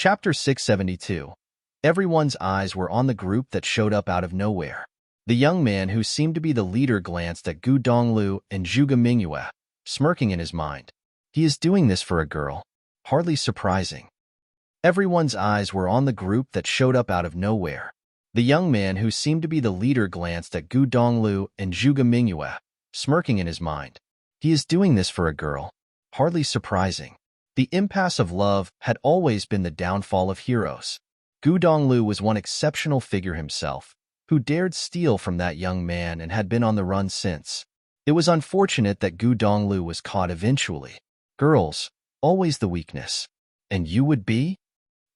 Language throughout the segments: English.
Chapter 672. Everyone's eyes were on the group that showed up out of nowhere. The young man who seemed to be the leader glanced at Gu Donglu and Zhuge Mingyue, smirking in his mind. He is doing this for a girl. Hardly surprising. Everyone's eyes were on the group that showed up out of nowhere. The young man who seemed to be the leader glanced at Gu Donglu and Zhuge Mingyue, smirking in his mind. He is doing this for a girl. Hardly surprising. The impasse of love had always been the downfall of heroes. Gu Donglu was one exceptional figure himself, who dared steal from that young man and had been on the run since. It was unfortunate that Gu Donglu was caught eventually. Girls, always the weakness. And you would be?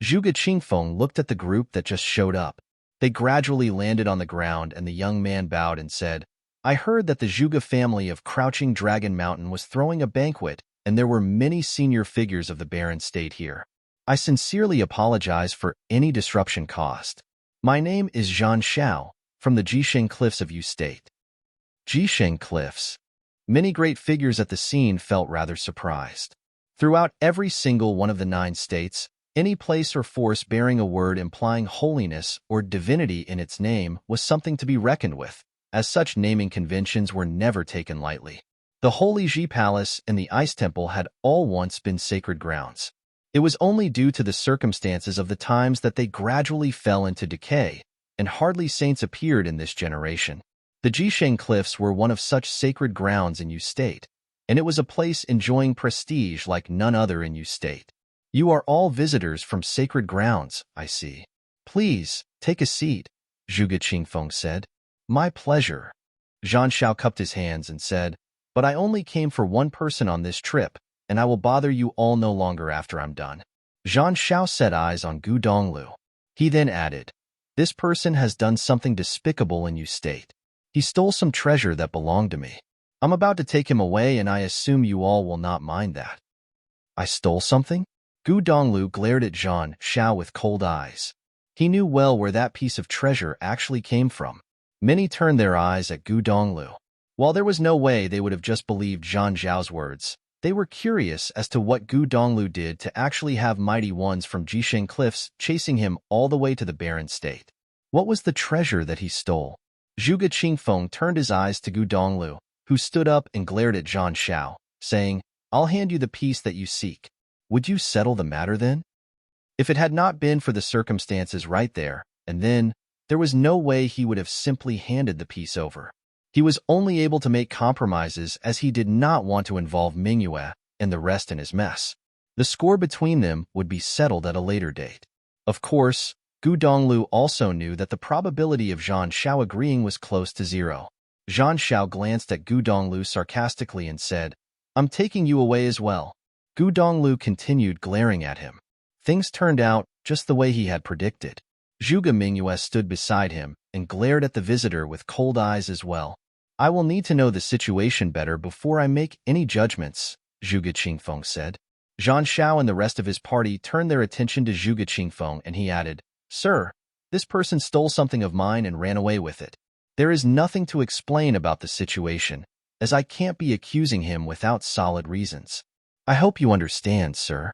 Zhuge Qingfeng looked at the group that just showed up. They gradually landed on the ground and the young man bowed and said, I heard that the Zhuge family of Crouching Dragon Mountain was throwing a banquet, and there were many senior figures of the Barren State here. I sincerely apologize for any disruption caused. My name is Zhan Xiao, from the Jisheng Cliffs of Yu State. Jisheng Cliffs. Many great figures at the scene felt rather surprised. Throughout every single one of the 9 states, any place or force bearing a word implying holiness or divinity in its name was something to be reckoned with, as such naming conventions were never taken lightly. The Holy Ji Palace and the Ice Temple had all once been sacred grounds. It was only due to the circumstances of the times that they gradually fell into decay, and hardly saints appeared in this generation. The Jisheng Cliffs were one of such sacred grounds in Yu State, and it was a place enjoying prestige like none other in Yu State. You are all visitors from sacred grounds, I see. Please, take a seat, Zhuge Qingfeng said. My pleasure. Zhan Xiao cupped his hands and said, But I only came for one person on this trip, and I will bother you all no longer after I'm done. Zhan Xiao set eyes on Gu Donglu. He then added, This person has done something despicable in Yu State. He stole some treasure that belonged to me. I'm about to take him away, and I assume you all will not mind that. I stole something? Gu Donglu glared at Zhan Xiao with cold eyes. He knew well where that piece of treasure actually came from. Many turned their eyes at Gu Donglu. While there was no way they would have just believed Zhan Xiao's words, they were curious as to what Gu Donglu did to actually have mighty ones from Jisheng Cliffs chasing him all the way to the Barren State. What was the treasure that he stole? Zhuge Qingfeng turned his eyes to Gu Donglu, who stood up and glared at Zhan Xiao, saying, I'll hand you the piece that you seek. Would you settle the matter then? If it had not been for the circumstances right there and then, there was no way he would have simply handed the piece over. He was only able to make compromises as he did not want to involve Mingyue and the rest in his mess. The score between them would be settled at a later date. Of course, Gu Donglu also knew that the probability of Zhan Xiao agreeing was close to 0. Zhan Xiao glanced at Gu Donglu sarcastically and said, I'm taking you away as well. Gu Donglu continued glaring at him. Things turned out just the way he had predicted. Zhuge Mingyue stood beside him and glared at the visitor with cold eyes as well. I will need to know the situation better before I make any judgments, Zhuge Qingfeng said. Zhan Xiao and the rest of his party turned their attention to Zhuge Qingfeng and he added, Sir, this person stole something of mine and ran away with it. There is nothing to explain about the situation, as I can't be accusing him without solid reasons. I hope you understand, sir.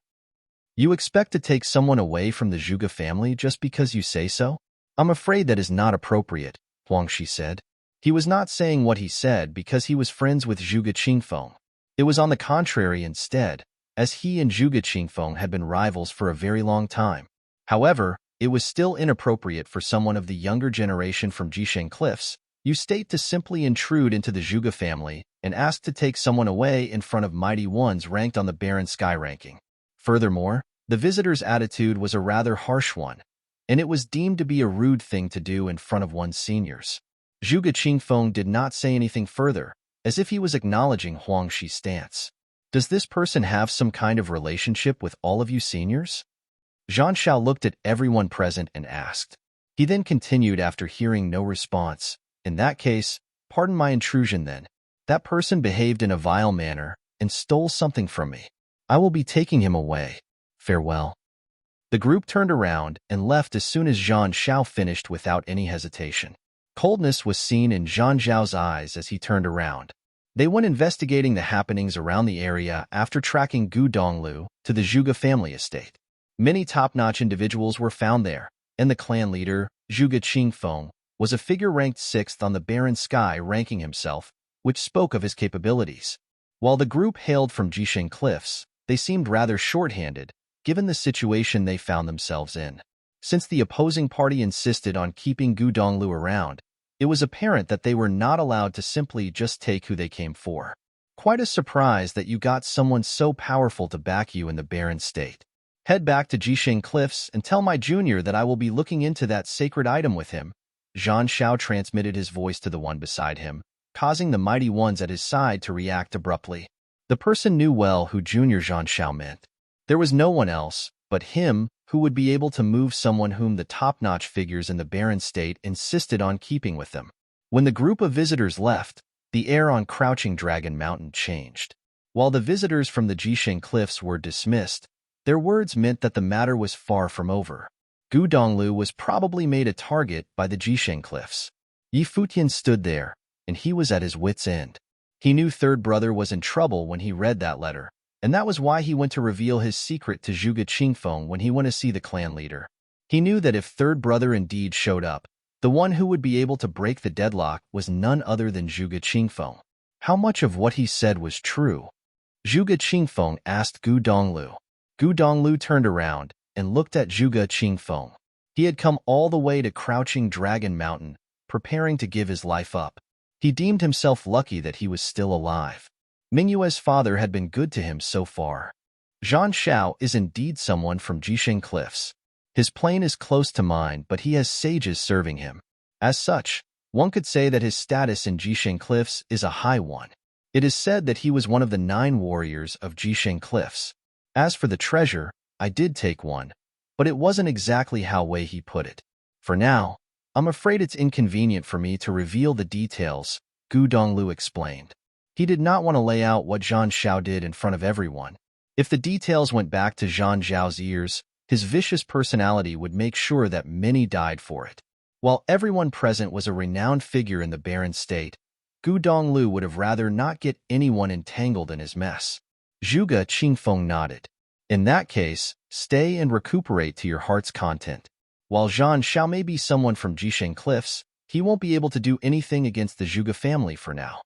You expect to take someone away from the Zhuge family just because you say so? I'm afraid that is not appropriate, Huangshi said. He was not saying what he said because he was friends with Zhuge Qingfeng. It was on the contrary instead, as he and Zhuge Qingfeng had been rivals for a very long time. However, it was still inappropriate for someone of the younger generation from Jisheng Cliffs, Yu State, to simply intrude into the Zhuge family and ask to take someone away in front of mighty ones ranked on the Barren Sky ranking. Furthermore, the visitor's attitude was a rather harsh one, and it was deemed to be a rude thing to do in front of one's seniors. Zhuge Qingfeng did not say anything further, as if he was acknowledging Huangshi's stance. Does this person have some kind of relationship with all of you seniors? Zhan Xiao looked at everyone present and asked. He then continued after hearing no response. In that case, pardon my intrusion then. That person behaved in a vile manner and stole something from me. I will be taking him away. Farewell. The group turned around and left as soon as Zhan Xiao finished without any hesitation. Coldness was seen in Zhan Xiao's eyes as he turned around. They went investigating the happenings around the area after tracking Gu Donglu to the Zhuge family estate. Many top-notch individuals were found there, and the clan leader, Zhuge Qingfeng, was a figure ranked 6th on the barren sky ranking himself, which spoke of his capabilities. While the group hailed from Jisheng Cliffs, they seemed rather short-handed, given the situation they found themselves in. Since the opposing party insisted on keeping Gu Donglu around, it was apparent that they were not allowed to simply just take who they came for. Quite a surprise that you got someone so powerful to back you in the barren state. Head back to Jisheng Cliffs and tell my junior that I will be looking into that sacred item with him. Zhan Xiao transmitted his voice to the one beside him, causing the mighty ones at his side to react abruptly. The person knew well who Junior Zhan Xiao meant. There was no one else but him who would be able to move someone whom the top-notch figures in the barren state insisted on keeping with them. When the group of visitors left, the air on Crouching Dragon Mountain changed. While the visitors from the Jisheng Cliffs were dismissed, their words meant that the matter was far from over. Gu Donglu was probably made a target by the Jisheng Cliffs. Futian stood there, and he was at his wits' end. He knew Third Brother was in trouble when he read that letter, and that was why he went to reveal his secret to Zhuge Qingfeng when he went to see the clan leader. He knew that if Third Brother indeed showed up, the one who would be able to break the deadlock was none other than Zhuge Qingfeng. How much of what he said was true? Zhuge Qingfeng asked Gu Donglu. Gu Donglu turned around and looked at Zhuge Qingfeng. He had come all the way to Crouching Dragon Mountain, preparing to give his life up. He deemed himself lucky that he was still alive. Mingyue's father had been good to him so far. Zhan Xiao is indeed someone from Jisheng Cliffs. His plane is close to mine, but he has sages serving him. As such, one could say that his status in Jisheng Cliffs is a high one. It is said that he was one of the 9 warriors of Jisheng Cliffs. As for the treasure, I did take one, but it wasn't exactly how he put it. For now, I'm afraid it's inconvenient for me to reveal the details, Gu Donglu explained. He did not want to lay out what Zhan Xiao did in front of everyone. If the details went back to Zhan Xiao's ears, his vicious personality would make sure that many died for it. While everyone present was a renowned figure in the barren state, Gu Donglu would have rather not get anyone entangled in his mess. Zhuge Qingfeng nodded. In that case, stay and recuperate to your heart's content. While Zhan Xiao may be someone from Jisheng Cliffs, he won't be able to do anything against the Zhuge family for now.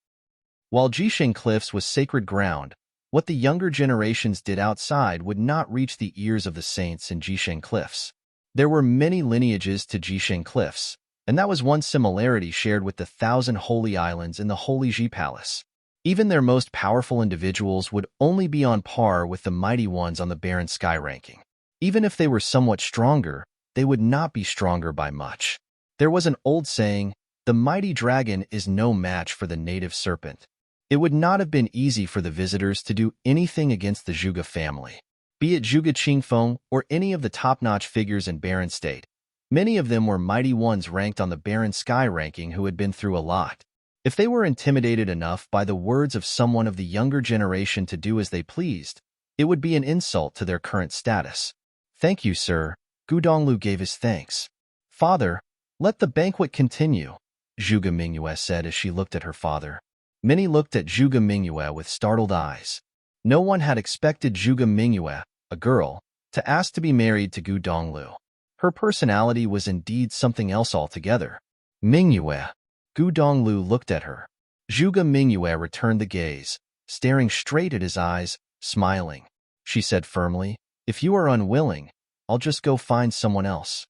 While Jisheng Cliffs was sacred ground, what the younger generations did outside would not reach the ears of the saints in Jisheng Cliffs. There were many lineages to Jisheng Cliffs, and that was one similarity shared with the 1,000 holy islands in the Holy Ji Palace. Even their most powerful individuals would only be on par with the mighty ones on the barren sky ranking. Even if they were somewhat stronger, they would not be stronger by much. There was an old saying, the mighty dragon is no match for the native serpent. It would not have been easy for the visitors to do anything against the Zhuge family. Be it Zhuge Qingfeng or any of the top-notch figures in barren state, many of them were mighty ones ranked on the barren sky ranking who had been through a lot. If they were intimidated enough by the words of someone of the younger generation to do as they pleased, it would be an insult to their current status. Thank you, sir. Gu Donglu gave his thanks. Father, let the banquet continue, Zhuge Mingyue said as she looked at her father. Many looked at Zhuge Mingyue with startled eyes. No one had expected Zhuge Mingyue, a girl, to ask to be married to Gu Donglu. Her personality was indeed something else altogether. Mingyue. Gu Donglu looked at her. Zhuge Mingyue returned the gaze, staring straight at his eyes, smiling. She said firmly, if you are unwilling, I'll just go find someone else.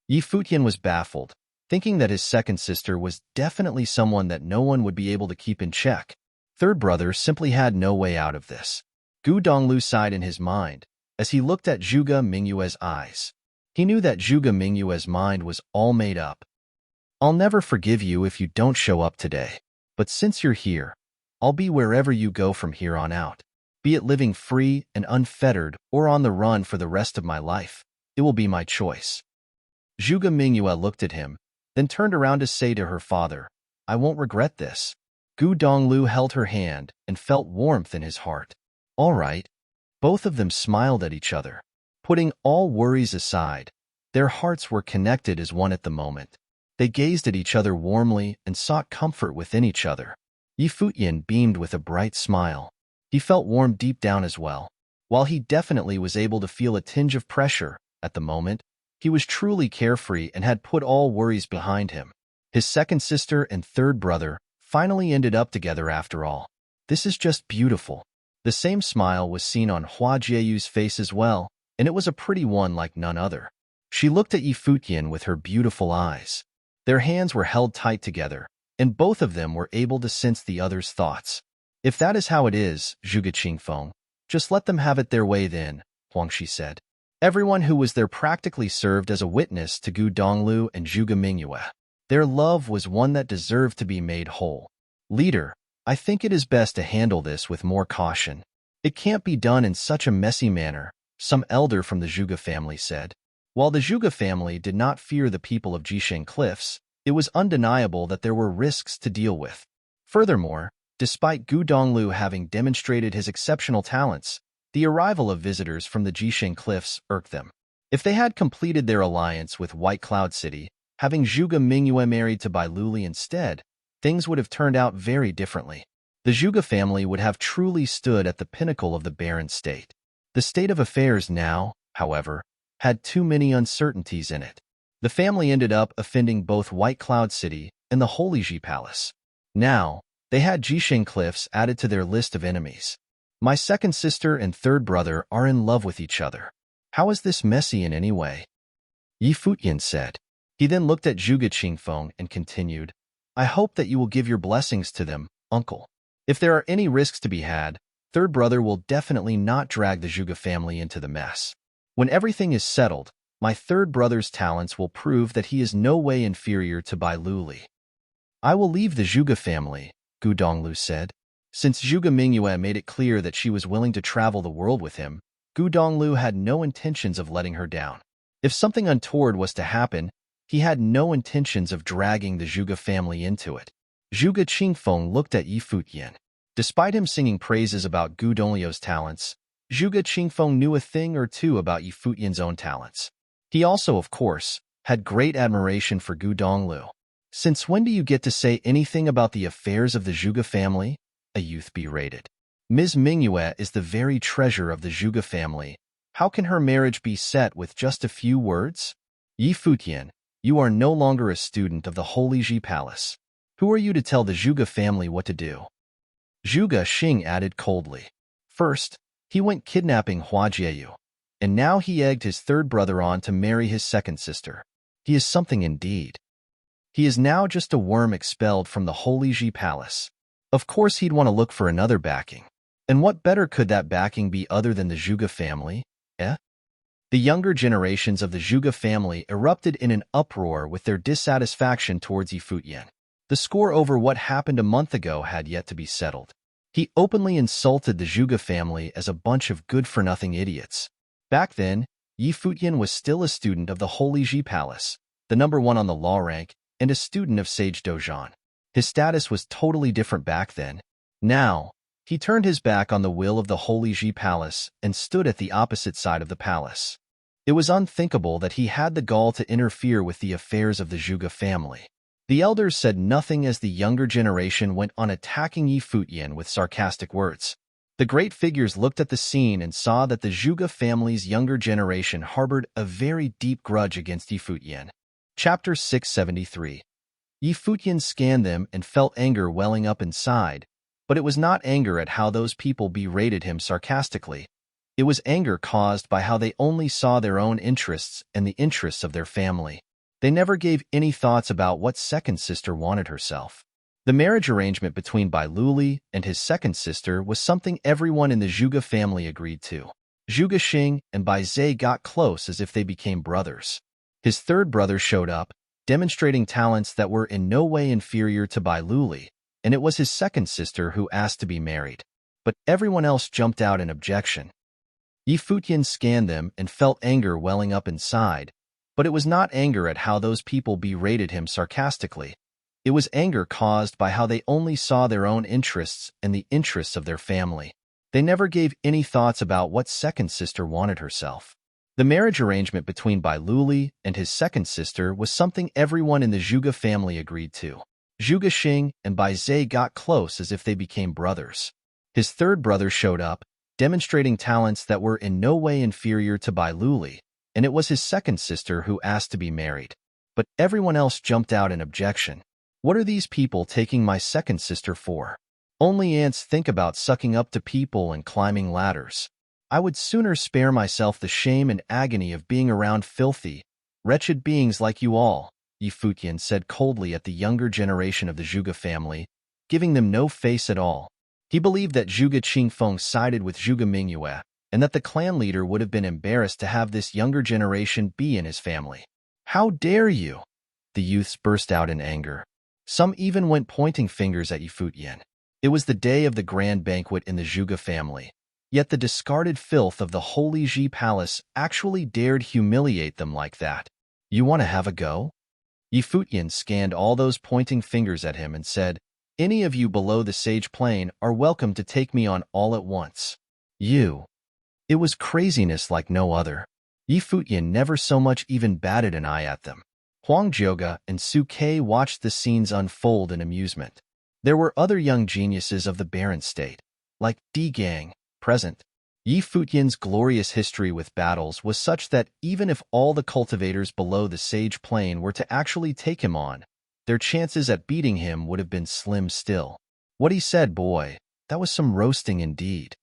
Futian was baffled, thinking that his second sister was definitely someone that no one would be able to keep in check. Third Brother simply had no way out of this. Gu Donglu sighed in his mind as he looked at Zhuge Mingyue's eyes. He knew that Zhuge Mingyue's mind was all made up. I'll never forgive you if you don't show up today, but since you're here, I'll be wherever you go from here on out. Be it living free and unfettered or on the run for the rest of my life, it will be my choice. Zhuge Mingyue looked at him, then turned around to say to her father, I won't regret this. Gu Donglu held her hand and felt warmth in his heart. All right. Both of them smiled at each other. Putting all worries aside, their hearts were connected as one at the moment. They gazed at each other warmly and sought comfort within each other. Futian beamed with a bright smile. He felt warm deep down as well. While he definitely was able to feel a tinge of pressure at the moment, he was truly carefree and had put all worries behind him. His second sister and third brother finally ended up together after all. This is just beautiful. The same smile was seen on Hua Jieyu's face as well, and it was a pretty one like none other. She looked at Yi Futian with her beautiful eyes. Their hands were held tight together, and both of them were able to sense the other's thoughts. If that is how it is, Zhuge Qingfeng, just let them have it their way then, Huangshi said. Everyone who was there practically served as a witness to Gu Donglu and Zhuge Mingyue. Their love was one that deserved to be made whole. Leader, I think it is best to handle this with more caution. It can't be done in such a messy manner, some elder from the Zhuge family said. While the Zhuge family did not fear the people of Jisheng Cliffs, it was undeniable that there were risks to deal with. Furthermore, despite Gu Donglu having demonstrated his exceptional talents, the arrival of visitors from the Jisheng Cliffs irked them. If they had completed their alliance with White Cloud City, having Zhuge Mingyue married to Bai Luli instead, things would have turned out very differently. The Zhuge family would have truly stood at the pinnacle of the barren state. The state of affairs now, however, had too many uncertainties in it. The family ended up offending both White Cloud City and the Holy Ji Palace. Now, they had Jisheng Cliffs added to their list of enemies. My second sister and third brother are in love with each other. How is this messy in any way? Yi Futian said. He then looked at Zhuge Qingfeng and continued, I hope that you will give your blessings to them, uncle. If there are any risks to be had, third brother will definitely not drag the Zhuge family into the mess. When everything is settled, my third brother's talents will prove that he is no way inferior to Bai Luli. I will leave the Zhuge family, Gu Donglu said. Since Zhuge Mingyue made it clear that she was willing to travel the world with him, Gu Donglu had no intentions of letting her down. If something untoward was to happen, he had no intentions of dragging the Zhuge family into it. Zhuge Qingfeng looked at Yi Futian. Despite him singing praises about Gu Donglio's talents, Zhuge Qingfeng knew a thing or two about Yi Futian's own talents. He also, of course, had great admiration for Gu Donglu. Since when do you get to say anything about the affairs of the Zhuge family? A youth berated. Ms. Mingyue is the very treasure of the Zhuge family. How can her marriage be set with just a few words? Yi Futian, you are no longer a student of the Holy Ji Palace. Who are you to tell the Zhuge family what to do? Zhuge Xing added coldly. First, he went kidnapping Hua Jieyu, and now he egged his third brother on to marry his second sister. He is something indeed. He is now just a worm expelled from the Holy Ji Palace. Of course he'd want to look for another backing. And what better could that backing be other than the Zhuge family, eh? The younger generations of the Zhuge family erupted in an uproar with their dissatisfaction towards Yi Futian. The score over what happened a month ago had yet to be settled. He openly insulted the Zhuge family as a bunch of good-for-nothing idiots. Back then, Yi Futian was still a student of the Holy Ji Palace, the #1 on the law rank, and a student of Sage Dojan. His status was totally different back then. Now, he turned his back on the will of the Holy Ji Palace and stood at the opposite side of the palace. It was unthinkable that he had the gall to interfere with the affairs of the Zhuge family. The elders said nothing as the younger generation went on attacking Yi Futian with sarcastic words. The great figures looked at the scene and saw that the Zhuge family's younger generation harbored a very deep grudge against Yi Futian. Chapter 673. Yi Futian scanned them and felt anger welling up inside, but it was not anger at how those people berated him sarcastically. It was anger caused by how they only saw their own interests and the interests of their family. They never gave any thoughts about what second sister wanted herself. The marriage arrangement between Bai Luli and his second sister was something everyone in the Zhuge family agreed to. Zhuge Xing and Bai Zhe got close as if they became brothers. His third brother showed up, demonstrating talents that were in no way inferior to Bai Luli, and it was his second sister who asked to be married. But everyone else jumped out in objection. Yi Futian scanned them and felt anger welling up inside, but it was not anger at how those people berated him sarcastically. It was anger caused by how they only saw their own interests and the interests of their family. They never gave any thoughts about what second sister wanted herself. The marriage arrangement between Bai Luli and his second sister was something everyone in the Zhuge family agreed to. Zhuge Xing and Bai Zhe got close as if they became brothers. His third brother showed up, demonstrating talents that were in no way inferior to Bai Luli, and it was his second sister who asked to be married. But everyone else jumped out in objection. What are these people taking my second sister for? Only ants think about sucking up to people and climbing ladders. I would sooner spare myself the shame and agony of being around filthy, wretched beings like you all, Futian said coldly at the younger generation of the Zhuge family, giving them no face at all. He believed that Zhuge Qingfeng sided with Zhuge Mingyue, and that the clan leader would have been embarrassed to have this younger generation be in his family. How dare you? The youths burst out in anger. Some even went pointing fingers at Futian. It was the day of the grand banquet in the Zhuge family, yet the discarded filth of the Holy Ji Palace actually dared humiliate them like that. You want to have a go? Futian scanned all those pointing fingers at him and said, any of you below the sage plane are welcome to take me on all at once. You. It was craziness like no other. Futian never so much even batted an eye at them. Huang Jioge and Su Ke watched the scenes unfold in amusement. There were other young geniuses of the barren state, like Di Gang, present. Futian's glorious history with battles was such that even if all the cultivators below the sage plane were to actually take him on, their chances at beating him would have been slim still. What he said, boy, that was some roasting indeed.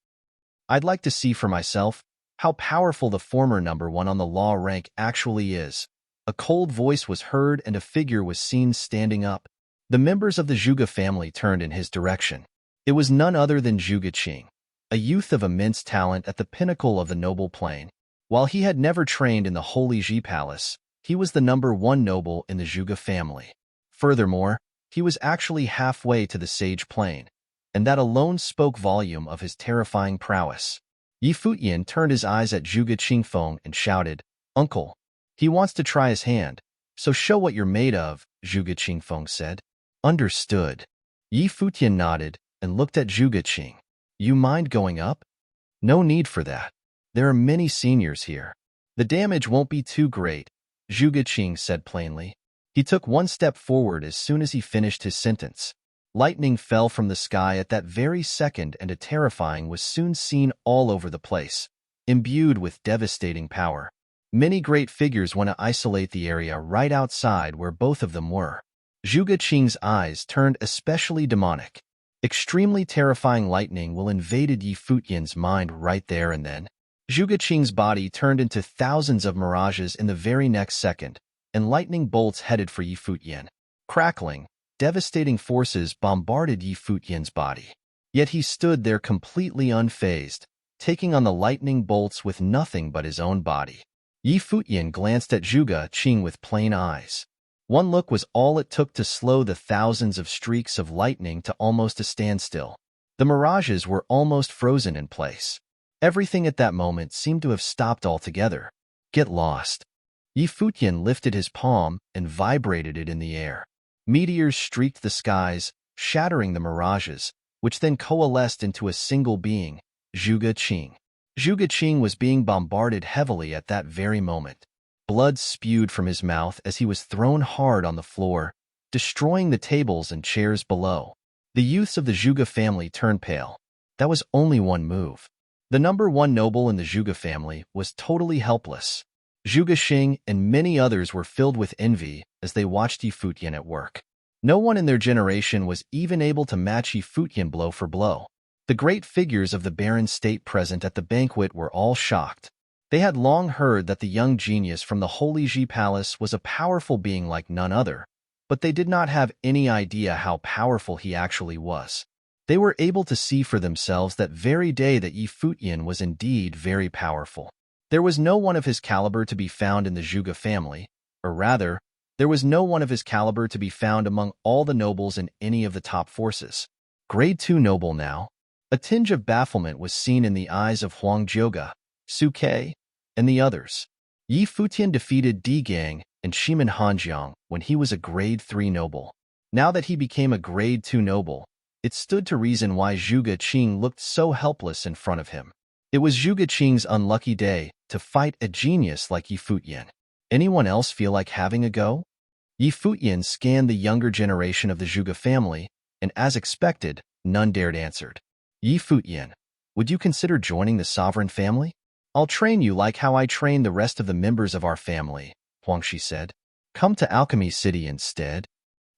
I'd like to see for myself how powerful the former number one on the law rank actually is. A cold voice was heard and a figure was seen standing up. The members of the Zhuge family turned in his direction. It was none other than Zhuge Qing, a youth of immense talent at the pinnacle of the noble plane. While he had never trained in the Holy Ji Palace, he was the number one noble in the Zhuge family. Furthermore, he was actually halfway to the sage plane, and that alone spoke volume of his terrifying prowess. Futian turned his eyes at Zhuge Qingfeng and shouted, Uncle, he wants to try his hand, so show what you're made of, Zhuge Qingfeng said. Understood. Futian nodded and looked at Zhuge Qing. You mind going up? No need for that. There are many seniors here. The damage won't be too great, Zhuge Qing said plainly. He took one step forward as soon as he finished his sentence. Lightning fell from the sky at that very second, and a terrifying was soon seen all over the place, imbued with devastating power. Many great figures want to isolate the area right outside where both of them were. Zhuge Qing's eyes turned especially demonic. Extremely terrifying lightning will invaded Futian's mind right there and then. Zhuge Qing's body turned into thousands of mirages in the very next second, and lightning bolts headed for Futian. Crackling, devastating forces bombarded Futian's body. Yet he stood there completely unfazed, taking on the lightning bolts with nothing but his own body. Futian glanced at Zhuge Qing with plain eyes. One look was all it took to slow the thousands of streaks of lightning to almost a standstill. The mirages were almost frozen in place. Everything at that moment seemed to have stopped altogether. Get lost. Futian lifted his palm and vibrated it in the air. Meteors streaked the skies, shattering the mirages, which then coalesced into a single being, Zhuge Qing. Zhuge Qing was being bombarded heavily at that very moment. Blood spewed from his mouth as he was thrown hard on the floor, destroying the tables and chairs below. The youths of the Zhuge family turned pale. That was only one move. The number one noble in the Zhuge family was totally helpless. Zhuge Qing and many others were filled with envy as they watched Futian at work. No one in their generation was even able to match Futian blow for blow. The great figures of the barren state present at the banquet were all shocked. They had long heard that the young genius from the Holy Ji Palace was a powerful being like none other, but they did not have any idea how powerful he actually was. They were able to see for themselves that very day that Futian was indeed very powerful. There was no one of his caliber to be found in the Zhuge family, or rather, there was no one of his caliber to be found among all the nobles in any of the top forces. Grade 2 noble now. A tinge of bafflement was seen in the eyes of Huang Jioge, Su Ke, and the others. Futian defeated Di Gang and Shimen Hanjiang when he was a grade 3 noble. Now that he became a grade 2 noble, it stood to reason why Zhuge Qing looked so helpless in front of him. It was Zhuge Qing's unlucky day to fight a genius like Futian. Anyone else feel like having a go? Futian scanned the younger generation of the Zhuge family, and as expected, none dared answer. Futian, Would you consider joining the sovereign family? I'll train you like how I train the rest of the members of our family, Huangshi said. Come to Alchemy City instead.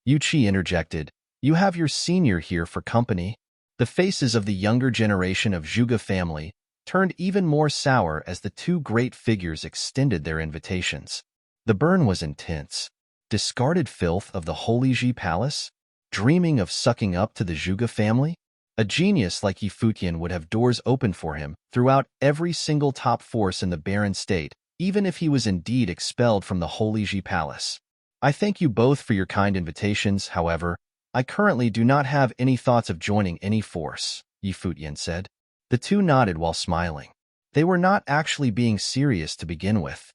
Yu Qi interjected. You have your senior here for company. The faces of the younger generation of Zhuge family turned even more sour as the two great figures extended their invitations. The burn was intense. Discarded filth of the Holy Ji Palace? Dreaming of sucking up to the Zhuge family? A genius like Futian would have doors open for him throughout every single top force in the barren state, even if he was indeed expelled from the Holy Ji Palace. I thank you both for your kind invitations, however. I currently do not have any thoughts of joining any force, Futian said. The two nodded while smiling. They were not actually being serious to begin with.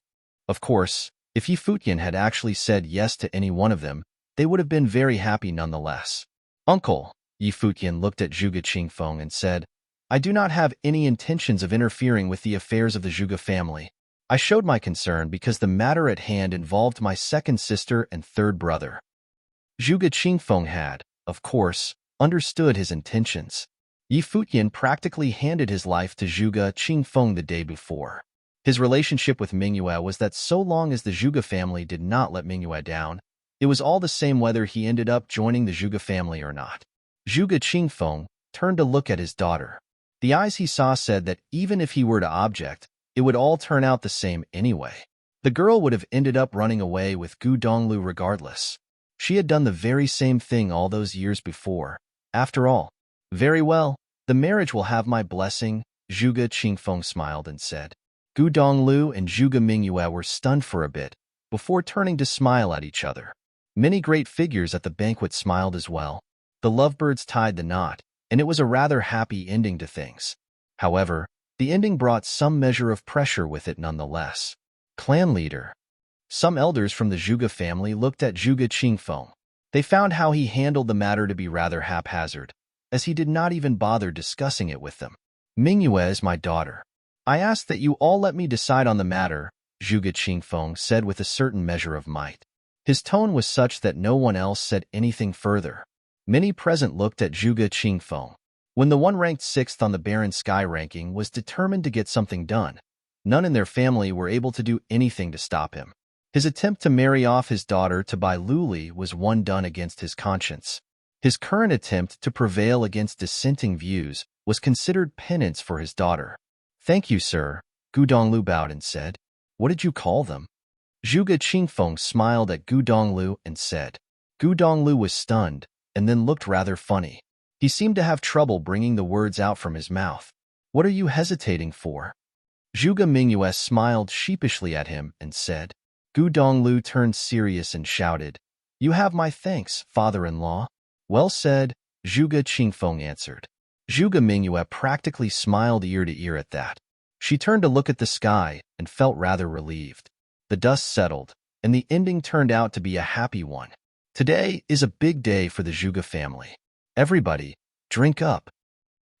Of course, if Futian had actually said yes to any one of them, they would have been very happy nonetheless. Uncle, Futian looked at Zhuge Qingfeng and said, I do not have any intentions of interfering with the affairs of the Zhuge family. I showed my concern because the matter at hand involved my second sister and third brother. Zhuge Qingfeng had, of course, understood his intentions. Futian practically handed his life to Zhuge Qingfeng the day before. His relationship with Mingyue was that so long as the Zhuge family did not let Mingyue down, it was all the same whether he ended up joining the Zhuge family or not. Zhuge Qingfeng turned to look at his daughter. The eyes he saw said that even if he were to object, it would all turn out the same anyway. The girl would have ended up running away with Gu Donglu regardless. She had done the very same thing all those years before. After all, very well, the marriage will have my blessing, Zhuge Qingfeng smiled and said. Gu Donglu and Zhuge Mingyue were stunned for a bit, before turning to smile at each other. Many great figures at the banquet smiled as well. The lovebirds tied the knot, and it was a rather happy ending to things. However, the ending brought some measure of pressure with it nonetheless. Clan leader. Some elders from the Zhuge family looked at Zhuge Qingfeng. They found how he handled the matter to be rather haphazard, as he did not even bother discussing it with them. Mingyue is my daughter. I ask that you all let me decide on the matter, Zhuge Qingfeng said with a certain measure of might. His tone was such that no one else said anything further. Many present looked at Zhuge Qingfeng. When the one ranked 6th on the Barren Sky ranking was determined to get something done, none in their family were able to do anything to stop him. His attempt to marry off his daughter to Bai Luli was one done against his conscience. His current attempt to prevail against dissenting views was considered penance for his daughter. Thank you, sir, Gu Donglu bowed and said. What did you call them? Zhuge Qingfeng smiled at Gu Donglu and said. Gu Donglu was stunned, and then looked rather funny. He seemed to have trouble bringing the words out from his mouth. What are you hesitating for? Zhuge Mingyue smiled sheepishly at him and said. Gu Donglu turned serious and shouted, You have my thanks, father-in-law. Well said, Zhuge Qingfeng answered. Zhuge Mingyue practically smiled ear to ear at that. She turned to look at the sky and felt rather relieved. The dust settled, and the ending turned out to be a happy one. Today is a big day for the Zhuge family. Everybody, drink up.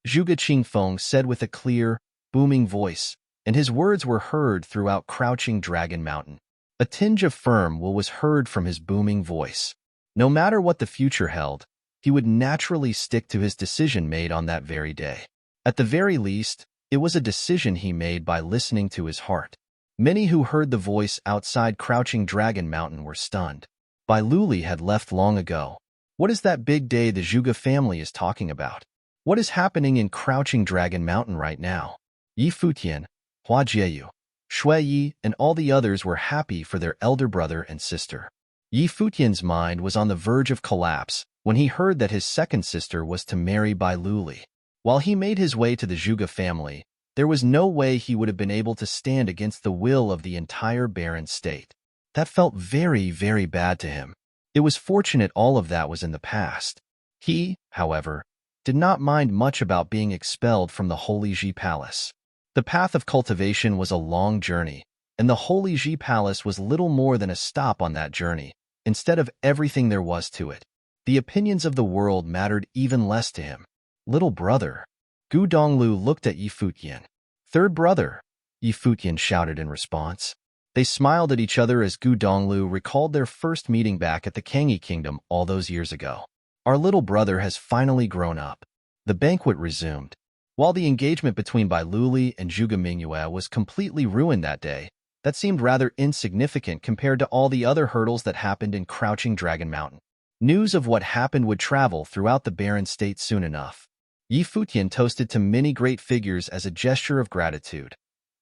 Zhuge Qingfeng said with a clear, booming voice, and his words were heard throughout Crouching Dragon Mountain. A tinge of firm will was heard from his booming voice. No matter what the future held, he would naturally stick to his decision made on that very day. At the very least, it was a decision he made by listening to his heart. Many who heard the voice outside Crouching Dragon Mountain were stunned. Bai Luli had left long ago. What is that big day the Zhuge family is talking about? What is happening in Crouching Dragon Mountain right now? Futian, Hua Jieyu, Shui Yi, and all the others were happy for their elder brother and sister. Futian's mind was on the verge of collapse when he heard that his second sister was to marry Bai Luli. While he made his way to the Zhuge family, there was no way he would have been able to stand against the will of the entire barren state. That felt very, very bad to him. It was fortunate all of that was in the past. He, however, did not mind much about being expelled from the Holy Ji Palace. The path of cultivation was a long journey, and the Holy Ji Palace was little more than a stop on that journey, instead of everything there was to it. The opinions of the world mattered even less to him. Little brother. Gu Donglu looked at Futian. Third brother, Futian shouted in response. They smiled at each other as Gu Donglu recalled their first meeting back at the Kangyi Kingdom all those years ago. Our little brother has finally grown up. The banquet resumed. While the engagement between Bai Luli and Zhuge Mingyue was completely ruined that day, that seemed rather insignificant compared to all the other hurdles that happened in Crouching Dragon Mountain. News of what happened would travel throughout the barren state soon enough. Yi Futian toasted to many great figures as a gesture of gratitude.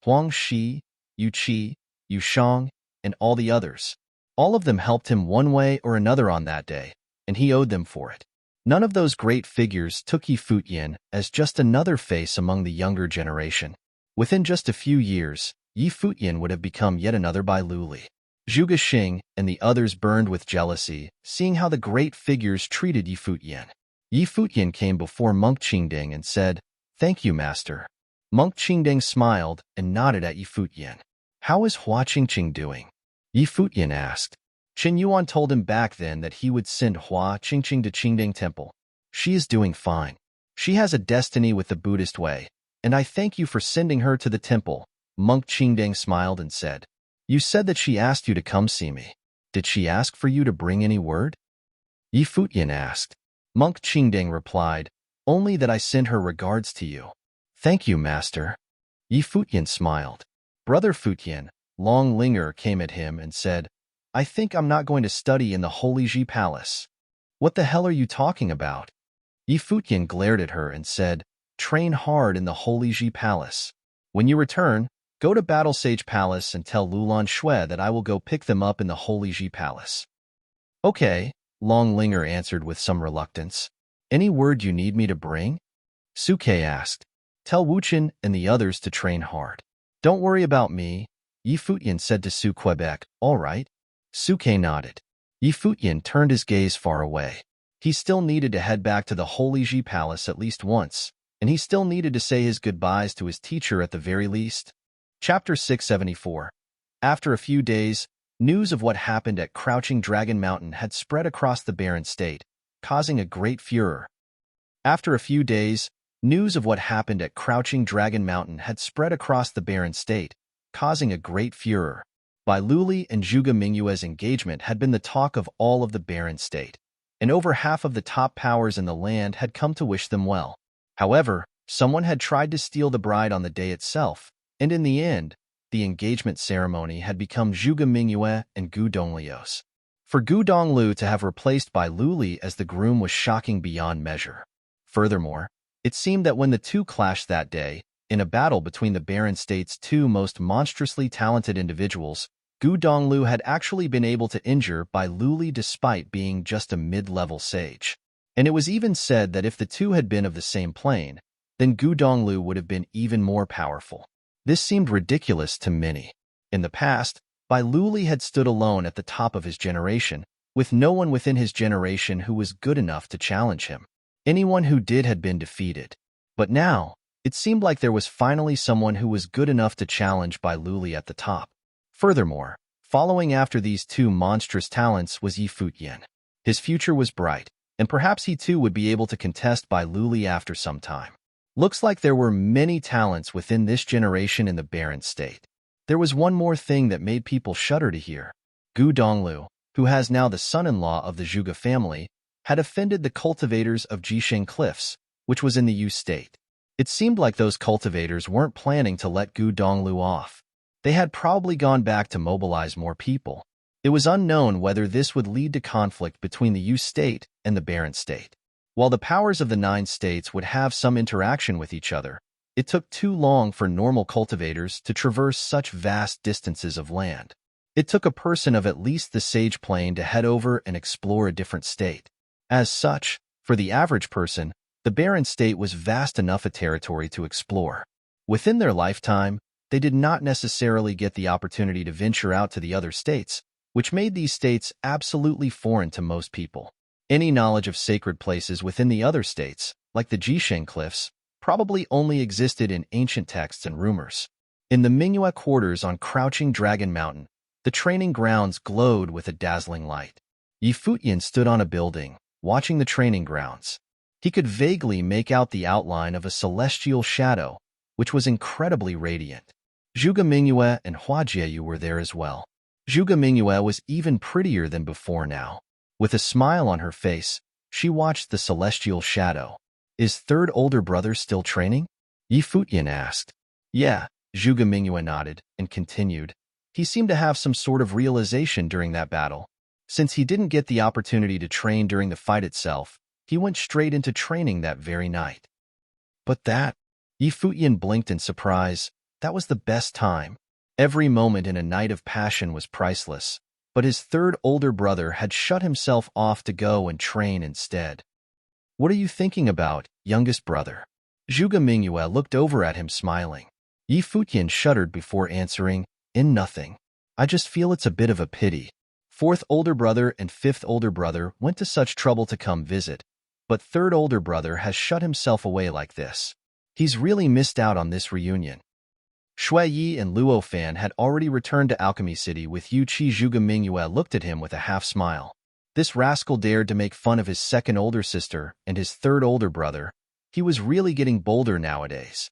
Huang Shi, Yu Qi, Yu Shang, and all the others. All of them helped him one way or another on that day, and he owed them for it. None of those great figures took Yi Futian as just another face among the younger generation. Within just a few years, Yi Futian would have become yet another Bai Luli. Zhuge Xing and the others burned with jealousy, seeing how the great figures treated Yi Futian. Yi Futian came before Monk Qingding and said, "Thank you, master." Monk Qingding smiled and nodded at Yi Futian. "How is Hua Qingqing doing?" Yi Futian asked. Chen Yuan told him back then that he would send Hua Qingqing to Qingding Temple. "She is doing fine. She has a destiny with the Buddhist way, and I thank you for sending her to the temple." Monk Qingding smiled and said, "You said that she asked you to come see me. Did she ask for you to bring any word?" Yi Futian asked. Monk Qingding replied, "Only that I send her regards to you." "Thank you, master." Yi Futian smiled. Brother Futian, Long Linger, came at him and said, "I think I'm not going to study in the Holy Ji Palace." "What the hell are you talking about?" Yi Futian glared at her and said, "Train hard in the Holy Ji Palace. When you return, go to Battle Sage Palace and tell Lulan Shui that I will go pick them up in the Holy Ji Palace." "Okay," Long Linger answered with some reluctance. "Any word you need me to bring?" Suke asked. "Tell Wuchen and the others to train hard." "Don't worry about me," Yi Futian said to Su Quebec. "All right." Suke nodded. Yi Futian turned his gaze far away. He still needed to head back to the Holy Ji Palace at least once, and he still needed to say his goodbyes to his teacher at the very least. Chapter 674. After a few days, news of what happened at Crouching Dragon Mountain had spread across the barren state, causing a great furor. After a few days, news of what happened at Crouching Dragon Mountain had spread across the barren state, causing a great furor. Bai Luli and Zhuge Mingyue's engagement had been the talk of all of the barren state, and over half of the top powers in the land had come to wish them well. However, someone had tried to steal the bride on the day itself, and in the end, the engagement ceremony had become Zhuge Mingyue and Gu Dongliu's. For Gu Donglu to have replaced Bai Luli as the groom was shocking beyond measure. Furthermore, it seemed that when the two clashed that day, in a battle between the barren state's two most monstrously talented individuals, Gu Donglu had actually been able to injure Bai Luli despite being just a mid-level sage. And it was even said that if the two had been of the same plane, then Gu Donglu would have been even more powerful. This seemed ridiculous to many. In the past, Bai Luli had stood alone at the top of his generation, with no one within his generation who was good enough to challenge him. Anyone who did had been defeated. But now, it seemed like there was finally someone who was good enough to challenge Bai Luli at the top. Furthermore, following after these two monstrous talents was Yi Futian. His future was bright, and perhaps he too would be able to contest Bai Luli after some time. Looks like there were many talents within this generation in the barren state. There was one more thing that made people shudder to hear. Gu Donglu, who has now the son-in-law of the Zhuge family, had offended the cultivators of Jisheng Cliffs, which was in the Yu state. It seemed like those cultivators weren't planning to let Gu Donglu off. They had probably gone back to mobilize more people. It was unknown whether this would lead to conflict between the Yu state and the barren state. While the powers of the 9 states would have some interaction with each other, it took too long for normal cultivators to traverse such vast distances of land. It took a person of at least the sage plane to head over and explore a different state. As such, for the average person, the barren state was vast enough a territory to explore. Within their lifetime, they did not necessarily get the opportunity to venture out to the other states, which made these states absolutely foreign to most people. Any knowledge of sacred places within the other states, like the Jisheng Cliffs, probably only existed in ancient texts and rumors. In the Mingyue quarters on Crouching Dragon Mountain, the training grounds glowed with a dazzling light. Yi Futian stood on a building, watching the training grounds. He could vaguely make out the outline of a celestial shadow, which was incredibly radiant. Zhuge Mingyue and Hua Jieyu were there as well. Zhuge Mingyue was even prettier than before now. With a smile on her face, she watched the celestial shadow. Is third older brother still training? Yi Futian asked. Yeah, Zhuge Mingyue nodded and continued. He seemed to have some sort of realization during that battle. Since he didn't get the opportunity to train during the fight itself, he went straight into training that very night. But that, Yi Futian blinked in surprise. That was the best time. Every moment in a night of passion was priceless, but his third older brother had shut himself off to go and train instead. What are you thinking about, youngest brother? Zhuge Mingyue looked over at him smiling. Yi Futian shuddered before answering, in nothing. I just feel it's a bit of a pity. Fourth older brother and fifth older brother went to such trouble to come visit, but third older brother has shut himself away like this. He's really missed out on this reunion. Shui Yi and Luo Fan had already returned to Alchemy City with Yu Qi. Zhuge Mingyue looked at him with a half-smile. This rascal dared to make fun of his second older sister and his third older brother. He was really getting bolder nowadays.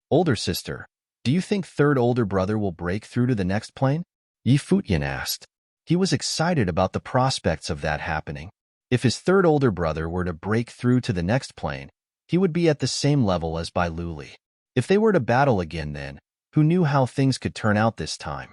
Older sister, do you think third older brother will break through to the next plane? Yi Futian asked. He was excited about the prospects of that happening. If his third older brother were to break through to the next plane, he would be at the same level as Bai Luli. If they were to battle again then, who knew how things could turn out this time?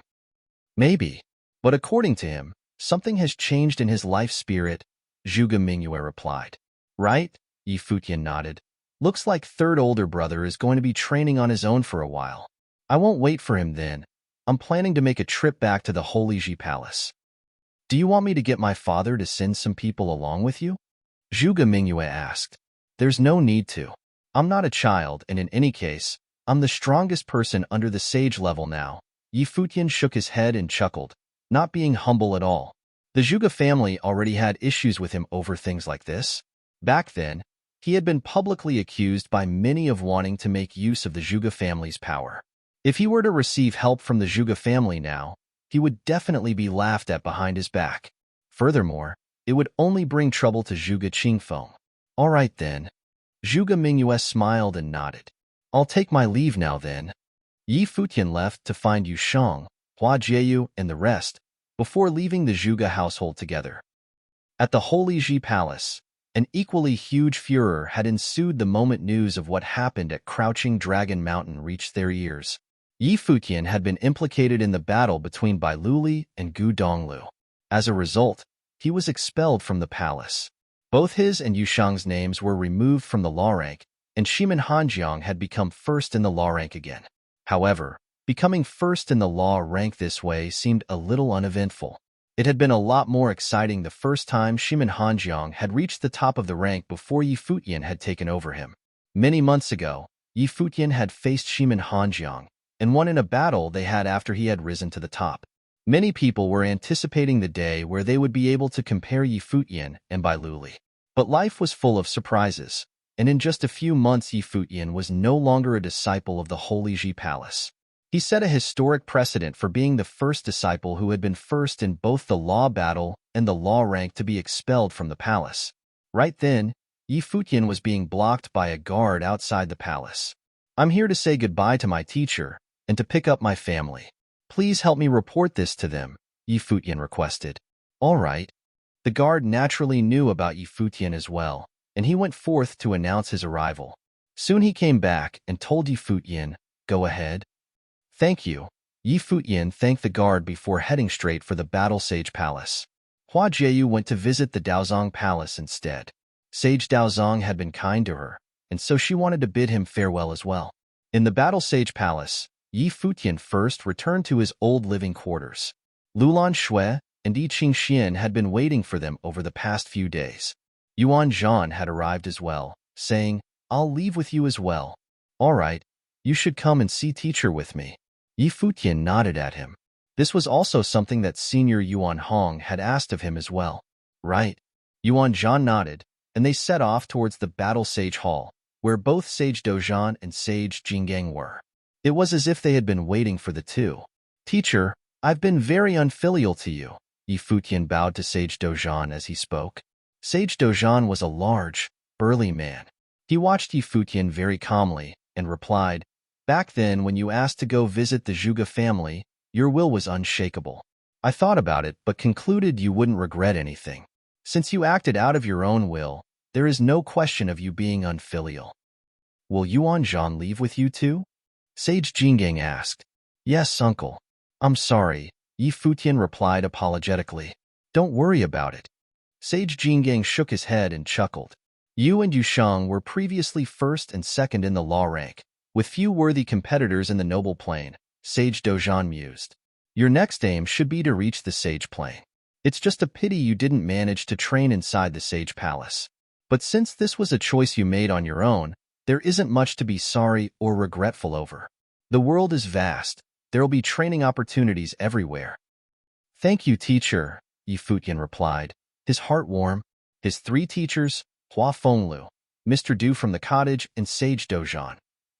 Maybe. But according to him, something has changed in his life spirit, Zhuge Mingyue replied. Right? Yi Futian nodded. Looks like third older brother is going to be training on his own for a while. I won't wait for him then. I'm planning to make a trip back to the Holy Ji Palace. Do you want me to get my father to send some people along with you? Zhuge Mingyue asked. There's no need to. I'm not a child, and in any case, I'm the strongest person under the sage level now. Yi Futian shook his head and chuckled, not being humble at all. The Zhuge family already had issues with him over things like this. Back then, he had been publicly accused by many of wanting to make use of the Zhuge family's power. If he were to receive help from the Zhuge family now, he would definitely be laughed at behind his back. Furthermore, it would only bring trouble to Zhuge Qingfeng. All right then. Zhuge Mingyue smiled and nodded. I'll take my leave now then. Yi Futian left to find Yu Shang, Hua Jieyu, and the rest, before leaving the Zhuge household together. At the Holy Ji Palace, an equally huge furor had ensued the moment news of what happened at Crouching Dragon Mountain reached their ears. Yi Futian had been implicated in the battle between Bai Luli and Gu Donglu. As a result, he was expelled from the palace. Both his and Yu Shang's names were removed from the law rank, and Shimin Hanjiang had become first in the law rank again. However, becoming first in the law rank this way seemed a little uneventful. It had been a lot more exciting the first time Shimin Hanjiang had reached the top of the rank before Yi Futian had taken over him. Many months ago, Yi Futian had faced Shimin Hanjiang, and won in a battle they had after he had risen to the top. Many people were anticipating the day where they would be able to compare Yi Futian and Bai Luli. But life was full of surprises, and in just a few months Yi Futian was no longer a disciple of the Holy Ji Palace. He set a historic precedent for being the first disciple who had been first in both the law battle and the law rank to be expelled from the palace. Right then, Yi Futian was being blocked by a guard outside the palace. I'm here to say goodbye to my teacher, and to pick up my family. Please help me report this to them, Yi Futian requested. All right. The guard naturally knew about Yi Futian as well, and he went forth to announce his arrival. Soon he came back and told Yi Futian, go ahead. Thank you. Yi Futian thanked the guard before heading straight for the Battle Sage Palace. Hua Jieyu went to visit the Daozong Palace instead. Sage Daozong had been kind to her, and so she wanted to bid him farewell as well. In the Battle Sage Palace, Yi Futian first returned to his old living quarters. Lulan Shui and Yi Qingxian had been waiting for them over the past few days. Yuan Zhan had arrived as well, saying, I'll leave with you as well. All right, you should come and see teacher with me. Yi Futian nodded at him. This was also something that Senior Yuan Hong had asked of him as well. Right. Yuan Zhan nodded, and they set off towards the Battle Sage Hall, where both Sage Dozhan and Sage Jinggang were. It was as if they had been waiting for the two. Teacher, I've been very unfilial to you. Yi Futian bowed to Sage Dozhan as he spoke. Sage Dozhan was a large, burly man. He watched Yi Futian very calmly and replied, Back then when you asked to go visit the Zhuge family, your will was unshakable. I thought about it but concluded you wouldn't regret anything. Since you acted out of your own will, there is no question of you being unfilial. Will Yuan Zhan leave with you too? Sage Jingang asked. Yes, uncle. I'm sorry, Yi Futian replied apologetically. Don't worry about it. Sage Jingang shook his head and chuckled. You and Yusheng were previously first and second in the law rank, with few worthy competitors in the noble plane, Sage Dozhan mused. Your next aim should be to reach the Sage plane. It's just a pity you didn't manage to train inside the Sage Palace. But since this was a choice you made on your own, there isn't much to be sorry or regretful over. The world is vast. There'll be training opportunities everywhere. Thank you, teacher, Yi Futian replied, his heart warm. His three teachers, Hua Fenglu, Mr. Du from the cottage, and Sage Dozhan,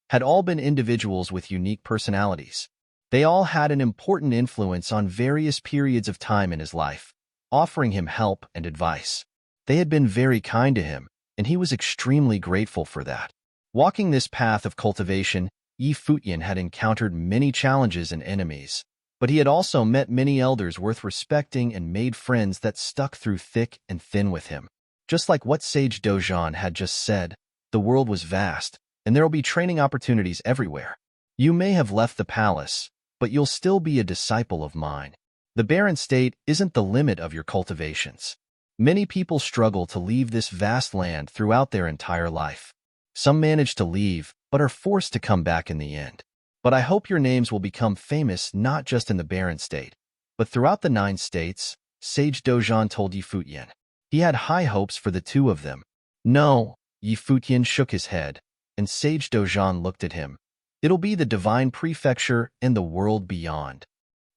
had all been individuals with unique personalities. They all had an important influence on various periods of time in his life, offering him help and advice. They had been very kind to him, and he was extremely grateful for that. Walking this path of cultivation, Yi Futian had encountered many challenges and enemies, but he had also met many elders worth respecting and made friends that stuck through thick and thin with him. Just like what Sage Dozhan had just said, the world was vast, and there will be training opportunities everywhere. You may have left the palace, but you'll still be a disciple of mine. The barren state isn't the limit of your cultivations. Many people struggle to leave this vast land throughout their entire life. Some manage to leave, but are forced to come back in the end. But I hope your names will become famous not just in the barren state, but throughout the 9 states, Sage Dozhan told Yi Futian. He had high hopes for the two of them. No, Yi Futian shook his head, and Sage Dozhan looked at him. It'll be the divine prefecture and the world beyond.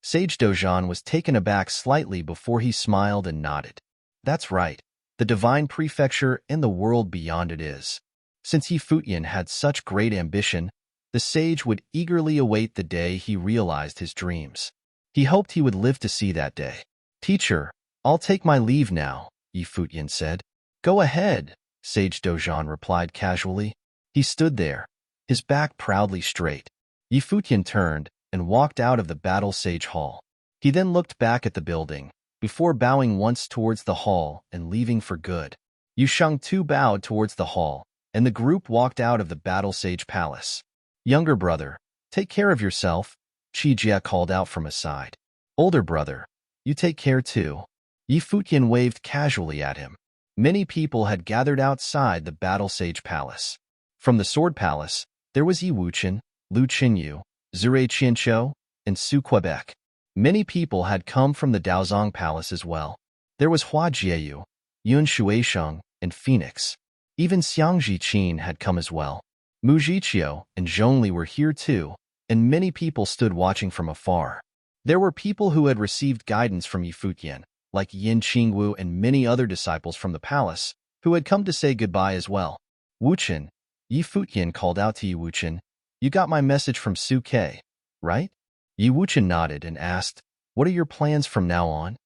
Sage Dozhan was taken aback slightly before he smiled and nodded. That's right, the divine prefecture and the world beyond it is. Since Yi Futian had such great ambition, the sage would eagerly await the day he realized his dreams. He hoped he would live to see that day. Teacher, I'll take my leave now, Yi Futian said. Go ahead, Sage Dozhan replied casually. He stood there, his back proudly straight. Yi Futian turned and walked out of the Battle Sage Hall. He then looked back at the building, before bowing once towards the hall and leaving for good. Yusheng too bowed towards the hall, and the group walked out of the Battle Sage Palace. Younger brother, take care of yourself, Qi Jia called out from his side. Older brother, you take care too. Yi Futian waved casually at him. Many people had gathered outside the Battle Sage Palace. From the Sword Palace, there was Yi Wuchen, Lu Qinyu, Zure Qianqiu, and Su Quebec. Many people had come from the Daozong Palace as well. There was Hua Jieyu, Yun Shuisheng, and Phoenix. Even Xiang Zhiqin had come as well. Mu Zhiqiu and Zhongli were here too, and many people stood watching from afar. There were people who had received guidance from Yi Futian, like Yin Qingwu and many other disciples from the palace, who had come to say goodbye as well. Wuchen, Yi Futian called out to Yi Wuchen, you got my message from Su Ke, right? Yi Wuchen nodded and asked, what are your plans from now on?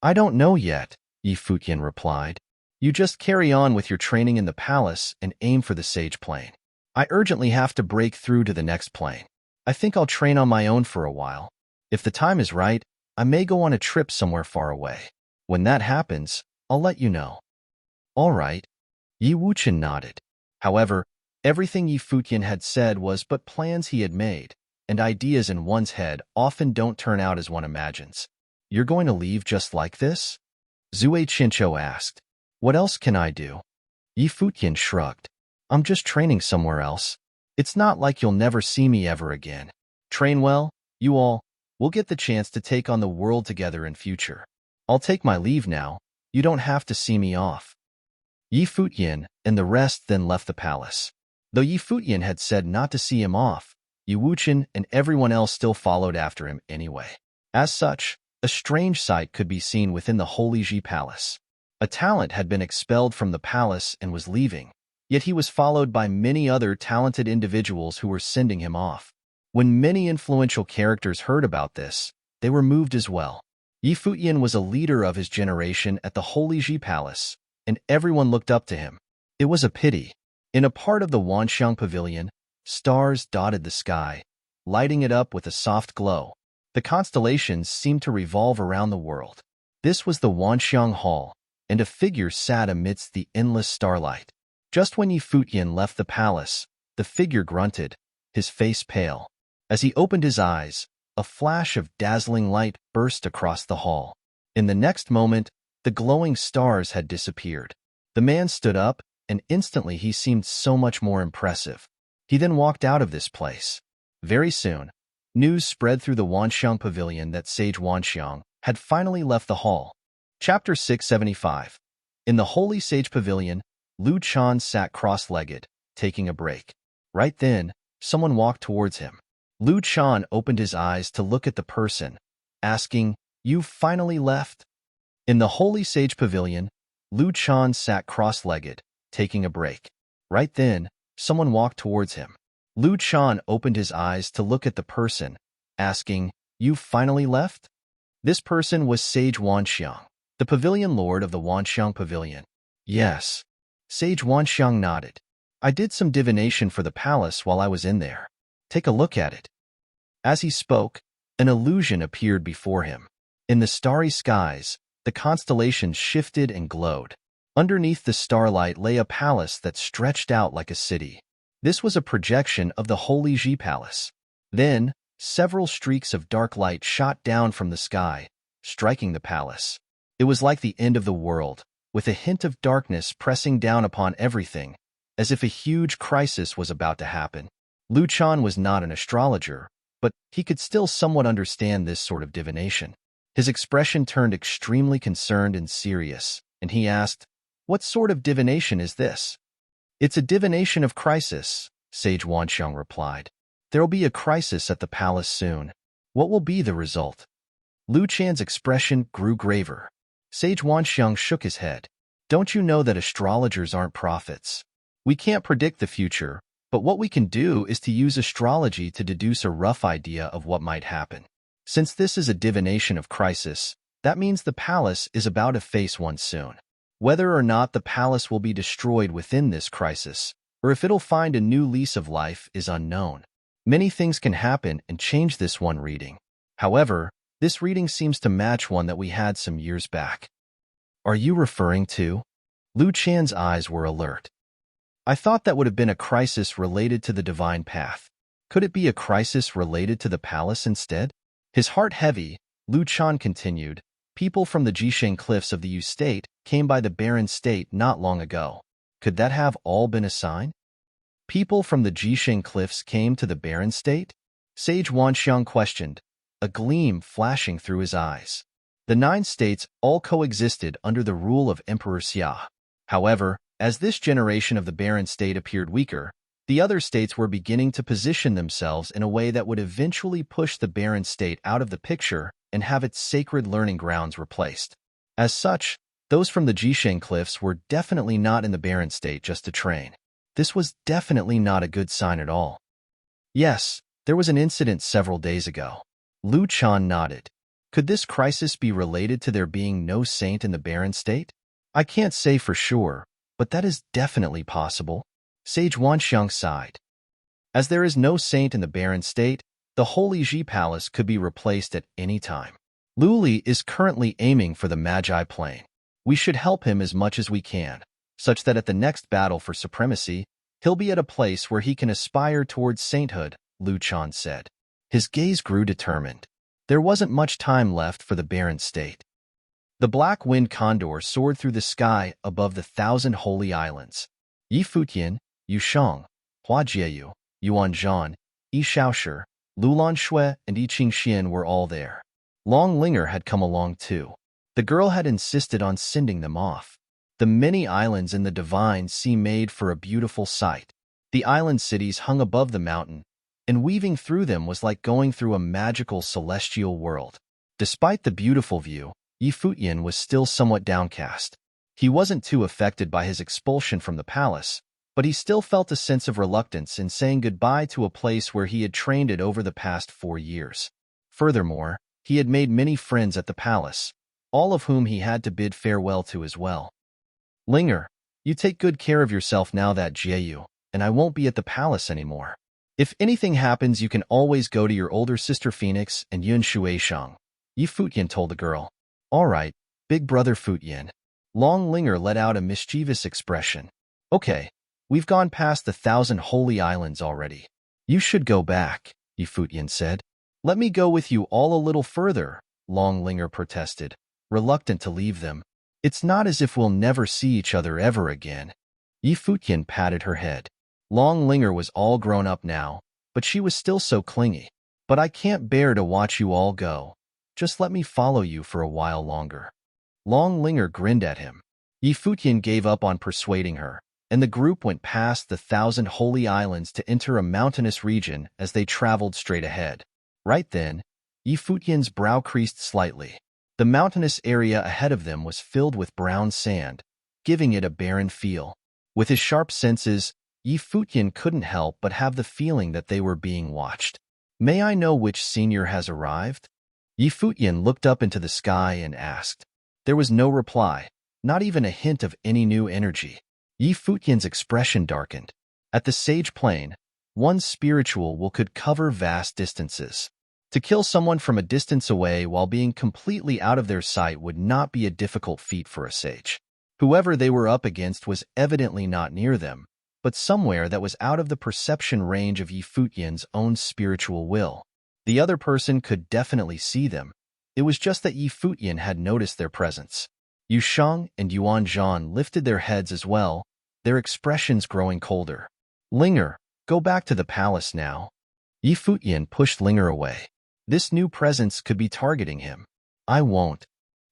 I don't know yet, Yi Futian replied. You just carry on with your training in the palace and aim for the Sage Plane. I urgently have to break through to the next plane. I think I'll train on my own for a while. If the time is right, I may go on a trip somewhere far away. When that happens, I'll let you know. All right. Yi Wuchen nodded. However, everything Yi Futian had said was but plans he had made, and ideas in one's head often don't turn out as one imagines. You're going to leave just like this? Zue Qinqiu asked. What else can I do? Yi Futian shrugged. I'm just training somewhere else. It's not like you'll never see me ever again. Train well, you all. We'll get the chance to take on the world together in future. I'll take my leave now. You don't have to see me off. Yi Futian and the rest then left the palace. Though Yi Futian had said not to see him off, Yi Wuchen and everyone else still followed after him anyway. As such, a strange sight could be seen within the Holy Ji Palace. A talent had been expelled from the palace and was leaving, yet he was followed by many other talented individuals who were sending him off. When many influential characters heard about this, they were moved as well. Yi Futian was a leader of his generation at the Holy Ji Palace, and everyone looked up to him. It was a pity. In a part of the Wanxiang Pavilion, stars dotted the sky, lighting it up with a soft glow. The constellations seemed to revolve around the world. This was the Wanxiang Hall, and a figure sat amidst the endless starlight. Just when Yi Futian left the palace, the The figure grunted, his face pale. As he opened his eyes, a flash of dazzling light burst across the hall. In the next moment, the glowing stars had disappeared. The man stood up, and instantly he seemed so much more impressive. He then walked out of this place. Very soon, news spread through the Wanxiang Pavilion that Sage Wanxiang had finally left the hall. Chapter 675. In the Holy Sage Pavilion, Lu Chan sat cross-legged, taking a break. Right then, someone walked towards him. Lu Chan opened his eyes to look at the person, asking, "You've finally left?" In the Holy Sage Pavilion, Lu Chan sat cross-legged, taking a break. Right then, someone walked towards him. Lu Chan opened his eyes to look at the person, asking, "You've finally left?" This person was Sage Wanxiang, the pavilion lord of the Wanxiang Pavilion. Yes. Sage Wanxiang nodded. "I did some divination for the palace while I was in there. Take a look at it." As he spoke, an illusion appeared before him. In the starry skies, the constellations shifted and glowed. Underneath the starlight lay a palace that stretched out like a city. This was a projection of the Holy Ji Palace. Then, several streaks of dark light shot down from the sky, striking the palace. It was like the end of the world, with a hint of darkness pressing down upon everything, as if a huge crisis was about to happen. Lu Chan was not an astrologer, but he could still somewhat understand this sort of divination. His expression turned extremely concerned and serious, and he asked, "What sort of divination is this?" "It's a divination of crisis," Sage Wanxiang replied. "There'll be a crisis at the palace soon. What will be the result?" Lu Chan's expression grew graver. Sage Wanxiang shook his head. "Don't you know that astrologers aren't prophets? We can't predict the future, but what we can do is to use astrology to deduce a rough idea of what might happen. Since this is a divination of crisis, that means the palace is about to face one soon. Whether or not the palace will be destroyed within this crisis, or if it'll find a new lease of life, is unknown. Many things can happen and change this one reading. However, this reading seems to match one that we had some years back." "Are you referring to?" Lu Chan's eyes were alert. "I thought that would have been a crisis related to the divine path. Could it be a crisis related to the palace instead?" His heart heavy, Lu Chan continued, "People from the Jisheng cliffs of the Yu state came by the barren state not long ago. Could that have all been a sign?" "People from the Jisheng cliffs came to the barren state?" Sage Wanxiang questioned, a gleam flashing through his eyes. The 9 states all coexisted under the rule of Emperor Xia. However, as this generation of the barren state appeared weaker, the other states were beginning to position themselves in a way that would eventually push the barren state out of the picture and have its sacred learning grounds replaced. As such, those from the Jisheng cliffs were definitely not in the barren state just to train. This was definitely not a good sign at all. "Yes, there was an incident several days ago." Lu Chan nodded. "Could this crisis be related to there being no saint in the barren state?" "I can't say for sure, but that is definitely possible." Sage Wanxiang sighed. "As there is no saint in the barren state, the Holy Ji Palace could be replaced at any time. Lu Li is currently aiming for the Magi Plain. We should help him as much as we can, such that at the next battle for supremacy, he'll be at a place where he can aspire towards sainthood," Lu Chan said. His gaze grew determined. There wasn't much time left for the barren state. The black wind condor soared through the sky above the 1,000 holy islands. Yi Futian, Yu Shang, Hua Jieyu, Yuan Zhan, Yi Shaoshi, Lulan Shui, and Yi Qingxian were all there. Long Linger had come along too. The girl had insisted on sending them off. The many islands in the divine sea made for a beautiful sight. The island cities hung above the mountain, and weaving through them was like going through a magical celestial world. Despite the beautiful view, Yi Futian was still somewhat downcast. He wasn't too affected by his expulsion from the palace, but he still felt a sense of reluctance in saying goodbye to a place where he had trained it over the past 4 years. Furthermore, he had made many friends at the palace, all of whom he had to bid farewell to as well. "Linger, you take good care of yourself now that Jieyu, and I won't be at the palace anymore. If anything happens, you can always go to your older sister Phoenix and Yun Shuishang," Yi Futian told the girl. "All right, big brother Futian." Long Linger let out a mischievous expression. "Okay, We've gone past the 1,000 holy islands already. You should go back, Futian said. Let me go with you all a little further, Longlinger protested, reluctant to leave them. It's not as if we'll never see each other ever again. Futian patted her head. Longlinger was all grown up now, but she was still so clingy. But I can't bear to watch you all go. Just let me follow you for a while longer. Longlinger grinned at him. Futian gave up on persuading her, and the group went past the 1,000 holy islands to enter a mountainous region as they traveled straight ahead. Right then, Futian's brow creased slightly. The mountainous area ahead of them was filled with brown sand, giving it a barren feel. With his sharp senses, Futian couldn't help but have the feeling that they were being watched. May I know which senior has arrived? Futian looked up into the sky and asked. There was no reply, not even a hint of any new energy. Futian's expression darkened. At the sage plane, one's spiritual will could cover vast distances. To kill someone from a distance away while being completely out of their sight would not be a difficult feat for a sage. Whoever they were up against was evidently not near them, but somewhere that was out of the perception range of Futian's own spiritual will. The other person could definitely see them. It was just that Futian had noticed their presence. Yusheng and Yuan Zhan lifted their heads as well, their expressions growing colder. Linger, go back to the palace now. Futian pushed Linger away. This new presence could be targeting him. I won't.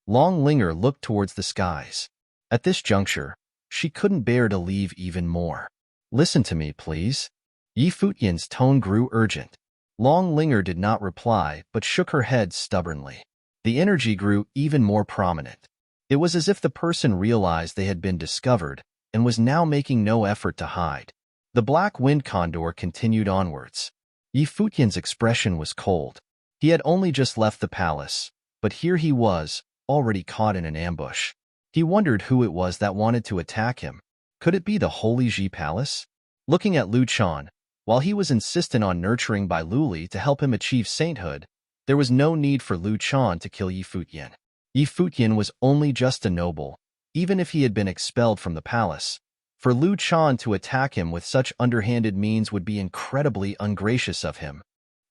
Linger looked towards the skies. At this juncture, she couldn't bear to leave even more. Listen to me, please. Futian's tone grew urgent. Linger did not reply, but shook her head stubbornly. The energy grew even more prominent. It was as if the person realized they had been discovered and was now making no effort to hide. The black wind condor continued onwards. Futian's expression was cold. He had only just left the palace, but here he was, already caught in an ambush. He wondered who it was that wanted to attack him. Could it be the Holy Ji Palace? Looking at Lu Chan, while he was insistent on nurturing Bai Luli to help him achieve sainthood, there was no need for Lu Chan to kill Futian. Futian was only just a noble, even if he had been expelled from the palace. For Lu Chan to attack him with such underhanded means would be incredibly ungracious of him.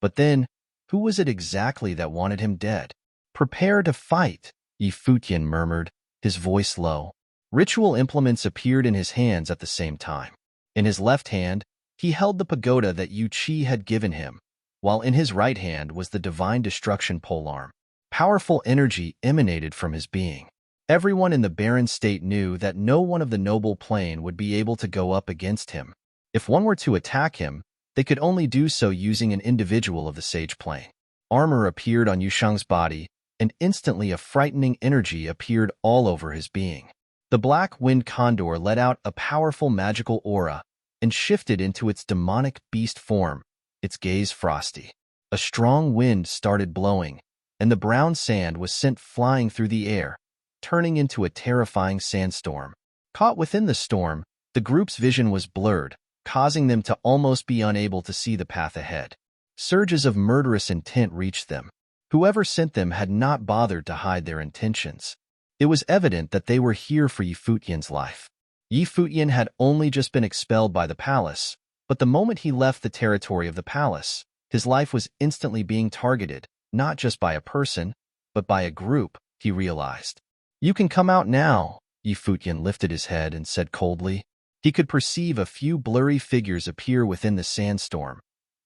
But then, who was it exactly that wanted him dead? Prepare to fight, Futian murmured, his voice low. Ritual implements appeared in his hands at the same time. In his left hand, he held the pagoda that Yu Qi had given him, while in his right hand was the divine destruction polearm. Powerful energy emanated from his being. Everyone in the barren state knew that no one of the noble plane would be able to go up against him. If one were to attack him, they could only do so using an individual of the sage plane. Armor appeared on Yusheng's body, and instantly a frightening energy appeared all over his being. The black wind condor let out a powerful magical aura and shifted into its demonic beast form, its gaze frosty. A strong wind started blowing, and the brown sand was sent flying through the air, turning into a terrifying sandstorm. Caught within the storm, the group's vision was blurred, causing them to almost be unable to see the path ahead. Surges of murderous intent reached them. Whoever sent them had not bothered to hide their intentions. It was evident that they were here for Futian's life. Futian had only just been expelled by the palace, but the moment he left the territory of the palace, his life was instantly being targeted, not just by a person, but by a group, he realized. You can come out now, Futian lifted his head and said coldly. He could perceive a few blurry figures appear within the sandstorm,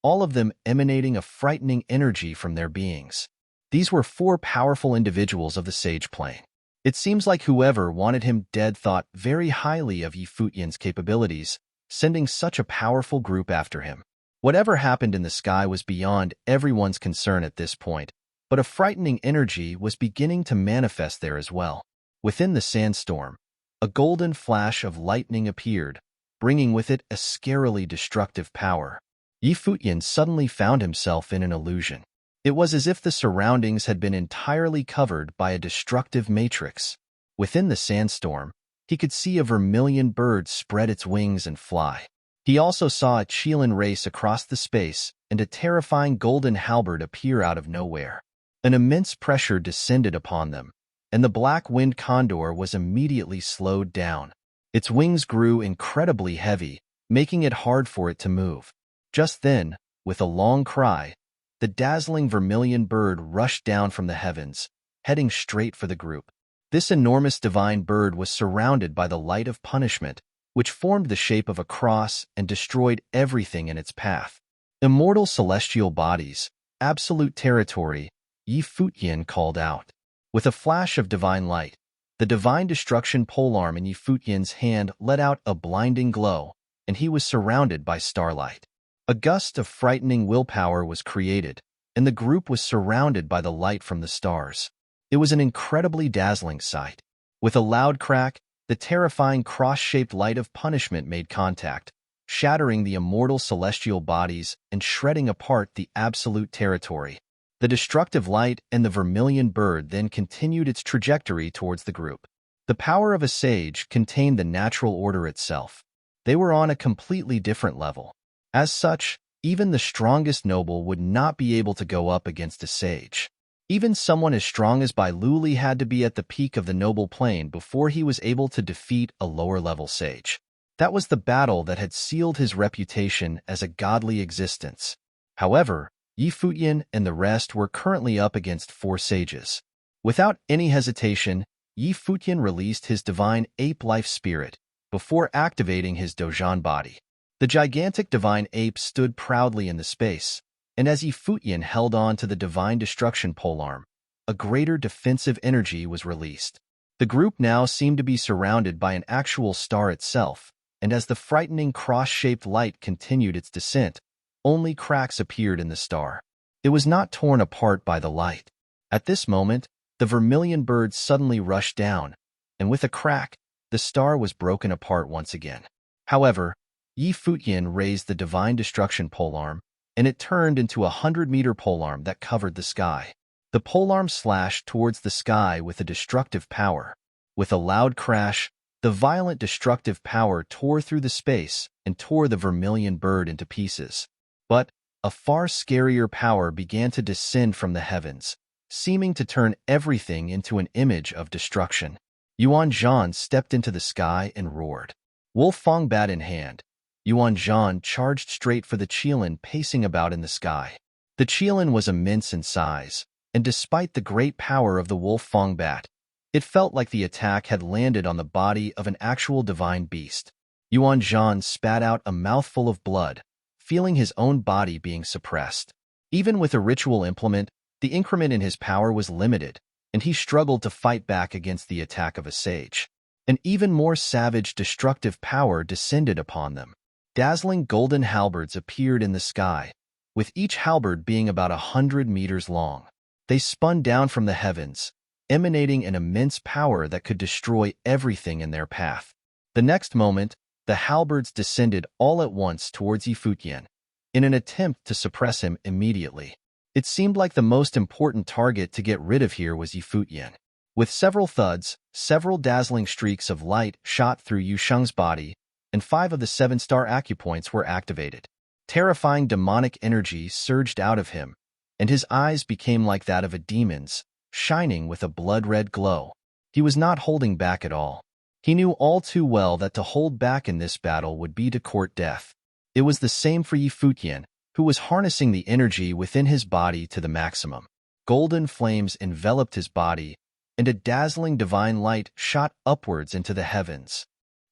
all of them emanating a frightening energy from their beings. These were 4 powerful individuals of the sage plane. It seems like whoever wanted him dead thought very highly of Futian's capabilities, sending such a powerful group after him. Whatever happened in the sky was beyond everyone's concern at this point, but a frightening energy was beginning to manifest there as well. Within the sandstorm, a golden flash of lightning appeared, bringing with it a scarily destructive power. Futian suddenly found himself in an illusion. It was as if the surroundings had been entirely covered by a destructive matrix. Within the sandstorm, he could see a vermilion bird spread its wings and fly. He also saw a Qilin race across the space and a terrifying golden halberd appear out of nowhere. An immense pressure descended upon them, and the black wind condor was immediately slowed down. Its wings grew incredibly heavy, making it hard for it to move. Just then, with a long cry, the dazzling vermilion bird rushed down from the heavens, heading straight for the group. This enormous divine bird was surrounded by the light of punishment, which formed the shape of a cross and destroyed everything in its path. Immortal celestial bodies, absolute territory, Futian called out. With a flash of divine light, the divine destruction polearm in Futian's hand let out a blinding glow, and he was surrounded by starlight. A gust of frightening willpower was created, and the group was surrounded by the light from the stars. It was an incredibly dazzling sight. With a loud crack, the terrifying cross-shaped light of punishment made contact, shattering the immortal celestial bodies and shredding apart the absolute territory. The destructive light and the vermilion bird then continued its trajectory towards the group. The power of a sage contained the natural order itself. They were on a completely different level. As such, even the strongest noble would not be able to go up against a sage. Even someone as strong as Bai Luli had to be at the peak of the noble plane before he was able to defeat a lower-level sage. That was the battle that had sealed his reputation as a godly existence. However, Futian and the rest were currently up against 4 sages. Without any hesitation, Futian released his divine ape-life spirit before activating his Dojan body. The gigantic divine ape stood proudly in the space, and as Futian held on to the divine destruction polearm, a greater defensive energy was released. The group now seemed to be surrounded by an actual star itself, and as the frightening cross-shaped light continued its descent, only cracks appeared in the star. It was not torn apart by the light. At this moment, the vermilion bird suddenly rushed down, and with a crack, the star was broken apart once again. However, Futian raised the divine destruction polearm, and it turned into a 100-meter polearm that covered the sky. The polearm slashed towards the sky with a destructive power. With a loud crash, the violent destructive power tore through the space and tore the vermilion bird into pieces. But a far scarier power began to descend from the heavens, seeming to turn everything into an image of destruction. Yuan Zhan stepped into the sky and roared. Wolf Fang bat in hand, Yuan Zhan charged straight for the Qilin pacing about in the sky. The Qilin was immense in size, and despite the great power of the Wolf Fang bat, it felt like the attack had landed on the body of an actual divine beast. Yuan Zhan spat out a mouthful of blood, feeling his own body being suppressed. Even with a ritual implement, the increment in his power was limited, and he struggled to fight back against the attack of a sage. An even more savage, destructive power descended upon them. Dazzling golden halberds appeared in the sky, with each halberd being about 100 meters long. They spun down from the heavens, emanating an immense power that could destroy everything in their path. The next moment, the halberds descended all at once towards Futian, in an attempt to suppress him immediately. It seemed like the most important target to get rid of here was Futian. With several thuds, several dazzling streaks of light shot through Yusheng's body, and 5 of the 7-star acupoints were activated. Terrifying demonic energy surged out of him, and his eyes became like that of a demon's, shining with a blood-red glow. He was not holding back at all. He knew all too well that to hold back in this battle would be to court death. It was the same for Futian, who was harnessing the energy within his body to the maximum. Golden flames enveloped his body, and a dazzling divine light shot upwards into the heavens.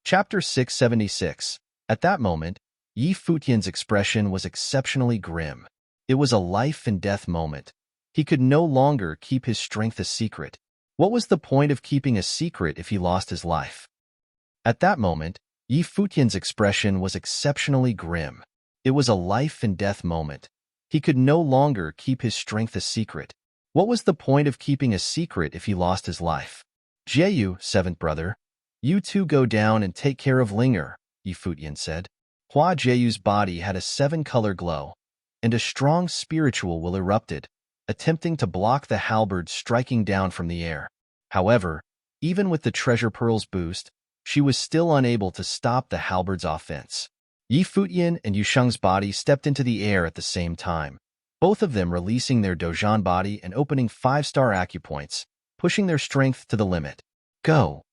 Chapter 676. At that moment, Futian's expression was exceptionally grim. It was a life-and-death moment. He could no longer keep his strength a secret. What was the point of keeping a secret if he lost his life? At that moment, Futian's expression was exceptionally grim. It was a life-and-death moment. He could no longer keep his strength a secret. What was the point of keeping a secret if he lost his life? Jeyu, 7th brother, you two go down and take care of Linger, Futian said. Hua Jeyu's body had a 7-color glow, and a strong spiritual will erupted, attempting to block the halberd striking down from the air. However, even with the treasure pearl's boost, she was still unable to stop the halberd's offense. Futian and Yusheng's body stepped into the air at the same time, both of them releasing their Dojan body and opening 5-star acupoints, pushing their strength to the limit. Go!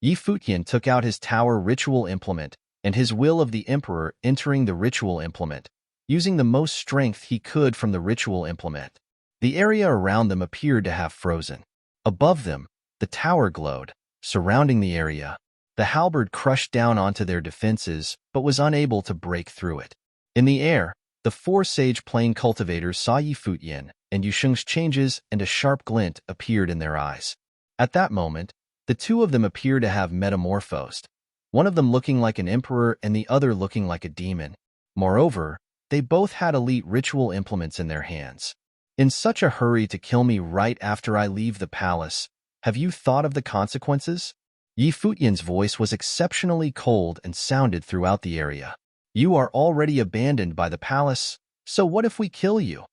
Futian took out his tower ritual implement and his will of the emperor entering the ritual implement, using the most strength he could from the ritual implement. The area around them appeared to have frozen. Above them, the tower glowed, surrounding the area. The halberd crushed down onto their defenses, but was unable to break through it. In the air, the four sage plane cultivators saw Futian and Yusheng's changes, and a sharp glint appeared in their eyes. At that moment, the two of them appeared to have metamorphosed, one of them looking like an emperor and the other looking like a demon. Moreover, they both had elite ritual implements in their hands. In such a hurry to kill me right after I leave the palace, have you thought of the consequences? Futian's voice was exceptionally cold and sounded throughout the area. You are already abandoned by the palace, so what if we kill you?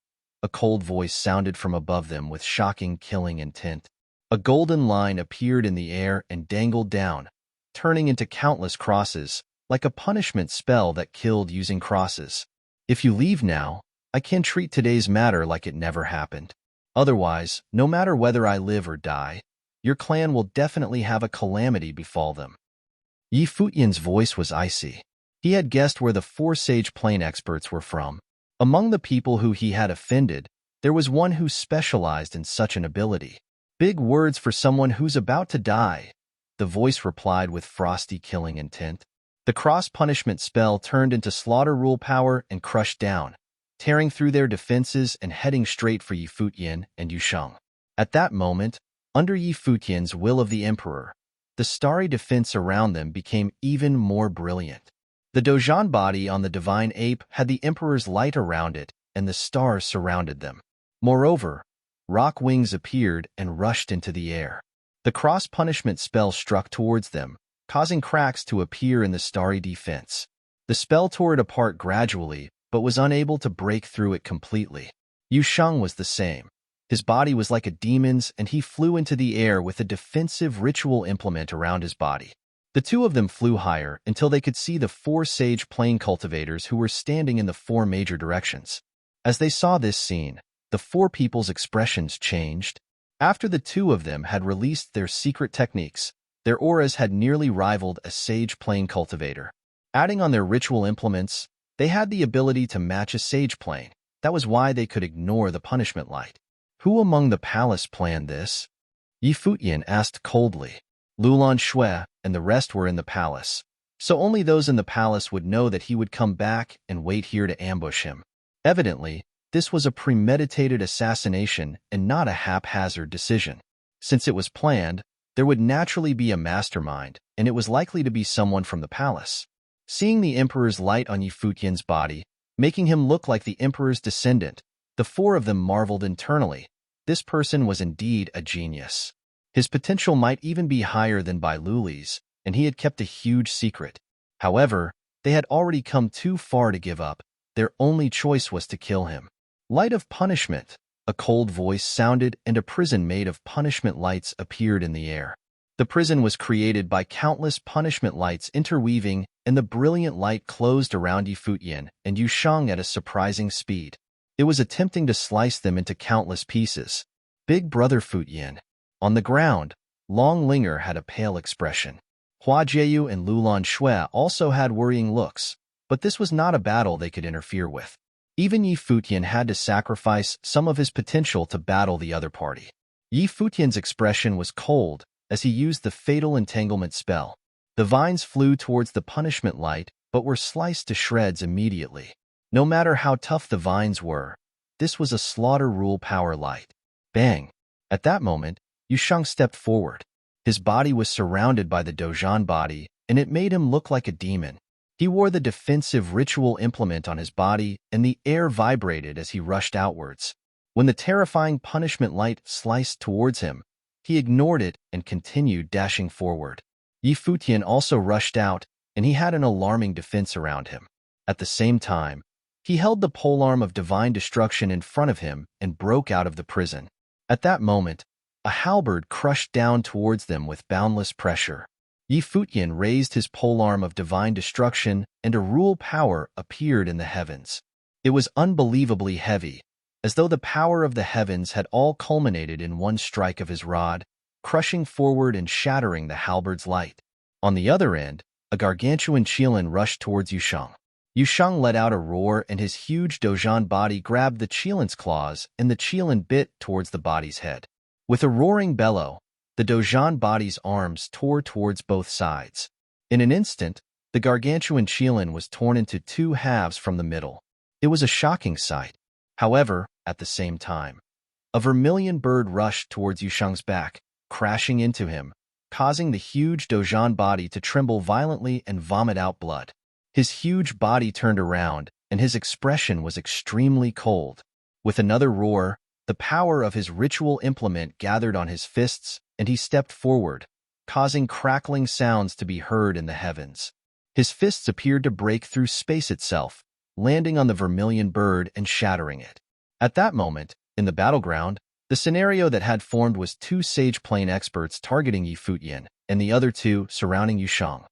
A cold voice sounded from above them with shocking killing intent. A golden line appeared in the air and dangled down, turning into countless crosses, like a punishment spell that killed using crosses. If you leave now, I can treat today's matter like it never happened. Otherwise, no matter whether I live or die, your clan will definitely have a calamity befall them. Futian's voice was icy. He had guessed where the four sage plane experts were from. Among the people who he had offended, there was one who specialized in such an ability. Big words for someone who's about to die, the voice replied with frosty killing intent. The cross-punishment spell turned into slaughter rule power and crushed down, tearing through their defenses and heading straight for Futian and Yusheng. At that moment, under Futian's will of the emperor, the starry defense around them became even more brilliant. The Dojan body on the divine ape had the emperor's light around it, and the stars surrounded them. Moreover, rock wings appeared and rushed into the air. The cross-punishment spell struck towards them, causing cracks to appear in the starry defense. The spell tore it apart gradually, but was unable to break through it completely. Yusheng was the same. His body was like a demon's, and he flew into the air with a defensive ritual implement around his body. The two of them flew higher until they could see the four sage plane cultivators who were standing in the four major directions. As they saw this scene, the four people's expressions changed. After the two of them had released their secret techniques, their auras had nearly rivaled a sage plane cultivator. Adding on their ritual implements, they had the ability to match a sage plane. That was why they could ignore the punishment light. Who among the palace planned this? Futian asked coldly. Lulan Shui and the rest were in the palace, so only those in the palace would know that he would come back and wait here to ambush him. Evidently, this was a premeditated assassination and not a haphazard decision. Since it was planned, there would naturally be a mastermind, and it was likely to be someone from the palace. Seeing the emperor's light on Futian's body, making him look like the emperor's descendant, the four of them marveled internally. This person was indeed a genius. His potential might even be higher than Bai Luli's, and he had kept a huge secret. However, they had already come too far to give up. Their only choice was to kill him. Light of punishment. A cold voice sounded, and a prison made of punishment lights appeared in the air. The prison was created by countless punishment lights interweaving, and the brilliant light closed around Futian and Yusheng at a surprising speed. It was attempting to slice them into countless pieces. Big Brother Futian. On the ground, Long Linger had a pale expression. Hua Jieyu and Lulan Shui also had worrying looks, but this was not a battle they could interfere with. Even Futian had to sacrifice some of his potential to battle the other party. Futian's expression was cold as he used the fatal entanglement spell. The vines flew towards the punishment light, but were sliced to shreds immediately. No matter how tough the vines were, this was a slaughter rule power light. Bang! At that moment, Yusheng stepped forward. His body was surrounded by the Dojan body, and it made him look like a demon. He wore the defensive ritual implement on his body, and the air vibrated as he rushed outwards. When the terrifying punishment light sliced towards him, he ignored it and continued dashing forward. Futian also rushed out, and he had an alarming defense around him. At the same time, he held the polearm of divine destruction in front of him and broke out of the prison. At that moment, a halberd crushed down towards them with boundless pressure. Futian raised his polearm of divine destruction, and a rule power appeared in the heavens. It was unbelievably heavy, as though the power of the heavens had all culminated in one strike of his rod, crushing forward and shattering the halberd's light. On the other end, a gargantuan Qilin rushed towards Yusheng. Yusheng let out a roar and his huge Dozhan body grabbed the Qilin's claws and the Qilin bit towards the body's head. With a roaring bellow, the Dozhan body's arms tore towards both sides. In an instant, the gargantuan Qilin was torn into two halves from the middle. It was a shocking sight. However, at the same time, a vermilion bird rushed towards Yusheng's back, crashing into him, causing the huge Dozhan body to tremble violently and vomit out blood. His huge body turned around, and his expression was extremely cold. With another roar, the power of his ritual implement gathered on his fists, and he stepped forward, causing crackling sounds to be heard in the heavens. His fists appeared to break through space itself, landing on the vermilion bird and shattering it. At that moment, in the battleground, the scenario that had formed was two Sage Plane experts targeting Yi Futian, and the other two surrounding Yusheng.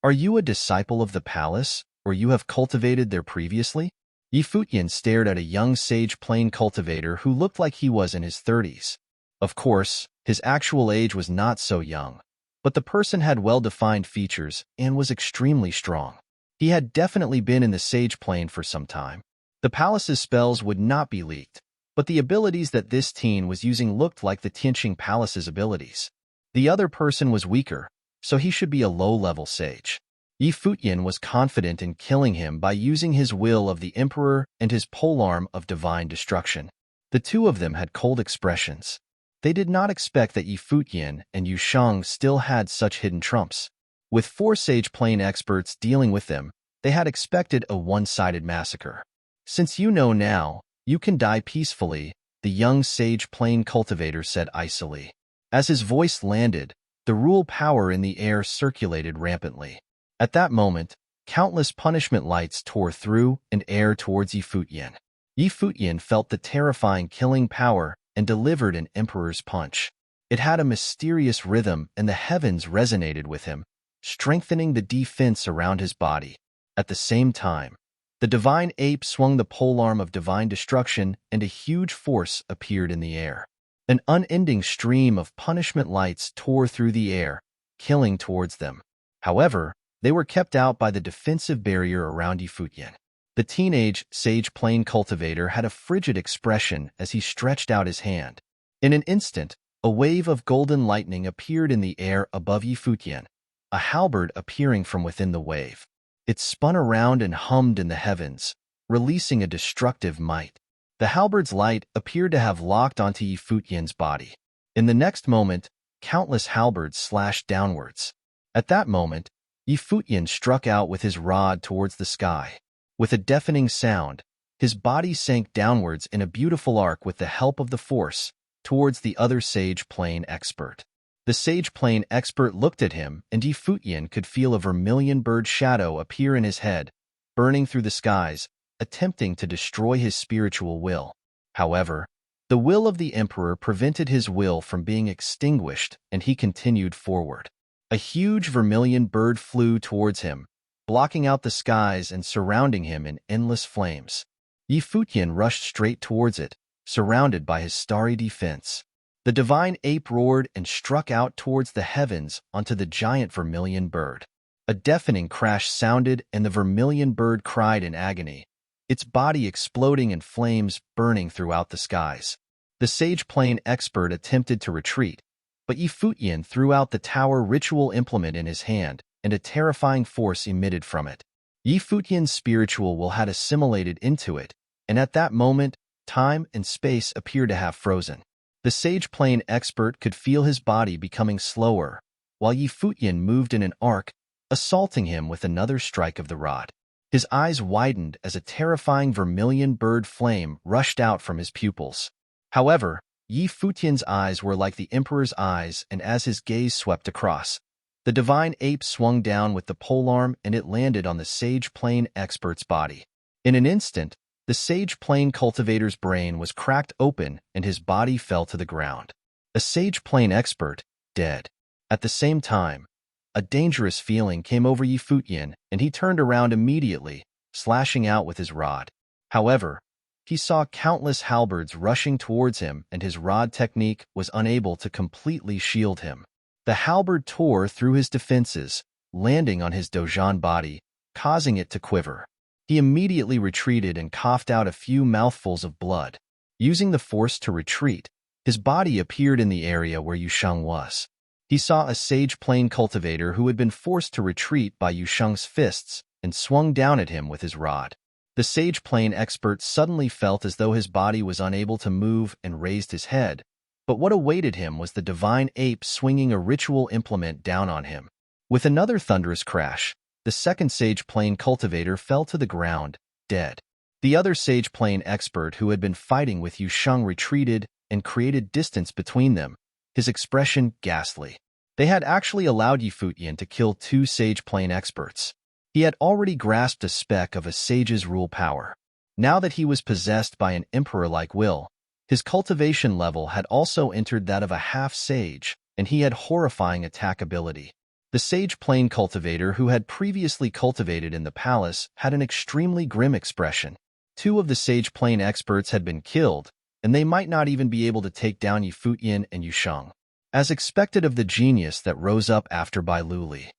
Are you a disciple of the palace, or you have cultivated there previously? Yi Futian stared at a young Sage Plane cultivator who looked like he was in his 30s. Of course, his actual age was not so young, but the person had well-defined features and was extremely strong. He had definitely been in the Sage Plane for some time. The palace's spells would not be leaked, but the abilities that this teen was using looked like the Tianqing Palace's abilities. The other person was weaker, so he should be a low-level sage. Yi Futian was confident in killing him by using his will of the Emperor and his polearm of divine destruction. The two of them had cold expressions. They did not expect that Yi Futian and Yusheng still had such hidden trumps. With 4 Sage Plane experts dealing with them, they had expected a one-sided massacre. Since you know now, you can die peacefully, the young Sage Plane cultivator said icily. As his voice landed, the rule power in the air circulated rampantly. At that moment, countless punishment lights tore through and air towards Yi Futian. Yi Futian felt the terrifying killing power and delivered an emperor's punch. It had a mysterious rhythm and the heavens resonated with him, strengthening the defense around his body. At the same time, the divine ape swung the polearm of divine destruction and a huge force appeared in the air. An unending stream of punishment lights tore through the air, killing towards them. However, they were kept out by the defensive barrier around Yi Futian. The teenage Sage Plane cultivator had a frigid expression as he stretched out his hand. In an instant, a wave of golden lightning appeared in the air above Yi Futian, a halberd appearing from within the wave. It spun around and hummed in the heavens, releasing a destructive might. The halberd's light appeared to have locked onto Yi Futian's body. In the next moment, countless halberds slashed downwards. At that moment, Yi Futian struck out with his rod towards the sky. With a deafening sound, his body sank downwards in a beautiful arc with the help of the force, towards the other Sage Plane expert. The Sage Plane expert looked at him, and Yi Futian could feel a vermilion bird shadow appear in his head, burning through the skies, attempting to destroy his spiritual will. However, the will of the Emperor prevented his will from being extinguished, and he continued forward. A huge vermilion bird flew towards him, blocking out the skies and surrounding him in endless flames. Yi Futian rushed straight towards it, surrounded by his starry defense. The divine ape roared and struck out towards the heavens onto the giant vermilion bird. A deafening crash sounded and the vermilion bird cried in agony, its body exploding in flames burning throughout the skies. The Sage Plane expert attempted to retreat, but Yi Futian threw out the tower ritual implement in his hand, and a terrifying force emitted from it. Yi Futian's spiritual will had assimilated into it, and at that moment, time and space appeared to have frozen. The Sage Plane expert could feel his body becoming slower, while Yi Futian moved in an arc, assaulting him with another strike of the rod. His eyes widened as a terrifying vermilion bird flame rushed out from his pupils. However, Yi Futian's eyes were like the Emperor's eyes, and as his gaze swept across, the divine ape swung down with the polearm and it landed on the Sage Plane expert's body. In an instant, the Sage Plane cultivator's brain was cracked open and his body fell to the ground. A Sage Plane expert, dead. At the same time, a dangerous feeling came over Yi Futian, and he turned around immediately, slashing out with his rod. However, he saw countless halberds rushing towards him, and his rod technique was unable to completely shield him. The halberd tore through his defenses, landing on his Dojan body, causing it to quiver. He immediately retreated and coughed out a few mouthfuls of blood. Using the force to retreat, his body appeared in the area where Yusheng was. He saw a sage plane cultivator who had been forced to retreat by Yusheng's fists and swung down at him with his rod. The sage plane expert suddenly felt as though his body was unable to move and raised his head, but what awaited him was the divine ape swinging a ritual implement down on him. With another thunderous crash, the second sage plane cultivator fell to the ground, dead. The other sage plane expert who had been fighting with Yusheng retreated and created distance between them, his expression ghastly. They had actually allowed Futian to kill two sage plane experts. He had already grasped a speck of a sage's rule power. Now that he was possessed by an emperor-like will, his cultivation level had also entered that of a half-sage, and he had horrifying attack ability. The sage plane cultivator who had previously cultivated in the palace had an extremely grim expression. Two of the sage plane experts had been killed, and they might not even be able to take down Futian and Yusheng, as expected of the genius that rose up after Bai Luli.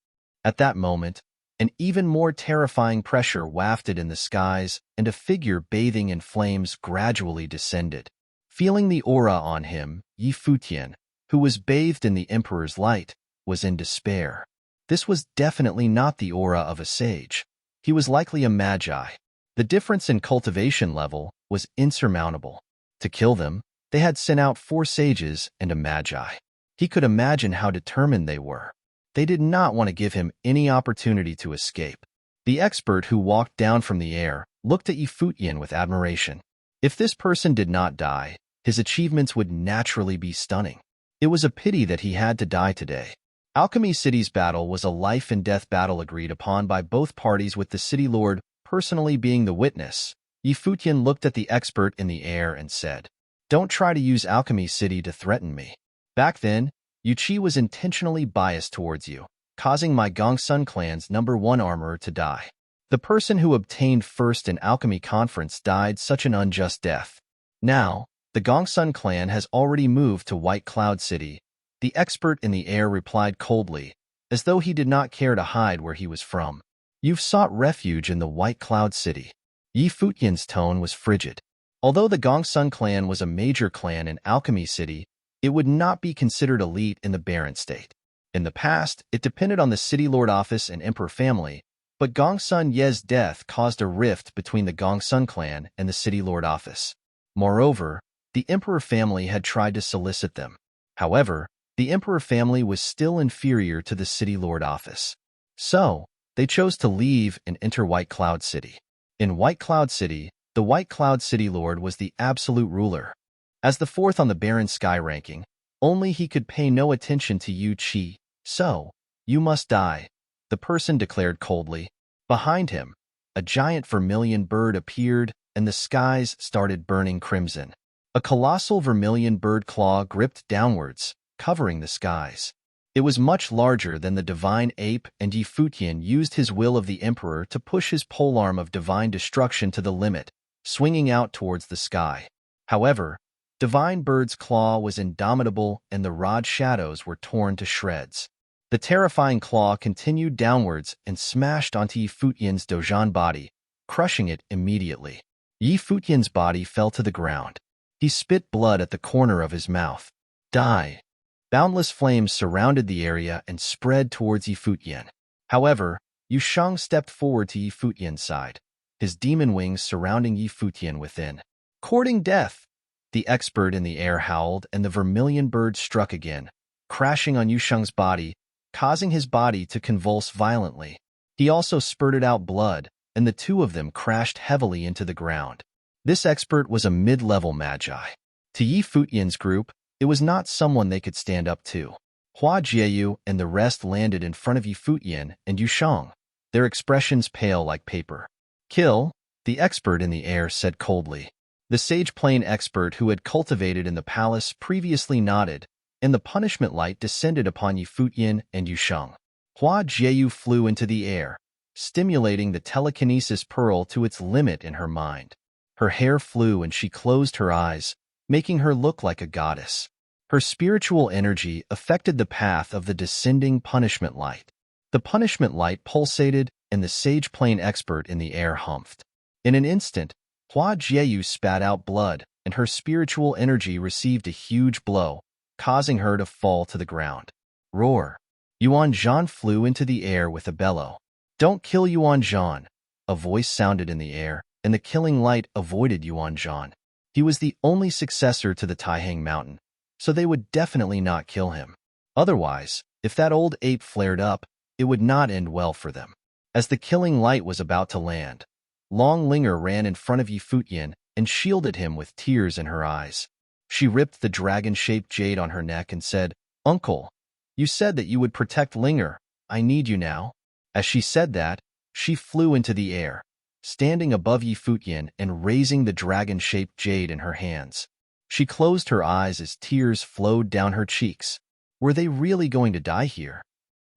At that moment, an even more terrifying pressure wafted in the skies, and a figure bathing in flames gradually descended. Feeling the aura on him, Futian, who was bathed in the emperor's light, was in despair. This was definitely not the aura of a sage. He was likely a magi. The difference in cultivation level was insurmountable. To kill them, they had sent out 4 sages and a magi. He could imagine how determined they were. They did not want to give him any opportunity to escape. The expert who walked down from the air looked at Futian with admiration. If this person did not die, his achievements would naturally be stunning. It was a pity that he had to die today. Alchemy City's battle was a life-and-death battle agreed upon by both parties, with the city lord personally being the witness. Futian looked at the expert in the air and said, "Don't try to use Alchemy City to threaten me. Back then, Yuchi was intentionally biased towards you, causing my Gongsun clan's #1 armorer to die. The person who obtained first in Alchemy Conference died such an unjust death. Now, the Gongsun clan has already moved to White Cloud City." The expert in the air replied coldly, as though he did not care to hide where he was from. "You've sought refuge in the White Cloud City." Futian's tone was frigid. Although the Gongsun clan was a major clan in Alchemy City, it would not be considered elite in the Barren State. In the past, it depended on the City Lord office and Emperor family, but Gongsun Ye's death caused a rift between the Gongsun clan and the City Lord office. Moreover, the Emperor family had tried to solicit them. However, the Emperor family was still inferior to the City Lord office. So, they chose to leave and enter White Cloud City. In White Cloud City, the White Cloud City Lord was the absolute ruler. As the 4th on the Barren Sky ranking, only he could pay no attention to Yu Qi. "So, you must die," the person declared coldly. Behind him, a giant vermilion bird appeared, and the skies started burning crimson. A colossal vermilion bird claw gripped downwards, covering the skies. It was much larger than the divine ape, and Futian used his will of the emperor to push his polearm of divine destruction to the limit, swinging out towards the sky. However, Divine Bird's claw was indomitable, and the rod shadows were torn to shreds. The terrifying claw continued downwards and smashed onto Futian's Dojan body, crushing it immediately. Futian's body fell to the ground. He spit blood at the corner of his mouth. "Die!" Boundless flames surrounded the area and spread towards Futian. However, Yusheng stepped forward to Futian's side, his demon wings surrounding Futian within. "Courting death!" The expert in the air howled, and the vermilion bird struck again, crashing on Yusheng's body, causing his body to convulse violently. He also spurted out blood, and the two of them crashed heavily into the ground. This expert was a mid-level magi. To Futian's group, it was not someone they could stand up to. Hua Jieyu and the rest landed in front of Futian and Yusheng, their expressions pale like paper. "Kill," the expert in the air said coldly. The sage plane expert who had cultivated in the palace previously nodded, and the punishment light descended upon Futian and Yusheng. Hua Jieyu flew into the air, stimulating the telekinesis pearl to its limit in her mind. Her hair flew and she closed her eyes, making her look like a goddess. Her spiritual energy affected the path of the descending punishment light. The punishment light pulsated, and the sage plane expert in the air humphed. In an instant, Hua Jieyu spat out blood, and her spiritual energy received a huge blow, causing her to fall to the ground. Roar! Yuan Zhan flew into the air with a bellow. Don't kill Yuan Zhan! A voice sounded in the air, and the killing light avoided Yuan Zhan. He was the only successor to the Taihang Mountain, so they would definitely not kill him. Otherwise, if that old ape flared up, it would not end well for them. As the killing light was about to land, Long Linger ran in front of Yi Futian and shielded him with tears in her eyes. She ripped the dragon-shaped jade on her neck and said, "Uncle, you said that you would protect Linger. I need you now." As she said that, she flew into the air, standing above Yi Futian and raising the dragon-shaped jade in her hands. She closed her eyes as tears flowed down her cheeks. Were they really going to die here?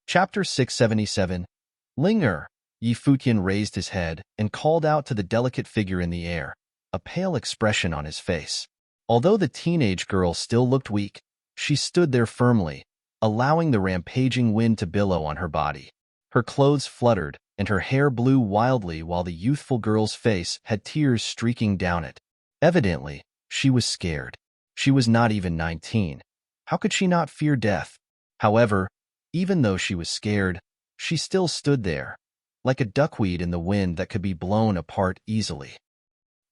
Chapter 677. Linger! Yi Futian raised his head and called out to the delicate figure in the air, a pale expression on his face. Although the teenage girl still looked weak, she stood there firmly, allowing the rampaging wind to billow on her body. Her clothes fluttered, and her hair blew wildly while the youthful girl's face had tears streaking down it. Evidently, she was scared. She was not even 19. How could she not fear death? However, even though she was scared, she still stood there, like a duckweed in the wind that could be blown apart easily.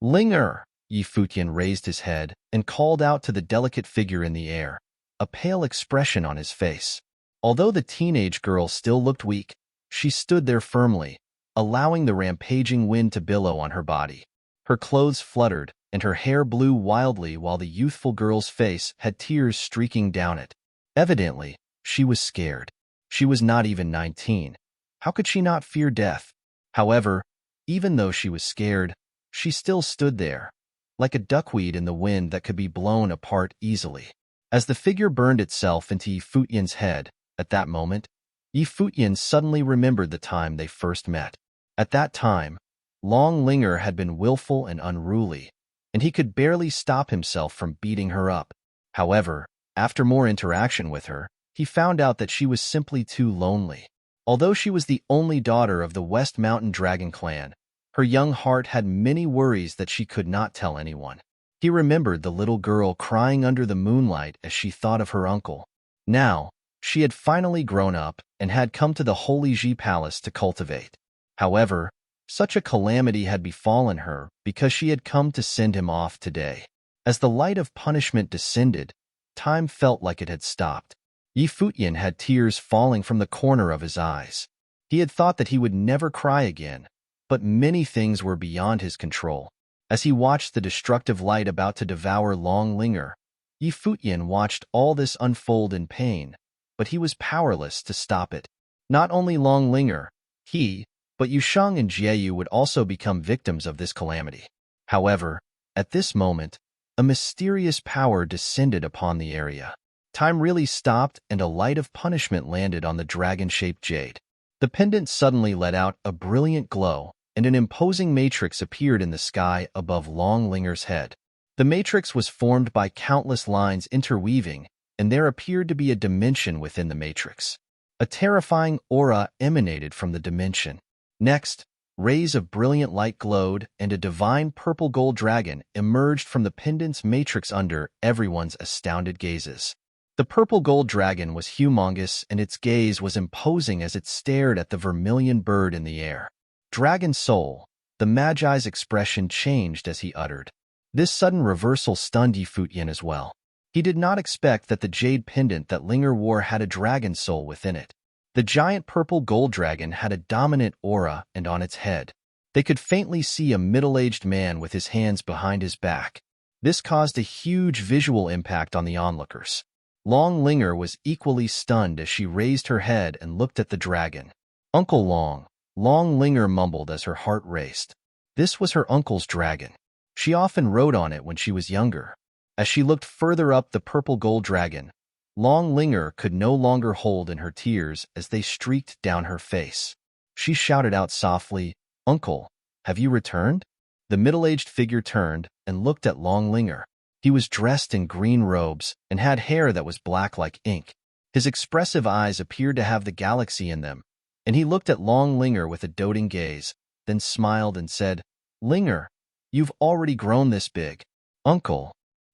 Linger! Yi Futian raised his head and called out to the delicate figure in the air, a pale expression on his face. Although the teenage girl still looked weak, she stood there firmly, allowing the rampaging wind to billow on her body. Her clothes fluttered, and her hair blew wildly while the youthful girl's face had tears streaking down it. Evidently, she was scared. She was not even 19. How could she not fear death? However, even though she was scared, she still stood there, like a duckweed in the wind that could be blown apart easily. As the figure burned itself into Yi Futian's head, at that moment, Yi Futian suddenly remembered the time they first met. At that time, Long Linger had been willful and unruly, and he could barely stop himself from beating her up. However, after more interaction with her, he found out that she was simply too lonely. Although she was the only daughter of the West Mountain Dragon clan, her young heart had many worries that she could not tell anyone. He remembered the little girl crying under the moonlight as she thought of her uncle. Now, she had finally grown up and had come to the Holy Ji Palace to cultivate. However, such a calamity had befallen her because she had come to send him off today. As the light of punishment descended, time felt like it had stopped. Yi Futian had tears falling from the corner of his eyes. He had thought that he would never cry again, but many things were beyond his control. As he watched the destructive light about to devour Long Linger, Yi Futian watched all this unfold in pain, but he was powerless to stop it. Not only Long Linger, he, but Yusheng and Jieyu would also become victims of this calamity. However, at this moment, a mysterious power descended upon the area. Time really stopped, and a light of punishment landed on the dragon-shaped jade. The pendant suddenly let out a brilliant glow, and an imposing matrix appeared in the sky above Long Linger's head. The matrix was formed by countless lines interweaving, and there appeared to be a dimension within the matrix. A terrifying aura emanated from the dimension. Next, rays of brilliant light glowed, and a divine purple gold dragon emerged from the pendant's matrix under everyone's astounded gazes. The purple gold dragon was humongous, and its gaze was imposing as it stared at the vermilion bird in the air. Dragon Soul, the Magi's expression changed as he uttered. This sudden reversal stunned Yi Futian as well. He did not expect that the jade pendant that Linger wore had a dragon soul within it. The giant purple gold dragon had a dominant aura, and on its head, they could faintly see a middle-aged man with his hands behind his back. This caused a huge visual impact on the onlookers. Long Linger was equally stunned as she raised her head and looked at the dragon. "Uncle Long," Long Linger mumbled as her heart raced. This was her uncle's dragon. She often rode on it when she was younger. As she looked further up the purple gold dragon, Long Linger could no longer hold in her tears as they streaked down her face. She shouted out softly, "Uncle, have you returned?" The middle-aged figure turned and looked at Long Linger. He was dressed in green robes and had hair that was black like ink. His expressive eyes appeared to have the galaxy in them, and he looked at Long Linger with a doting gaze, then smiled and said, Linger, you've already grown this big. Uncle.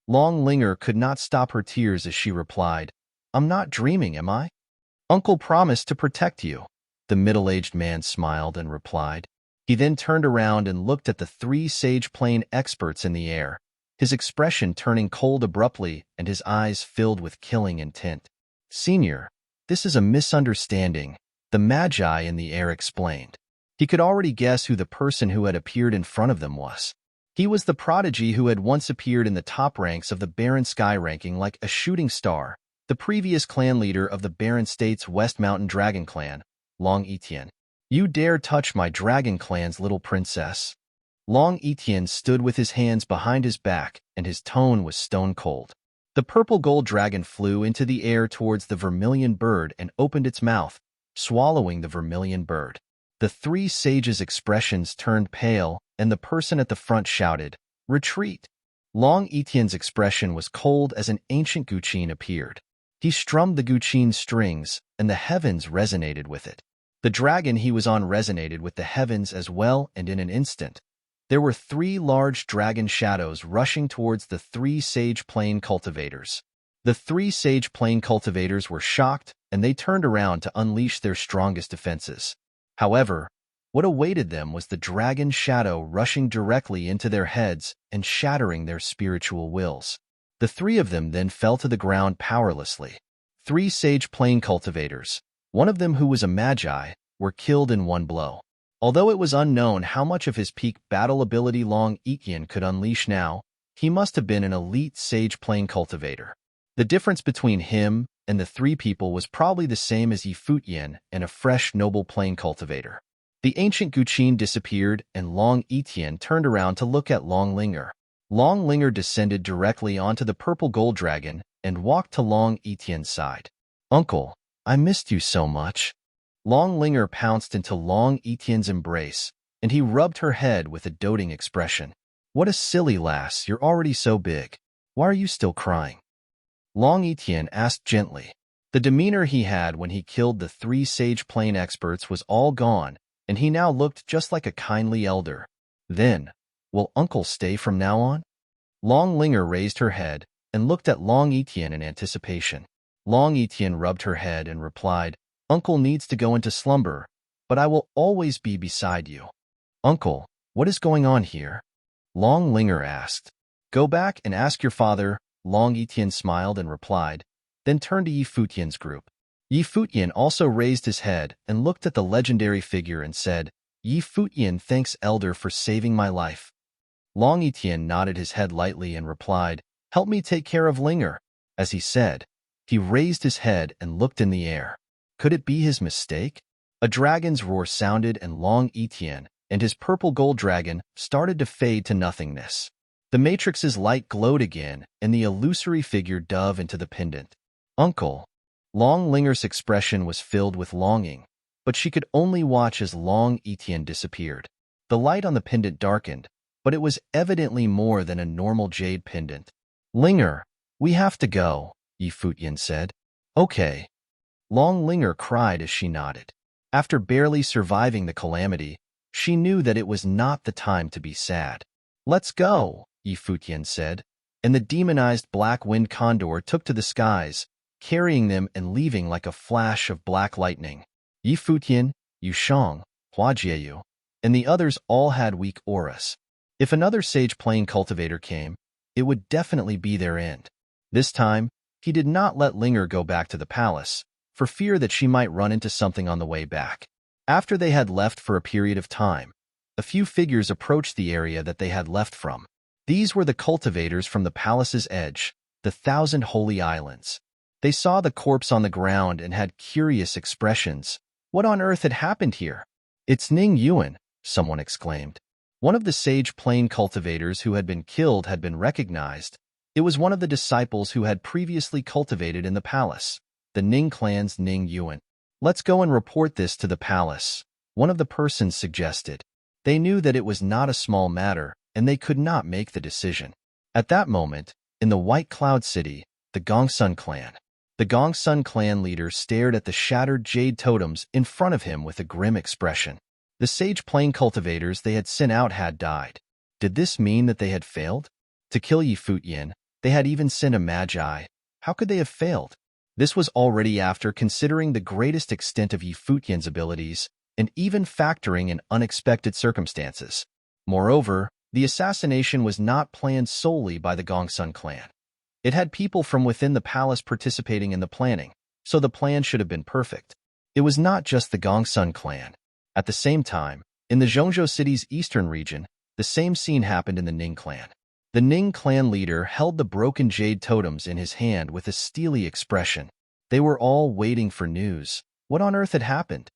Long Linger could not stop her tears as she replied, I'm not dreaming, am I? Uncle promised to protect you. The middle-aged man smiled and replied. He then turned around and looked at the three Sage Plane experts in the air, his expression turning cold abruptly and his eyes filled with killing intent. Senior, this is a misunderstanding, the Magi in the air explained. He could already guess who the person who had appeared in front of them was. He was the prodigy who had once appeared in the top ranks of the Barren Sky ranking like a shooting star, the previous clan leader of the Barren State's West Mountain Dragon Clan, Long Etienne. You dare touch my Dragon Clan's little princess? Long Etienne stood with his hands behind his back, and his tone was stone cold. The purple gold dragon flew into the air towards the vermilion bird and opened its mouth, swallowing the vermilion bird. The three sages' expressions turned pale, and the person at the front shouted, Retreat! Long Etienne's expression was cold as an ancient guqin appeared. He strummed the guqin strings, and the heavens resonated with it. The dragon he was on resonated with the heavens as well, and in an instant, there were three large dragon shadows rushing towards the three Sage Plane cultivators. The three Sage Plane cultivators were shocked, and they turned around to unleash their strongest defenses. However, what awaited them was the dragon shadow rushing directly into their heads and shattering their spiritual wills. The three of them then fell to the ground powerlessly. Three Sage Plane cultivators, one of them who was a Magi, were killed in one blow. Although it was unknown how much of his peak battle ability Long Etienne could unleash now, he must have been an elite Sage Plane cultivator. The difference between him and the three people was probably the same as Futian and a fresh noble plane cultivator. The ancient guqin disappeared, and Long Etienne turned around to look at Long Linger. Long Linger descended directly onto the purple gold dragon and walked to Long Etienne's side. Uncle, I missed you so much. Long Linger pounced into Long Etienne's embrace, and he rubbed her head with a doting expression. What a silly lass, you're already so big. Why are you still crying? Long Etienne asked gently. The demeanor he had when he killed the three Sage Plane experts was all gone, and he now looked just like a kindly elder. Then, will Uncle stay from now on? Long Linger raised her head and looked at Long Etienne in anticipation. Long Etienne rubbed her head and replied, Uncle needs to go into slumber, but I will always be beside you. Uncle, what is going on here? Long Linger asked. Go back and ask your father. Long Etienne smiled and replied, then turned to Futian's group. Futian also raised his head and looked at the legendary figure and said, Futian thanks Elder for saving my life. Long Etienne nodded his head lightly and replied, Help me take care of Linger. As he said, he raised his head and looked in the air. Could it be his mistake? A dragon's roar sounded, and Long Etienne and his purple gold dragon started to fade to nothingness. The matrix's light glowed again, and the illusory figure dove into the pendant. Uncle. Long Linger's expression was filled with longing, but she could only watch as Long Etienne disappeared. The light on the pendant darkened, but it was evidently more than a normal jade pendant. Linger, we have to go, Futian said. Okay. Long Linger cried as she nodded. After barely surviving the calamity, she knew that it was not the time to be sad. Let's go, Futian said, and the demonized black wind condor took to the skies, carrying them and leaving like a flash of black lightning. Futian, Yushang, Huajieyu, and the others all had weak auras. If another Sage Plane cultivator came, it would definitely be their end. This time, he did not let Linger go back to the palace, for fear that she might run into something on the way back. After they had left for a period of time, a few figures approached the area that they had left from. These were the cultivators from the palace's edge, the 1,000 Holy Islands. They saw the corpse on the ground and had curious expressions. What on earth had happened here? It's Ning Yuan, someone exclaimed. One of the Sage Plane cultivators who had been killed had been recognized. It was one of the disciples who had previously cultivated in the palace, the Ning clan's Ning Yuan. Let's go and report this to the palace, one of the persons suggested. They knew that it was not a small matter, and they could not make the decision. At that moment, in the White Cloud City, the Gongsun clan. The Gongsun clan leader stared at the shattered jade totems in front of him with a grim expression. The sage plain cultivators they had sent out had died. Did this mean that they had failed? To kill Yi Futian, they had even sent a magi. How could they have failed? This was already after considering the greatest extent of Yi Futian's abilities and even factoring in unexpected circumstances. Moreover, the assassination was not planned solely by the Gongsun clan. It had people from within the palace participating in the planning, so the plan should have been perfect. It was not just the Gongsun clan. At the same time, in the Zhongzhou city's eastern region, the same scene happened in the Ning clan. The Ning clan leader held the broken jade totems in his hand with a steely expression. They were all waiting for news. What on earth had happened?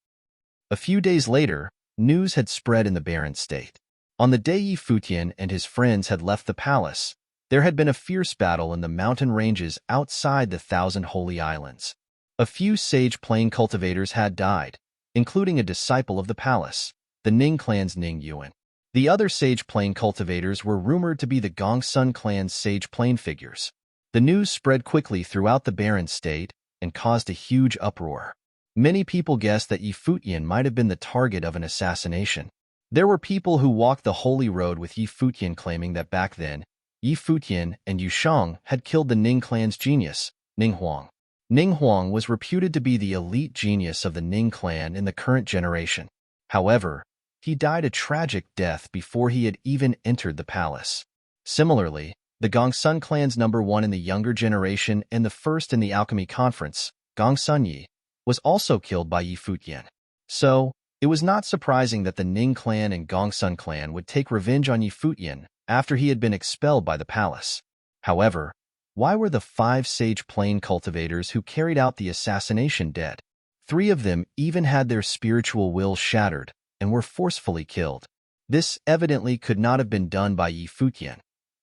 A few days later, news had spread in the barren state. On the day Yi Futian and his friends had left the palace, there had been a fierce battle in the mountain ranges outside the Thousand Holy Islands. A few sage plain cultivators had died, including a disciple of the palace, the Ning clan's Ning Yuan. The other sage plain cultivators were rumored to be the Gongsun clan's sage plain figures. The news spread quickly throughout the barren state and caused a huge uproar. Many people guessed that Yi Futian might have been the target of an assassination. There were people who walked the holy road with Yi Futian claiming that back then, Yi Futian and Yu Shang had killed the Ning clan's genius, Ning Huang. Ning Huang was reputed to be the elite genius of the Ning clan in the current generation. However, he died a tragic death before he had even entered the palace. Similarly, the Gongsun clan's #1 in the younger generation and the first in the alchemy conference, Gongsun Yi, was also killed by Yi Futian. So, it was not surprising that the Ning clan and Gongsun clan would take revenge on Yi Futian after he had been expelled by the palace. However, why were the 5 sage plain cultivators who carried out the assassination dead? 3 of them even had their spiritual will shattered and were forcefully killed. This evidently could not have been done by Yi Futian.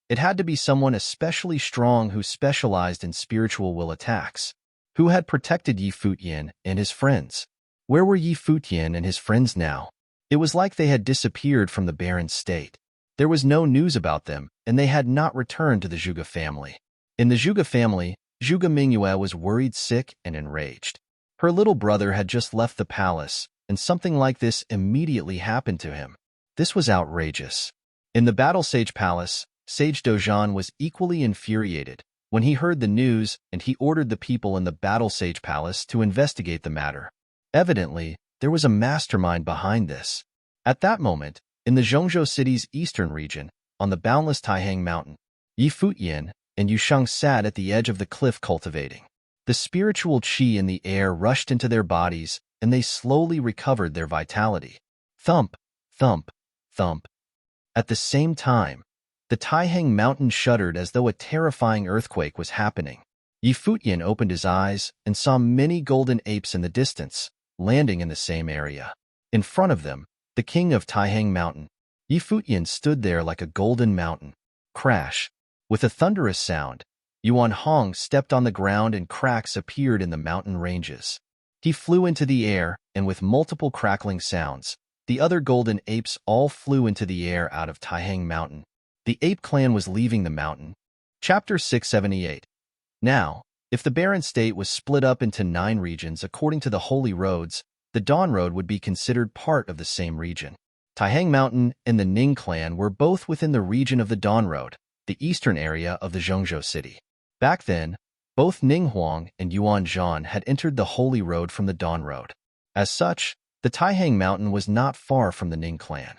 It had to be someone especially strong who specialized in spiritual will attacks. Who had protected Yi Futian and his friends? Where were Yi Futian and his friends now? It was like they had disappeared from the barren state. There was no news about them, and they had not returned to the Zhuge family. In the Zhuge family, Zhuge Mingyue was worried, sick, and enraged. Her little brother had just left the palace, and something like this immediately happened to him. This was outrageous. In the Battle Sage Palace, Sage Dozhan was equally infuriated when he heard the news, and he ordered the people in the Battle Sage Palace to investigate the matter. Evidently, there was a mastermind behind this. At that moment, in the Zhongzhou city's eastern region, on the boundless Taihang Mountain, Yi Futian and Yu Shang sat at the edge of the cliff cultivating. The spiritual qi in the air rushed into their bodies, and they slowly recovered their vitality. Thump, thump, thump. At the same time, the Taihang Mountain shuddered as though a terrifying earthquake was happening. Yi Futian opened his eyes and saw many golden apes in the distance, landing in the same area. In front of them, the king of Taihang Mountain, Yi Futian, stood there like a golden mountain. Crash! With a thunderous sound, Yuan Hong stepped on the ground and cracks appeared in the mountain ranges. He flew into the air, and with multiple crackling sounds, the other golden apes all flew into the air out of Taihang Mountain. The ape clan was leaving the mountain. Chapter 678. Now, if the barren state was split up into 9 regions according to the holy roads, the Dawn Road would be considered part of the same region. Taihang Mountain and the Ning clan were both within the region of the Dawn Road, the eastern area of the Zhongzhou city. Back then, both Ning Huang and Yuan Zhan had entered the holy road from the Dawn Road. As such, the Taihang Mountain was not far from the Ning clan.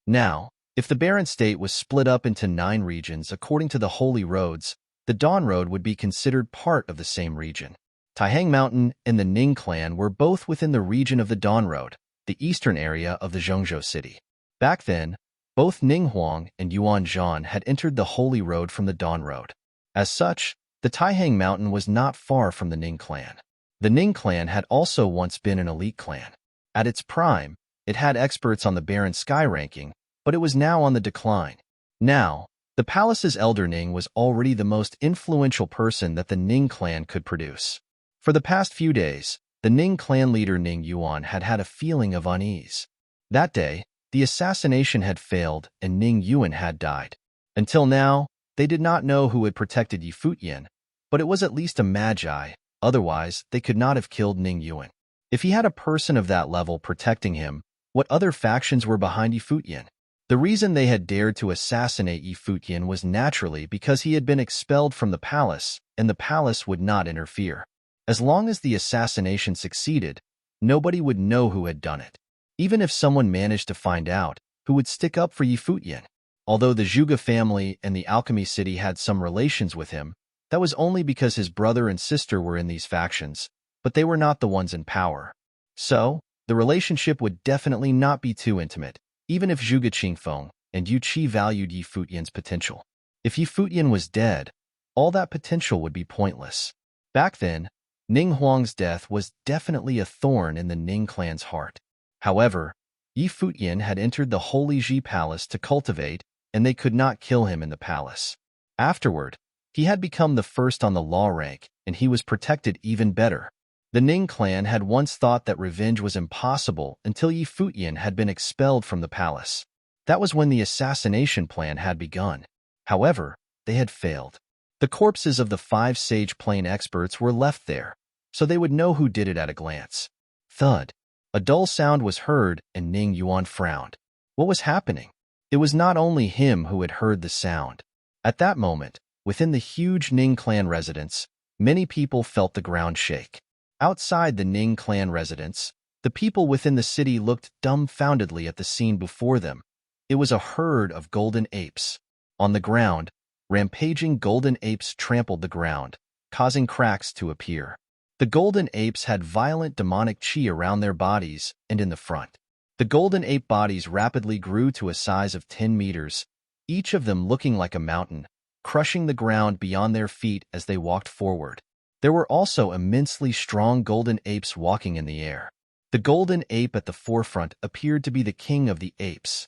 Now, if the barren state was split up into 9 regions according to the holy roads, the Dawn Road would be considered part of the same region. Taihang Mountain and the Ning clan were both within the region of the Dawn Road, the eastern area of the Zhongzhou city. Back then, both Ning Huang and Yuan Zhan had entered the holy road from the Dawn Road. As such, the Taihang Mountain was not far from the Ning clan. The Ning clan had also once been an elite clan. At its prime, it had experts on the barren sky ranking, but it was now on the decline. Now, the palace's elder Ning was already the most influential person that the Ning clan could produce. For the past few days, the Ning clan leader Ning Yuan had had a feeling of unease. That day, the assassination had failed and Ning Yuan had died. Until now, they did not know who had protected Yi Futian, but it was at least a magi, Otherwise, they could not have killed Ning Yuan. If he had a person of that level protecting him, what other factions were behind Futian? The reason they had dared to assassinate Futian was naturally because he had been expelled from the palace, and the palace would not interfere. As long as the assassination succeeded, nobody would know who had done it. Even if someone managed to find out, who would stick up for Futian? Although the Zhuge family and the alchemy city had some relations with him, that was only because his brother and sister were in these factions, but they were not the ones in power. So, the relationship would definitely not be too intimate, even if Zhuge Qingfeng and Yu Qi valued Futian's potential. If Futian was dead, all that potential would be pointless. Back then, Ning Huang's death was definitely a thorn in the Ning clan's heart. However, Futian had entered the Holy Ji Palace to cultivate, and they could not kill him in the palace. Afterward, he had become the first on the law rank, and he was protected even better. The Ning clan had once thought that revenge was impossible until Futian had been expelled from the palace. That was when the assassination plan had begun. However, they had failed. The corpses of the 5 Sage Plane experts were left there, so they would know who did it at a glance. Thud. A dull sound was heard, and Ning Yuan frowned. What was happening? It was not only him who had heard the sound. At that moment, within the huge Ning clan residence, many people felt the ground shake. Outside the Ning clan residence, the people within the city looked dumbfoundedly at the scene before them. It was a herd of golden apes. On the ground, rampaging golden apes trampled the ground, causing cracks to appear. The golden apes had violent demonic chi around their bodies and in the front. The golden ape bodies rapidly grew to a size of 10 meters, each of them looking like a mountain, crushing the ground beyond their feet as they walked forward. There were also immensely strong golden apes walking in the air. The golden ape at the forefront appeared to be the king of the apes,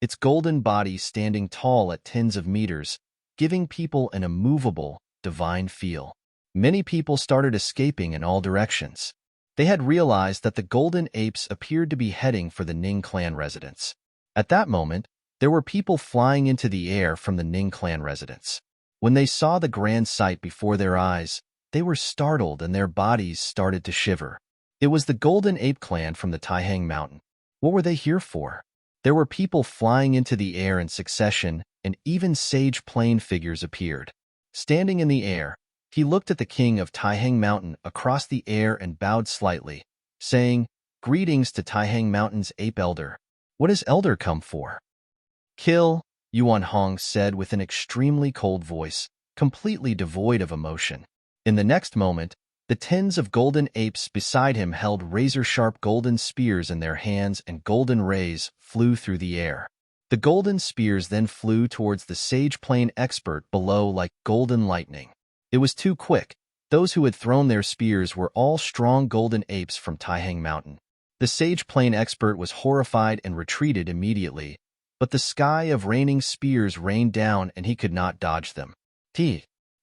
its golden body standing tall at tens of meters, giving people an immovable, divine feel. Many people started escaping in all directions. They had realized that the golden apes appeared to be heading for the Ning clan residence. At that moment, there were people flying into the air from the Ning clan residence. When they saw the grand sight before their eyes, they were startled and their bodies started to shiver. It was the Golden Ape Clan from the Taihang Mountain. What were they here for? There were people flying into the air in succession, and even sage plane figures appeared. Standing in the air, he looked at the king of Taihang Mountain across the air and bowed slightly, saying, "Greetings to Taihang Mountain's ape elder. What has elder come for?" "Kill," Yuan Hong said with an extremely cold voice, completely devoid of emotion. In the next moment, the tens of golden apes beside him held razor-sharp golden spears in their hands, and golden rays flew through the air. The golden spears then flew towards the sage plane expert below like golden lightning. It was too quick. Those who had thrown their spears were all strong golden apes from Taihang Mountain. The sage plane expert was horrified and retreated immediately, but the sky of raining spears rained down and he could not dodge them.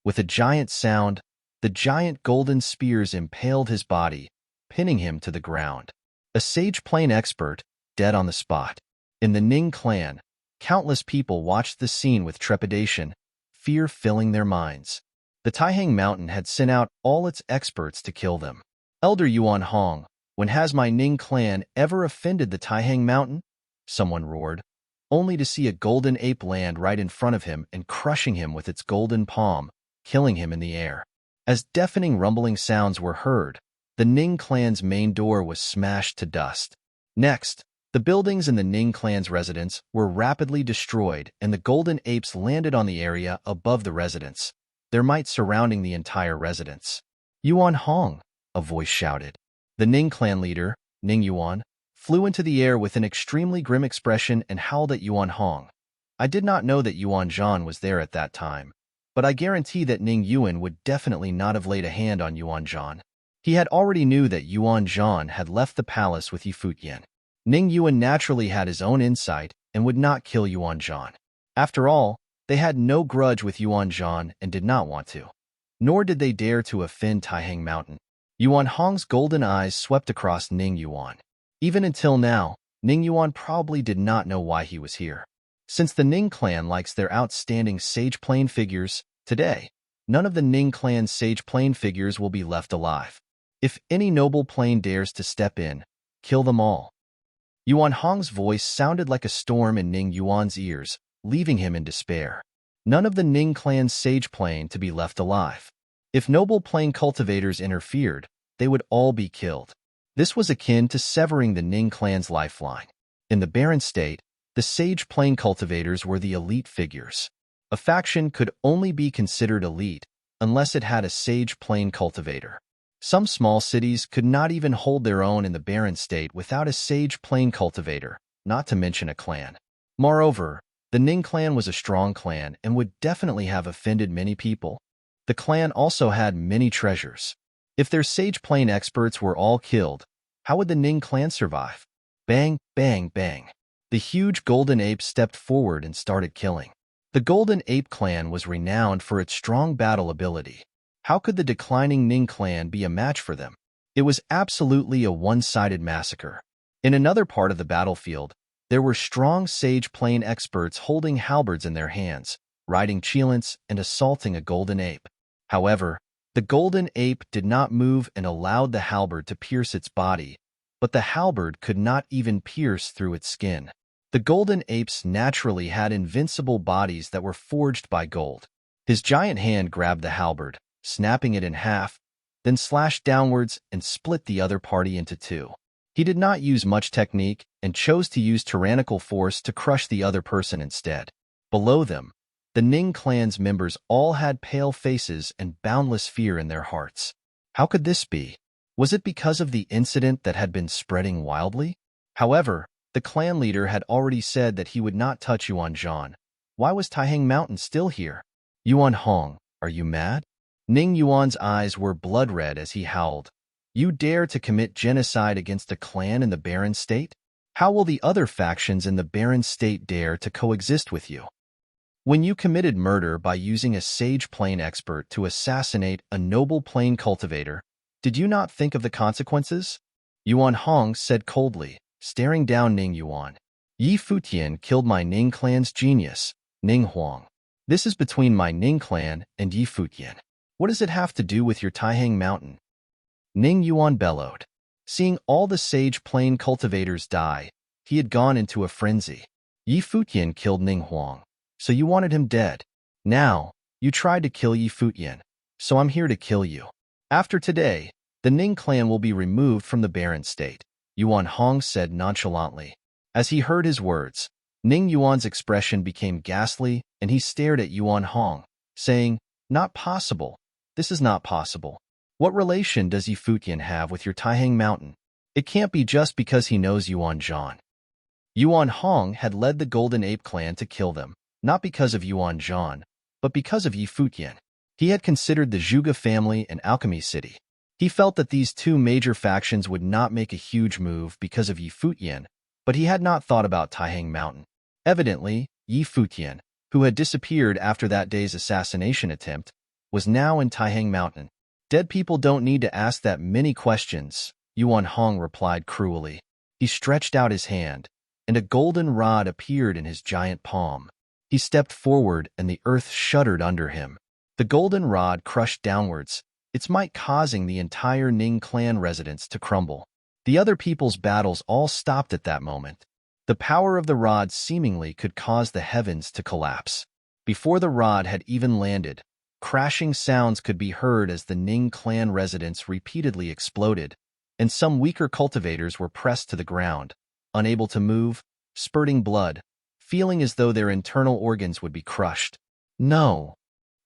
With a giant sound, the giant golden spears impaled his body, pinning him to the ground. A sage plane expert, dead on the spot. In the Ning clan, countless people watched the scene with trepidation, fear filling their minds. The Taihang Mountain had sent out all its experts to kill them. "Elder Yuan Hong, when has my Ning clan ever offended the Taihang Mountain?" someone roared, only to see a golden ape land right in front of him and crushing him with its golden palm, killing him in the air. As deafening rumbling sounds were heard, the Ning clan's main door was smashed to dust. Next, the buildings in the Ning clan's residence were rapidly destroyed and the golden apes landed on the area above the residence, their might surrounding the entire residence. "Yuan Hong," a voice shouted. The Ning clan leader, Ning Yuan, flew into the air with an extremely grim expression and howled at Yuan Hong. "I did not know that Yuan Zhan was there at that time, but I guarantee that Ning Yuan would definitely not have laid a hand on Yuan Zhan." He had already knew that Yuan Zhan had left the palace with Futian. Ning Yuan naturally had his own insight and would not kill Yuan Zhan. After all, they had no grudge with Yuan Zhan and did not want to. Nor did they dare to offend Taihang Mountain. Yuan Hong's golden eyes swept across Ning Yuan. Even until now, Ning Yuan probably did not know why he was here. Since the Ning clan likes their outstanding sage plane figures, today, none of the Ning clan's sage plane figures will be left alive. If any noble plane dares to step in, kill them all. Yuan Hong's voice sounded like a storm in Ning Yuan's ears, leaving him in despair. None of the Ning clan's sage plane to be left alive. If noble plane cultivators interfered, they would all be killed. This was akin to severing the Ning clan's lifeline. In the barren state, the sage plane cultivators were the elite figures. A faction could only be considered elite unless it had a sage plane cultivator. Some small cities could not even hold their own in the barren state without a sage plane cultivator, not to mention a clan. Moreover, the Ning clan was a strong clan and would definitely have offended many people. The clan also had many treasures. If their sage plane experts were all killed, how would the Ning clan survive? Bang, bang, bang. The huge golden ape stepped forward and started killing. The Golden Ape clan was renowned for its strong battle ability. How could the declining Ning clan be a match for them? It was absolutely a one-sided massacre. In another part of the battlefield, there were strong sage plane experts holding halberds in their hands, riding cheilants and assaulting a golden ape. However, the golden ape did not move and allowed the halberd to pierce its body, but the halberd could not even pierce through its skin. The golden apes naturally had invincible bodies that were forged by gold. His giant hand grabbed the halberd, snapping it in half, then slashed downwards and split the other party into two. He did not use much technique and chose to use tyrannical force to crush the other person instead. Below them, the Ning clan's members all had pale faces and boundless fear in their hearts. How could this be? Was it because of the incident that had been spreading wildly? However, the clan leader had already said that he would not touch Yuan Zhan. Why was Taihang Mountain still here? Yuan Hong, are you mad? Ning Yuan's eyes were blood red as he howled. You dare to commit genocide against a clan in the barren state? How will the other factions in the barren state dare to coexist with you? When you committed murder by using a sage plane expert to assassinate a noble plane cultivator, did you not think of the consequences? Yuan Hong said coldly, staring down Ning Yuan. Yi Futian killed my Ning clan's genius, Ning Huang. This is between my Ning clan and Yi Futian. What does it have to do with your Taihang Mountain? Ning Yuan bellowed. Seeing all the sage plane cultivators die, he had gone into a frenzy. Yi Futian killed Ning Huang, so you wanted him dead. Now, you tried to kill Yi Futian, so I'm here to kill you. After today, the Ning clan will be removed from the barren state, Yuan Hong said nonchalantly. As he heard his words, Ning Yuan's expression became ghastly and he stared at Yuan Hong, saying, Not possible. This is not possible. What relation does Yi Futian have with your Taihang Mountain? It can't be just because he knows Yuan Zhan. Yuan Hong had led the Golden Ape clan to kill them, not because of Yuan Zhan, but because of Yi Futian. He had considered the Zhuge family an alchemy city. He felt that these two major factions would not make a huge move because of Yi Futian, but he had not thought about Taihang Mountain. Evidently, Yi Futian, who had disappeared after that day's assassination attempt, was now in Taihang Mountain. Dead people don't need to ask that many questions, Yuan Hong replied cruelly. He stretched out his hand, and a golden rod appeared in his giant palm. He stepped forward and the earth shuddered under him. The golden rod crushed downwards, its might causing the entire Ning clan residence to crumble. The other people's battles all stopped at that moment. The power of the rod seemingly could cause the heavens to collapse. Before the rod had even landed, crashing sounds could be heard as the Ning clan residence repeatedly exploded, and some weaker cultivators were pressed to the ground, unable to move, spurting blood, feeling as though their internal organs would be crushed. No!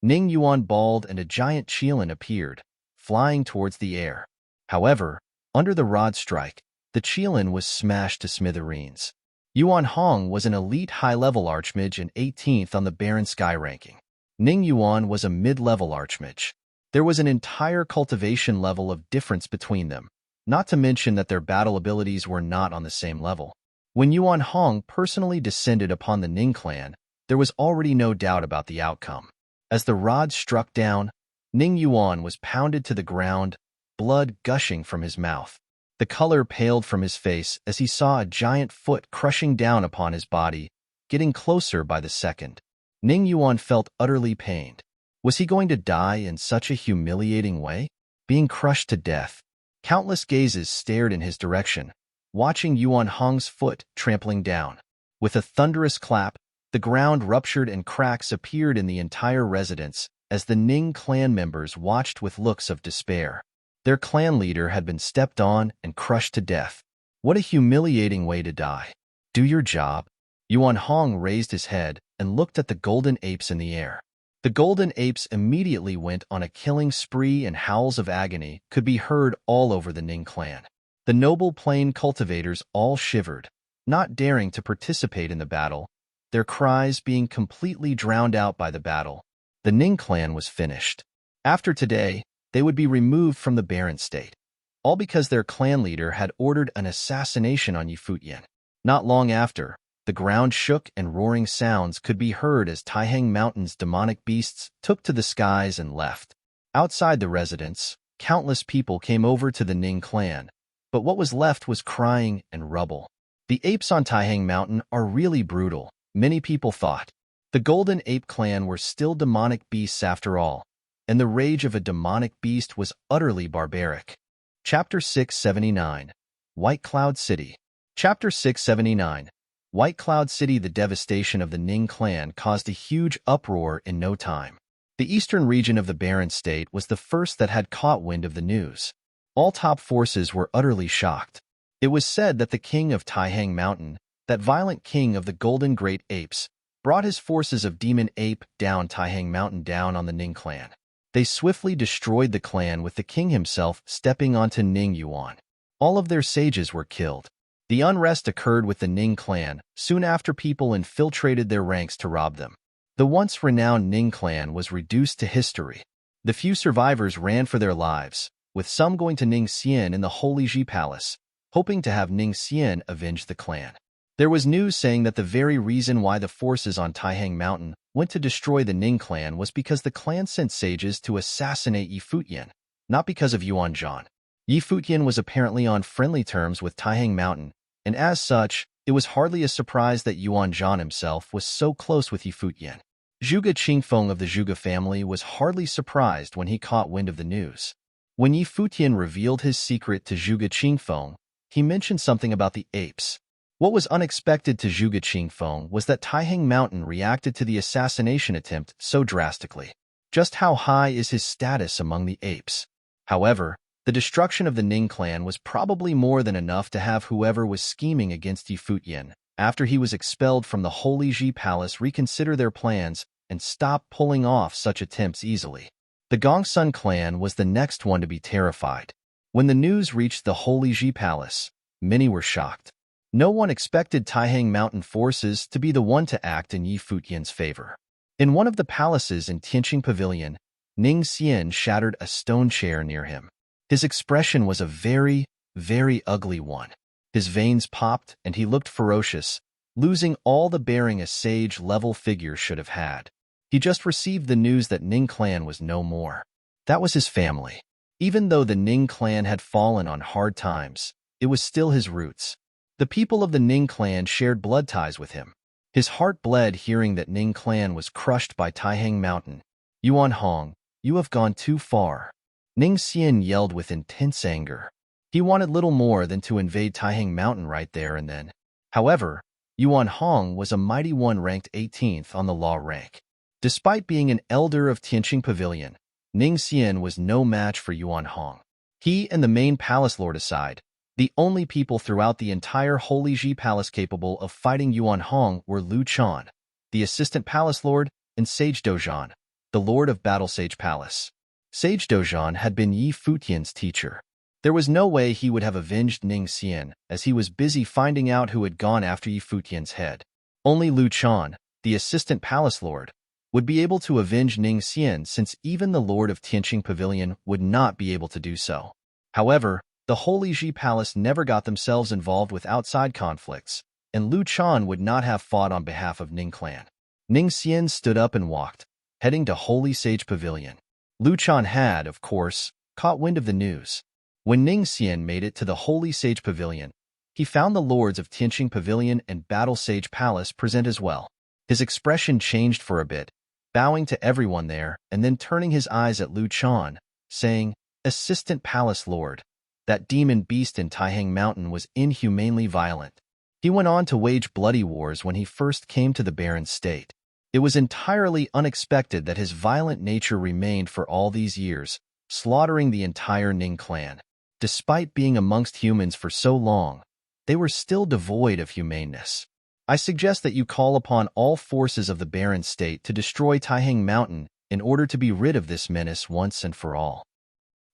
Ning Yuan bawled and a giant cheilin appeared, flying towards the air. However, under the rod strike, the cheilin was smashed to smithereens. Yuan Hong was an elite high-level archmage and 18th on the Barren Sky ranking. Ning Yuan was a mid-level archmage. There was an entire cultivation level of difference between them, not to mention that their battle abilities were not on the same level. When Yuan Hong personally descended upon the Ning clan, there was already no doubt about the outcome. As the rod struck down, Ning Yuan was pounded to the ground, blood gushing from his mouth. The color paled from his face as he saw a giant foot crushing down upon his body, getting closer by the second. Ning Yuan felt utterly pained. Was he going to die in such a humiliating way? Being crushed to death. Countless gazes stared in his direction, watching Yuan Hong's foot trampling down. With a thunderous clap, the ground ruptured and cracks appeared in the entire residence as the Ning clan members watched with looks of despair. Their clan leader had been stepped on and crushed to death. What a humiliating way to die. Do your job. Yuan Hong raised his head and looked at the golden apes in the air. The golden apes immediately went on a killing spree, and howls of agony could be heard all over the Ning clan. The noble plain cultivators all shivered, not daring to participate in the battle, their cries being completely drowned out by the battle. The Ning clan was finished. After today, they would be removed from the barren state, all because their clan leader had ordered an assassination on Futian. Not long after, the ground shook and roaring sounds could be heard as Taihang Mountain's demonic beasts took to the skies and left. Outside the residence, countless people came over to the Ning clan, but what was left was crying and rubble. The apes on Taihang Mountain are really brutal, many people thought. The Golden Ape clan were still demonic beasts after all, and the rage of a demonic beast was utterly barbaric. Chapter 679. White Cloud City. Chapter 679. White Cloud City. The devastation of the Ning clan caused a huge uproar in no time. The eastern region of the Barren State was the first that had caught wind of the news. All top forces were utterly shocked. It was said that the king of Taihang Mountain, that violent king of the Golden Great Apes, brought his forces of Demon Ape down Taihang Mountain down on the Ning clan. They swiftly destroyed the clan, with the king himself stepping onto Ning Yuan. All of their sages were killed. The unrest occurred with the Ning clan soon after people infiltrated their ranks to rob them. The once renowned Ning clan was reduced to history. The few survivors ran for their lives, with some going to Ning Xian in the Holy Ji Palace, hoping to have Ning Xian avenge the clan. There was news saying that the very reason why the forces on Taihang Mountain went to destroy the Ning clan was because the clan sent sages to assassinate Futian, not because of Yuan Zhan. Futian was apparently on friendly terms with Taihang Mountain, and as such, it was hardly a surprise that Yuan Zhan himself was so close with Futian. Zhuge Qingfeng of the Zhuge family was hardly surprised when he caught wind of the news. When Futian revealed his secret to Zhuge Qingfeng, he mentioned something about the apes. What was unexpected to Zhuge Qingfeng was that Taihang Mountain reacted to the assassination attempt so drastically. Just how high is his status among the apes? However, the destruction of the Ning clan was probably more than enough to have whoever was scheming against Futian, after he was expelled from the Holy Ji Palace, reconsider their plans and stop pulling off such attempts easily. The Gongsun clan was the next one to be terrified. When the news reached the Holy Ji Palace, many were shocked. No one expected Taihang Mountain forces to be the one to act in Futian's favor. In one of the palaces in Tianqing Pavilion, Ning Xian shattered a stone chair near him. His expression was a very, very ugly one. His veins popped and he looked ferocious, losing all the bearing a sage-level figure should have had. He just received the news that Ning clan was no more. That was his family. Even though the Ning clan had fallen on hard times, it was still his roots. The people of the Ning clan shared blood ties with him. His heart bled hearing that Ning clan was crushed by Taihang Mountain. Yuan Hong, you have gone too far. Ning Xian yelled with intense anger. He wanted little more than to invade Taihang Mountain right there and then. However, Yuan Hong was a mighty one, ranked 18th on the law rank. Despite being an elder of Tianqing Pavilion, Ning Xian was no match for Yuan Hong. He and the main palace lord aside, the only people throughout the entire Holy Ji Palace capable of fighting Yuan Hong were Lu Chan, the assistant palace lord, and Sage Dozhan, the lord of Battle Sage Palace. Sage Dozhan had been Futian's teacher. There was no way he would have avenged Ning Xian, as he was busy finding out who had gone after Futian's head. Only Lu Chan, the assistant palace lord, would be able to avenge Ning Xian, since even the lord of Tianqing Pavilion would not be able to do so. However, the Holy Ji Palace never got themselves involved with outside conflicts, and Lu Chan would not have fought on behalf of Ning clan. Ning Xian stood up and walked, heading to Holy Sage Pavilion. Lu Chan had, of course, caught wind of the news. When Ning Xian made it to the Holy Sage Pavilion, he found the lords of Tianqing Pavilion and Battle Sage Palace present as well. His expression changed for a bit. bowing to everyone there and then turning his eyes at Lu Chan, saying, "Assistant Palace Lord, that demon beast in Taihang Mountain was inhumanely violent. He went on to wage bloody wars when he first came to the barren state. It was entirely unexpected that his violent nature remained for all these years, slaughtering the entire Ning clan. Despite being amongst humans for so long, they were still devoid of humaneness. I suggest that you call upon all forces of the barren state to destroy Taihang Mountain in order to be rid of this menace once and for all."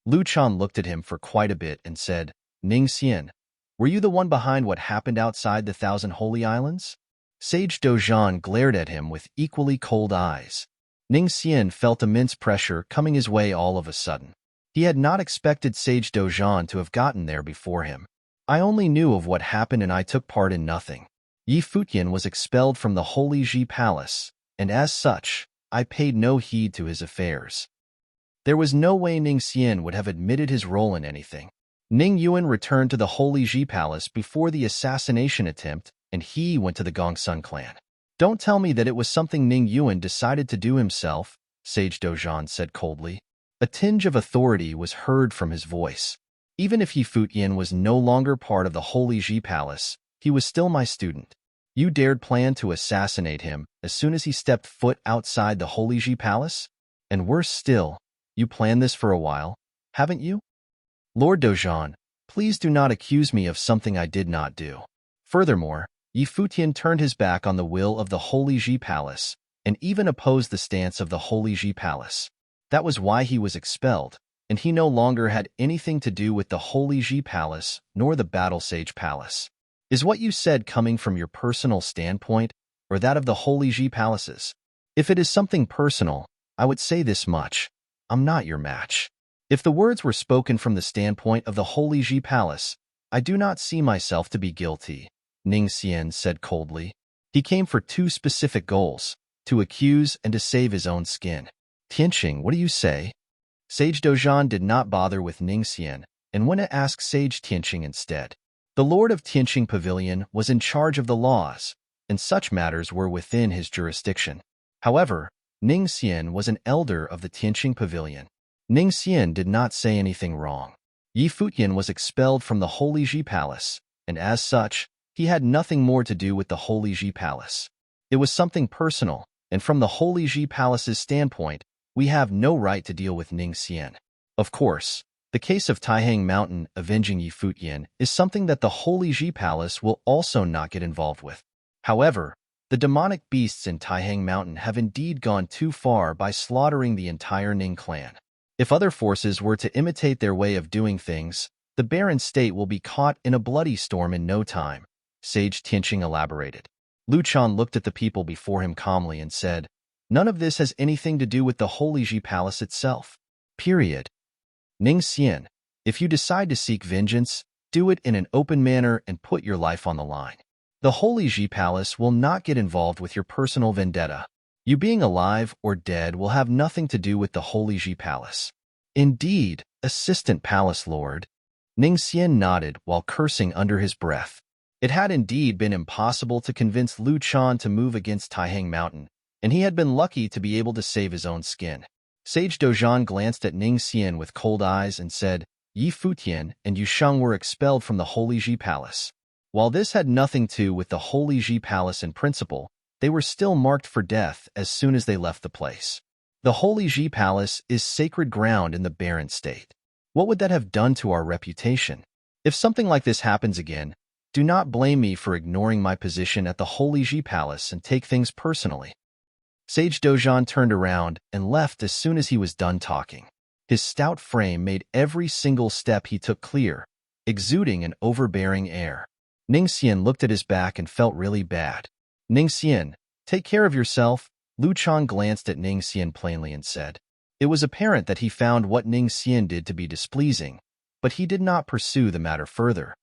Lu Chan looked at him for quite a bit and said, "Ning Xian, were you the one behind what happened outside the Thousand Holy Islands?" Sage Dozhan glared at him with equally cold eyes. Ning Xian felt immense pressure coming his way all of a sudden. He had not expected Sage Dozhan to have gotten there before him. "I only knew of what happened and I took part in nothing. Yi Futian was expelled from the Holy Ji Palace, and as such, I paid no heed to his affairs." There was no way Ning Xian would have admitted his role in anything. Ning Yuan returned to the Holy Ji Palace before the assassination attempt, and he went to the Gongsun clan. "Don't tell me that it was something Ning Yuan decided to do himself," Sage Dozhan said coldly. A tinge of authority was heard from his voice. "Even if Yi Futian was no longer part of the Holy Ji Palace, he was still my student. You dared plan to assassinate him as soon as he stepped foot outside the Holy Ji Palace? And worse still, you planned this for a while, haven't you? Lord Dozhan, please do not accuse me of something I did not do." Furthermore, Yi Futian turned his back on the will of the Holy Ji Palace and even opposed the stance of the Holy Ji Palace. That was why he was expelled, and he no longer had anything to do with the Holy Ji Palace nor the Battle Sage Palace. Is what you said coming from your personal standpoint or that of the Holy Ji Palaces? If it is something personal, I would say this much. I'm not your match. If the words were spoken from the standpoint of the Holy Ji Palace, I do not see myself to be guilty, Ning Xian said coldly. He came for two specific goals, to accuse and to save his own skin. "Tianqing, what do you say?" Sage Dozhan did not bother with Ning Xian and went to ask Sage Tianqing instead. The Lord of Tianqing Pavilion was in charge of the laws, and such matters were within his jurisdiction. However, Ning Xian was an elder of the Tianqing Pavilion. Ning Xian did not say anything wrong. Yi Futian was expelled from the Holy Ji Palace, and as such, he had nothing more to do with the Holy Ji Palace. It was something personal, and from the Holy Ji Palace's standpoint, we have no right to deal with Ning Xian. Of course, the case of Taihang Mountain avenging Yi Futian is something that the Holy Ji Palace will also not get involved with. However, the demonic beasts in Taihang Mountain have indeed gone too far by slaughtering the entire Ning clan. If other forces were to imitate their way of doing things, the barren state will be caught in a bloody storm in no time, Sage Tianqing elaborated. Lu Chan looked at the people before him calmly and said, "None of this has anything to do with the Holy Ji Palace itself. Period. Ning Xian, if you decide to seek vengeance, do it in an open manner and put your life on the line. The Holy Ji Palace will not get involved with your personal vendetta. You being alive or dead will have nothing to do with the Holy Ji Palace." "Indeed, Assistant Palace Lord." Ning Xian nodded while cursing under his breath. It had indeed been impossible to convince Lu Chan to move against Taihang Mountain, and he had been lucky to be able to save his own skin. Sage Dozhan glanced at Ning Xian with cold eyes and said, "Yi Futian and Yu Sheng were expelled from the Holy Ji Palace. While this had nothing to do with the Holy Ji Palace in principle, they were still marked for death as soon as they left the place. The Holy Ji Palace is sacred ground in the barren state. What would that have done to our reputation? If something like this happens again, do not blame me for ignoring my position at the Holy Ji Palace and take things personally." Sage Dozhan turned around and left as soon as he was done talking. His stout frame made every single step he took clear, exuding an overbearing air. Ning Xian looked at his back and felt really bad. "Ning Xian, take care of yourself," Lu Chan glanced at Ning Xian plainly and said. It was apparent that he found what Ning Xian did to be displeasing, but he did not pursue the matter further.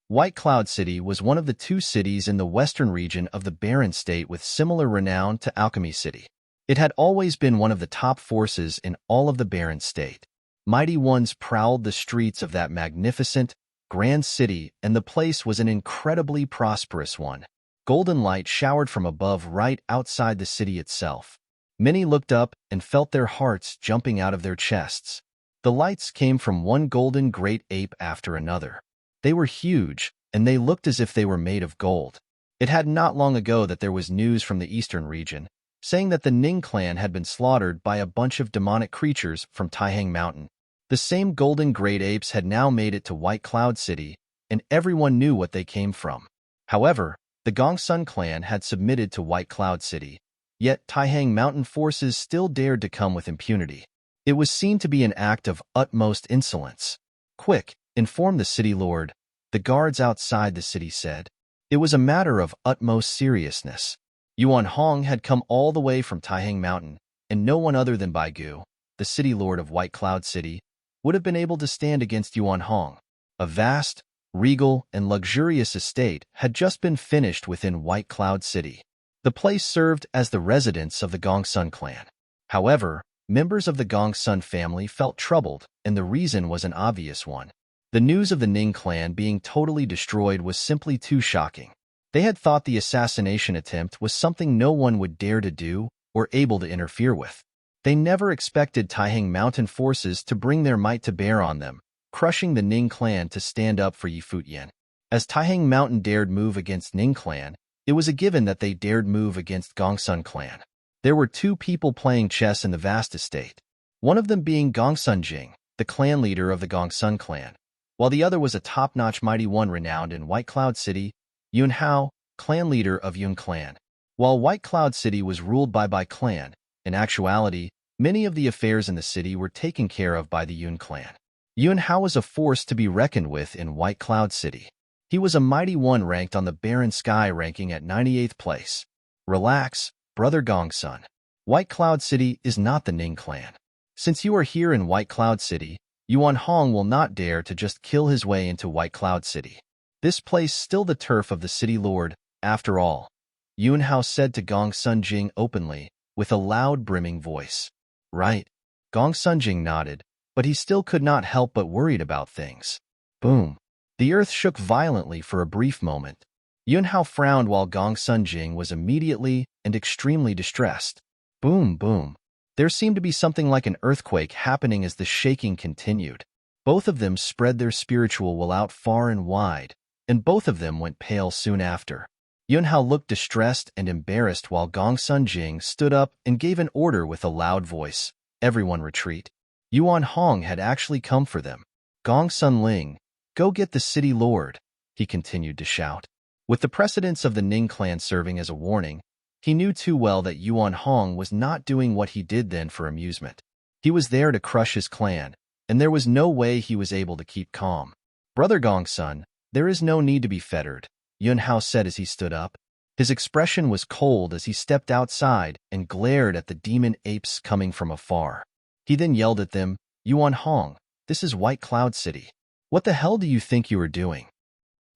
White Cloud City was one of the two cities in the western region of the barren state with similar renown to Alchemy City. It had always been one of the top forces in all of the barren state. Mighty ones prowled the streets of that magnificent, grand city, and the place was an incredibly prosperous one. Golden light showered from above right outside the city itself. Many looked up and felt their hearts jumping out of their chests. The lights came from one golden great ape after another. They were huge, and they looked as if they were made of gold. It had not long ago that there was news from the eastern region, saying that the Ning clan had been slaughtered by a bunch of demonic creatures from Taihang Mountain. The same golden great apes had now made it to White Cloud City, and everyone knew what they came from. However, the Gongsun clan had submitted to White Cloud City, yet Taihang Mountain forces still dared to come with impunity. It was seen to be an act of utmost insolence. "Quick, inform the city lord," the guards outside the city said. It was a matter of utmost seriousness. Yuan Hong had come all the way from Taihang Mountain, and no one other than Bai Gu, the city lord of White Cloud City, would have been able to stand against Yuan Hong. A vast, regal, and luxurious estate had just been finished within White Cloud City. The place served as the residence of the Gongsun clan. However, members of the Gongsun family felt troubled, and the reason was an obvious one. The news of the Ning clan being totally destroyed was simply too shocking. They had thought the assassination attempt was something no one would dare to do or able to interfere with. They never expected Taihang Mountain forces to bring their might to bear on them, crushing the Ning clan to stand up for Futian. As Taihang Mountain dared move against Ning clan, it was a given that they dared move against Gongsun clan. There were two people playing chess in the vast estate, one of them being Gongsun Jing, the clan leader of the Gongsun clan, while the other was a top-notch mighty one renowned in White Cloud City, Yun Hao, clan leader of Yun clan. While White Cloud City was ruled by Bai clan, in actuality, many of the affairs in the city were taken care of by the Yun clan. Yun Hao was a force to be reckoned with in White Cloud City. He was a mighty one ranked on the Barren Sky ranking at 98th place. Relax, brother Gongsun. White Cloud City is not the Ning clan. Since you are here in White Cloud City, Yuan Hong will not dare to just kill his way into White Cloud City. This place still the turf of the city lord, after all, Yun Hao said to Gongsun Jing openly, with a loud brimming voice. Right. Gongsun Jing nodded, but he still could not help but worried about things. Boom. The earth shook violently for a brief moment. Yun Hao frowned while Gongsun Jing was immediately and extremely distressed. Boom, boom. There seemed to be something like an earthquake happening as the shaking continued. Both of them spread their spiritual will out far and wide, and both of them went pale soon after. Yun Hao looked distressed and embarrassed while Gongsun Jing stood up and gave an order with a loud voice. Everyone retreat. Yuan Hong had actually come for them. Gongsun Ling, go get the city lord, he continued to shout. With the precedence of the Ning clan serving as a warning, he knew too well that Yuan Hong was not doing what he did then for amusement. He was there to crush his clan, and there was no way he was able to keep calm. Brother Gongsun, there is no need to be fettered, Yun Hao said as he stood up. His expression was cold as he stepped outside and glared at the demon apes coming from afar. He then yelled at them, Yuan Hong, this is White Cloud City. What the hell do you think you are doing?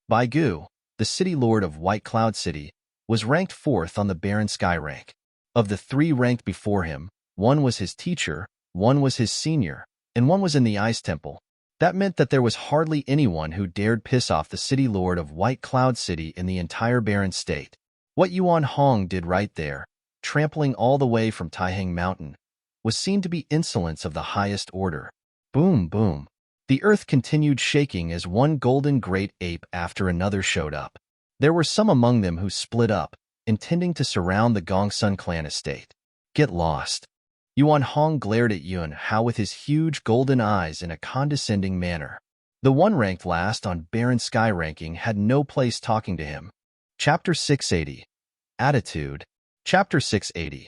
Bai Gu, the city lord of White Cloud City, was ranked 4th on the Barren Sky rank. Of the 3 ranked before him, one was his teacher, one was his senior, and one was in the Ice Temple. That meant that there was hardly anyone who dared piss off the city lord of White Cloud City in the entire Barren State. What Yuan Hong did right there, trampling all the way from Taihang Mountain, was seen to be insolence of the highest order. Boom, boom. The earth continued shaking as one golden great ape after another showed up. There were some among them who split up, intending to surround the Gongsun clan estate. Get lost. Yuan Hong glared at Yun Hao with his huge golden eyes in a condescending manner. The one ranked last on Barren Sky ranking had no place talking to him. Chapter 680. Attitude. Chapter 680.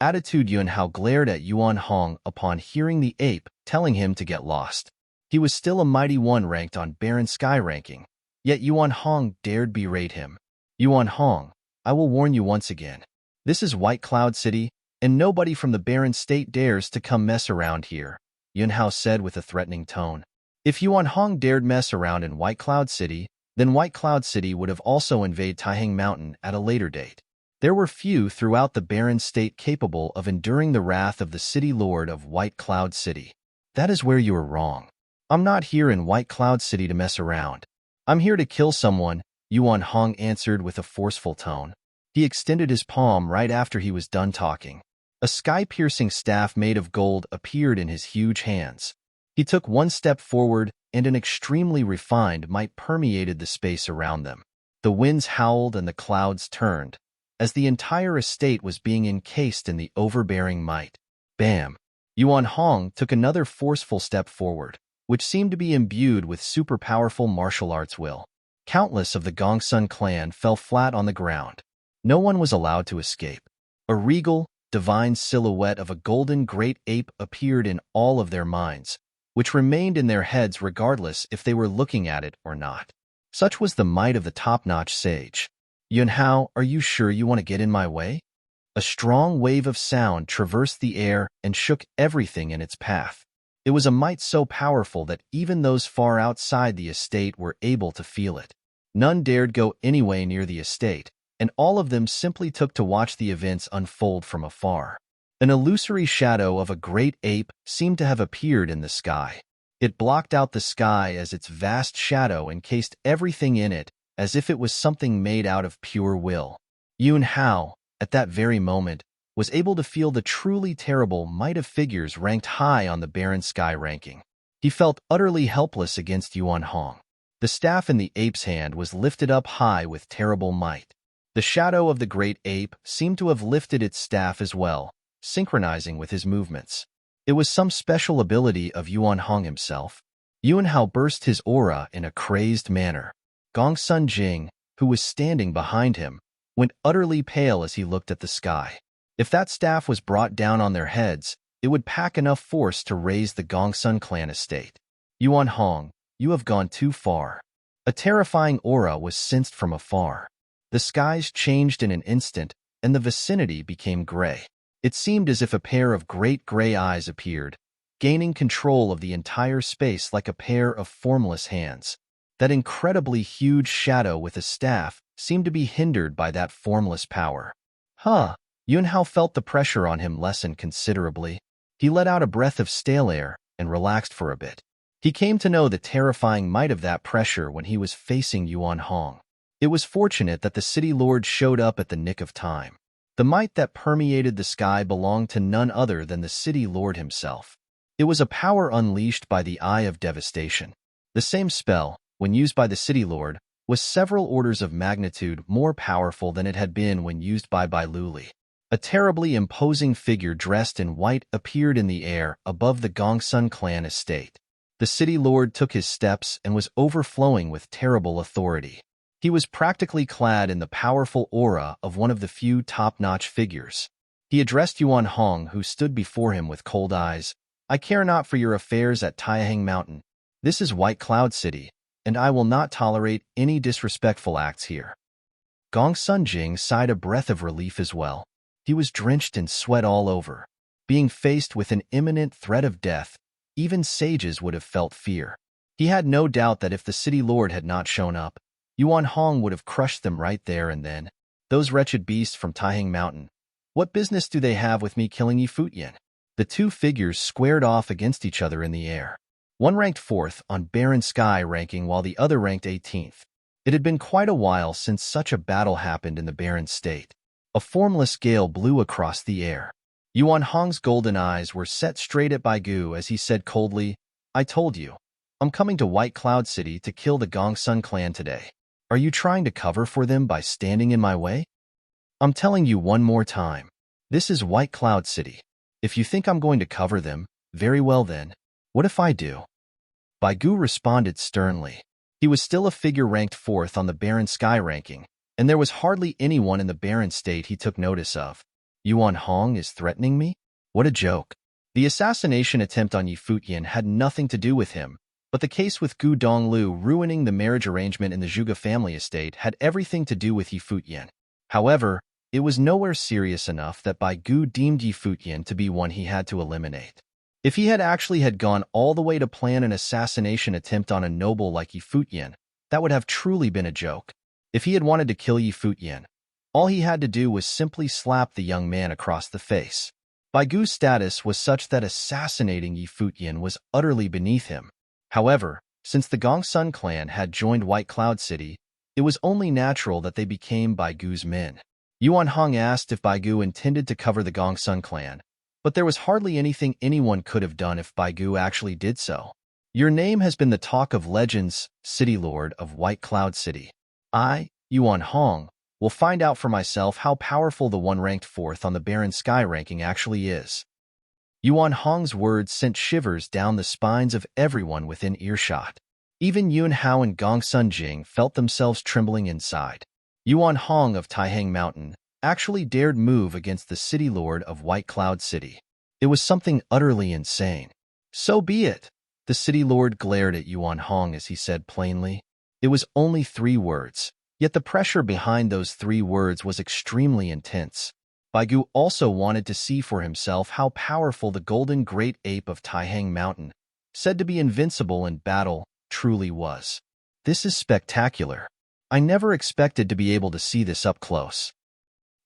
Attitude. Yun Hao glared at Yuan Hong upon hearing the ape telling him to get lost. He was still a mighty one ranked on Barren Sky ranking, yet Yuan Hong dared berate him. Yuan Hong, I will warn you once again. This is White Cloud City, and nobody from the Barren State dares to come mess around here, Yun Hao said with a threatening tone. If Yuan Hong dared mess around in White Cloud City, then White Cloud City would have also invaded Taihang Mountain at a later date. There were few throughout the Barren State capable of enduring the wrath of the city lord of White Cloud City. That is where you are wrong. I'm not here in White Cloud City to mess around. I'm here to kill someone, Yuan Hong answered with a forceful tone. He extended his palm right after he was done talking. A sky-piercing staff made of gold appeared in his huge hands. He took one step forward, and an extremely refined might permeated the space around them. The winds howled and the clouds turned, as the entire estate was being encased in the overbearing might. Bam! Yuan Hong took another forceful step forward, which seemed to be imbued with super-powerful martial arts will. Countless of the Gongsun clan fell flat on the ground. No one was allowed to escape. A regal, divine silhouette of a golden great ape appeared in all of their minds, which remained in their heads regardless if they were looking at it or not. Such was the might of the top-notch sage. Yunhao, are you sure you want to get in my way? A strong wave of sound traversed the air and shook everything in its path. It was a might so powerful that even those far outside the estate were able to feel it. None dared go anywhere near the estate, and all of them simply took to watch the events unfold from afar. An illusory shadow of a great ape seemed to have appeared in the sky. It blocked out the sky as its vast shadow encased everything in it, as if it was something made out of pure will. Yun Hao, at that very moment, was able to feel the truly terrible might of figures ranked high on the barren sky ranking. He felt utterly helpless against Yuan Hong. The staff in the ape's hand was lifted up high with terrible might. The shadow of the great ape seemed to have lifted its staff as well, synchronizing with his movements. It was some special ability of Yuan Hong himself. Yuan Hao burst his aura in a crazed manner. Gongsun Jing, who was standing behind him, went utterly pale as he looked at the sky. If that staff was brought down on their heads, it would pack enough force to raise the Gongsun clan estate. Yuan Hong, you have gone too far. A terrifying aura was sensed from afar. The skies changed in an instant, and the vicinity became gray. It seemed as if a pair of great gray eyes appeared, gaining control of the entire space like a pair of formless hands. That incredibly huge shadow with a staff seemed to be hindered by that formless power. Yun Hao felt the pressure on him lessen considerably. He let out a breath of stale air and relaxed for a bit. He came to know the terrifying might of that pressure when he was facing Yuan Hong. It was fortunate that the city lord showed up at the nick of time. The might that permeated the sky belonged to none other than the city lord himself. It was a power unleashed by the Eye of Devastation. The same spell, when used by the city lord, was several orders of magnitude more powerful than it had been when used by Bai Luli. A terribly imposing figure dressed in white appeared in the air above the Gongsun clan estate. The city lord took his steps and was overflowing with terrible authority. He was practically clad in the powerful aura of one of the few top-notch figures. He addressed Yuan Hong, who stood before him with cold eyes. I care not for your affairs at Taihang Mountain. This is White Cloud City, and I will not tolerate any disrespectful acts here. Gongsun Jing sighed a breath of relief as well. He was drenched in sweat all over. Being faced with an imminent threat of death, even sages would have felt fear. He had no doubt that if the city lord had not shown up, Yuan Hong would have crushed them right there and then. Those wretched beasts from Taihang Mountain. What business do they have with me killing Yi Futian? The two figures squared off against each other in the air. One ranked 4th on Barren Sky ranking while the other ranked 18th. It had been quite a while since such a battle happened in the Barren State. A formless gale blew across the air. Yuan Hong's golden eyes were set straight at Bai Gu as he said coldly, I told you. I'm coming to White Cloud City to kill the Gongsun clan today. Are you trying to cover for them by standing in my way? I'm telling you one more time. This is White Cloud City. If you think I'm going to cover them, very well then. What if I do? Bai Gu responded sternly. He was still a figure ranked 4th on the Barren Sky ranking, and there was hardly anyone in the Barren State he took notice of. Yuan Hong is threatening me? What a joke. The assassination attempt on Yi Futian had nothing to do with him, but the case with Gu Donglu ruining the marriage arrangement in the Zhuge family estate had everything to do with Yi Futian. However, it was nowhere serious enough that Bai Gu deemed Yi Futian to be one he had to eliminate. If he had actually gone all the way to plan an assassination attempt on a noble like Yi Futian, that would have truly been a joke. If he had wanted to kill Yi Futian, all he had to do was simply slap the young man across the face. Bai Gu's status was such that assassinating Yi Futian was utterly beneath him. However, since the Gongsun clan had joined White Cloud City, it was only natural that they became Bai Gu's men. Yuan Hong asked if Baigu intended to cover the Gongsun clan, but there was hardly anything anyone could have done if Baigu actually did so. Your name has been the talk of legends, City Lord of White Cloud City. I, Yuan Hong, will find out for myself how powerful the one ranked fourth on the Barren Sky ranking actually is. Yuan Hong's words sent shivers down the spines of everyone within earshot. Even Yun Hao and Gongsun Jing felt themselves trembling inside. Yuan Hong of Taihang Mountain actually dared move against the City Lord of White Cloud City. It was something utterly insane. So be it. The City Lord glared at Yuan Hong as he said plainly. It was only 3 words, yet the pressure behind those 3 words was extremely intense. Baigu also wanted to see for himself how powerful the golden great ape of Taihang Mountain, said to be invincible in battle, truly was. This is spectacular. I never expected to be able to see this up close.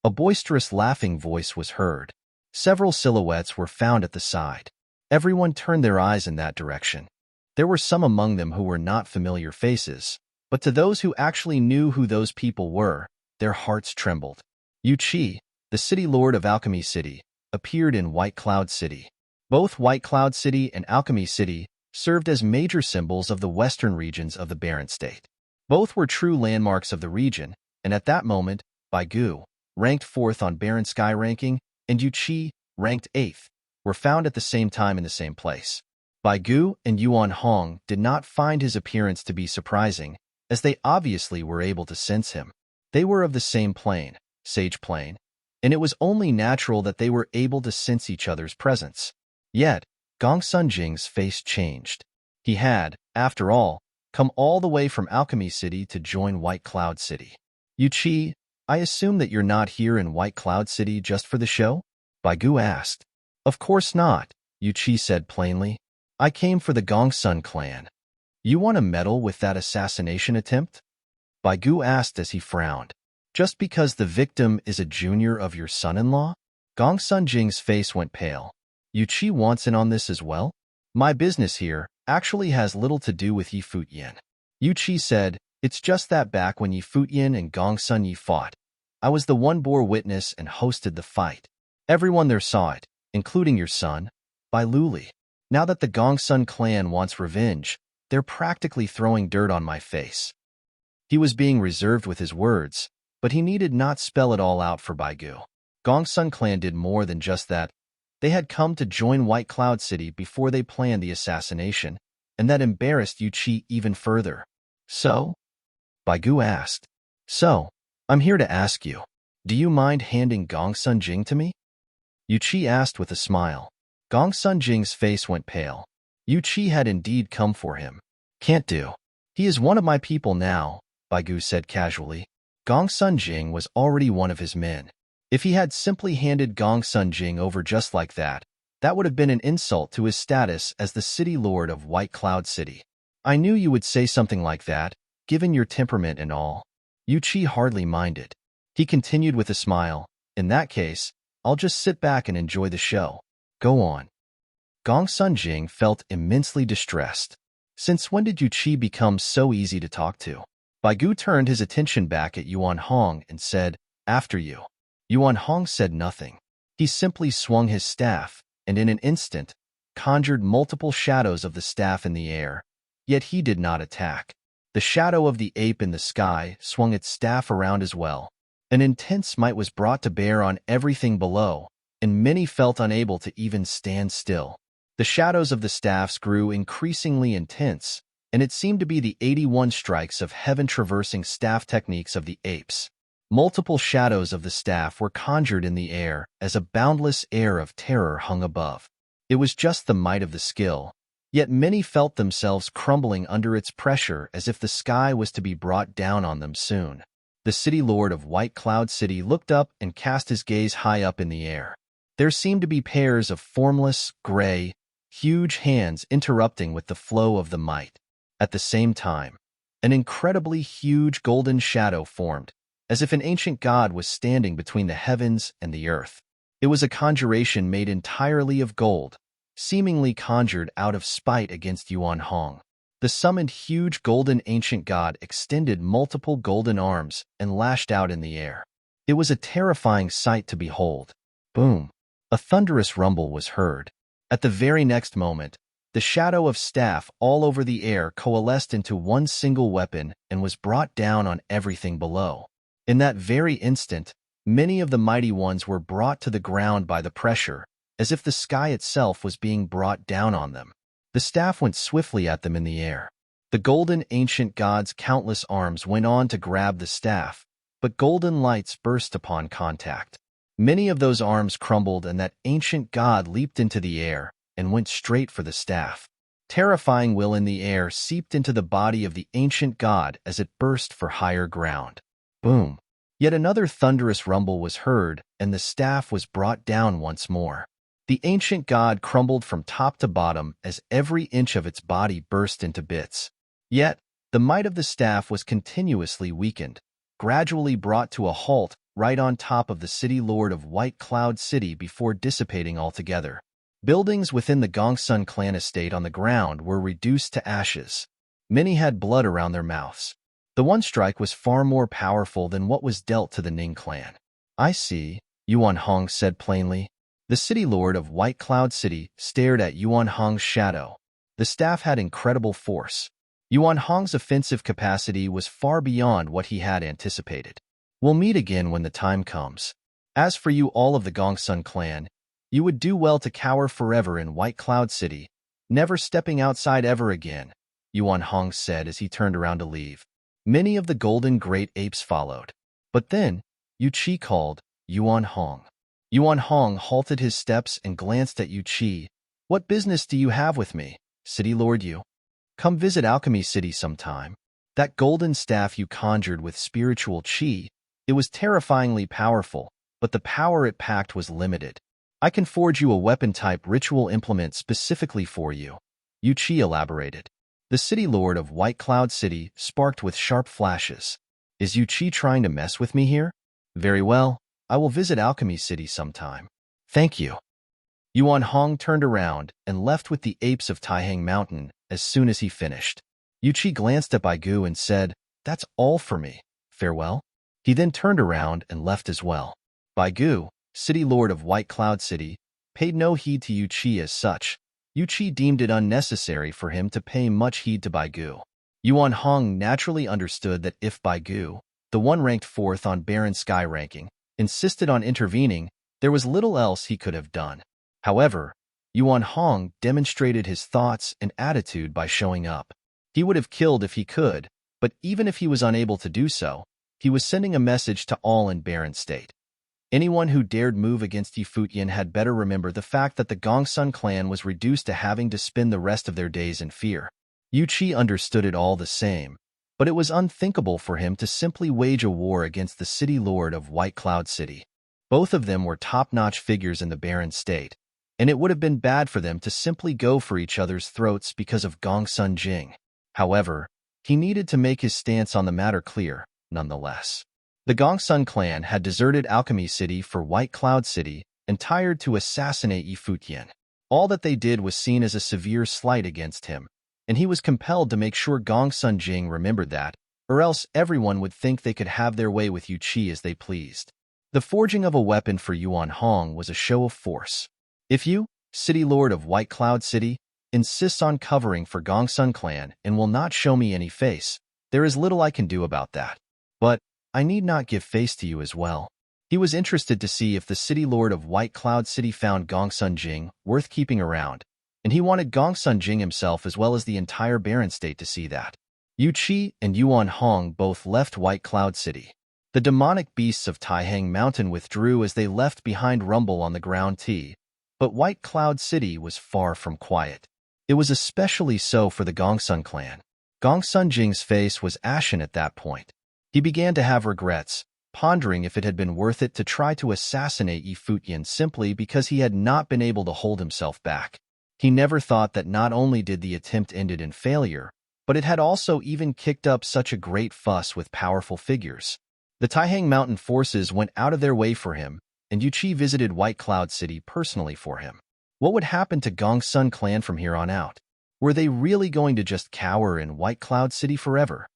A boisterous laughing voice was heard. Several silhouettes were found at the side. Everyone turned their eyes in that direction. There were some among them who were not familiar faces, but to those who actually knew who those people were, their hearts trembled. Yu Qi, the City Lord of Alchemy City, appeared in White Cloud City. Both White Cloud City and Alchemy City served as major symbols of the western regions of the Barren State. Both were true landmarks of the region, and at that moment, Baigu, ranked 4th on Barren Sky ranking, and Yu Qi, ranked 8th, were found at the same time in the same place. Baigu and Yuan Hong did not find his appearance to be surprising, as they obviously were able to sense him. They were of the same plane, Sage Plane, and it was only natural that they were able to sense each other's presence. Yet, Gongsun Jing's face changed. He had, after all, come all the way from Alchemy City to join White Cloud City. Yu Qi, I assume that you're not here in White Cloud City just for the show? Baigu asked. Of course not, Yu Qi said plainly. I came for the Gongsun clan. You want a medal with that assassination attempt? Baigu asked as he frowned. Just because the victim is a junior of your son-in-law? Gongsun Jing's face went pale. Yu Qi wants in on this as well? My business here actually has little to do with Yi Futian. Yu Qi said, it's just that back when Yi Futian and Gongsun Yi fought, I was the one bore witness and hosted the fight. Everyone there saw it, including your son, Bai Luli. Now that the Gongsun clan wants revenge, they're practically throwing dirt on my face. He was being reserved with his words, but he needed not spell it all out for Baigu. Gongsun clan did more than just that. They had come to join White Cloud City before they planned the assassination, and that embarrassed Yu Qi even further. So? Baigu asked. So, I'm here to ask you, do you mind handing Gongsun Jing to me? Yu Qi asked with a smile. Gongsun Jing's face went pale. Yu Qi had indeed come for him. Can't do. He is one of my people now, Baigu said casually. Gongsun Jing was already one of his men. If he had simply handed Gongsun Jing over just like that, that would have been an insult to his status as the City Lord of White Cloud City. I knew you would say something like that, given your temperament and all. Yu Qi hardly minded. He continued with a smile. In that case, I'll just sit back and enjoy the show. Go on. Gongsun Jing felt immensely distressed. Since when did Yu Qi become so easy to talk to? Baigu turned his attention back at Yuan Hong and said, after you. Yuan Hong said nothing. He simply swung his staff, and in an instant, conjured multiple shadows of the staff in the air. Yet he did not attack. The shadow of the ape in the sky swung its staff around as well. An intense might was brought to bear on everything below, and many felt unable to even stand still. The shadows of the staffs grew increasingly intense, and it seemed to be the 81 strikes of heaven-traversing staff techniques of the apes. Multiple shadows of the staff were conjured in the air as a boundless air of terror hung above. It was just the might of the skill, yet many felt themselves crumbling under its pressure as if the sky was to be brought down on them soon. The City Lord of White Cloud City looked up and cast his gaze high up in the air. There seemed to be pairs of formless, gray, huge hands interrupting with the flow of the might. At the same time, an incredibly huge golden shadow formed, as if an ancient god was standing between the heavens and the earth. It was a conjuration made entirely of gold, seemingly conjured out of spite against Yuan Hong. The summoned huge golden ancient god extended multiple golden arms and lashed out in the air. It was a terrifying sight to behold. Boom! A thunderous rumble was heard. At the very next moment, the shadow of staff all over the air coalesced into one single weapon and was brought down on everything below. In that very instant, many of the mighty ones were brought to the ground by the pressure, as if the sky itself was being brought down on them. The staff went swiftly at them in the air. The golden ancient god's countless arms went on to grab the staff, but golden lights burst upon contact. Many of those arms crumbled, and that ancient god leaped into the air and went straight for the staff. Terrifying will in the air seeped into the body of the ancient god as it burst for higher ground. Boom! Yet another thunderous rumble was heard, and the staff was brought down once more. The ancient god crumbled from top to bottom as every inch of its body burst into bits. Yet, the might of the staff was continuously weakened, gradually brought to a halt right on top of the city lord of White Cloud City before dissipating altogether. Buildings within the Gongsun clan estate on the ground were reduced to ashes. Many had blood around their mouths. The one strike was far more powerful than what was dealt to the Ning clan. "I see," Yuan Hong said plainly. The city lord of White Cloud City stared at Yuan Hong's shadow. The staff had incredible force. Yuan Hong's offensive capacity was far beyond what he had anticipated. "We'll meet again when the time comes. As for you all of the Gongsun clan, you would do well to cower forever in White Cloud City, never stepping outside ever again," Yuan Hong said as he turned around to leave. Many of the golden great apes followed. But then, Yu Qi called, "Yuan Hong." Yuan Hong halted his steps and glanced at Yu Qi. "What business do you have with me, City Lord Yu? Come visit Alchemy City sometime. That golden staff you conjured with spiritual qi, it was terrifyingly powerful, but the power it packed was limited. I can forge you a weapon-type ritual implement specifically for you," Yu Qi elaborated. The city lord of White Cloud City sparked with sharp flashes. "Is Yu Qi trying to mess with me here? Very well, I will visit Alchemy City sometime. Thank you." Yuan Hong turned around and left with the apes of Taihang Mountain as soon as he finished. Yu Qi glanced at Baigu and said, "That's all for me. Farewell." He then turned around and left as well. Baigu, city lord of White Cloud City, paid no heed to Yu Qi as such. Yu Qi deemed it unnecessary for him to pay much heed to Baigu. Yuan Hong naturally understood that if Baigu, the one ranked 4th on Baron Sky ranking, insisted on intervening, there was little else he could have done. However, Yuan Hong demonstrated his thoughts and attitude by showing up. He would have killed if he could, but even if he was unable to do so, he was sending a message to all in Baron State. Anyone who dared move against Futian had better remember the fact that the Gongsun clan was reduced to having to spend the rest of their days in fear. Yu Qi understood it all the same, but it was unthinkable for him to simply wage a war against the city lord of White Cloud City. Both of them were top-notch figures in the Baron State, and it would have been bad for them to simply go for each other's throats because of Gongsun Jing. However, he needed to make his stance on the matter clear, nonetheless. The Gongsun clan had deserted Alchemy City for White Cloud City and tired to assassinate Futian. All that they did was seen as a severe slight against him, and he was compelled to make sure Gongsun Jing remembered that, or else everyone would think they could have their way with Yu Qi as they pleased. The forging of a weapon for Yuan Hong was a show of force. "If you, city lord of White Cloud City, insists on covering for Gongsun clan and will not show me any face, there is little I can do about that. But I need not give face to you as well." He was interested to see if the city lord of White Cloud City found Gongsun Jing worth keeping around, and he wanted Gongsun Jing himself as well as the entire Baron State to see that. Yu Qi and Yuan Hong both left White Cloud City. The demonic beasts of Taihang Mountain withdrew as they left behind rumble on the ground tea, but White Cloud City was far from quiet. It was especially so for the Gongsun clan. Gongsun Jing's face was ashen at that point. He began to have regrets, pondering if it had been worth it to try to assassinate Futian simply because he had not been able to hold himself back. He never thought that not only did the attempt ended in failure, but it had also even kicked up such a great fuss with powerful figures. The Taihang Mountain forces went out of their way for him, and Yu Qi visited White Cloud City personally for him. What would happen to Gongsun clan from here on out? Were they really going to just cower in White Cloud City forever?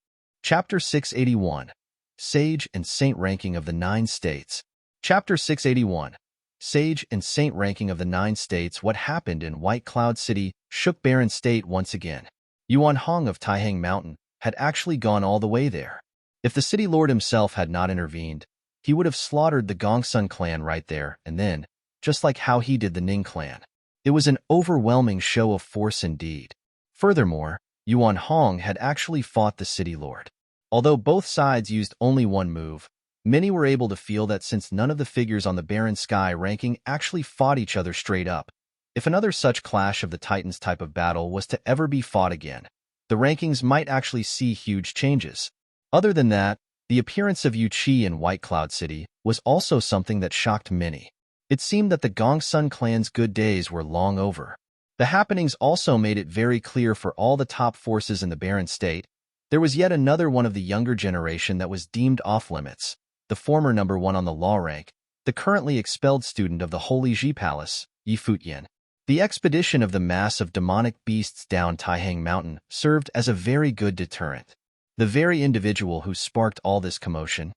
Chapter 681. Sage and Saint Ranking of the 9 States. Chapter 681. Sage and Saint Ranking of the 9 States. What happened in White Cloud City shook Barren State once again. Yuan Hong of Taihang Mountain had actually gone all the way there. If the city lord himself had not intervened, he would have slaughtered the Gongsun clan right there and then, just like how he did the Ning clan. It was an overwhelming show of force indeed. Furthermore, Yuan Hong had actually fought the city lord. Although both sides used only one move, many were able to feel that since none of the figures on the Barren Sky ranking actually fought each other straight up, if another such clash of the Titans type of battle was to ever be fought again, the rankings might actually see huge changes. Other than that, the appearance of Yu Qi in White Cloud City was also something that shocked many. It seemed that the Gongsun clan's good days were long over. The happenings also made it very clear for all the top forces in the Barren State. There was yet another one of the younger generation that was deemed off-limits, the former number 1 on the law rank, the currently expelled student of the Holy Ji Palace, Yi Futian. The expedition of the mass of demonic beasts down Taihang Mountain served as a very good deterrent. The very individual who sparked all this commotion,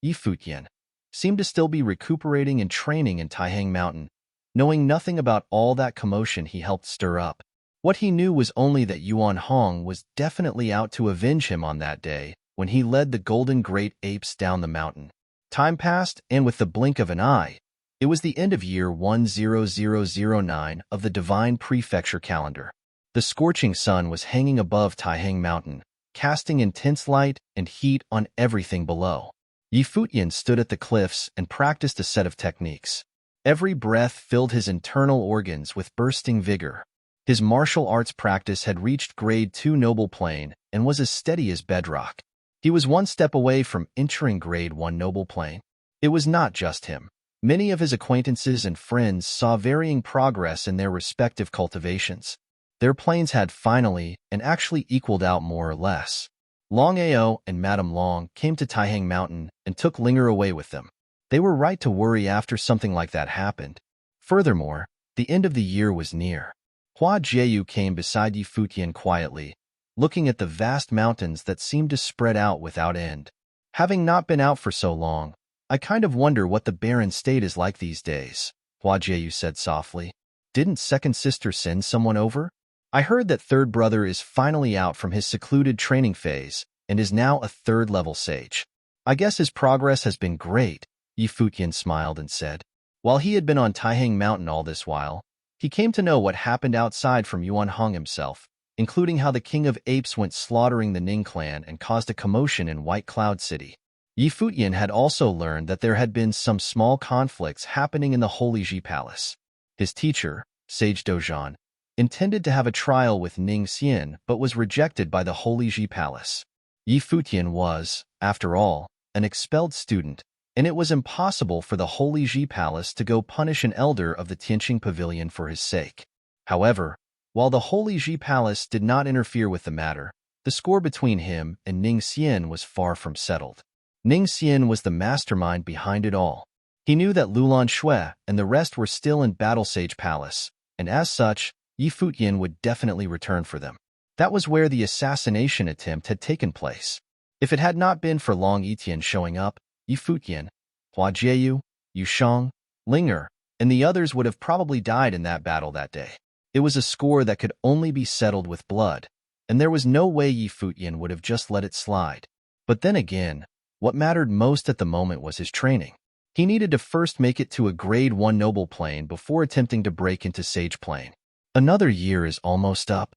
Yi Futian, seemed to still be recuperating and training in Taihang Mountain, knowing nothing about all that commotion he helped stir up. What he knew was only that Yuan Hong was definitely out to avenge him on that day when he led the golden great apes down the mountain. Time passed, and with the blink of an eye, it was the end of year 10009 of the Divine Prefecture calendar. The scorching sun was hanging above Taihang Mountain, casting intense light and heat on everything below. Yi Futian stood at the cliffs and practiced a set of techniques. Every breath filled his internal organs with bursting vigor. His martial arts practice had reached grade 2 noble plane and was as steady as bedrock. He was one step away from entering grade 1 noble plane. It was not just him. Many of his acquaintances and friends saw varying progress in their respective cultivations. Their planes had finally and actually equaled out more or less. Long Ao and Madame Long came to Taihang Mountain and took Linger away with them. They were right to worry after something like that happened. Furthermore, the end of the year was near. Hua Jieyu came beside Yi Futian quietly, looking at the vast mountains that seemed to spread out without end. Having not been out for so long, I kind of wonder what the Barren State is like these days, Hua Jieyu said softly. Didn't second sister send someone over? I heard that third brother is finally out from his secluded training phase and is now a 3rd-level sage. I guess his progress has been great, Yi Futian smiled and said. While he had been on Taihang Mountain all this while, he came to know what happened outside from Yuan Hong himself, including how the King of Apes went slaughtering the Ning clan and caused a commotion in White Cloud City. Yi Futian had also learned that there had been some small conflicts happening in the Holy Ji Palace. His teacher, Sage Dozhan, intended to have a trial with Ning Xian but was rejected by the Holy Ji Palace. Yi Futian was, after all, an expelled student, and it was impossible for the Holy Ji Palace to go punish an elder of the Tianqing Pavilion for his sake. However, while the Holy Ji Palace did not interfere with the matter, the score between him and Ning Xian was far from settled. Ning Xian was the mastermind behind it all. He knew that Lulan Shui and the rest were still in Battle Sage Palace, and as such, Yi Futian would definitely return for them. That was where the assassination attempt had taken place. If it had not been for Long Yitian showing up, Yi Futian, Hua Jieyu, Yu Shang, Linger, and the others would have probably died in that battle that day. It was a score that could only be settled with blood, and there was no way Yi Futian would have just let it slide. But then again, what mattered most at the moment was his training. He needed to first make it to a grade 1 noble plane before attempting to break into sage plane. Another year is almost up.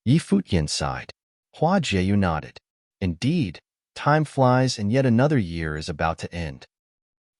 Yi Futian sighed. Hua Jieyu nodded. Indeed, time flies and yet another year is about to end.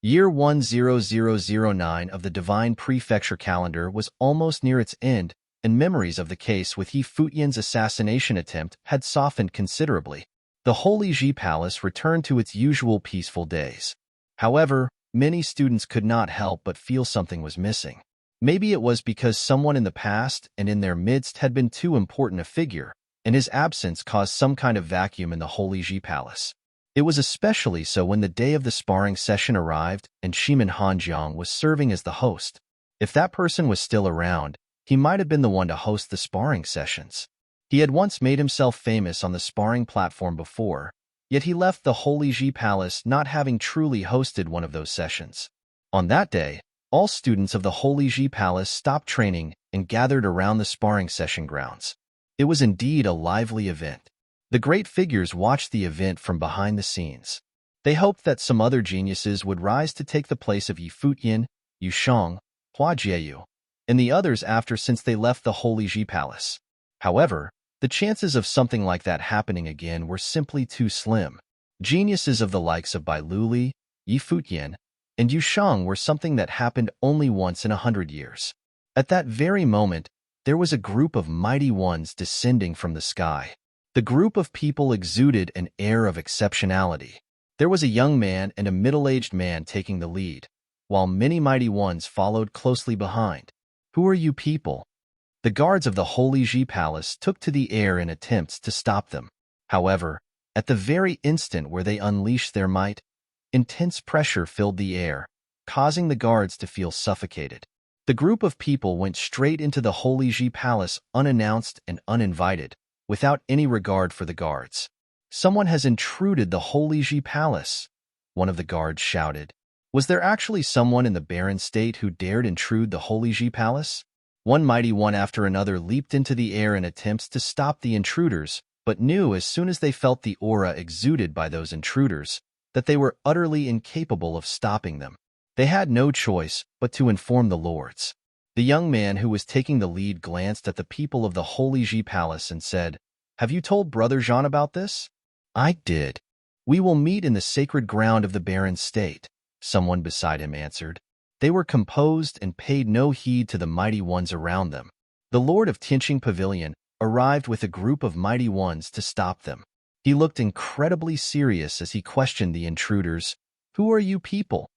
Year 10009 of the Divine Prefecture calendar was almost near its end, and memories of the case with Yi Futian's assassination attempt had softened considerably. The Holy Ji Palace returned to its usual peaceful days. However, many students could not help but feel something was missing. Maybe it was because someone in the past and in their midst had been too important a figure, and his absence caused some kind of vacuum in the Holy Ji Palace. It was especially so when the day of the sparring session arrived and Shiman Hanjiang was serving as the host. If that person was still around, he might have been the one to host the sparring sessions. He had once made himself famous on the sparring platform before, Yet he left the Holy Ji Palace not having truly hosted one of those sessions. On that day, all students of the Holy Ji Palace stopped training and gathered around the sparring session grounds. It was indeed a lively event. The great figures watched the event from behind the scenes. They hoped that some other geniuses would rise to take the place of Yi Futian, Yu Shang, Hua Jieyu, and the others after since they left the Holy Ji Palace. However, the chances of something like that happening again were simply too slim. Geniuses of the likes of Bai Luli, Yi Futian, and Yu Shang were something that happened only once in 100 years. At that very moment, there was a group of mighty ones descending from the sky. The group of people exuded an air of exceptionality. There was a young man and a middle-aged man taking the lead, while many mighty ones followed closely behind. Who are you people? The guards of the Holy Ji Palace took to the air in attempts to stop them. However, at the very instant where they unleashed their might, intense pressure filled the air, causing the guards to feel suffocated. The group of people went straight into the Holy Ji Palace unannounced and uninvited, without any regard for the guards. Someone has intruded the Holy Ji Palace, one of the guards shouted. Was there actually someone in the barren state who dared intrude the Holy Ji Palace? One mighty one after another leaped into the air in attempts to stop the intruders, but knew as soon as they felt the aura exuded by those intruders that they were utterly incapable of stopping them. They had no choice but to inform the lords. The young man who was taking the lead glanced at the people of the Holy Ji Palace and said, "Have you told Brother Jean about this?" "I did. We will meet in the sacred ground of the barren state," someone beside him answered. They were composed and paid no heed to the mighty ones around them. The Lord of Tianqing Pavilion arrived with a group of mighty ones to stop them. He looked incredibly serious as he questioned the intruders. "Who are you people?"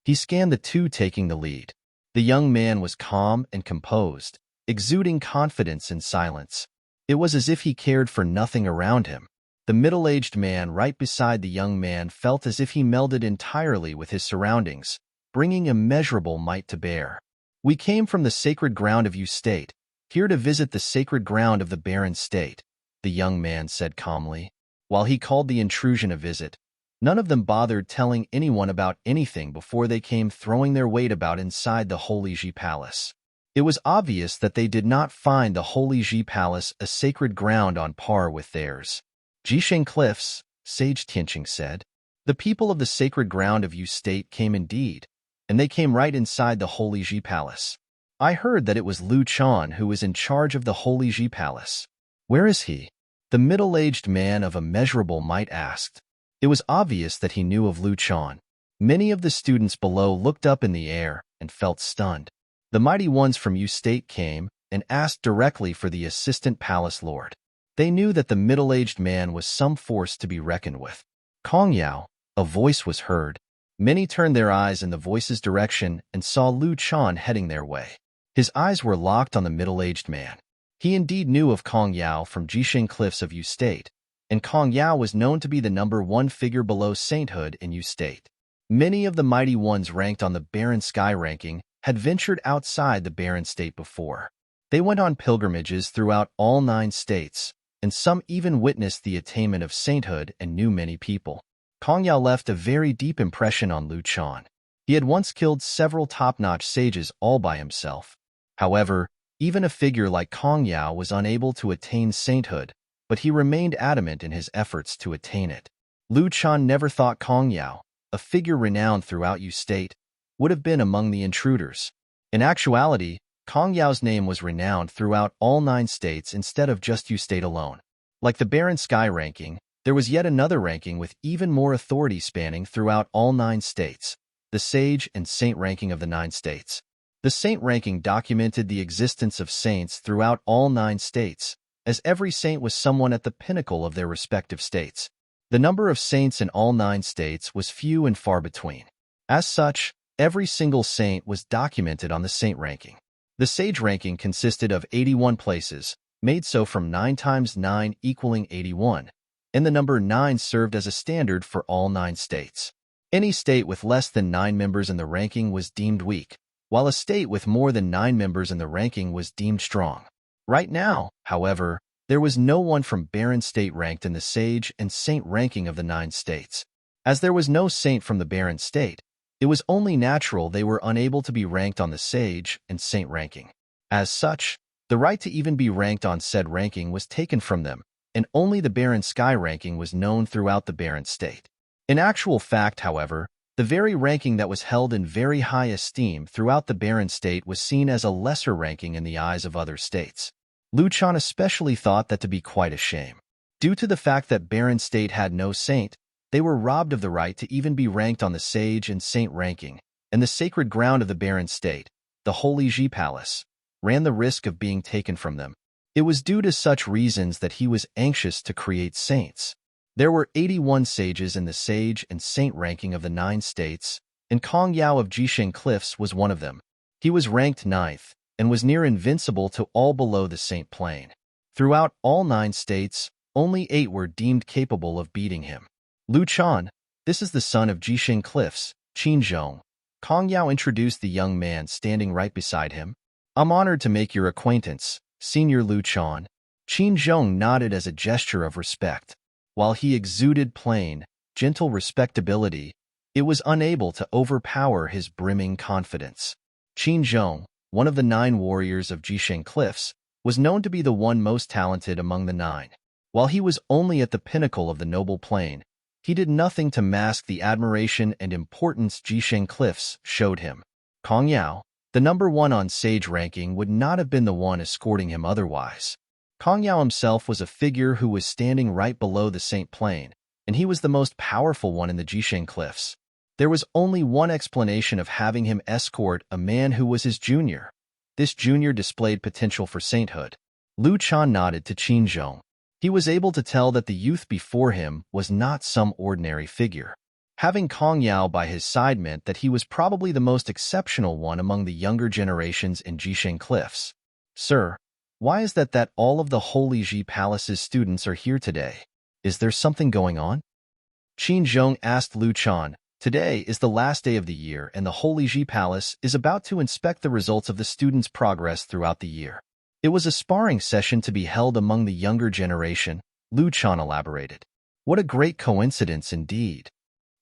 He scanned the two taking the lead. The young man was calm and composed, exuding confidence and silence. It was as if he cared for nothing around him. The middle-aged man right beside the young man felt as if he melded entirely with his surroundings, bringing immeasurable might to bear. "We came from the sacred ground of Yu State, here to visit the sacred ground of the barren state," the young man said calmly. While he called the intrusion a visit, none of them bothered telling anyone about anything before they came throwing their weight about inside the Holy Ji Palace. It was obvious that they did not find the Holy Ji Palace a sacred ground on par with theirs. "Jisheng Cliffs," Sage Tianqing said. "The people of the sacred ground of Yu State came indeed, and they came right inside the Holy Ji Palace. I heard that it was Lu Chan who was in charge of the Holy Ji Palace." "Where is he?" the middle-aged man of immeasurable might asked. It was obvious that he knew of Lu Chan. Many of the students below looked up in the air and felt stunned. The mighty ones from Yu State came and asked directly for the assistant palace lord. They knew that the middle-aged man was some force to be reckoned with. "Kong Yao," a voice was heard. Many turned their eyes in the voice's direction and saw Lu Chan heading their way. His eyes were locked on the middle-aged man. He indeed knew of Kong Yao from Jisheng Cliffs of Yu State, and Kong Yao was known to be the #1 figure below sainthood in Yu State. Many of the mighty ones ranked on the barren sky ranking had ventured outside the barren state before. They went on pilgrimages throughout all 9 states, and some even witnessed the attainment of sainthood and knew many people. Kong Yao left a very deep impression on Lu Chan. He had once killed several top-notch sages all by himself. However, even a figure like Kong Yao was unable to attain sainthood, but he remained adamant in his efforts to attain it. Lu Chan never thought Kong Yao, a figure renowned throughout Yu State, would have been among the intruders. In actuality, Kong Yao's name was renowned throughout all 9 states instead of just Yu State alone. Like the barren sky ranking, there was yet another ranking with even more authority spanning throughout all 9 states, the sage and saint ranking of the 9 states. The saint ranking documented the existence of saints throughout all 9 states, as every saint was someone at the pinnacle of their respective states. The number of saints in all 9 states was few and far between. As such, every single saint was documented on the saint ranking. The sage ranking consisted of 81 places, made so from 9 times 9 equaling 81, and the number 9 served as a standard for all 9 states. Any state with less than 9 members in the ranking was deemed weak, while a state with more than 9 members in the ranking was deemed strong. Right now, however, There was no one from Barren State ranked in the Sage and Saint ranking of the 9 states. As there was no Saint from the Barren State, it was only natural they were unable to be ranked on the Sage and Saint ranking. As such, the right to even be ranked on said ranking was taken from them, and only the Barren Sky ranking was known throughout the Barren State. In actual fact, however, the very ranking that was held in very high esteem throughout the Barren State was seen as a lesser ranking in the eyes of other states. Luchan especially thought that to be quite a shame. Due to the fact that Barren State had no saint, they were robbed of the right to even be ranked on the Sage and Saint ranking, and the sacred ground of the Barren State, the Holy Ji Palace, ran the risk of being taken from them. It was due to such reasons that he was anxious to create saints. There were 81 sages in the Sage and Saint ranking of the 9 states, and Kong Yao of Jisheng Cliffs was one of them. He was ranked 9th, and was near invincible to all below the Saint plane. Throughout all 9 states, only 8 were deemed capable of beating him. Lu Chan, this is the son of Jisheng Cliffs, Qin Zhong. Kong Yao introduced the young man standing right beside him. I'm honored to make your acquaintance, Senior Lu Chan. Qin Zhong nodded as a gesture of respect. While he exuded plain, gentle respectability, it was unable to overpower his brimming confidence. Qin Zhong, one of the 9 warriors of Jisheng Cliffs, was known to be the one most talented among the 9. While he was only at the pinnacle of the noble plane, he did nothing to mask the admiration and importance Jisheng Cliffs showed him. Kong Yao, the number 1 on Sage ranking, would not have been the one escorting him otherwise. Kong Yao himself was a figure who was standing right below the Saint plane, and he was the most powerful one in the Jisheng Cliffs. There was only one explanation of having him escort a man who was his junior. This junior displayed potential for sainthood. Lu Chan nodded to Qin Zhong. He was able to tell that the youth before him was not some ordinary figure. Having Kong Yao by his side meant that he was probably the most exceptional one among the younger generations in Jisheng Cliffs. Sir, why is that all of the Holy Ji Palace's students are here today? Is there something going on? Qin Zhong asked Lu Chan. Today is the last day of the year, and the Holy Ji Palace is about to inspect the results of the students' progress throughout the year. It was a sparring session to be held among the younger generation, Lu Chan elaborated. What a great coincidence indeed.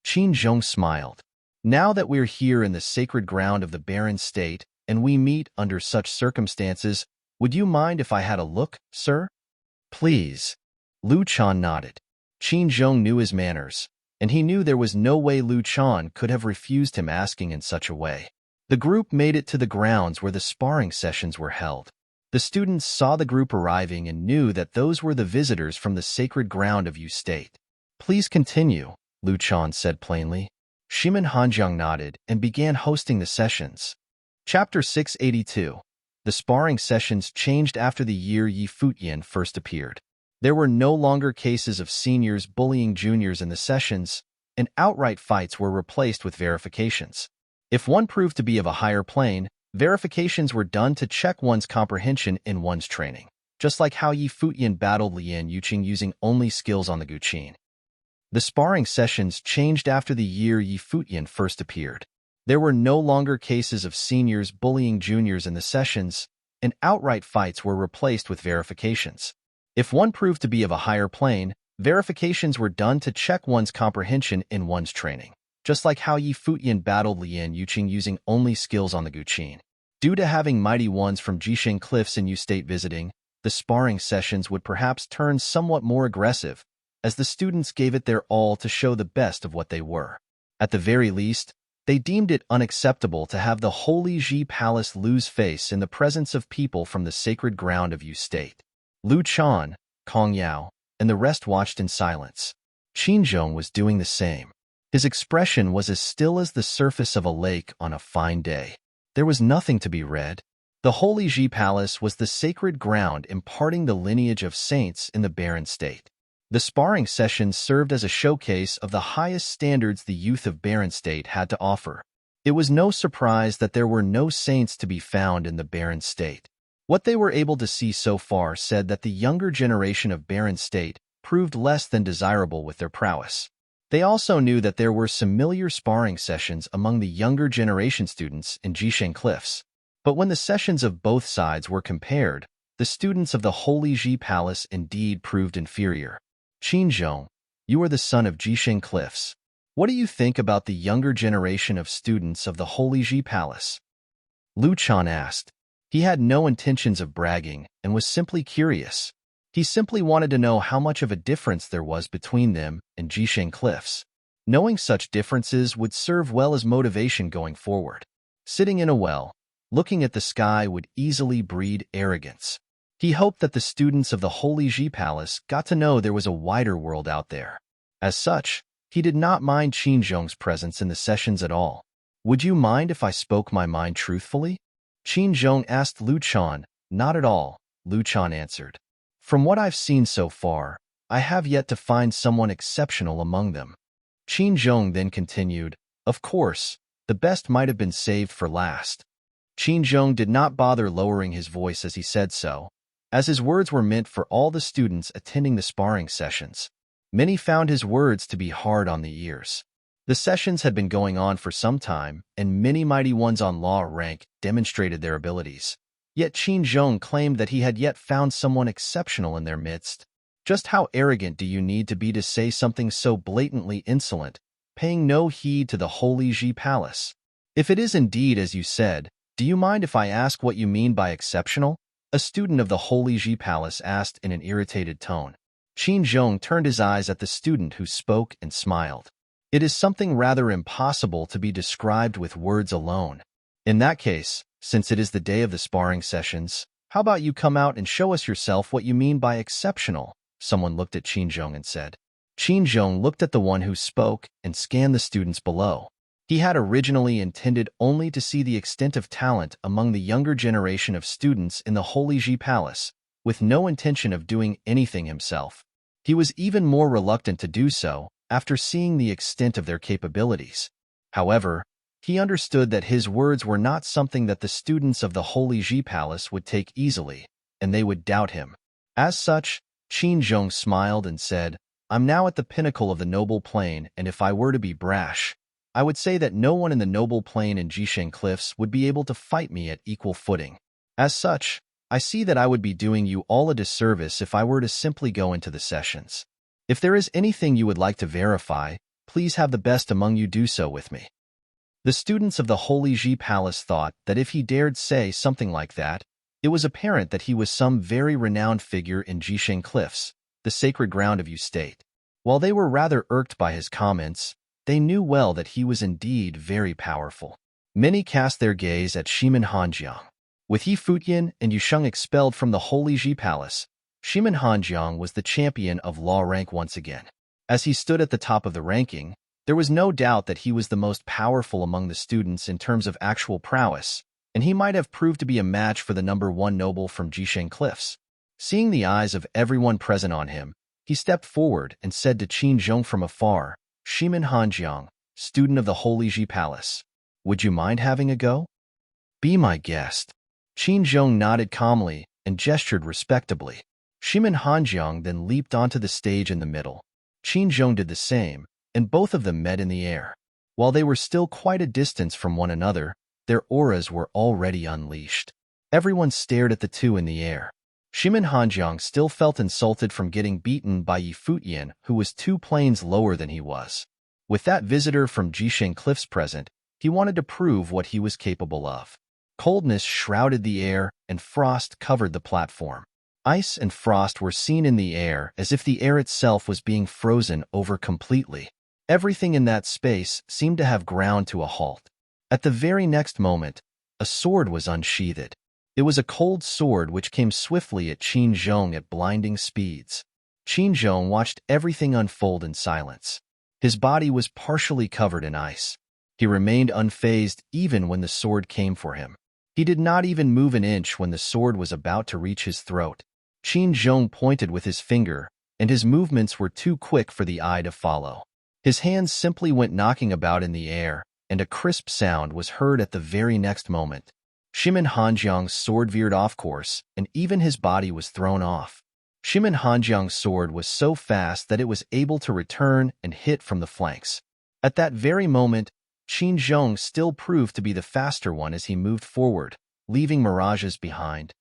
Qin Zhong smiled. Now that we're here in the sacred ground of the Barren State, and we meet under such circumstances, would you mind if I had a look, sir? Please. Lu Chan nodded. Qin Zhong knew his manners, and he knew there was no way Lu Chan could have refused him asking in such a way. The group made it to the grounds where the sparring sessions were held. The students saw the group arriving and knew that those were the visitors from the sacred ground of Yu State. Please continue, Lu Chan said plainly. Shimin Hanjiang nodded and began hosting the sessions. Chapter 682. The sparring sessions changed after the year Yi Futian first appeared. There were no longer cases of seniors bullying juniors in the sessions, and outright fights were replaced with verifications. If one proved to be of a higher plane, verifications were done to check one's comprehension in one's training, just like how Yi Futian battled Lian Yuqing using only skills on the Guqin. The sparring sessions changed after the year Yi Futian first appeared. There were no longer cases of seniors bullying juniors in the sessions, and outright fights were replaced with verifications. If one proved to be of a higher plane, verifications were done to check one's comprehension in one's training, just like how Yi Futian battled Lian Yuqing using only skills on the Guqin. Due to having mighty ones from Jisheng Cliffs and Yu State visiting, the sparring sessions would perhaps turn somewhat more aggressive, as the students gave it their all to show the best of what they were. At the very least, they deemed it unacceptable to have the Holy Ji Palace lose face in the presence of people from the sacred ground of Yu State. Lu Chan, Kong Yao, and the rest watched in silence. Qin Zhong was doing the same. His expression was as still as the surface of a lake on a fine day. There was nothing to be read. The Holy Ji Palace was the sacred ground imparting the lineage of saints in the Barren State. The sparring sessions served as a showcase of the highest standards the youth of Barren State had to offer. It was no surprise that there were no saints to be found in the Barren State. What they were able to see so far said that the younger generation of Barren State proved less than desirable with their prowess. They also knew that there were familiar sparring sessions among the younger generation students in Jisheng Cliffs. But when the sessions of both sides were compared, The students of the Holy Ji Palace indeed proved inferior. Qinzhong, you are the son of Jisheng Cliffs. What do you think about the younger generation of students of the Holy Ji Palace? Lu Chan asked. He had no intentions of bragging and was simply curious. He simply wanted to know how much of a difference there was between them and Jisheng Cliffs. Knowing such differences would serve well as motivation going forward. Sitting in a well, looking at the sky would easily breed arrogance. He hoped that the students of the Holy Ji Palace got to know there was a wider world out there. As such, he did not mind Qinzhong's presence in the sessions at all. Would you mind if I spoke my mind truthfully? Qinzhong asked Lu Chan. Not at all, Lu Chan answered. From what I've seen so far, I have yet to find someone exceptional among them. Qinzhong then continued, of course, the best might have been saved for last. Qinzhong did not bother lowering his voice as he said so, as his words were meant for all the students attending the sparring sessions. Many found his words to be hard on the ears. The sessions had been going on for some time, and many mighty ones on law rank demonstrated their abilities. Yet Qinzhong claimed that he had yet found someone exceptional in their midst. Just how arrogant do you need to be to say something so blatantly insolent, paying no heed to the Holy Ji Palace? If it is indeed as you said, do you mind if I ask what you mean by exceptional? A student of the Holy Ji Palace asked in an irritated tone. Qinzhong turned his eyes at the student who spoke and smiled. It is something rather impossible to be described with words alone. In that case, since it is the day of the sparring sessions, how about you come out and show us yourself what you mean by exceptional? Someone looked at Qinzhong and said. Qinzhong looked at the one who spoke and scanned the students below. He had originally intended only to see the extent of talent among the younger generation of students in the Holy Ji Palace, with no intention of doing anything himself. He was even more reluctant to do so after seeing the extent of their capabilities. However, he understood that his words were not something that the students of the Holy Ji Palace would take easily, and they would doubt him. As such, Qinzhong smiled and said, I'm now at the pinnacle of the noble plane, and if I were to be brash, I would say that no one in the noble plane in Jisheng Cliffs would be able to fight me at equal footing. As such, I see that I would be doing you all a disservice if I were to simply go into the sessions. If there is anything you would like to verify, please have the best among you do so with me. The students of the Holy Ji Palace thought that if he dared say something like that, it was apparent that he was some very renowned figure in Jisheng Cliffs, the sacred ground of Yu State. While they were rather irked by his comments, they knew well that he was indeed very powerful. Many cast their gaze at Shimen Hanjiang. With He Futian and Yusheng expelled from the Holy Ji Palace, Shimen Hanjiang was the champion of law rank once again. As he stood at the top of the ranking, there was no doubt that he was the most powerful among the students in terms of actual prowess, and he might have proved to be a match for the #1 noble from Jisheng Cliffs. Seeing the eyes of everyone present on him, he stepped forward and said to Qinzhong from afar, Shimen Hanjiang, student of the Holy Ji Palace, would you mind having a go? Be my guest. Qinzhong nodded calmly and gestured respectably. Shimen Hanjiang then leaped onto the stage in the middle. Qinzhong did the same, and both of them met in the air. While they were still quite a distance from one another, their auras were already unleashed. Everyone stared at the two in the air. Shimen Hanjiang still felt insulted from getting beaten by Yi Futian, who was 2 planes lower than he was. With that visitor from Jisheng Cliffs present, he wanted to prove what he was capable of. Coldness shrouded the air, and frost covered the platform. Ice and frost were seen in the air as if the air itself was being frozen over completely. Everything in that space seemed to have ground to a halt. At the very next moment, a sword was unsheathed. It was a cold sword which came swiftly at Qinzhong at blinding speeds. Qinzhong watched everything unfold in silence. His body was partially covered in ice. He remained unfazed even when the sword came for him. He did not even move an inch when the sword was about to reach his throat. Qinzhong pointed with his finger, and his movements were too quick for the eye to follow. His hands simply went knocking about in the air, and a crisp sound was heard at the very next moment. Shimen Hanjiang's sword veered off course, and even his body was thrown off. Shimen Hanjiang's sword was so fast that it was able to return and hit from the flanks. At that very moment, Qinzhong still proved to be the faster one as he moved forward, leaving mirages behind.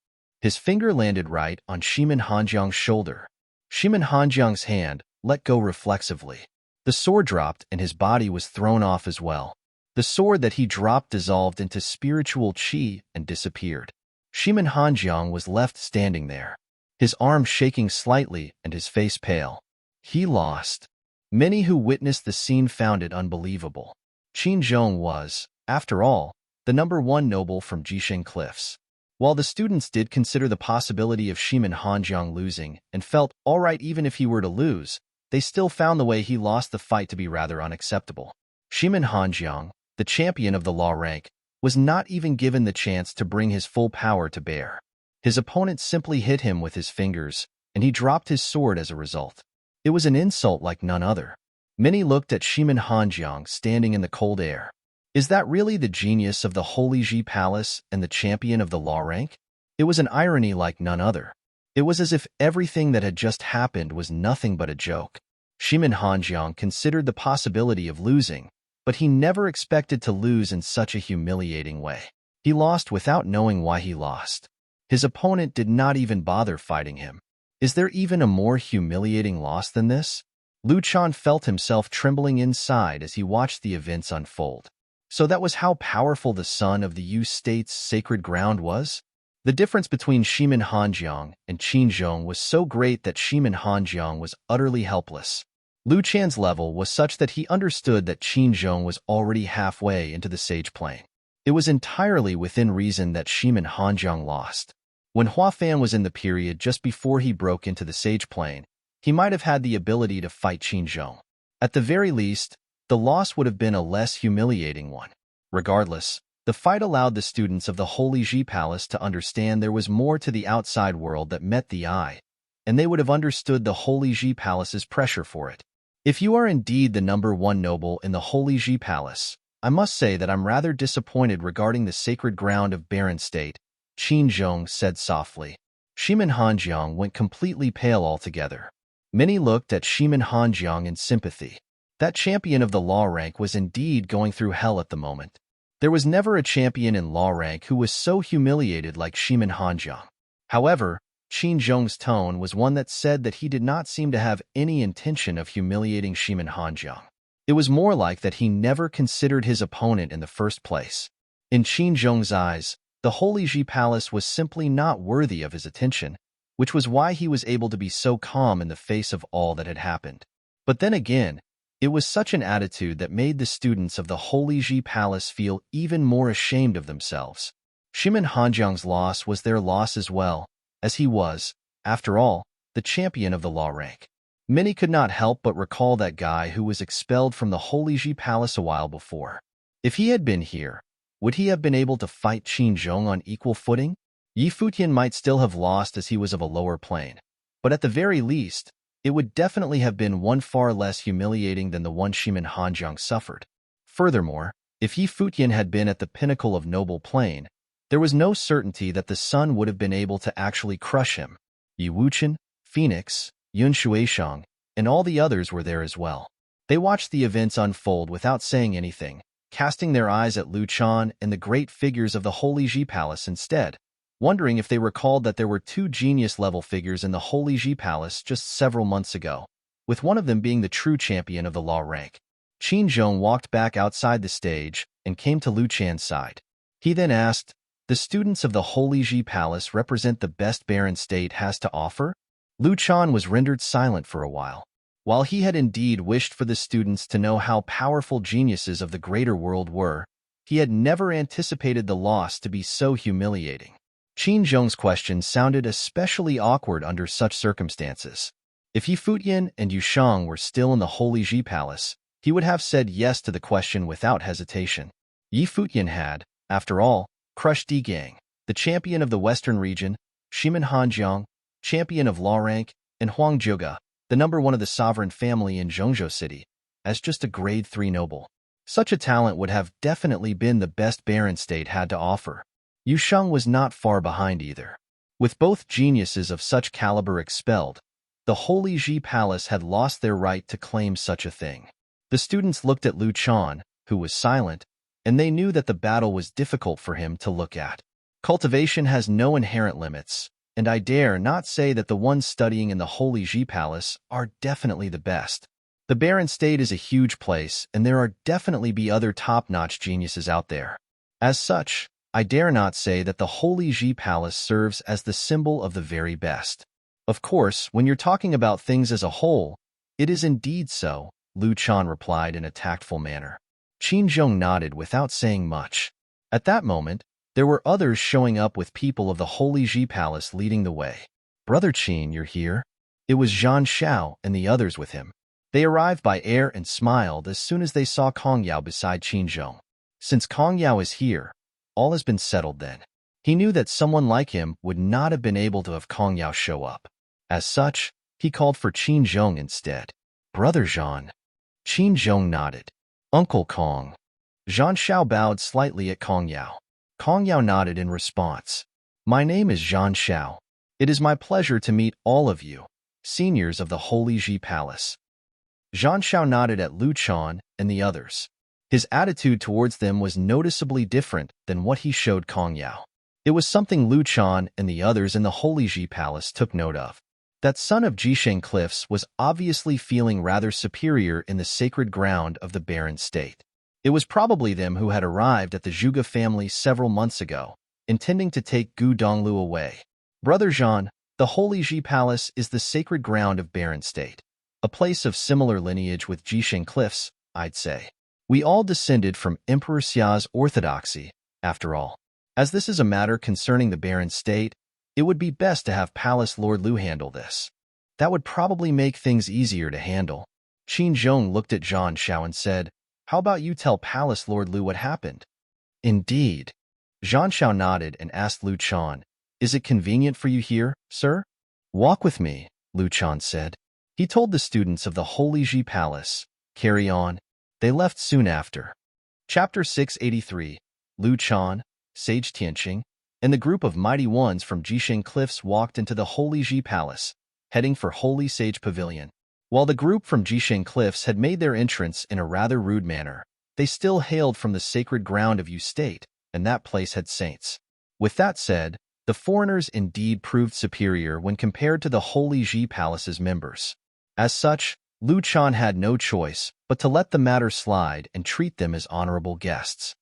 His finger landed right on Shimin Hanjiang's shoulder. Shimin Hanjiang's hand let go reflexively. The sword dropped and his body was thrown off as well. The sword that he dropped dissolved into spiritual qi and disappeared. Shimin Hanjiang was left standing there, his arms shaking slightly and his face pale. He lost. Many who witnessed the scene found it unbelievable. Qin Zhong was, after all, the #1 noble from Jisheng Cliffs. While the students did consider the possibility of Shimin Hanjiang losing and felt all right even if he were to lose, they still found the way he lost the fight to be rather unacceptable. Shimin Hanjiang, the champion of the law rank, was not even given the chance to bring his full power to bear. His opponent simply hit him with his fingers, and he dropped his sword as a result. It was an insult like none other. Many looked at Shimin Hanjiang standing in the cold air. Is that really the genius of the Holy Ji Palace and the champion of the law rank? It was an irony like none other. It was as if everything that had just happened was nothing but a joke. Shimin Hanjiang considered the possibility of losing, but he never expected to lose in such a humiliating way. He lost without knowing why he lost. His opponent did not even bother fighting him. Is there even a more humiliating loss than this? Lu Chan felt himself trembling inside as he watched the events unfold. So that was how powerful the son of the Yu State's sacred ground was? The difference between Shimin Hanjiang and Qin Zhong was so great that Shimin Hanjiang was utterly helpless. Lu Chan's level was such that he understood that Qin Zhong was already halfway into the sage plane. It was entirely within reason that Shimin Hanjiang lost. When Hua Fan was in the period just before he broke into the sage plane, he might have had the ability to fight Qin Zhong. At the very least, the loss would have been a less humiliating one. Regardless, the fight allowed the students of the Holy Ji Palace to understand there was more to the outside world that met the eye, and they would have understood the Holy Ji Palace's pressure for it. If you are indeed the #1 noble in the Holy Ji Palace, I must say that I'm rather disappointed regarding the sacred ground of Barren State, Qin Zhong said softly. Shimin Hanjiang went completely pale altogether. Many looked at Shimin Hanjiang in sympathy. That champion of the law rank was indeed going through hell at the moment. There was never a champion in law rank who was so humiliated like Shimin Hanjiang. However, Qin Zhong's tone was one that said that he did not seem to have any intention of humiliating Shimin Hanjiang. It was more like that he never considered his opponent in the first place. In Qin Zhong's eyes, the Holy Ji Palace was simply not worthy of his attention, which was why he was able to be so calm in the face of all that had happened. But then again, it was such an attitude that made the students of the Holy Ji Palace feel even more ashamed of themselves. Shimin Hanjiang's loss was their loss as well, as he was, after all, the champion of the law rank. Many could not help but recall that guy who was expelled from the Holy Ji Palace a while before. If he had been here, would he have been able to fight Qin Zhong on equal footing? Yi Futian might still have lost as he was of a lower plane, but at the very least, it would definitely have been one far less humiliating than the one Shimin Hanjiang suffered. Furthermore, if Yi Futian had been at the pinnacle of noble plane, there was no certainty that the sun would have been able to actually crush him. Yi Wuchen, Phoenix, Yun Shuishang, and all the others were there as well. They watched the events unfold without saying anything, casting their eyes at Lu Chan and the great figures of the Holy Ji Palace instead, wondering if they recalled that there were 2 genius-level figures in the Holy Ji Palace just several months ago, with one of them being the true champion of the law rank. Qin Zhong walked back outside the stage and came to Lu Chan's side. He then asked, "The students of the Holy Ji Palace represent the best Barren State has to offer?" Lu Chan was rendered silent for a while. While he had indeed wished for the students to know how powerful geniuses of the greater world were, he had never anticipated the loss to be so humiliating. Qin Zhong's question sounded especially awkward under such circumstances. If Yi Futian and Yu Shang were still in the Holy Ji Palace, he would have said yes to the question without hesitation. Yi Futian had, after all, crushed Di Gang, the champion of the Western region, Shimin Hanjiang, champion of law rank, and Huang Zhuge, the #1 of the sovereign family in Zhongzhou City, as just a grade 3 noble. Such a talent would have definitely been the best Barren State had to offer. Yu Shang was not far behind either. With both geniuses of such caliber expelled, the Holy Ji Palace had lost their right to claim such a thing. The students looked at Lu Chan, who was silent, and they knew that the battle was difficult for him to look at. Cultivation has no inherent limits, and I dare not say that the ones studying in the Holy Ji Palace are definitely the best. The Barren State is a huge place, and there are definitely be other top-notch geniuses out there. As such, I dare not say that the Holy Ji Palace serves as the symbol of the very best. Of course, when you're talking about things as a whole, it is indeed so, Lu Chan replied in a tactful manner. Qin Zhong nodded without saying much. At that moment, there were others showing up with people of the Holy Ji Palace leading the way. Brother Qin, you're here? It was Zhan Xiao and the others with him. They arrived by air and smiled as soon as they saw Kong Yao beside Qin Zhong. Since Kong Yao is here, all has been settled then. He knew that someone like him would not have been able to have Kong Yao show up. As such, he called for Qin Zhong instead. Brother Zhan. Qin Zhong nodded. Uncle Kong. Zhan Xiao bowed slightly at Kong Yao. Kong Yao nodded in response. My name is Zhan Xiao. It is my pleasure to meet all of you, seniors of the Holy Ji Palace. Zhan Xiao nodded at Lu Chan and the others. His attitude towards them was noticeably different than what he showed Kong Yao. It was something Lu Chan and the others in the Holy Ji Palace took note of. That son of Jisheng Cliffs was obviously feeling rather superior in the sacred ground of the Barren State. It was probably them who had arrived at the Zhuge family several months ago, intending to take Gu Donglu away. Brother Zhan, the Holy Ji Palace is the sacred ground of Barren State, a place of similar lineage with Jisheng Cliffs, I'd say. We all descended from Emperor Xia's orthodoxy, after all. As this is a matter concerning the Barren State, it would be best to have Palace Lord Lu handle this. That would probably make things easier to handle. Qin Zhong looked at Zhan Xiao and said, How about you tell Palace Lord Lu what happened? Indeed. Zhan Xiao nodded and asked Lu Chan, Is it convenient for you here, sir? Walk with me, Lu Chan said. He told the students of the Holy Ji Palace, Carry on. They left soon after. Chapter 683. Lu Chan, Sage Tianqing, and the group of mighty ones from Jisheng Cliffs walked into the Holy Ji Palace, heading for Holy Sage Pavilion. While the group from Jisheng Cliffs had made their entrance in a rather rude manner, they still hailed from the sacred ground of Yu State, and that place had saints. With that said, the foreigners indeed proved superior when compared to the Holy Ji Palace's members. As such, Lu Chan had no choice but to let the matter slide and treat them as honorable guests.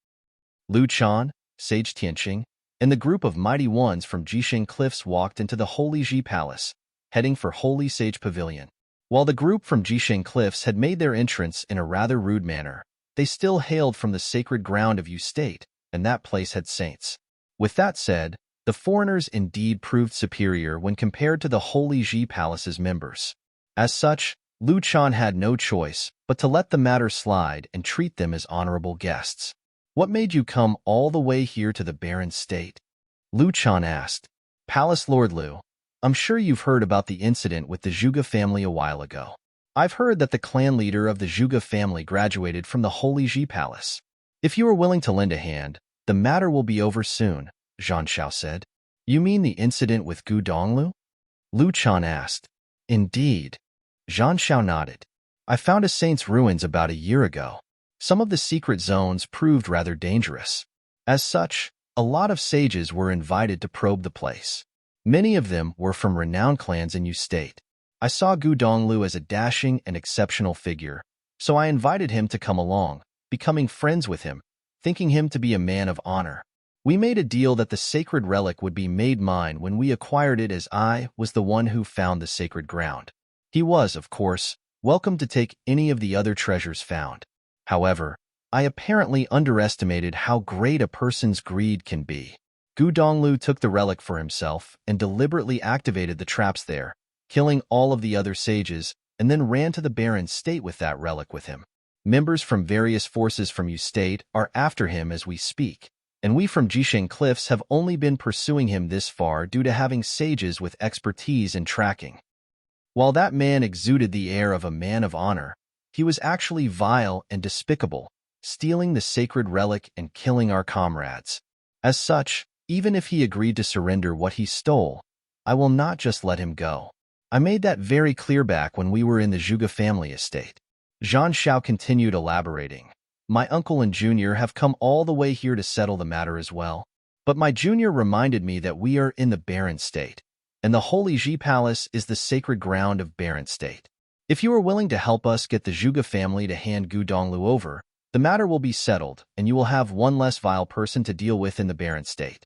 Lu Chan, Sage Tianqing, and the group of mighty ones from Jisheng Cliffs walked into the Holy Ji Palace, heading for Holy Sage Pavilion. While the group from Jisheng Cliffs had made their entrance in a rather rude manner, they still hailed from the sacred ground of Yu State, and that place had saints. With that said, the foreigners indeed proved superior when compared to the Holy Ji Palace's members. As such, Lu Chan had no choice but to let the matter slide and treat them as honorable guests. What made you come all the way here to the Barren State? Lu Chan asked. Palace Lord Lu, I'm sure you've heard about the incident with the Zhuge family a while ago. I've heard that the clan leader of the Zhuge family graduated from the Holy Ji Palace. If you are willing to lend a hand, the matter will be over soon, Zhan Xiao said. You mean the incident with Gu Donglu? Lu Chan asked. Indeed. Zhan Xiao nodded. I found a saint's ruins about a year ago. Some of the secret zones proved rather dangerous. As such, a lot of sages were invited to probe the place. Many of them were from renowned clans in Yu State. I saw Gu Donglu as a dashing and exceptional figure, so I invited him to come along, becoming friends with him, thinking him to be a man of honor. We made a deal that the sacred relic would be made mine when we acquired it, as I was the one who found the sacred ground. He was, of course, welcome to take any of the other treasures found. However, I apparently underestimated how great a person's greed can be. Gu Donglu took the relic for himself and deliberately activated the traps there, killing all of the other sages, and then ran to the Barren State with that relic with him. Members from various forces from Yu State are after him as we speak, and we from Jisheng Cliffs have only been pursuing him this far due to having sages with expertise in tracking. While that man exuded the air of a man of honor, he was actually vile and despicable, stealing the sacred relic and killing our comrades. As such, even if he agreed to surrender what he stole, I will not just let him go. I made that very clear back when we were in the Zhuge family estate. Zhan Xiao continued elaborating. My uncle and junior have come all the way here to settle the matter as well. But my junior reminded me that we are in the barren state, and the Holy Ji Palace is the sacred ground of barren state. If you are willing to help us get the Zhuge family to hand Gu Donglu over, the matter will be settled, and you will have one less vile person to deal with in the barren state.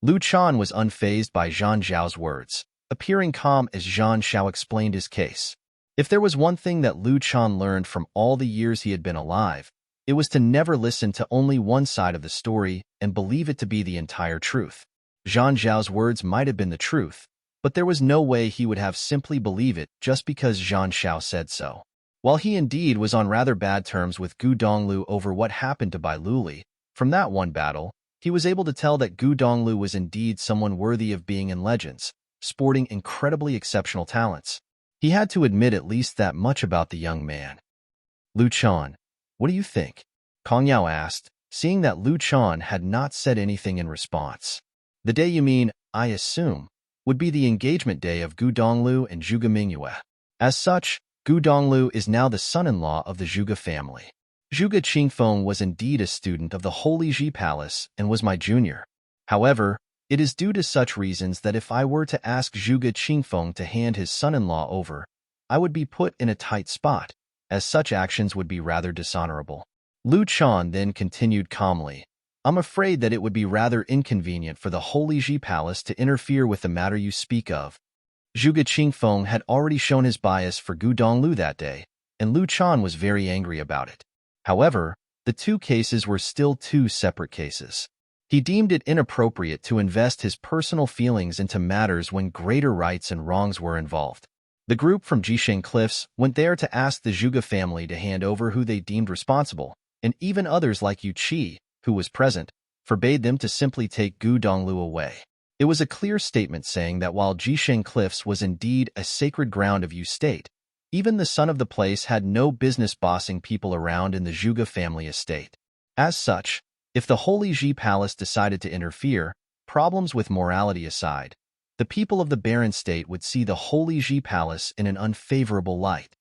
Lu Chan was unfazed by Zhang Zhao's words, appearing calm as Zhang Zhao explained his case. If there was one thing that Lu Chan learned from all the years he had been alive, it was to never listen to only one side of the story and believe it to be the entire truth. Zhang Zhao's words might have been the truth, but there was no way he would have simply believe it just because Zhang Zhao said so. While he indeed was on rather bad terms with Gu Donglu over what happened to Bai Luli, from that one battle, he was able to tell that Gu Donglu was indeed someone worthy of being in legends, sporting incredibly exceptional talents. He had to admit at least that much about the young man. Lu Chan, what do you think? Kong Yao asked, seeing that Lu Chan had not said anything in response. The day you mean, I assume, would be the engagement day of Gu Donglu and Zhuge Mingyue. As such, Gu Donglu is now the son-in-law of the Zhuge family. Zhuge Qingfeng was indeed a student of the Holy Ji Palace and was my junior. However, it is due to such reasons that if I were to ask Zhuge Qingfeng to hand his son-in-law over, I would be put in a tight spot, as such actions would be rather dishonorable. Lu Chan then continued calmly, I'm afraid that it would be rather inconvenient for the Holy Ji Palace to interfere with the matter you speak of. Zhuge Qingfeng had already shown his bias for Gu Donglu that day, and Lu Chan was very angry about it. However, the two cases were still two separate cases. He deemed it inappropriate to invest his personal feelings into matters when greater rights and wrongs were involved. The group from Jisheng Cliffs went there to ask the Zhuge family to hand over who they deemed responsible, and even others like Yu Qi, who was present, forbade them to simply take Gu Donglu away. It was a clear statement saying that while Jisheng Cliffs was indeed a sacred ground of Yu State, even the son of the place had no business bossing people around in the Zhuge family estate. As such, if the Holy Ji Palace decided to interfere, problems with morality aside, the people of the barren state would see the Holy Ji Palace in an unfavorable light.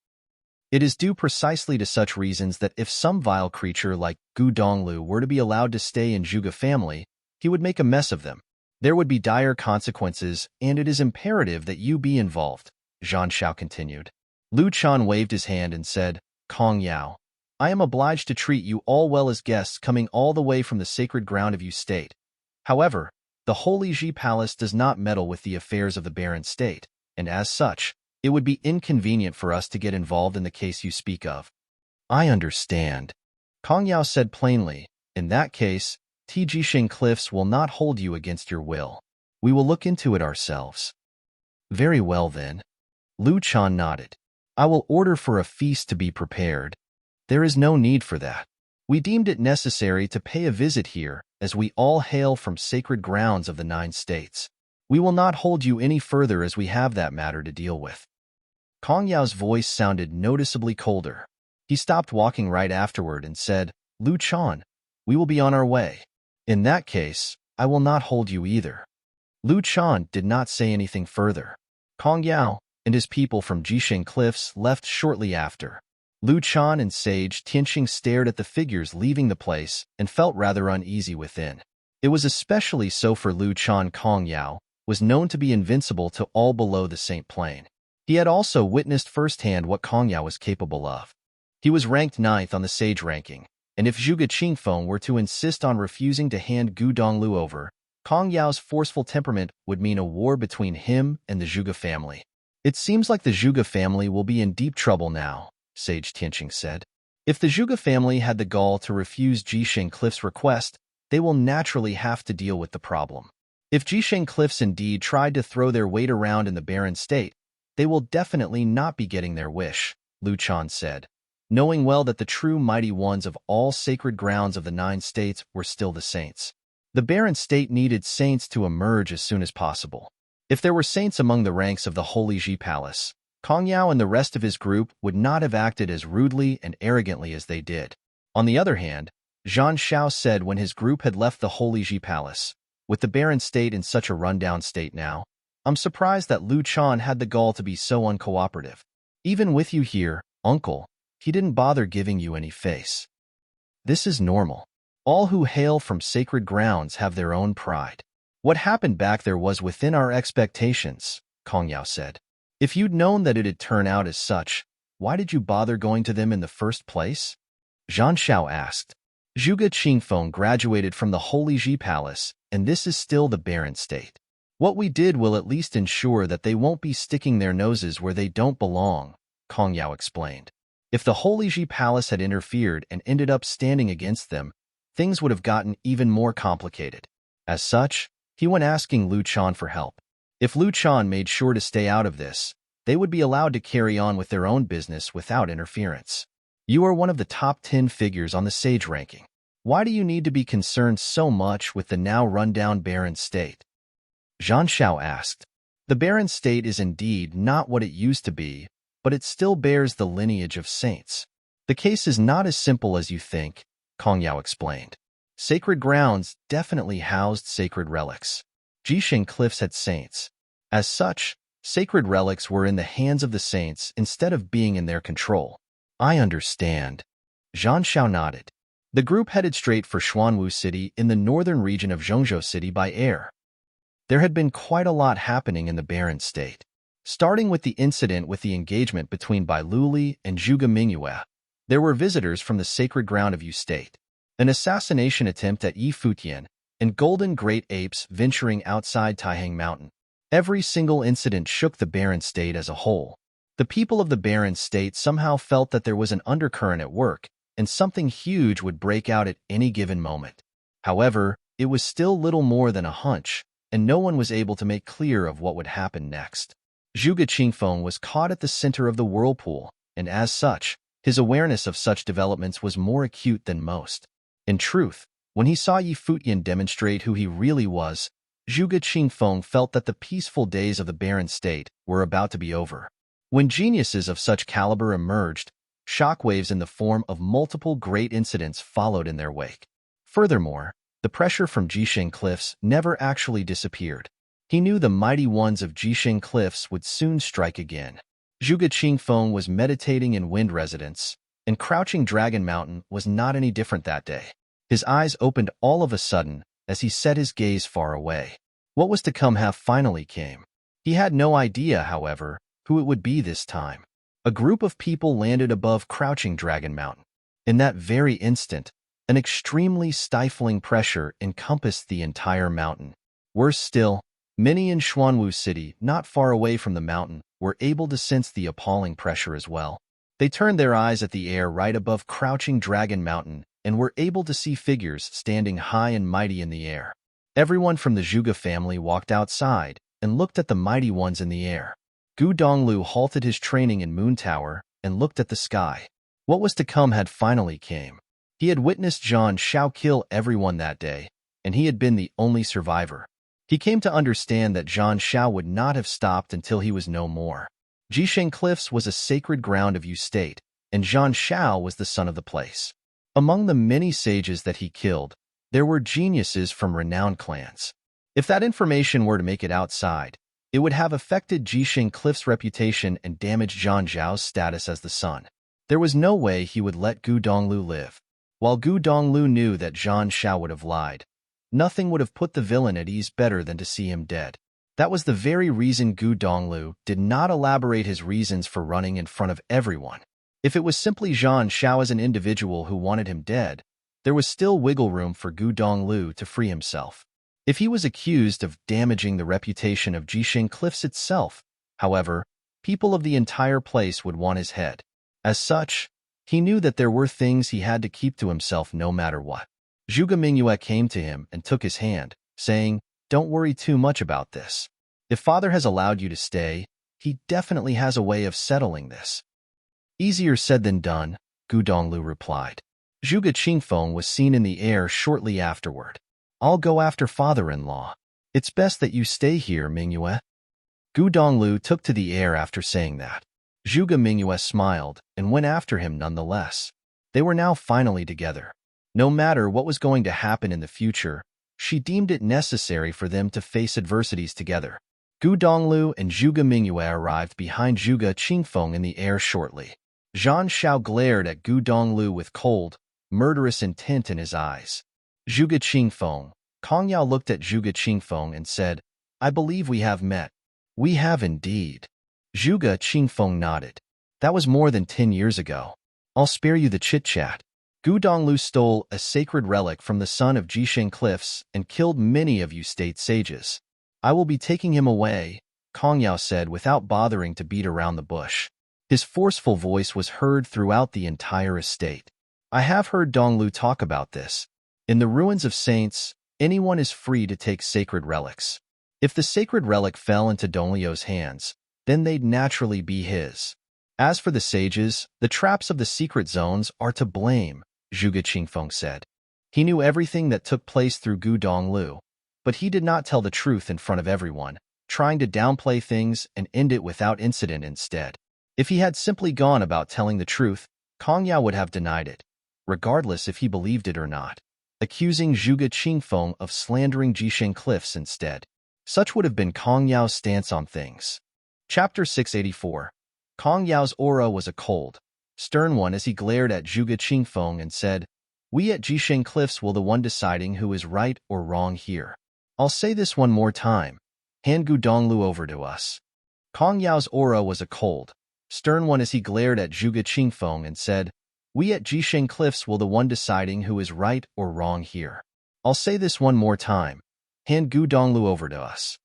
It is due precisely to such reasons that if some vile creature like Gu Donglu were to be allowed to stay in Zhuge family, he would make a mess of them. There would be dire consequences, and it is imperative that you be involved, Zhang Zhao continued. Lu Chan waved his hand and said, Kong Yao, I am obliged to treat you all well as guests coming all the way from the sacred ground of Yu State. However, the Holy Ji Palace does not meddle with the affairs of the barren state, and as such, it would be inconvenient for us to get involved in the case you speak of. I understand. Kong Yao said plainly, in that case, Jisheng Cliffs will not hold you against your will. We will look into it ourselves. Very well then. Lu Chan nodded. I will order for a feast to be prepared. There is no need for that. We deemed it necessary to pay a visit here, as we all hail from sacred grounds of the 9 states. We will not hold you any further as we have that matter to deal with. Kong Yao's voice sounded noticeably colder. He stopped walking right afterward and said, Lu Chan, we will be on our way. In that case, I will not hold you either. Lu Chan did not say anything further. Kong Yao and his people from Jisheng Cliffs left shortly after. Lu Chan and Sage Tianqing stared at the figures leaving the place and felt rather uneasy within. It was especially so for Lu Chan. Kong Yao was known to be invincible to all below the Saint Plane. He had also witnessed firsthand what Kong Yao was capable of. He was ranked 9th on the Sage ranking, and if Zhuge Qingfeng were to insist on refusing to hand Gu Donglu over, Kong Yao's forceful temperament would mean a war between him and the Zhuge family. It seems like the Zhuge family will be in deep trouble now, Sage Tianqing said. If the Zhuge family had the gall to refuse Jisheng Cliff's request, they will naturally have to deal with the problem. If Jisheng Cliffs indeed tried to throw their weight around in the barren state, they will definitely not be getting their wish, Lu Chan said, knowing well that the true mighty ones of all sacred grounds of the 9 states were still the saints. The barren state needed saints to emerge as soon as possible. If there were saints among the ranks of the Holy Ji Palace, Kong Yao and the rest of his group would not have acted as rudely and arrogantly as they did. On the other hand, Zhang Zhao said when his group had left the Holy Ji Palace, with the barren state in such a rundown state now, I'm surprised that Lu Chan had the gall to be so uncooperative. Even with you here, uncle, he didn't bother giving you any face. This is normal. All who hail from sacred grounds have their own pride. What happened back there was within our expectations, Kong Yao said. If you'd known that it'd turn out as such, why did you bother going to them in the first place? Zhang Xiao asked. Zhuge Qingfeng graduated from the Holy Ji Palace, and this is still the barren state. What we did will at least ensure that they won't be sticking their noses where they don't belong, Kong Yao explained. If the Holy Ji Palace had interfered and ended up standing against them, things would have gotten even more complicated. As such, he went asking Lu Chan for help. If Lu Chan made sure to stay out of this, they would be allowed to carry on with their own business without interference. You are one of the top 10 figures on the sage ranking. Why do you need to be concerned so much with the now run-down barren state? Zhang Xiao asked. The barren state is indeed not what it used to be, but it still bears the lineage of saints. The case is not as simple as you think, Kong Yao explained. Sacred grounds definitely housed sacred relics. Jisheng Cliffs had saints. As such, sacred relics were in the hands of the saints instead of being in their control. I understand. Zhang Xiao nodded. The group headed straight for Xuanwu City in the northern region of Zhongzhou City by air. There had been quite a lot happening in the barren state. Starting with the incident with the engagement between Bai Luli and Zhuge Mingyue, there were visitors from the sacred ground of Yu State, an assassination attempt at Yi Futian, and golden great apes venturing outside Taihang Mountain. Every single incident shook the barren state as a whole. The people of the barren state somehow felt that there was an undercurrent at work, and something huge would break out at any given moment. However, it was still little more than a hunch, and no one was able to make clear of what would happen next. Zhuge Qingfeng was caught at the center of the whirlpool, and as such, his awareness of such developments was more acute than most. In truth, when he saw Yi Futian demonstrate who he really was, Zhuge Qingfeng felt that the peaceful days of the barren state were about to be over. When geniuses of such caliber emerged, shockwaves in the form of multiple great incidents followed in their wake. Furthermore, the pressure from Jisheng Cliffs never actually disappeared. He knew the mighty ones of Jisheng Cliffs would soon strike again. Zhuge Qingfeng was meditating in Wind Residence, and Crouching Dragon Mountain was not any different that day. His eyes opened all of a sudden as he set his gaze far away. What was to come finally came. He had no idea, however, who it would be this time. A group of people landed above Crouching Dragon Mountain. In that very instant, an extremely stifling pressure encompassed the entire mountain. Worse still, many in Xuanwu City, not far away from the mountain, were able to sense the appalling pressure as well. They turned their eyes at the air right above Crouching Dragon Mountain and were able to see figures standing high and mighty in the air. Everyone from the Zhuge family walked outside and looked at the mighty ones in the air. Gu Donglu halted his training in Moon Tower and looked at the sky. What was to come had finally came. He had witnessed Zhang Xiao kill everyone that day, and he had been the only survivor. He came to understand that Zhang Xiao would not have stopped until he was no more. Jisheng Cliffs was a sacred ground of Yu State, and Zhang Xiao was the son of the place. Among the many sages that he killed, there were geniuses from renowned clans. If that information were to make it outside, it would have affected Jisheng Cliff's reputation and damaged Zhang Zhao's status as the son. There was no way he would let Gu Donglu live. While Gu Donglu knew that Zhang Xiao would have lied, nothing would have put the villain at ease better than to see him dead. That was the very reason Gu Donglu did not elaborate his reasons for running in front of everyone. If it was simply Zhang Xiao as an individual who wanted him dead, there was still wiggle room for Gu Donglu to free himself. If he was accused of damaging the reputation of Jisheng Cliffs itself, however, people of the entire place would want his head. As such, he knew that there were things he had to keep to himself no matter what. Zhuge Mingyue came to him and took his hand, saying, "Don't worry too much about this. If father has allowed you to stay, he definitely has a way of settling this." "Easier said than done," Gu Donglu replied. Zhuge Qingfeng was seen in the air shortly afterward. "I'll go after father-in-law. It's best that you stay here, Mingyue." Gu Donglu took to the air after saying that. Zhuge Mingyue smiled and went after him nonetheless. They were now finally together. No matter what was going to happen in the future, she deemed it necessary for them to face adversities together. Gu Donglu and Zhuge Mingyue arrived behind Zhuge Qingfeng in the air shortly. Zhang Xiao glared at Gu Donglu with cold, murderous intent in his eyes. Zhuge Qingfeng. Kong Yao looked at Zhuge Qingfeng and said, I believe we have met. We have indeed. Zhuge Qingfeng nodded. That was more than 10 years ago. I'll spare you the chit-chat. Gu Donglu stole a sacred relic from the son of Jisheng Cliffs and killed many of you state sages. I will be taking him away, Kong Yao said without bothering to beat around the bush. His forceful voice was heard throughout the entire estate. I have heard Donglu talk about this. In the ruins of saints, anyone is free to take sacred relics. If the sacred relic fell into Donglio's hands, then they'd naturally be his. As for the sages, the traps of the secret zones are to blame, Zhuge Qingfeng said. He knew everything that took place through Gu Donglu, but he did not tell the truth in front of everyone, trying to downplay things and end it without incident instead. If he had simply gone about telling the truth, Kong Yao would have denied it, regardless if he believed it or not, accusing Zhuge Qingfeng of slandering Jisheng Cliffs instead. Such would have been Kong Yao's stance on things. Chapter 684. Kong Yao's aura was a cold, stern one as he glared at Zhuge Qingfeng and said, We at Jisheng Cliffs will the one deciding who is right or wrong here. I'll say this one more time. Hand Gu Donglu over to us. Kong Yao's aura was a cold, stern one as he glared at Zhuge Qingfeng and said, We at Jisheng Cliffs will the one deciding who is right or wrong here. I'll say this one more time. Hand Gu Donglu over to us.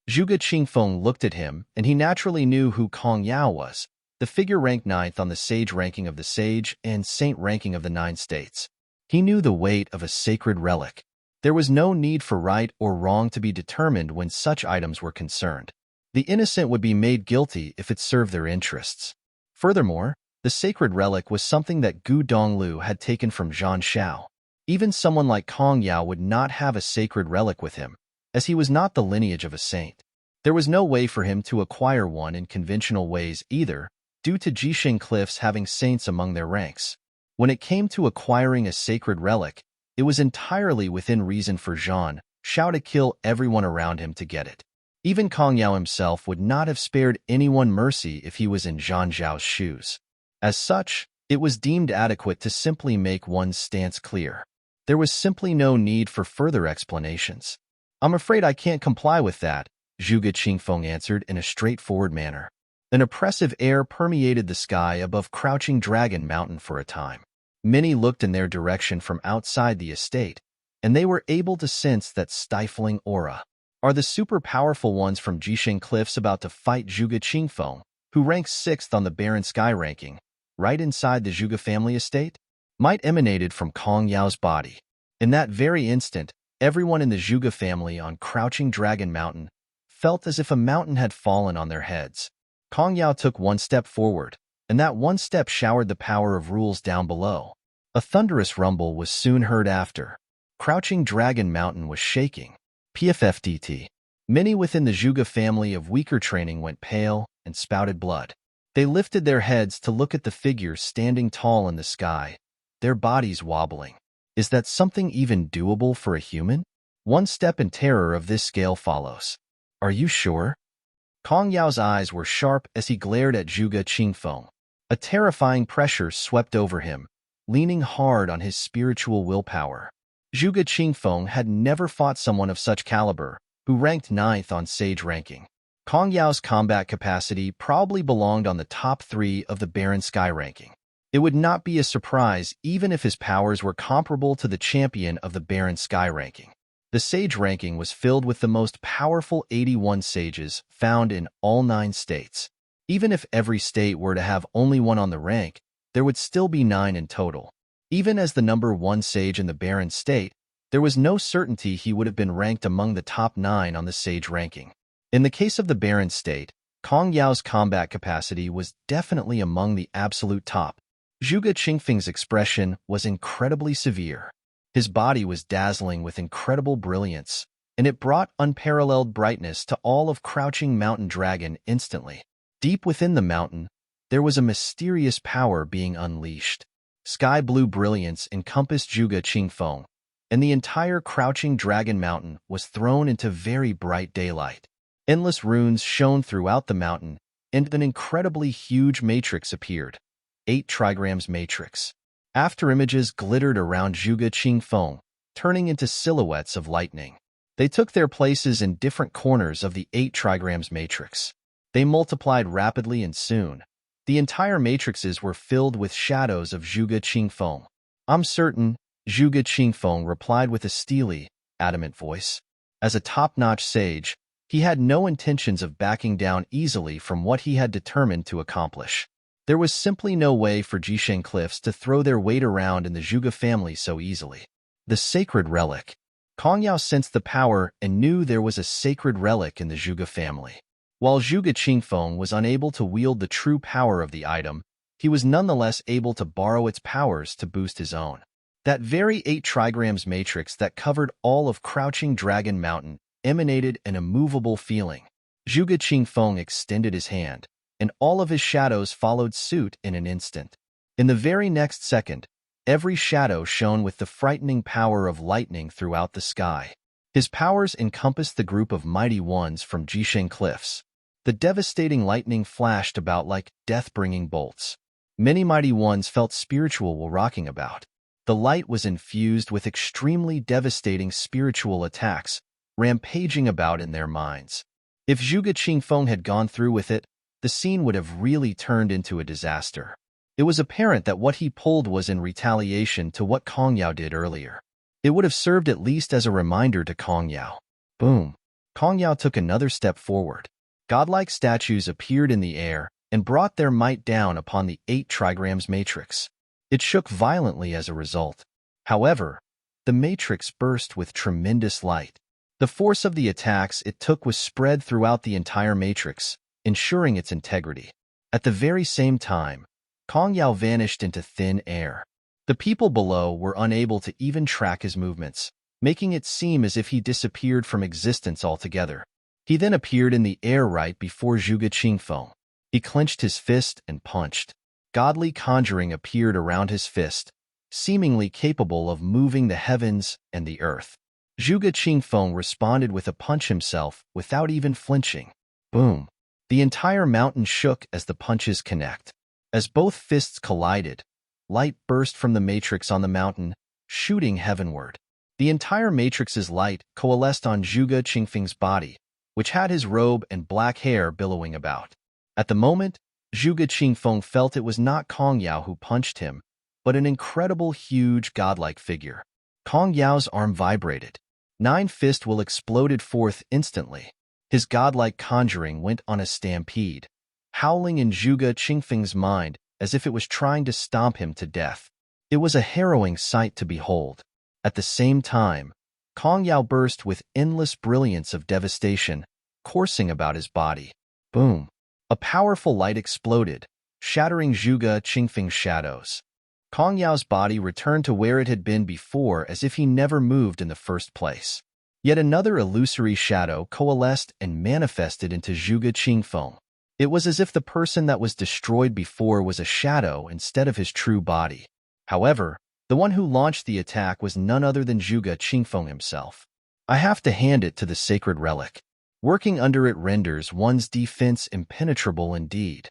Zhuge Qingfeng looked at him, and he naturally knew who Kong Yao was, the figure ranked 9th on the sage ranking of the sage and saint ranking of the 9 states. He knew the weight of a sacred relic. There was no need for right or wrong to be determined when such items were concerned. The innocent would be made guilty if it served their interests. Furthermore, the sacred relic was something that Gu Donglu had taken from Zhan Shao. Even someone like Kong Yao would not have a sacred relic with him, as he was not the lineage of a saint. There was no way for him to acquire one in conventional ways either, due to Jisheng Cliffs having saints among their ranks. When it came to acquiring a sacred relic, it was entirely within reason for Zhan Shao to kill everyone around him to get it. Even Kong Yao himself would not have spared anyone mercy if he was in Zhan Zhao's shoes. As such, it was deemed adequate to simply make one's stance clear. There was simply no need for further explanations. I'm afraid I can't comply with that, Zhuge Qingfeng answered in a straightforward manner. An oppressive air permeated the sky above Crouching Dragon Mountain for a time. Many looked in their direction from outside the estate, and they were able to sense that stifling aura. Are the super powerful ones from Jisheng Cliffs about to fight Zhuge Qingfeng, who ranks 6th on the Barren Sky ranking, right inside the Zhuge family estate? Might emanated from Kong Yao's body. In that very instant, everyone in the Zhuge family on Crouching Dragon Mountain felt as if a mountain had fallen on their heads. Kong Yao took one step forward, and that one step showered the power of rules down below. A thunderous rumble was soon heard after. Crouching Dragon Mountain was shaking. PFFDT. Many within the Zhuge family of weaker training went pale and spouted blood. They lifted their heads to look at the figure standing tall in the sky, their bodies wobbling. Is that something even doable for a human? One step in terror of this scale follows. Are you sure? Kong Yao's eyes were sharp as he glared at Zhuge Qingfeng. A terrifying pressure swept over him, leaning hard on his spiritual willpower. Zhuge Qingfeng had never fought someone of such caliber, who ranked 9th on sage ranking. Kong Yao's combat capacity probably belonged on the top 3 of the Barren Sky ranking. It would not be a surprise even if his powers were comparable to the champion of the Barren Sky ranking. The sage ranking was filled with the most powerful 81 sages found in all 9 states. Even if every state were to have only one on the rank, there would still be 9 in total. Even as the number 1 sage in the Barren state, there was no certainty he would have been ranked among the top 9 on the sage ranking. In the case of the Barren state, Kong Yao's combat capacity was definitely among the absolute top. Zhuge Qingfeng's expression was incredibly severe. His body was dazzling with incredible brilliance, and it brought unparalleled brightness to all of Crouching Mountain Dragon instantly. Deep within the mountain, there was a mysterious power being unleashed. Sky blue brilliance encompassed Zhuge Qingfeng, and the entire Crouching Dragon Mountain was thrown into very bright daylight. Endless runes shone throughout the mountain, and an incredibly huge matrix appeared. 8 trigrams matrix. After images glittered around Zhuge Qingfeng, turning into silhouettes of lightning. They took their places in different corners of the 8 trigrams matrix. They multiplied rapidly and soon, the entire matrices were filled with shadows of Zhuge Qingfeng. I'm certain, Zhuge Qingfeng replied with a steely, adamant voice. As a top-notch sage, he had no intentions of backing down easily from what he had determined to accomplish. There was simply no way for Jisheng Cliffs to throw their weight around in the Zhuge family so easily. The sacred relic. Kong Yao sensed the power and knew there was a sacred relic in the Zhuge family. While Zhuge Qingfeng was unable to wield the true power of the item, he was nonetheless able to borrow its powers to boost his own. That very 8 trigrams matrix that covered all of Crouching Dragon Mountain emanated an immovable feeling. Zhuge Qingfeng extended his hand, and all of his shadows followed suit in an instant. In the very next second, every shadow shone with the frightening power of lightning throughout the sky. His powers encompassed the group of mighty ones from Jisheng Cliffs. The devastating lightning flashed about like death-bringing bolts. Many mighty ones felt spiritual while rocking about. The light was infused with extremely devastating spiritual attacks, rampaging about in their minds. If Zhuge Qingfeng had gone through with it, the scene would have really turned into a disaster. It was apparent that what he pulled was in retaliation to what Kong Yao did earlier. It would have served at least as a reminder to Kong Yao. Boom! Kong Yao took another step forward. Godlike statues appeared in the air and brought their might down upon the 8 trigrams matrix. It shook violently as a result. However, the matrix burst with tremendous light. The force of the attacks it took was spread throughout the entire matrix, ensuring its integrity. At the very same time, Kong Yao vanished into thin air. The people below were unable to even track his movements, making it seem as if he disappeared from existence altogether. He then appeared in the air right before Zhuge Qingfeng. He clenched his fist and punched. Godly conjuring appeared around his fist, seemingly capable of moving the heavens and the earth. Zhuge Qingfeng responded with a punch himself without even flinching. Boom! The entire mountain shook as the punches connect. As both fists collided, light burst from the matrix on the mountain, shooting heavenward. The entire matrix's light coalesced on Zhuge Qingfeng's body, which had his robe and black hair billowing about. At the moment, Zhuge Qingfeng felt it was not Kong Yao who punched him, but an incredible, huge, godlike figure. Kong Yao's arm vibrated. 9 fist will exploded forth instantly. His godlike conjuring went on a stampede, howling in Zhuge Qingfeng's mind as if it was trying to stomp him to death. It was a harrowing sight to behold. At the same time, Kong Yao burst with endless brilliance of devastation, coursing about his body. Boom! A powerful light exploded, shattering Zhuge Qingfeng's shadows. Kong Yao's body returned to where it had been before as if he never moved in the first place. Yet another illusory shadow coalesced and manifested into Zhuge Qingfeng. It was as if the person that was destroyed before was a shadow instead of his true body. However, the one who launched the attack was none other than Zhuge Qingfeng himself. I have to hand it to the sacred relic. Working under it renders one's defense impenetrable indeed.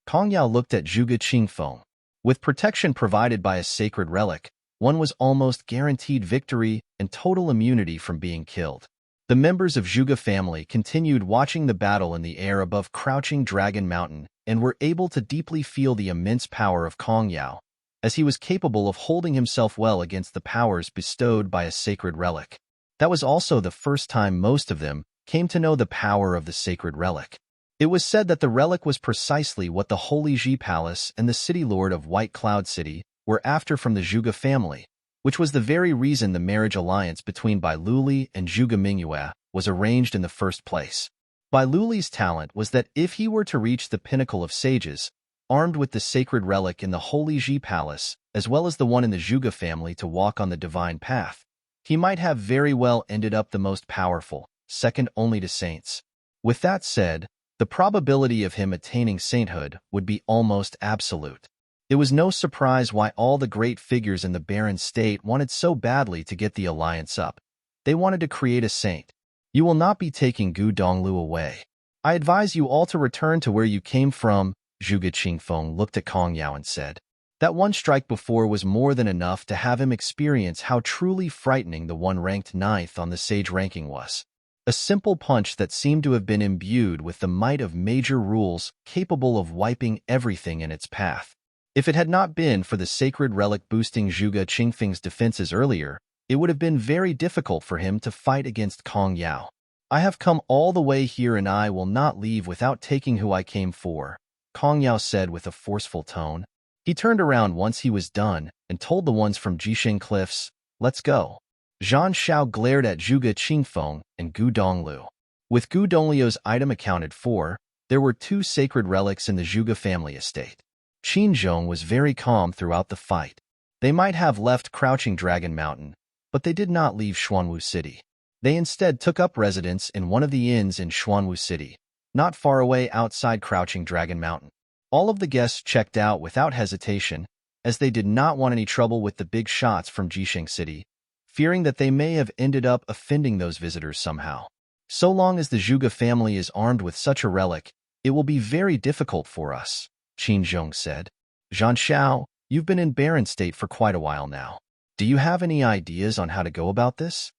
Kong Yao looked at Zhuge Qingfeng. With protection provided by a sacred relic, one was almost guaranteed victory and total immunity from being killed. The members of Zhuge family continued watching the battle in the air above Crouching Dragon Mountain and were able to deeply feel the immense power of Kong Yao, as he was capable of holding himself well against the powers bestowed by a sacred relic. That was also the first time most of them came to know the power of the sacred relic. It was said that the relic was precisely what the Holy Ji Palace and the City Lord of White Cloud City were after from the Zhuge family, which was the very reason the marriage alliance between Bai Luli and Zhuge Mingyue was arranged in the first place. Bai Luli's talent was that if he were to reach the pinnacle of sages, armed with the sacred relic in the Holy Ji Palace, as well as the one in the Zhuge family to walk on the divine path, he might have very well ended up the most powerful, second only to saints. With that said, the probability of him attaining sainthood would be almost absolute. It was no surprise why all the great figures in the barren state wanted so badly to get the alliance up. They wanted to create a saint. You will not be taking Gu Donglu away. I advise you all to return to where you came from. Zhuge Qingfeng looked at Kong Yao and said. That one strike before was more than enough to have him experience how truly frightening the one ranked ninth on the Sage ranking was. A simple punch that seemed to have been imbued with the might of major rules capable of wiping everything in its path. If it had not been for the sacred relic boosting Zhuge Qingfeng's defenses earlier, it would have been very difficult for him to fight against Kong Yao. I have come all the way here and I will not leave without taking who I came for, Kong Yao said with a forceful tone. He turned around once he was done and told the ones from Jisheng Cliffs, "Let's go." Zhan Xiao glared at Zhuge Qingfeng and Gu Donglu. With Gu Donglio's item accounted for, there were 2 sacred relics in the Zhuge family estate. Qin Zhong was very calm throughout the fight. They might have left Crouching Dragon Mountain, but they did not leave Xuanwu City. They instead took up residence in one of the inns in Xuanwu City, not far away outside Crouching Dragon Mountain. All of the guests checked out without hesitation, as they did not want any trouble with the big shots from Jisheng City, fearing that they may have ended up offending those visitors somehow. So long as the Zhuge family is armed with such a relic, it will be very difficult for us, Qin Zhong said. Zhan Xiao, you've been in barren state for quite a while now. Do you have any ideas on how to go about this?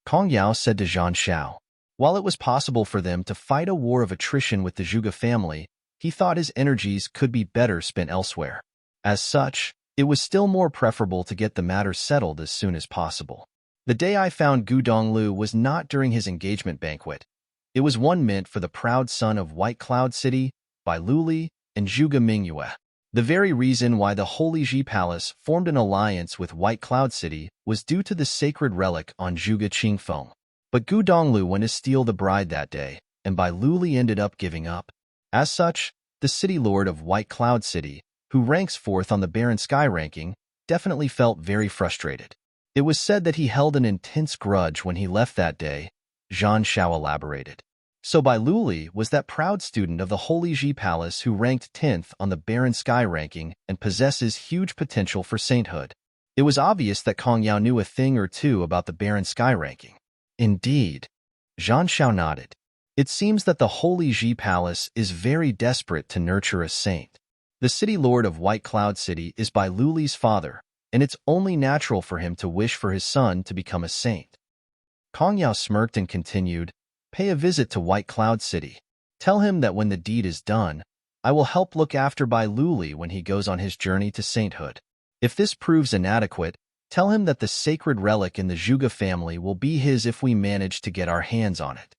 Kong Yao said to Zhan Xiao. While it was possible for them to fight a war of attrition with the Zhuge family, he thought his energies could be better spent elsewhere. As such, it was still more preferable to get the matter settled as soon as possible. The day I found Gu Donglu was not during his engagement banquet. It was one meant for the proud son of White Cloud City, Bai Luli, and Zhuge Mingyue. The very reason why the Holy Ji Palace formed an alliance with White Cloud City was due to the sacred relic on Zhuge Qingfeng. But Gu Donglu went to steal the bride that day, and Bai Luli ended up giving up. As such, the city lord of White Cloud City, who ranks 4th on the Barren Sky ranking, definitely felt very frustrated. It was said that he held an intense grudge when he left that day, Zhan Xiao elaborated. So Bai Luli was that proud student of the Holy Ji Palace who ranked 10th on the Barren Sky ranking and possesses huge potential for sainthood. It was obvious that Kong Yao knew a thing or two about the Barren Sky ranking. Indeed, Zhan Xiao nodded. It seems that the Holy Ji Palace is very desperate to nurture a saint. The city lord of White Cloud City is Bai Luli's father, and it's only natural for him to wish for his son to become a saint. Kong Yao smirked and continued, "Pay a visit to White Cloud City. Tell him that when the deed is done, I will help look after Bai Luli when he goes on his journey to sainthood. If this proves inadequate, tell him that the sacred relic in the Zhuge family will be his if we manage to get our hands on it."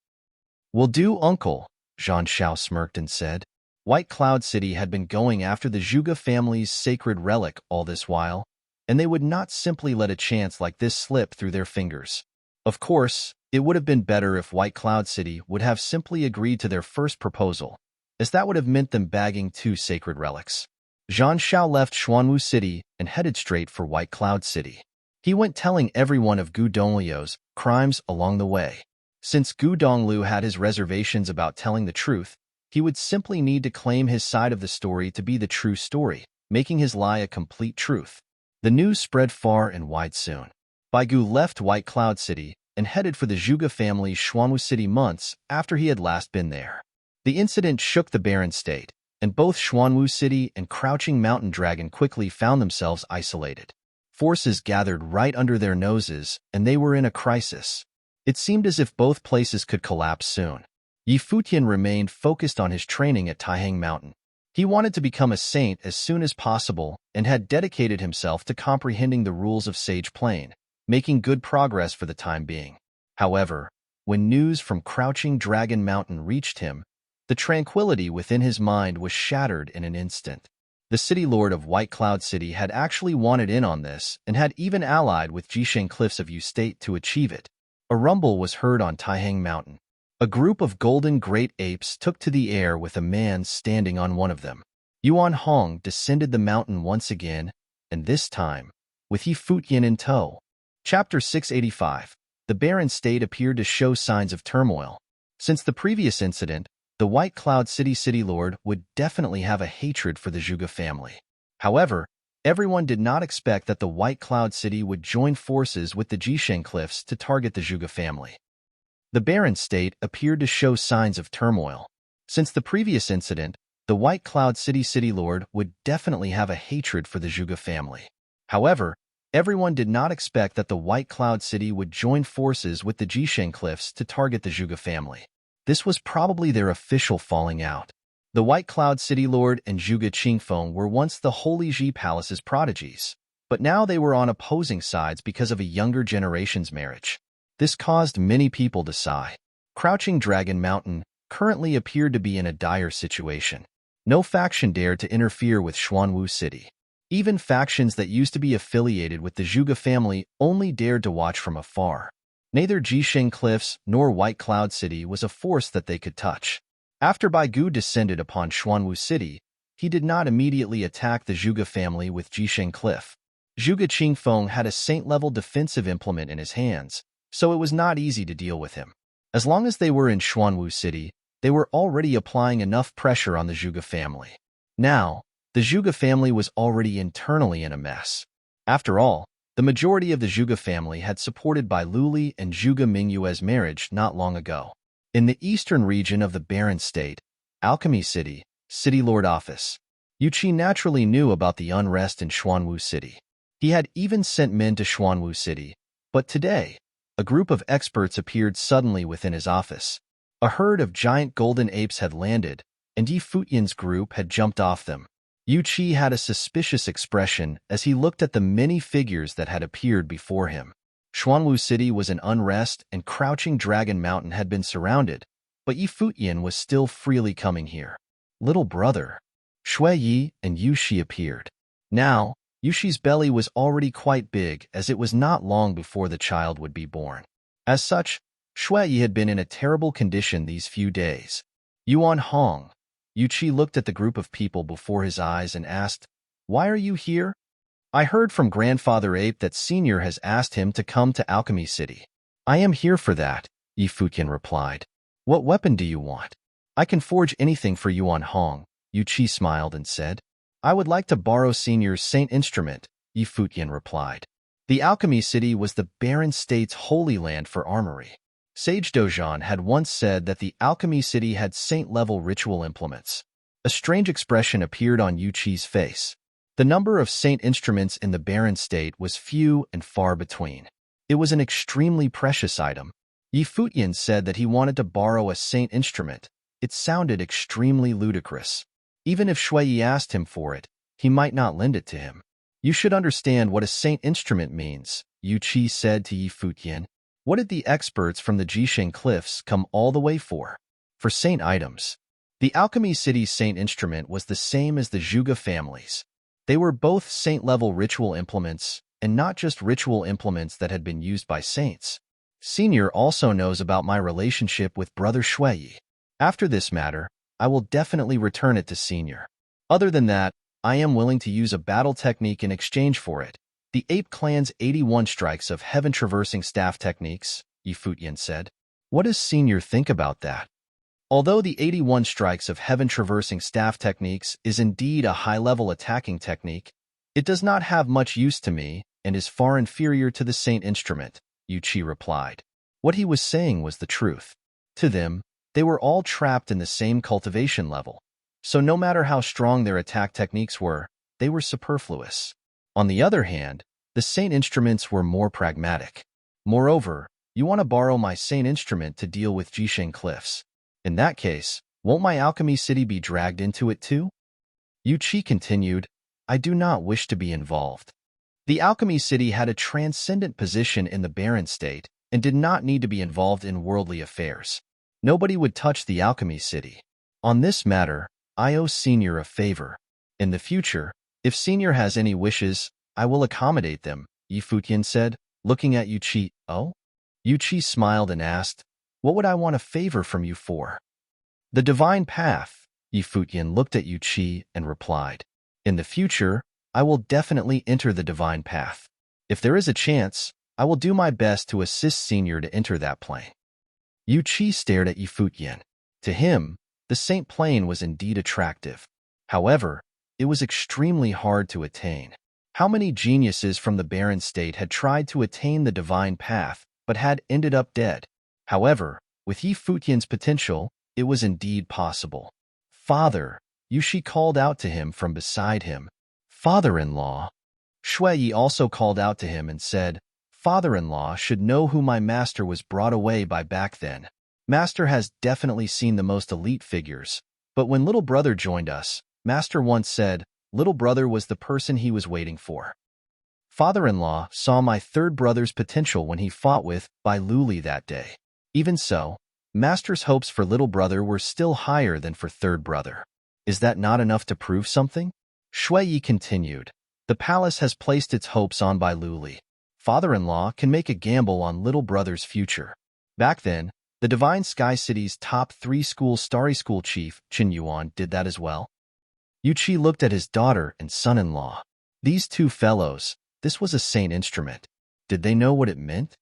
"Will do, uncle," Zhan Xiao smirked and said. White Cloud City had been going after the Zhuge family's sacred relic all this while, and they would not simply let a chance like this slip through their fingers. Of course, it would have been better if White Cloud City would have simply agreed to their first proposal, as that would have meant them bagging 2 sacred relics. Zhan Xiao left Xuanwu City and headed straight for White Cloud City. He went telling everyone of Gu Donglio's crimes along the way. Since Gu Donglu had his reservations about telling the truth, he would simply need to claim his side of the story to be the true story, making his lie a complete truth. The news spread far and wide soon. Bai Gu left White Cloud City and headed for the Zhuge family's Xuanwu City months after he had last been there. The incident shook the barren state, and both Xuanwu City and Crouching Mountain Dragon quickly found themselves isolated. Forces gathered right under their noses, and they were in a crisis. It seemed as if both places could collapse soon. Futian remained focused on his training at Taihang Mountain. He wanted to become a saint as soon as possible and had dedicated himself to comprehending the rules of Sage Plain, making good progress for the time being. However, when news from Crouching Dragon Mountain reached him, the tranquility within his mind was shattered in an instant. The city lord of White Cloud City had actually wanted in on this and had even allied with Jisheng Cliffs of Yu State to achieve it. A rumble was heard on Taihang Mountain. A group of golden great apes took to the air with a man standing on one of them. Yuan Hong descended the mountain once again, and this time, with Futian in tow. Chapter 685. The barren state appeared to show signs of turmoil. Since the previous incident, the White Cloud City Lord would definitely have a hatred for the Zhuge family. However, everyone did not expect that the White Cloud City would join forces with the Jisheng Cliffs to target the Zhuge family. The barren state appeared to show signs of turmoil. Since the previous incident, the White Cloud City Lord would definitely have a hatred for the Zhuge family. However, everyone did not expect that the White Cloud City would join forces with the Jisheng Cliffs to target the Zhuge family. This was probably their official falling out. The White Cloud City Lord and Zhuge Qingfeng were once the Holy Ji Palace's prodigies, but now they were on opposing sides because of a younger generation's marriage. This caused many people to sigh. Crouching Dragon Mountain currently appeared to be in a dire situation. No faction dared to interfere with Xuanwu City. Even factions that used to be affiliated with the Zhuge family only dared to watch from afar. Neither Jisheng Cliffs nor White Cloud City was a force that they could touch. After Baigu descended upon Xuanwu City, he did not immediately attack the Zhuge family with Jisheng Cliff. Zhuge Qingfeng had a saint-level defensive implement in his hands, so it was not easy to deal with him. As long as they were in Xuanwu City, they were already applying enough pressure on the Zhuge family. Now, the Zhuge family was already internally in a mess. After all, the majority of the Zhuge family had supported Bai Luli and Zhuge Mingyue's marriage not long ago. In the eastern region of the Barren State, Alchemy City, City Lord Office, Yuqi naturally knew about the unrest in Xuanwu City. He had even sent men to Xuanwu City, but today, a group of experts appeared suddenly within his office. A herd of giant golden apes had landed, and Yi Futian's group had jumped off them. Yuqi had a suspicious expression as he looked at the many figures that had appeared before him. Xuanwu City was in unrest and Crouching Dragon Mountain had been surrounded, but Yi Futian was still freely coming here. Little brother. Shui Yi and Yushi appeared. Now, Yushi's belly was already quite big as it was not long before the child would be born. As such, Shui Yi had been in a terrible condition these few days. Yuan Hong. Yuqi looked at the group of people before his eyes and asked, "Why are you here?" "I heard from Grandfather Ape that Senior has asked him to come to Alchemy City." "I am here for that," Yi Futian replied. "What weapon do you want?" "I can forge anything for Yuan Hong," Yuqi smiled and said. "I would like to borrow Senior's Saint Instrument," Yi Futian replied. The Alchemy City was the Barren State's holy land for armory. Sage Dozhan had once said that the Alchemy City had saint-level ritual implements. A strange expression appeared on Yuqi's face. The number of saint instruments in the Barren State was few and far between. It was an extremely precious item. Yi Futian said that he wanted to borrow a saint instrument. It sounded extremely ludicrous. Even if Shui Yi asked him for it, he might not lend it to him. "You should understand what a saint instrument means," Yuqi said to Yi Futian. "What did the experts from the Jisheng Cliffs come all the way for?" "For saint items." The Alchemy City's saint instrument was the same as the Zhuge family's. They were both saint-level ritual implements, and not just ritual implements that had been used by saints. Senior also knows about my relationship with Brother Shui Yi. After this matter, I will definitely return it to Senior. Other than that, I am willing to use a battle technique in exchange for it. The Ape Clan's 81 strikes of heaven-traversing staff techniques, Yi Futian said. What does Senior think about that? Although the 81 strikes of heaven-traversing staff techniques is indeed a high-level attacking technique, it does not have much use to me and is far inferior to the Saint Instrument, Yuqi replied. What he was saying was the truth. To them, they were all trapped in the same cultivation level, so no matter how strong their attack techniques were, they were superfluous. On the other hand, the Saint Instruments were more pragmatic. Moreover, you want to borrow my Saint Instrument to deal with Jisheng Cliffs. In that case, won't my Alchemy City be dragged into it too? Yuqi continued, I do not wish to be involved. The Alchemy City had a transcendent position in the Barren State and did not need to be involved in worldly affairs. Nobody would touch the Alchemy City. On this matter, I owe Senior a favor. In the future, if Senior has any wishes, I will accommodate them, Yi Futian said, looking at Yuqi. Oh? Yuqi smiled and asked, what would I want a favor from you for? The divine path, Yi Futian looked at Yuqi and replied. In the future, I will definitely enter the divine path. If there is a chance, I will do my best to assist Senior to enter that plane. Yuqi stared at Yi Futian. To him, the Saint Plane was indeed attractive. However, it was extremely hard to attain. How many geniuses from the Barren State had tried to attain the divine path, but had ended up dead? However, with Yi Futian's potential, it was indeed possible. Father, Yushi called out to him from beside him, "Father-in-law." Shui also called out to him and said, "Father-in-law should know who my master was brought away by back then. Master has definitely seen the most elite figures, but when little brother joined us, Master once said, little brother was the person he was waiting for. Father-in-law saw my third brother's potential when he fought with Bai Luli that day. Even so, Master's hopes for little brother were still higher than for third brother. Is that not enough to prove something?" Shui Yi continued. "The palace has placed its hopes on Bai Luli. Father-in-law can make a gamble on little brother's future. Back then, the Divine Sky City's top 3 school Starry School chief, Qin Yuan, did that as well." Yu Qi looked at his daughter and son-in-law. These two fellows, this was a saint instrument. Did they know what it meant?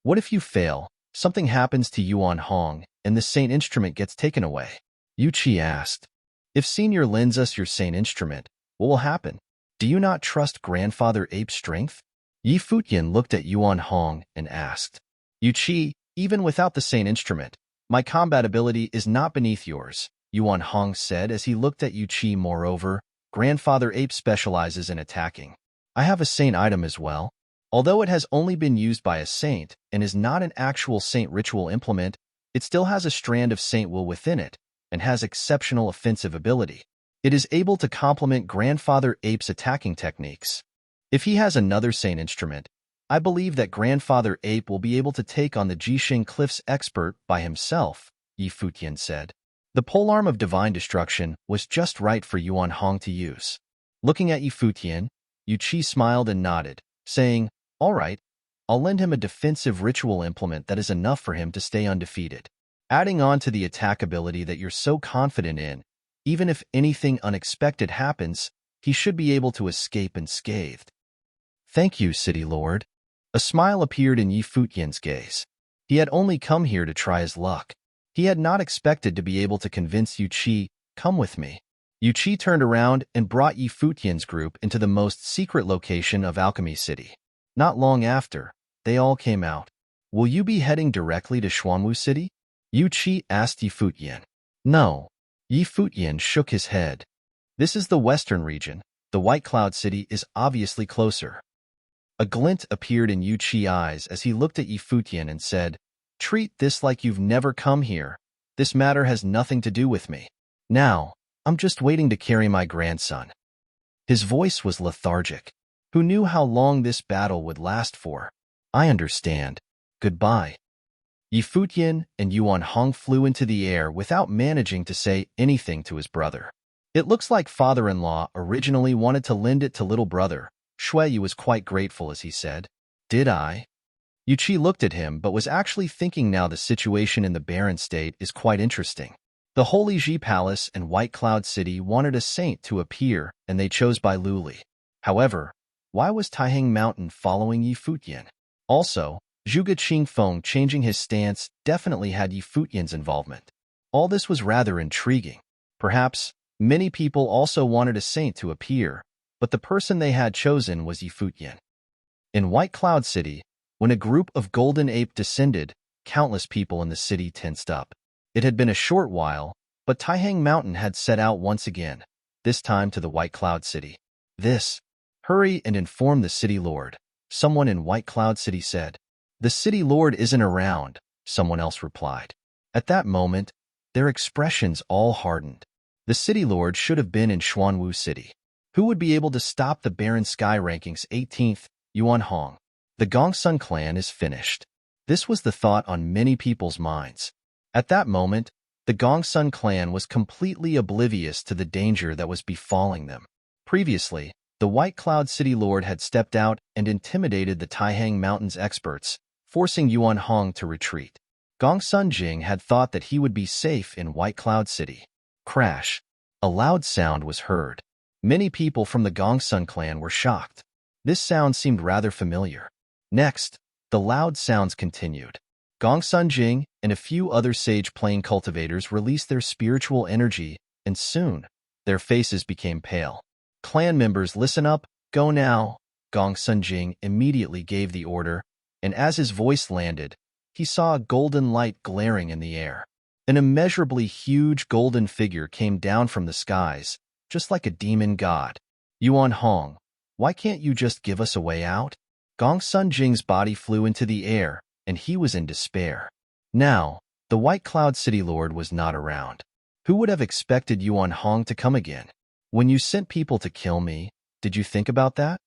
What if you fail, something happens to Yuan Hong, and the saint instrument gets taken away? Yu Qi asked. If Senior lends us your saint instrument, what will happen? Do you not trust Grandfather Ape's strength? Yi Futian looked at Yuan Hong and asked. Yu Qi, even without the saint instrument, my combat ability is not beneath yours, Yuan Hong said as he looked at Yu Qi. Moreover, Grandfather Ape specializes in attacking. I have a saint item as well. Although it has only been used by a saint and is not an actual saint ritual implement, it still has a strand of saint will within it and has exceptional offensive ability. It is able to complement Grandfather Ape's attacking techniques. If he has another saint instrument, I believe that Grandfather Ape will be able to take on the Jixing Cliffs expert by himself, Yi Futian said. The polearm of divine destruction was just right for Yuan Hong to use. Looking at Yi Futian, Yu Qi smiled and nodded, saying, "All right, I'll lend him a defensive ritual implement that is enough for him to stay undefeated. Adding on to the attack ability that you're so confident in, even if anything unexpected happens, he should be able to escape unscathed." "Thank you, City Lord." A smile appeared in Yi Futian's gaze. He had only come here to try his luck. He had not expected to be able to convince Yu Qi, "Come with me." Yu Qi turned around and brought Yi Futian's group into the most secret location of Alchemy City. Not long after, they all came out. "Will you be heading directly to Xuanwu City?" Yu Qi asked Yi Futian. "No." Yi Futian shook his head. "This is the western region. The White Cloud City is obviously closer." A glint appeared in Yu Qi's eyes as he looked at Yi Futian and said, "Treat this like you've never come here. This matter has nothing to do with me. Now, I'm just waiting to carry my grandson." His voice was lethargic. Who knew how long this battle would last for? "I understand. Goodbye." Yi Futian and Yuan Hong flew into the air without managing to say anything to his brother. "It looks like father-in-law originally wanted to lend it to little brother." Shui Yi was quite grateful as he said, "Did I?" Yu Qi looked at him but was actually thinking now the situation in the barren state is quite interesting. The Holy Ji Palace and White Cloud City wanted a saint to appear and they chose Bai Luli. However, why was Taihang Mountain following Yi Futian? Also, Zhuge Qingfeng changing his stance definitely had Yi Futian's involvement. All this was rather intriguing. Perhaps, many people also wanted a saint to appear, but the person they had chosen was Yi Futian. In White Cloud City, when a group of Golden Ape descended, countless people in the city tensed up. It had been a short while, but Taihang Mountain had set out once again, this time to the White Cloud City. Hurry and inform the City Lord," someone in White Cloud City said. "The City Lord isn't around," someone else replied. At that moment, their expressions all hardened. The City Lord should have been in Xuanwu City. Who would be able to stop the Barren Sky Rankings 18th, Yuan Hong? The Gongsun clan is finished. This was the thought on many people's minds. At that moment, the Gongsun clan was completely oblivious to the danger that was befalling them. Previously, the White Cloud City Lord had stepped out and intimidated the Taihang Mountains experts, forcing Yuan Hong to retreat. Gongsun Jing had thought that he would be safe in White Cloud City. Crash. A loud sound was heard. Many people from the Gongsun clan were shocked. This sound seemed rather familiar. Next, the loud sounds continued. Gongsun Jing and a few other sage plane cultivators released their spiritual energy, and soon, their faces became pale. "Clan members, listen up, go now." Gongsun Jing immediately gave the order, and as his voice landed, he saw a golden light glaring in the air. An immeasurably huge golden figure came down from the skies, just like a demon god. Yuan Hong, why can't you just give us a way out? Gongsun Jing's body flew into the air, and he was in despair. Now, the White Cloud City Lord was not around. Who would have expected Yuan Hong to come again? When you sent people to kill me, did you think about that?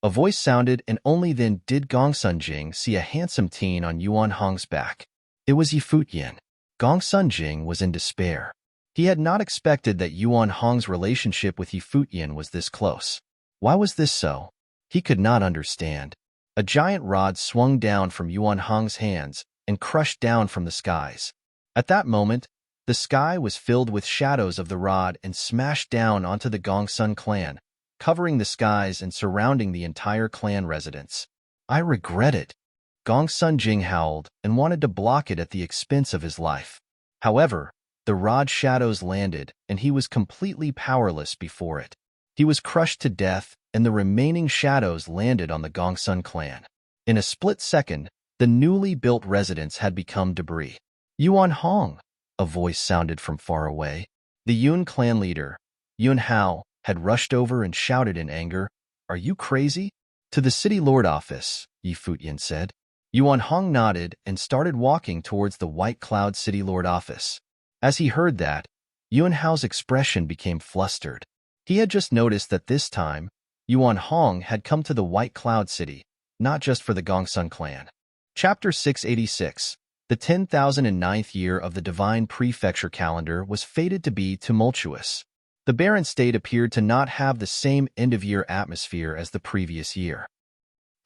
A voice sounded, and only then did Gongsun Jing see a handsome teen on Yuan Hong's back. It was Futian. Gongsun Jing was in despair. He had not expected that Yuan Hong's relationship with Futian was this close. Why was this so? He could not understand. A giant rod swung down from Yuan Hong's hands and crushed down from the skies. At that moment, the sky was filled with shadows of the rod and smashed down onto the Gongsun clan, covering the skies and surrounding the entire clan residence. I regret it. Gongsun Jing howled and wanted to block it at the expense of his life. However, the rod shadows landed, and he was completely powerless before it. He was crushed to death, and the remaining shadows landed on the Gongsun clan. In a split second, the newly built residence had become debris. Yuan Hong, a voice sounded from far away. The Yun clan leader, Yun Hao, had rushed over and shouted in anger, "Are you crazy?" "To the city lord office," Futian said. Yuan Hong nodded and started walking towards the White Cloud City Lord office. As he heard that, Yuan Hao's expression became flustered. He had just noticed that this time, Yuan Hong had come to the White Cloud City, not just for the Gongsun clan. Chapter 686. The 10,009th year of the Divine Prefecture calendar was fated to be tumultuous. The barren state appeared to not have the same end-of-year atmosphere as the previous year.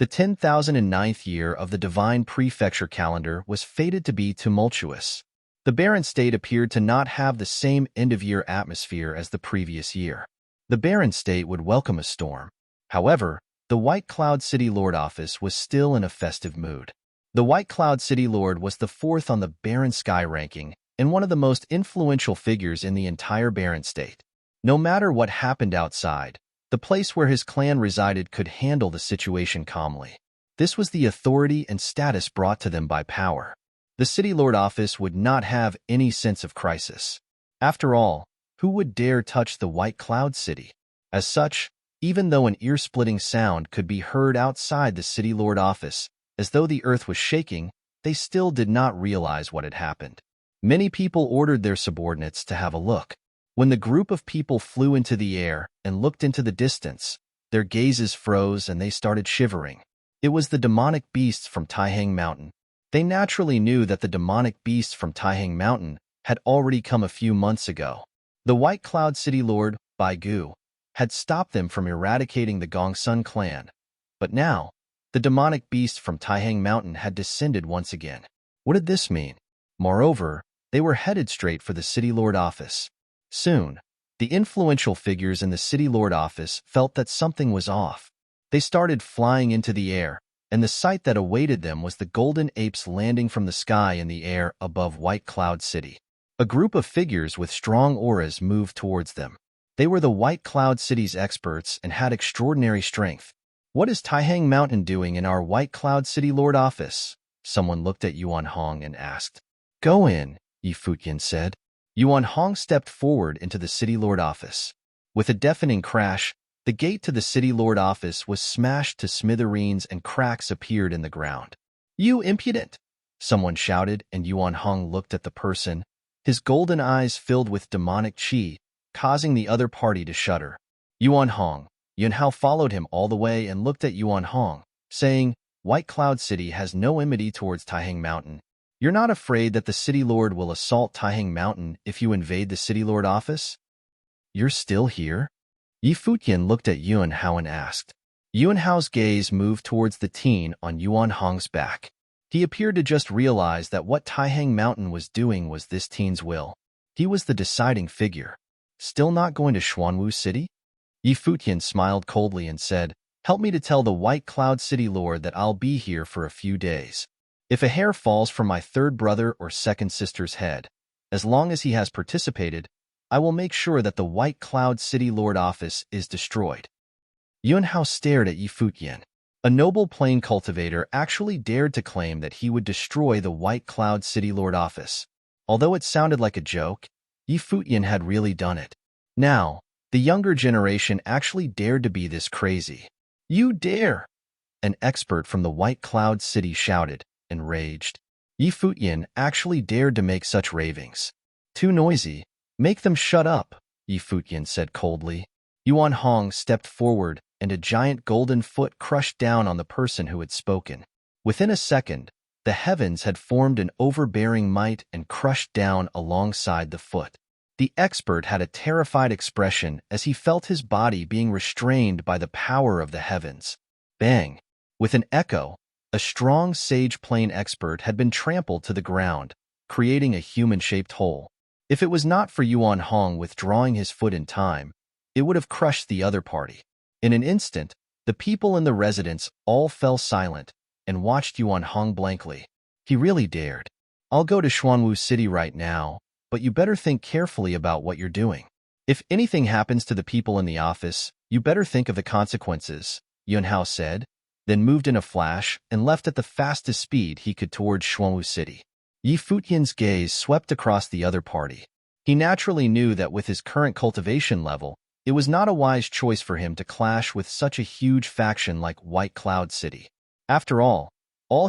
The 10,009th year of the Divine Prefecture calendar was fated to be tumultuous. The barren state appeared to not have the same end-of-year atmosphere as the previous year. The barren state would welcome a storm. However, the White Cloud City Lord office was still in a festive mood. The White Cloud City Lord was the fourth on the Barren Sky ranking and one of the most influential figures in the entire barren state. No matter what happened outside, the place where his clan resided could handle the situation calmly. This was the authority and status brought to them by power. The City Lord office would not have any sense of crisis. After all, who would dare touch the White Cloud City? As such, even though an ear-splitting sound could be heard outside the City Lord office, as though the earth was shaking, they still did not realize what had happened. Many people ordered their subordinates to have a look. When the group of people flew into the air and looked into the distance, their gazes froze and they started shivering. It was the demonic beasts from Taihang Mountain. They naturally knew that the demonic beasts from Taihang Mountain had already come a few months ago. The White Cloud City Lord, Bai Gu, had stopped them from eradicating the Gongsun clan. But now, the demonic beasts from Taihang Mountain had descended once again. What did this mean? Moreover, they were headed straight for the City Lord office. Soon, the influential figures in the City Lord office felt that something was off. They started flying into the air, and the sight that awaited them was the golden apes landing from the sky in the air above White Cloud City. A group of figures with strong auras moved towards them. They were the White Cloud City's experts and had extraordinary strength. "What is Taihang Mountain doing in our White Cloud City Lord office?" Someone looked at Yuan Hong and asked. "Go in," Futian said. Yuan Hong stepped forward into the City Lord office. With a deafening crash, the gate to the City Lord office was smashed to smithereens and cracks appeared in the ground. "You impudent!" someone shouted, and Yuan Hong looked at the person, his golden eyes filled with demonic qi, causing the other party to shudder. Yuan Hong, Yun Hao followed him all the way and looked at Yuan Hong, saying, "White Cloud City has no enmity towards Taihang Mountain. You're not afraid that the City Lord will assault Taihang Mountain if you invade the City Lord office? You're still here?" Futian looked at Yuan Hao and asked. Yuan Hao's gaze moved towards the teen on Yuan Hong's back. He appeared to just realize that what Taihang Mountain was doing was this teen's will. He was the deciding figure. "Still not going to Xuanwu City?" Futian smiled coldly and said, "Help me to tell the White Cloud City Lord that I'll be here for a few days. If a hair falls from my third brother or second sister's head, as long as he has participated, I will make sure that the White Cloud City Lord office is destroyed." Yuan Hao stared at Futian. A noble plain cultivator actually dared to claim that he would destroy the White Cloud City Lord office. Although it sounded like a joke, Yi Futian had really done it. Now, the younger generation actually dared to be this crazy. You dare! An expert from the White Cloud City shouted, enraged. Yi Futian actually dared to make such ravings. Too noisy. Make them shut up, Yi Futian said coldly. Yuan Hong stepped forward, and a giant golden foot crushed down on the person who had spoken. Within a second, the heavens had formed an overbearing might and crushed down alongside the foot. The expert had a terrified expression as he felt his body being restrained by the power of the heavens. Bang! With an echo, a strong sage plane expert had been trampled to the ground, creating a human-shaped hole. If it was not for Yuan Hong withdrawing his foot in time, it would have crushed the other party. In an instant, the people in the residence all fell silent and watched Yuan Hong blankly. He really dared. I'll go to Xuanwu City right now, but you better think carefully about what you're doing. If anything happens to the people in the office, you better think of the consequences, Yun Hao said, then moved in a flash and left at the fastest speed he could towards Xuanwu City. Yi Futian's gaze swept across the other party. He naturally knew that with his current cultivation level, it was not a wise choice for him to clash with such a huge faction like White Cloud City. After all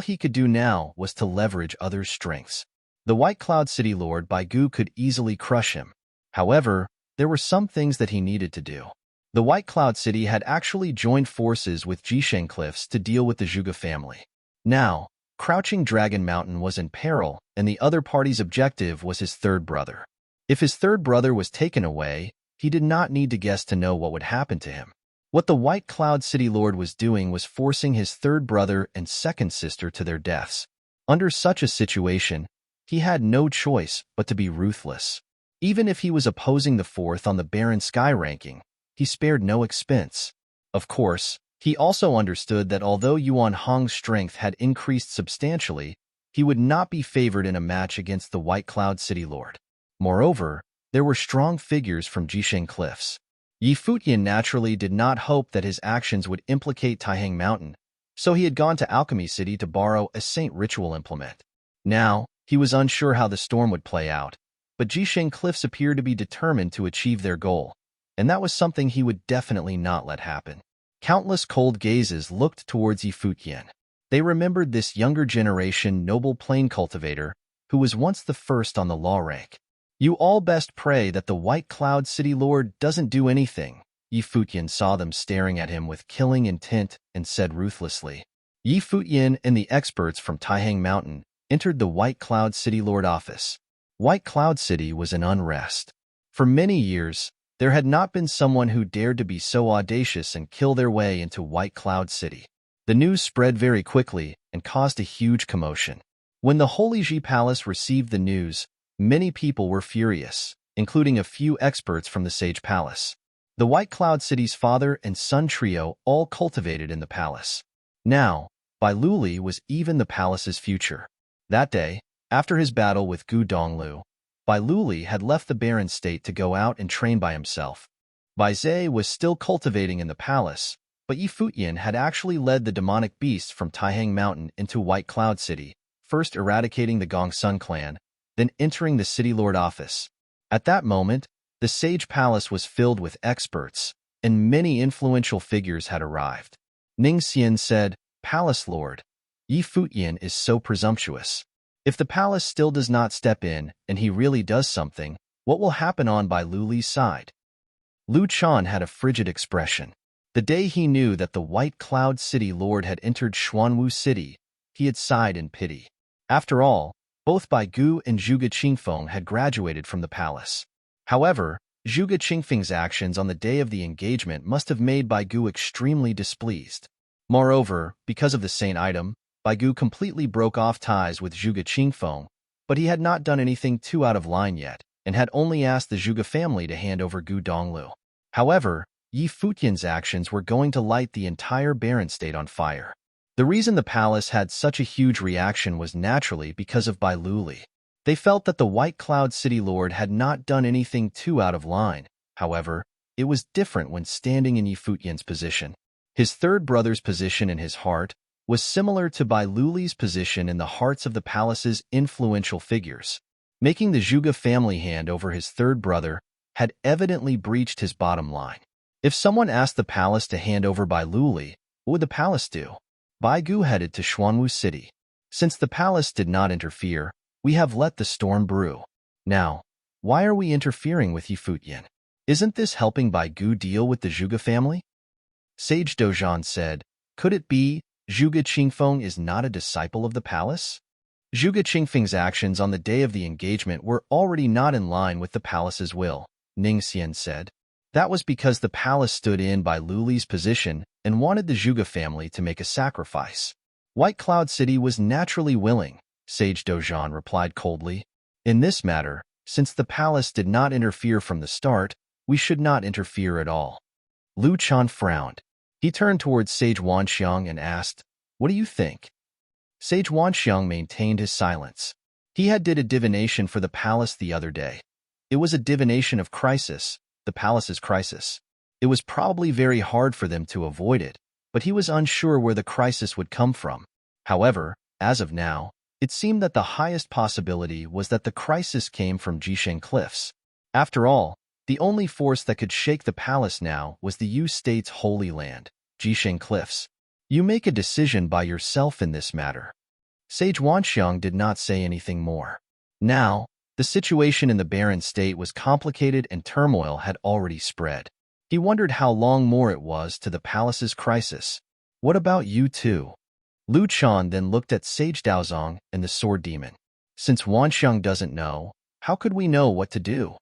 he could do now was to leverage others' strengths. The White Cloud City Lord Baigu could easily crush him. However, there were some things that he needed to do. The White Cloud City had actually joined forces with Jisheng Cliffs to deal with the Zhuge family. Now, Crouching Dragon Mountain was in peril, and the other party's objective was his third brother. If his third brother was taken away, he did not need to guess to know what would happen to him. What the White Cloud City Lord was doing was forcing his third brother and second sister to their deaths. Under such a situation, he had no choice but to be ruthless. Even if he was opposing the fourth on the Barren Sky ranking, he spared no expense. Of course, he also understood that although Yuan Hong's strength had increased substantially, he would not be favored in a match against the White Cloud City Lord. Moreover, there were strong figures from Jisheng Cliffs. Yi Futian naturally did not hope that his actions would implicate Taihang Mountain, so he had gone to Alchemy City to borrow a saint ritual implement. Now, he was unsure how the storm would play out, but Jisheng Cliffs appeared to be determined to achieve their goal, and that was something he would definitely not let happen. Countless cold gazes looked towards Yi Futian. They remembered this younger generation noble plain cultivator who was once the first on the law rank. You all best pray that the White Cloud City Lord doesn't do anything. Yi Futian saw them staring at him with killing intent and said ruthlessly. Yi Futian and the experts from Taihang Mountain entered the White Cloud City Lord office. White Cloud City was in unrest. For many years, there had not been someone who dared to be so audacious and kill their way into White Cloud City. The news spread very quickly and caused a huge commotion. When the Holy Ji Palace received the news, many people were furious, including a few experts from the Sage Palace. The White Cloud City's father and son trio all cultivated in the palace. Now, Bai Luli was even the palace's future. That day, after his battle with Gu Donglu, Bai Luli had left the barren state to go out and train by himself. Bai Zhe was still cultivating in the palace, but Yi Futian had actually led the demonic beasts from Taihang Mountain into White Cloud City, first eradicating the Gongsun clan, then entering the City Lord office. At that moment, the Sage Palace was filled with experts, and many influential figures had arrived. Ning Xian said, "Palace Lord, Yi Futian is so presumptuous. If the palace still does not step in and he really does something, what will happen on Bai Luli's side?" Lu Chan had a frigid expression. The day he knew that the White Cloud City Lord had entered Xuanwu City, he had sighed in pity. After all, both Bai Gu and Zhuge Qingfeng had graduated from the palace. However, Zhuge Qingfeng's actions on the day of the engagement must have made Bai Gu extremely displeased. Moreover, because of the saint item, Bai Gu completely broke off ties with Zhuge Qingfeng, but he had not done anything too out of line yet, and had only asked the Zhuge family to hand over Gu Donglu. However, Yi Futian's actions were going to light the entire barren state on fire. The reason the palace had such a huge reaction was naturally because of Bai Luli. They felt that the White Cloud City Lord had not done anything too out of line. However, it was different when standing in Yi Futian's position. His third brother's position in his heart was similar to Bai Luli's position in the hearts of the palace's influential figures. Making the Zhuge family hand over his third brother had evidently breached his bottom line. If someone asked the palace to hand over Bai Luli, what would the palace do? Bai Gu headed to Xuanwu City. Since the palace did not interfere, we have let the storm brew. Now, why are we interfering with Yi Futian? Isn't this helping Bai Gu deal with the Zhuge family? Sage Dozhan said, could it be Zhuge Qingfeng is not a disciple of the palace? Zhuge Qingfeng's actions on the day of the engagement were already not in line with the palace's will, Ning Xian said. That was because the palace stood in by Luli's position and wanted the Zhuge family to make a sacrifice. White Cloud City was naturally willing, Sage Dozhan replied coldly. In this matter, since the palace did not interfere from the start, we should not interfere at all. Lu Chan frowned. He turned towards Sage Wanxiang and asked, what do you think? Sage Wanxiang maintained his silence. He had did a divination for the palace the other day. It was a divination of crisis, the palace's crisis. It was probably very hard for them to avoid it, but he was unsure where the crisis would come from. However, as of now, it seemed that the highest possibility was that the crisis came from Jisheng Cliffs. After all, the only force that could shake the palace now was the Yu State's holy land, Jisheng Cliffs. You make a decision by yourself in this matter. Sage Wanxiang did not say anything more. Now, the situation in the barren state was complicated and turmoil had already spread. He wondered how long more it was to the palace's crisis. What about you too? Lu Chan then looked at Sage Daozong and the sword demon. Since Wanxiang doesn't know, how could we know what to do?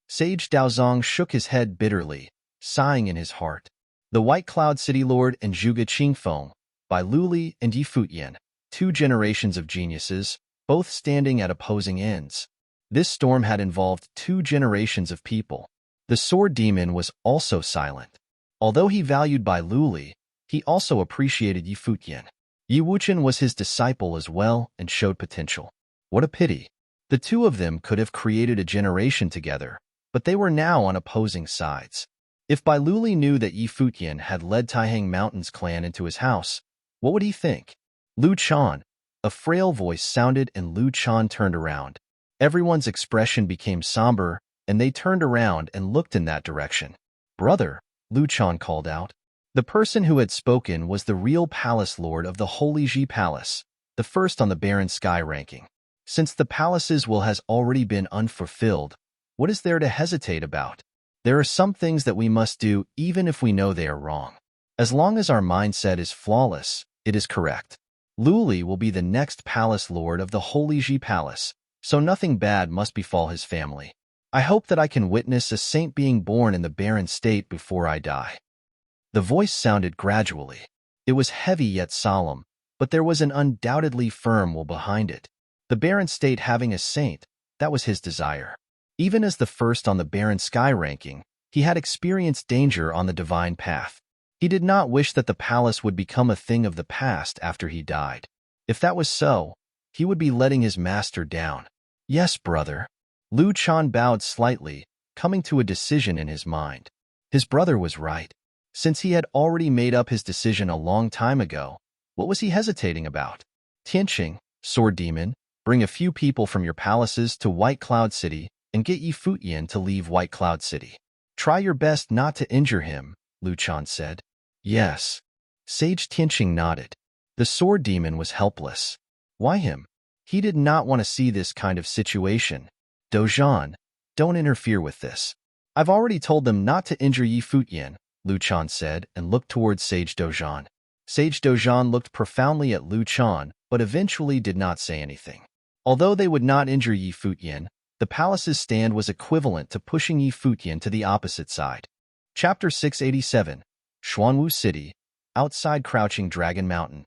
Sage Daozong shook his head bitterly, sighing in his heart. The White Cloud City Lord and Zhuge Qingfeng, Bai Luli and Yi Futian, 2 generations of geniuses, both standing at opposing ends. This storm had involved 2 generations of people. The sword demon was also silent. Although he valued Bai Luli, he also appreciated Yi Futian. Yi Wuchen was his disciple as well and showed potential. What a pity. The 2 of them could have created a generation together, but they were now on opposing sides. If Bai Luli knew that Yi Futian had led Taihang Mountain's clan into his house, what would he think? Lu Chan. A frail voice sounded and Lu Chan turned around. Everyone's expression became somber, and they turned around and looked in that direction. Brother, Lu Chan called out. The person who had spoken was the real palace lord of the Holy Ji Palace, the first on the barren sky ranking. Since the palace's will has already been unfulfilled, what is there to hesitate about? There are some things that we must do even if we know they are wrong. As long as our mindset is flawless, it is correct. Luli will be the next palace lord of the Holy Ji Palace, so nothing bad must befall his family. I hope that I can witness a saint being born in the barren state before I die. The voice sounded gradually. It was heavy yet solemn, but there was an undoubtedly firm will behind it. The barren state having a saint, that was his desire. Even as the first on the barren sky ranking, he had experienced danger on the divine path. He did not wish that the palace would become a thing of the past after he died. If that was so, he would be letting his master down. Yes, brother. Lu Chan bowed slightly, coming to a decision in his mind. His brother was right. Since he had already made up his decision a long time ago, what was he hesitating about? Tianqing, sword demon, bring a few people from your palaces to White Cloud City and get Yi Futian to leave White Cloud City. Try your best not to injure him, Lu Chan said. Yes. Sage Tianqing nodded. The sword demon was helpless. Why him? He did not want to see this kind of situation. Dozhan, don't interfere with this. I've already told them not to injure Yi Futian, Lu Chan said and looked towards Sage Dozhan. Sage Dozhan looked profoundly at Lu Chan, but eventually did not say anything. Although they would not injure Yi Futian, the palace's stand was equivalent to pushing Yi Futian to the opposite side. Chapter 687, Xuanwu City, outside Crouching Dragon Mountain.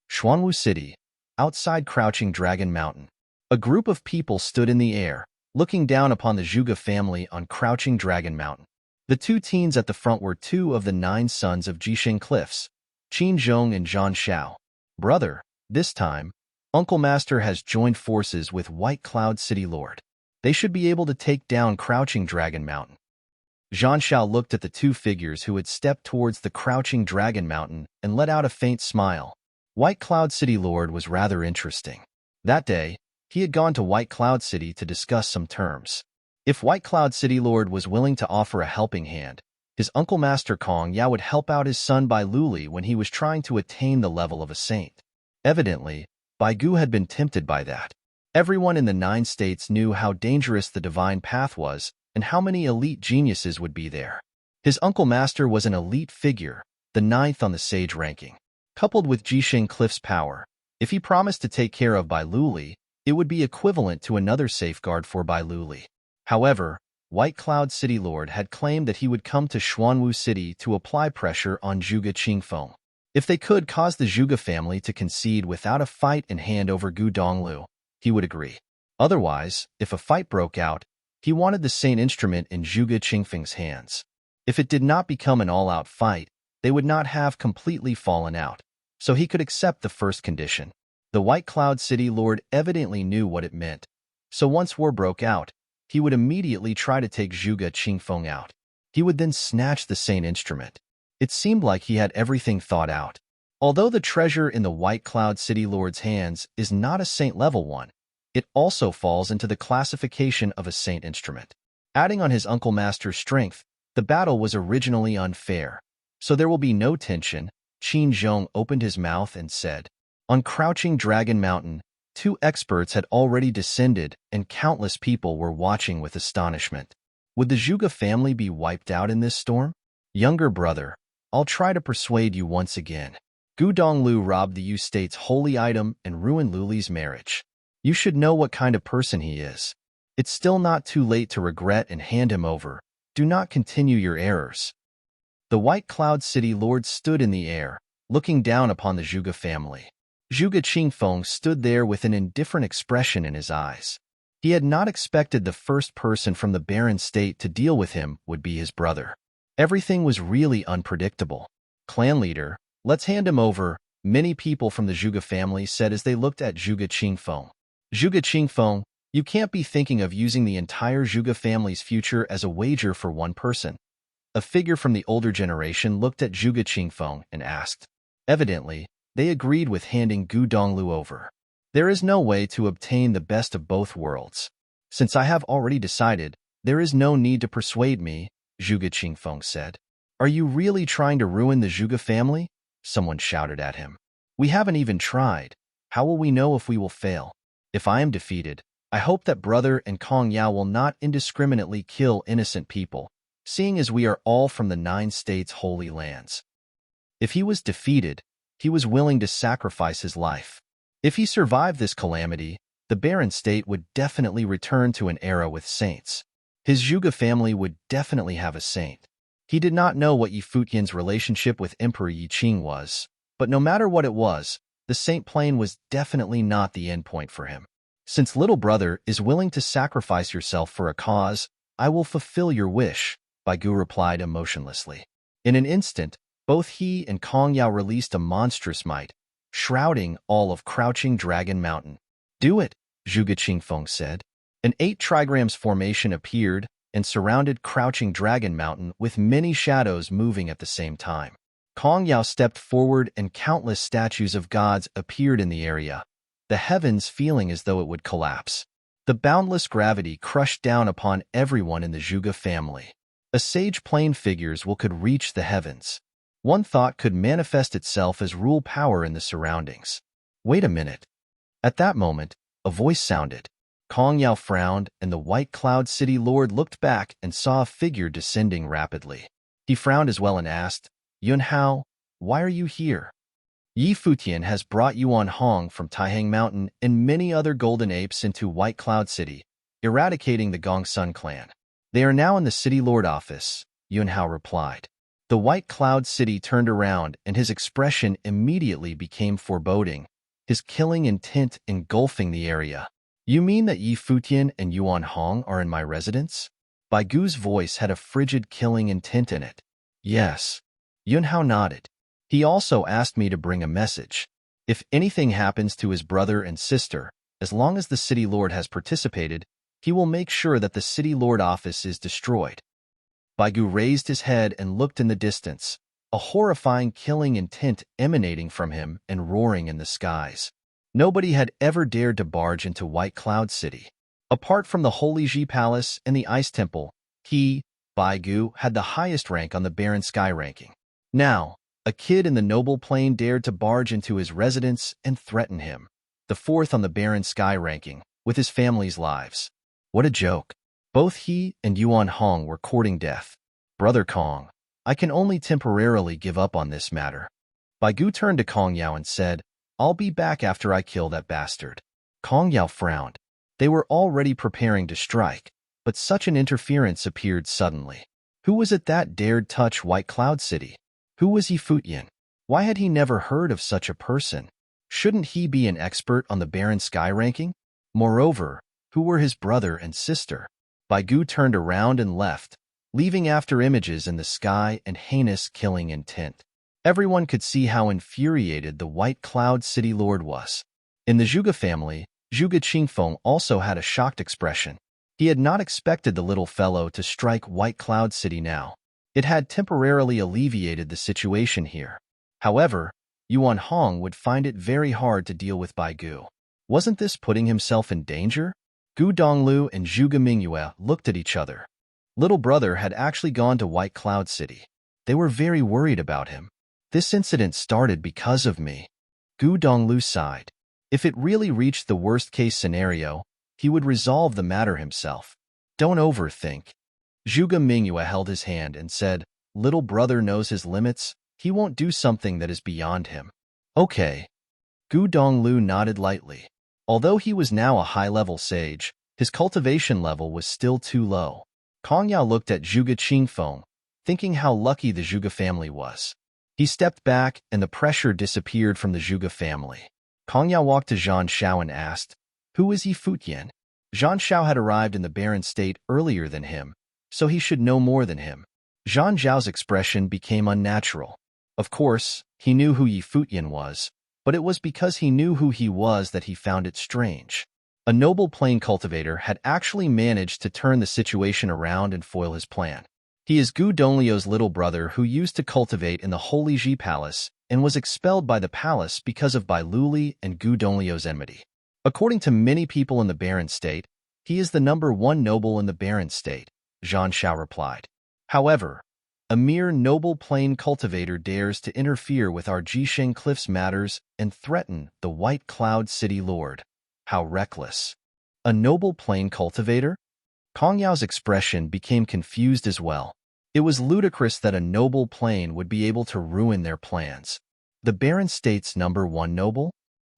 Xuanwu City, outside Crouching Dragon Mountain. A group of people stood in the air, looking down upon the Zhuge family on Crouching Dragon Mountain. The 2 teens at the front were 2 of the 9 sons of Jisheng Cliffs, Qin Zhong and Zhan Xiao. Brother, this time, Uncle Master has joined forces with White Cloud City Lord. They should be able to take down Crouching Dragon Mountain. Zhan Xiao looked at the 2 figures who had stepped towards the Crouching Dragon Mountain and let out a faint smile. White Cloud City Lord was rather interesting. That day, He had gone to White Cloud City to discuss some terms. If White Cloud City Lord was willing to offer a helping hand, his uncle Master Kong Yao would help out his son Bai Luli when he was trying to attain the level of a saint. Evidently, Bai Gu had been tempted by that. Everyone in the 9 states knew how dangerous the divine path was and how many elite geniuses would be there. His uncle Master was an elite figure, the 9th on the sage ranking. Coupled with Jisheng Cliff's power, if he promised to take care of Bai Luli, it would be equivalent to another safeguard for Bai Luli. However, White Cloud City Lord had claimed that he would come to Xuanwu City to apply pressure on Zhuge Qingfeng. If they could cause the Zhuge family to concede without a fight and hand over Gu Donglu, he would agree. Otherwise, if a fight broke out, he wanted the same instrument in Zhuge Qingfeng's hands. If it did not become an all-out fight, they would not have completely fallen out, so he could accept the first condition. The White Cloud City Lord evidently knew what it meant, so once war broke out, he would immediately try to take Zhuge Qingfeng out. He would then snatch the same instrument. It seemed like he had everything thought out. Although the treasure in the White Cloud City Lord's hands is not a saint level one, it also falls into the classification of a saint instrument. Adding on his uncle Master's strength, the battle was originally unfair, so there will be no tension. Qin Zhong opened his mouth and said, on Crouching Dragon Mountain, 2 experts had already descended and countless people were watching with astonishment. Would the Zhuge family be wiped out in this storm? Younger brother, I'll try to persuade you once again. Gu Donglu robbed the Yu State's holy item and ruined Luli's marriage. You should know what kind of person he is. It's still not too late to regret and hand him over. Do not continue your errors. The White Cloud City Lord stood in the air, looking down upon the Zhuge family. Zhuge Qingfeng stood there with an indifferent expression in his eyes. He had not expected the first person from the barren state to deal with him would be his brother. Everything was really unpredictable. Clan leader, let's hand him over, many people from the Zhuge family said as they looked at Zhuge Qingfeng. Zhuge Qingfeng, you can't be thinking of using the entire Zhuge family's future as a wager for one person. A figure from the older generation looked at Zhuge Qingfeng and asked. Evidently, they agreed with handing Gu Donglu over. There is no way to obtain the best of both worlds. Since I have already decided, there is no need to persuade me, Zhuge Qingfeng said. Are you really trying to ruin the Zhuge family? Someone shouted at him. We haven't even tried. How will we know if we will fail? If I am defeated, I hope that brother and Kong Yao will not indiscriminately kill innocent people, seeing as we are all from the 9 states' holy lands. If he was defeated, he was willing to sacrifice his life. If he survived this calamity, the barren state would definitely return to an era with saints. His Zhuge family would definitely have a saint. He did not know what Yi Futian's relationship with Emperor Yi Qing was, but no matter what it was, the saint plane was definitely not the end point for him. Since little brother is willing to sacrifice yourself for a cause, I will fulfill your wish, Bai Gu replied emotionlessly. In an instant, both he and Kong Yao released a monstrous might, shrouding all of Crouching Dragon Mountain. Do it, Zhuge Qingfeng said. An 8 trigrams formation appeared and surrounded Crouching Dragon Mountain with many shadows moving at the same time. Kong Yao stepped forward and countless statues of gods appeared in the area, the heavens feeling as though it would collapse. The boundless gravity crushed down upon everyone in the Zhuge family. A sage plane figures could reach the heavens. One thought could manifest itself as rule power in the surroundings. Wait a minute. At that moment, a voice sounded. Kong Yao frowned, and the White Cloud City Lord looked back and saw a figure descending rapidly. He frowned as well and asked, Yun Hao, why are you here? Yi Futian has brought Yuan Hong from Taihang Mountain and many other golden apes into White Cloud City, eradicating the Gongsun clan. They are now in the City Lord office, Yun Hao replied. The White Cloud City turned around and his expression immediately became foreboding, his killing intent engulfing the area. You mean that Yi Futian and Yuan Hong are in my residence? Bai Gu's voice had a frigid killing intent in it. Yes. Yun Hao nodded. He also asked me to bring a message. If anything happens to his brother and sister, as long as the City Lord has participated, he will make sure that the City Lord office is destroyed. Bai Gu raised his head and looked in the distance, a horrifying killing intent emanating from him and roaring in the skies. Nobody had ever dared to barge into White Cloud City. Apart from the Holy Ji Palace and the Ice Temple, he, Baigu, had the highest rank on the Barren Sky ranking. Now, a kid in the noble plane dared to barge into his residence and threaten him, the fourth on the Barren Sky ranking, with his family's lives. What a joke. Both he and Yuan Hong were courting death. Brother Kong, I can only temporarily give up on this matter. Baigu turned to Kong Yao and said, I'll be back after I kill that bastard. Kong Yao frowned. They were already preparing to strike, but such an interference appeared suddenly. Who was it that dared touch White Cloud City? Who was he, Futian? Why had he never heard of such a person? Shouldn't he be an expert on the Barren Sky ranking? Moreover, who were his brother and sister? Baigu turned around and left, leaving after images in the sky and heinous killing intent. Everyone could see how infuriated the White Cloud City Lord was. In the Zhuge family, Zhuge Qingfeng also had a shocked expression. He had not expected the little fellow to strike White Cloud City now. It had temporarily alleviated the situation here. However, Yuan Hong would find it very hard to deal with Baigu. Wasn't this putting himself in danger? Gu Donglu and Zhuge Mingyue looked at each other. Little brother had actually gone to White Cloud City. They were very worried about him. This incident started because of me. Gu Donglu sighed. If it really reached the worst-case scenario, he would resolve the matter himself. Don't overthink. Zhuge Mingyue held his hand and said, Little brother knows his limits. He won't do something that is beyond him. Okay. Gu Donglu nodded lightly. Although he was now a high-level sage, his cultivation level was still too low. Kong Yao looked at Zhuge Qingfeng, thinking how lucky the Zhuge family was. He stepped back, and the pressure disappeared from the Zhuge family. Kong Yao walked to Zhan Shao and asked, Who is he, Futian? Zhan Shao had arrived in the barren state earlier than him, so he should know more than him. Zhan Zhao's expression became unnatural. Of course, he knew who Yi Futian was, but it was because he knew who he was that he found it strange. A noble plain cultivator had actually managed to turn the situation around and foil his plan. He is Gu Donglio's little brother who used to cultivate in the Holy Ji Palace and was expelled by the palace because of Bai Luli and Gu Donglio's enmity. According to many people in the Barren State, he is the #1 noble in the Barren State, Zhan Shao replied. However, a mere noble plain cultivator dares to interfere with our Jisheng Cliffs matters and threaten the White Cloud City Lord. How reckless. A noble plain cultivator? Kong Yao's expression became confused as well. It was ludicrous that a noble plain would be able to ruin their plans. The Barren State's #1 noble?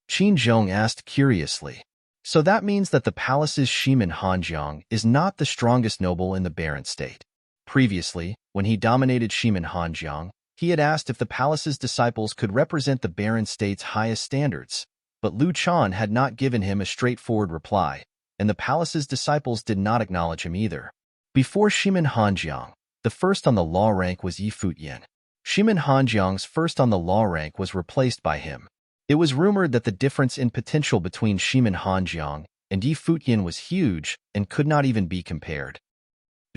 Qin Zhong asked curiously. So that means that the palace's Shimin Hanjiang is not the strongest noble in the Barren State. Previously, when he dominated Shimin Hanjiang, he had asked if the palace's disciples could represent the Barren State's highest standards, but Lu Chan had not given him a straightforward reply, and the palace's disciples did not acknowledge him either. Before Shimin Hanjiang, the first on the law rank was Yi Futian. Shimin Hanjiang's first on the law rank was replaced by him. It was rumored that the difference in potential between Shimin Hanjiang and Yi Futian was huge and could not even be compared.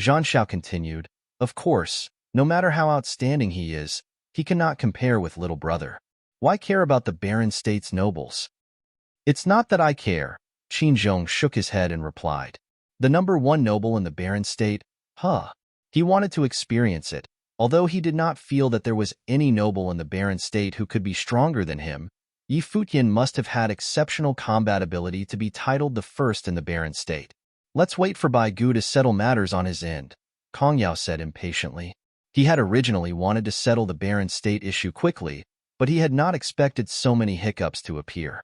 Zhan Shao continued, Of course, no matter how outstanding he is, he cannot compare with little brother. Why care about the Barren State's nobles? It's not that I care, Qin Zhong shook his head and replied. The #1 noble in the Barren State? He wanted to experience it. Although he did not feel that there was any noble in the Barren State who could be stronger than him, Yi Futian must have had exceptional combat ability to be titled the first in the Barren State. Let's wait for Baigu to settle matters on his end, Kong Yao said impatiently. He had originally wanted to settle the Barren State issue quickly, but he had not expected so many hiccups to appear.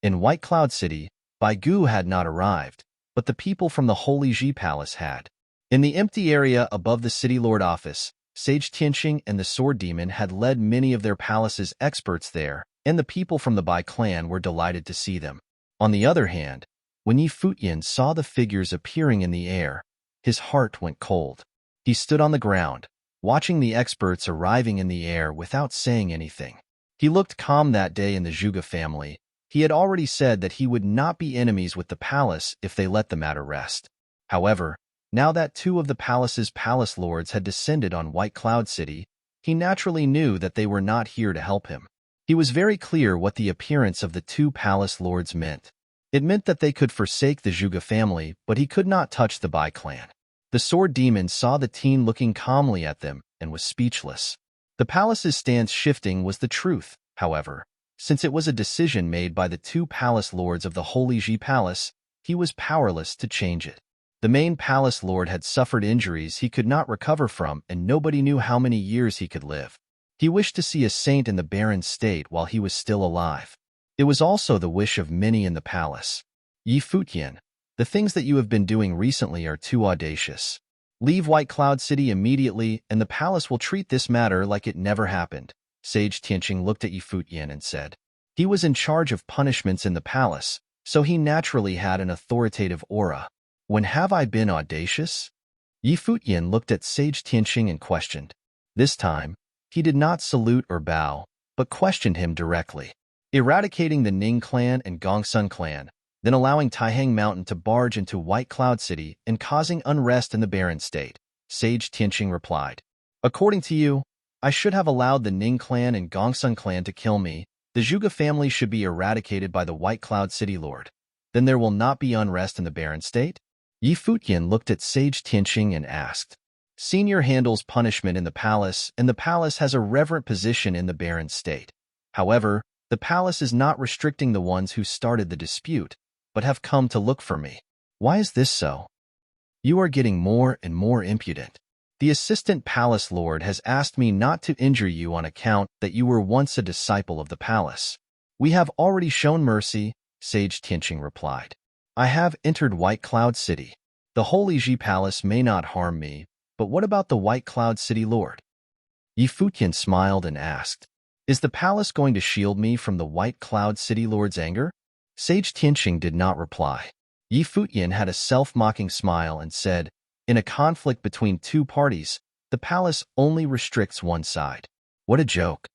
In White Cloud City, Baigu had not arrived, but the people from the Holy Ji Palace had. In the empty area above the City Lord office, Sage Tianqing and the Sword Demon had led many of their palace's experts there, and the people from the Bai clan were delighted to see them. On the other hand, when Yi Futian saw the figures appearing in the air, his heart went cold. He stood on the ground, watching the experts arriving in the air without saying anything. He looked calm that day in the Zhuge family. He had already said that he would not be enemies with the palace if they let the matter rest. However, now that 2 of the palace's palace lords had descended on White Cloud City, he naturally knew that they were not here to help him. He was very clear what the appearance of the two palace lords meant. It meant that they could forsake the Zhuge family, but he could not touch the Bai clan. The sword demon saw the teen looking calmly at them and was speechless. The palace's stance shifting was the truth, however. Since it was a decision made by the two palace lords of the Holy Ji Palace, he was powerless to change it. The main palace lord had suffered injuries he could not recover from, and nobody knew how many years he could live. He wished to see a saint in the barren state while he was still alive. It was also the wish of many in the palace. Yi Futian, the things that you have been doing recently are too audacious. Leave White Cloud City immediately, and the palace will treat this matter like it never happened. Sage Tianqing looked at Yi Futian and said. He was in charge of punishments in the palace, so he naturally had an authoritative aura. When have I been audacious? Yi Futian looked at Sage Tianqing and questioned. This time, he did not salute or bow, but questioned him directly. Eradicating the Ning clan and Gongsun clan, then allowing Taihang Mountain to barge into White Cloud City and causing unrest in the barren state, Sage Tianqing replied. According to you, I should have allowed the Ning clan and Gongsun clan to kill me. The Zhuge family should be eradicated by the White Cloud City Lord. Then there will not be unrest in the barren state? Yi Futian looked at Sage Tianqing and asked. Senior handles punishment in the palace, and the palace has a reverent position in the barren state. However, the palace is not restricting the ones who started the dispute, but have come to look for me. Why is this so? You are getting more and more impudent. The assistant palace lord has asked me not to injure you on account that you were once a disciple of the palace. We have already shown mercy, Sage Tianqing replied. I have entered White Cloud City. The Holy Ji Palace may not harm me, but what about the White Cloud City Lord? Yi Futian smiled and asked. Is the palace going to shield me from the White Cloud City Lord's anger? Sage Tianqing did not reply. Yi Futian had a self-mocking smile and said, in a conflict between two parties, the palace only restricts one side. What a joke.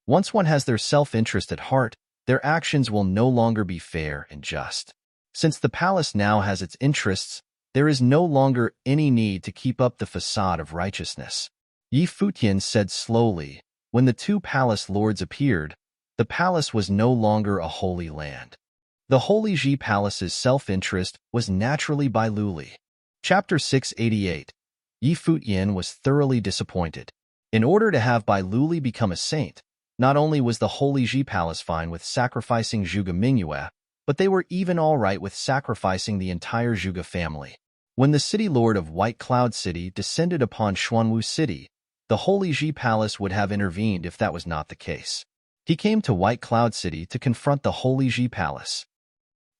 Once one has their self-interest at heart, their actions will no longer be fair and just. Since the palace now has its interests, there is no longer any need to keep up the facade of righteousness. Yi Futian said slowly. When the two palace lords appeared, the palace was no longer a holy land. The Holy Ji Palace's self-interest was naturally Bai Luli. Chapter 688. Yi Futian was thoroughly disappointed. In order to have Bai Luli become a saint, not only was the Holy Ji Palace fine with sacrificing Zhuge Mingyue, but they were even all right with sacrificing the entire Zhuge family. When the city lord of White Cloud City descended upon Xuanwu City, the Holy Ji Palace would have intervened if that was not the case. He came to White Cloud City to confront the Holy Ji Palace.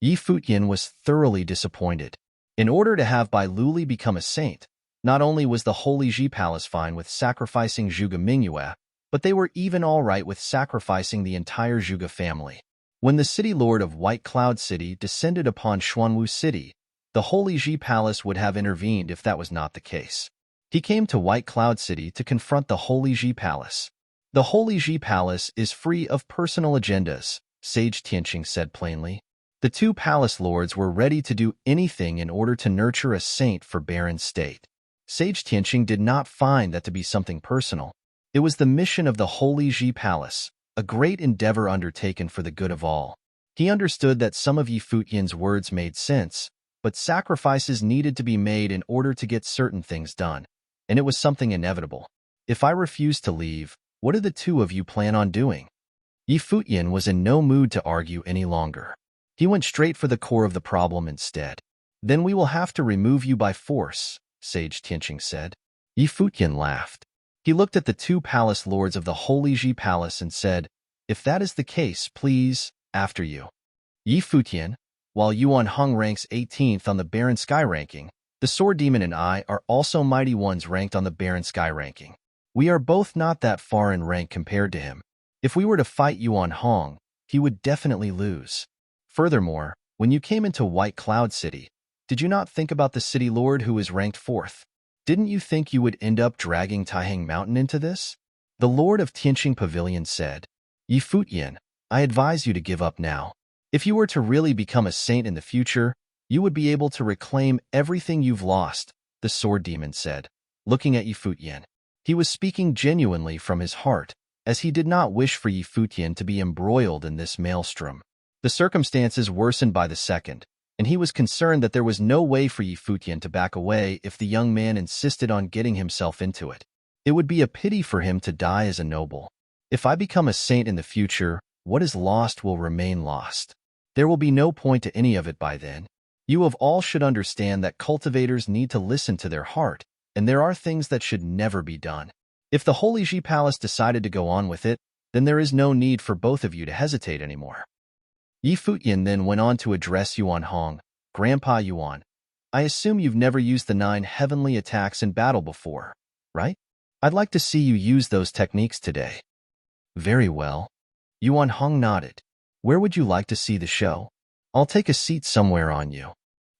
Yi Futian was thoroughly disappointed. In order to have Bai Luli become a saint, not only was the Holy Ji Palace fine with sacrificing Zhuge Mingyue, but they were even all right with sacrificing the entire Zhuge family. When the city lord of White Cloud City descended upon Xuanwu City, the Holy Ji Palace would have intervened if that was not the case. He came to White Cloud City to confront the Holy Ji Palace. The Holy Ji Palace is free of personal agendas, Sage Tianqing said plainly. The two palace lords were ready to do anything in order to nurture a saint for barren state. Sage Tianqing did not find that to be something personal. It was the mission of the Holy Ji Palace, a great endeavor undertaken for the good of all. He understood that some of Yi Futian's words made sense, but sacrifices needed to be made in order to get certain things done, and it was something inevitable. If I refuse to leave, what do the two of you plan on doing? Yi Futian was in no mood to argue any longer. He went straight for the core of the problem instead. Then we will have to remove you by force, Sage Tianqing said. Yi Futian laughed. He looked at the two palace lords of the Holy Ji Palace and said, if that is the case, please, after you. Yi Futian, while Yuan Heng ranks 18th on the Barren Sky ranking, the Sword Demon and I are also mighty ones ranked on the Barren Sky ranking. We are both not that far in rank compared to him. If we were to fight Yuan Heng, he would definitely lose. Furthermore, when you came into White Cloud City, did you not think about the city lord who is ranked 4th? Didn't you think you would end up dragging Taihang Mountain into this? The Lord of Tianqing Pavilion said, Yi Futian, I advise you to give up now. If you were to really become a saint in the future, you would be able to reclaim everything you've lost, the Sword Demon said, looking at Yi Futian. He was speaking genuinely from his heart, as he did not wish for Futian to be embroiled in this maelstrom. The circumstances worsened by the second, and he was concerned that there was no way for Futian to back away if the young man insisted on getting himself into it. It would be a pity for him to die as a noble. If I become a saint in the future, what is lost will remain lost. There will be no point to any of it by then. You of all should understand that cultivators need to listen to their heart, and there are things that should never be done. If the Holy Ji Palace decided to go on with it, then there is no need for both of you to hesitate anymore. Futian then went on to address Yuan Hong. Grandpa Yuan, I assume you've never used the 9 heavenly attacks in battle before, right? I'd like to see you use those techniques today. Very well. Yuan Hong nodded. Where would you like to see the show? I'll take a seat somewhere on you.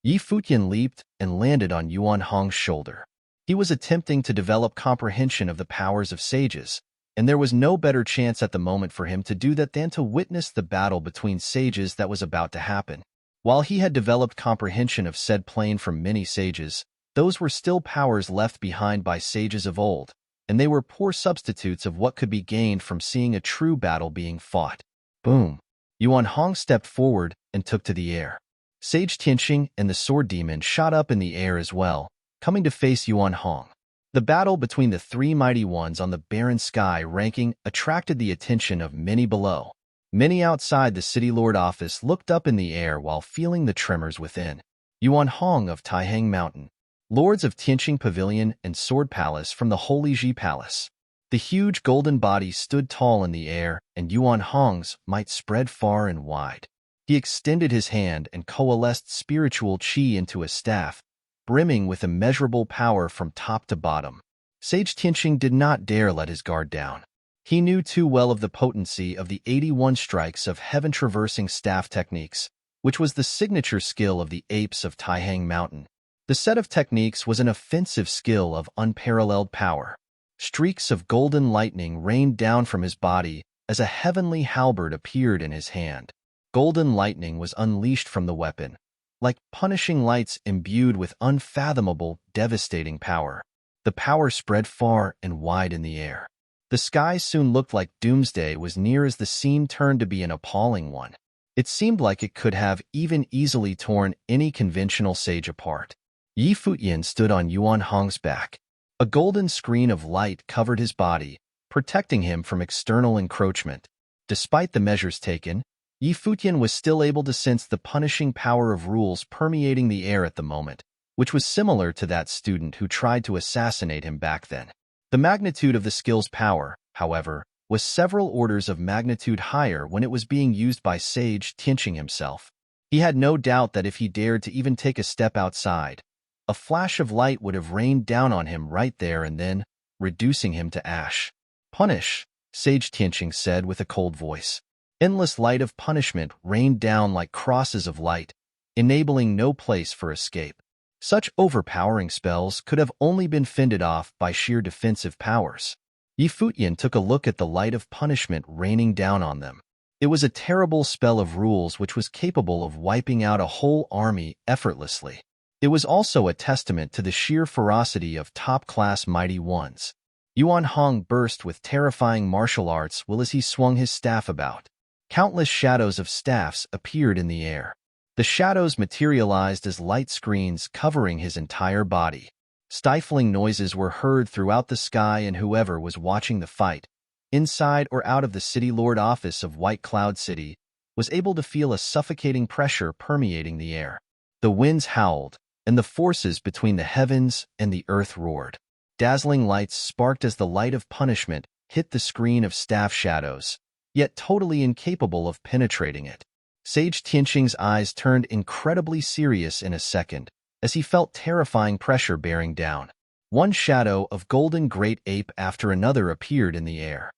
Futian leaped and landed on Yuan Hong's shoulder. He was attempting to develop comprehension of the powers of sages, and there was no better chance at the moment for him to do that than to witness the battle between sages that was about to happen. While he had developed comprehension of said plane from many sages, those were still powers left behind by sages of old, and they were poor substitutes of what could be gained from seeing a true battle being fought. Boom! Yuan Hong stepped forward and took to the air. Sage Tianqing and the Sword Demon shot up in the air as well, coming to face Yuan Hong. The battle between the 3 mighty ones on the barren sky ranking attracted the attention of many below. Many outside the City Lord office looked up in the air while feeling the tremors within. Yuan Hong of Taihang Mountain, Lords of Tianqing Pavilion and Sword Palace from the Holy Ji Palace. The huge golden body stood tall in the air, and Yuan Hong's might spread far and wide. He extended his hand and coalesced spiritual qi into a staff, brimming with immeasurable power from top to bottom. Sage Tianqing did not dare let his guard down. He knew too well of the potency of the 81 strikes of heaven-traversing staff techniques, which was the signature skill of the apes of Taihang Mountain. The set of techniques was an offensive skill of unparalleled power. Streaks of golden lightning rained down from his body as a heavenly halberd appeared in his hand. Golden lightning was unleashed from the weapon, like punishing lights imbued with unfathomable, devastating power. The power spread far and wide in the air. The sky soon looked like doomsday was near as the scene turned to be an appalling one. It seemed like it could have even easily torn any conventional sage apart. Futian stood on Yuan Hong's back. A golden screen of light covered his body, protecting him from external encroachment. Despite the measures taken, Futian was still able to sense the punishing power of rules permeating the air at the moment, which was similar to that student who tried to assassinate him back then. The magnitude of the skill's power, however, was several orders of magnitude higher when it was being used by Sage Tianqing himself. He had no doubt that if he dared to even take a step outside, a flash of light would have rained down on him right there and then, reducing him to ash. Punish, Sage Tianqing said with a cold voice. Endless light of punishment rained down like crosses of light, enabling no place for escape. Such overpowering spells could have only been fended off by sheer defensive powers. Futian took a look at the light of punishment raining down on them. It was a terrible spell of rules which was capable of wiping out a whole army effortlessly. It was also a testament to the sheer ferocity of top-class mighty ones. Yuan Hong burst with terrifying martial arts while as he swung his staff about. Countless shadows of staffs appeared in the air. The shadows materialized as light screens covering his entire body. Stifling noises were heard throughout the sky, and whoever was watching the fight, inside or out of the City Lord office of White Cloud City, was able to feel a suffocating pressure permeating the air. The winds howled, and the forces between the heavens and the earth roared. Dazzling lights sparked as the light of punishment hit the screen of staff shadows, yet totally incapable of penetrating it. Sage Tianqing's eyes turned incredibly serious in a second, as he felt terrifying pressure bearing down. One shadow of golden great ape after another appeared in the air.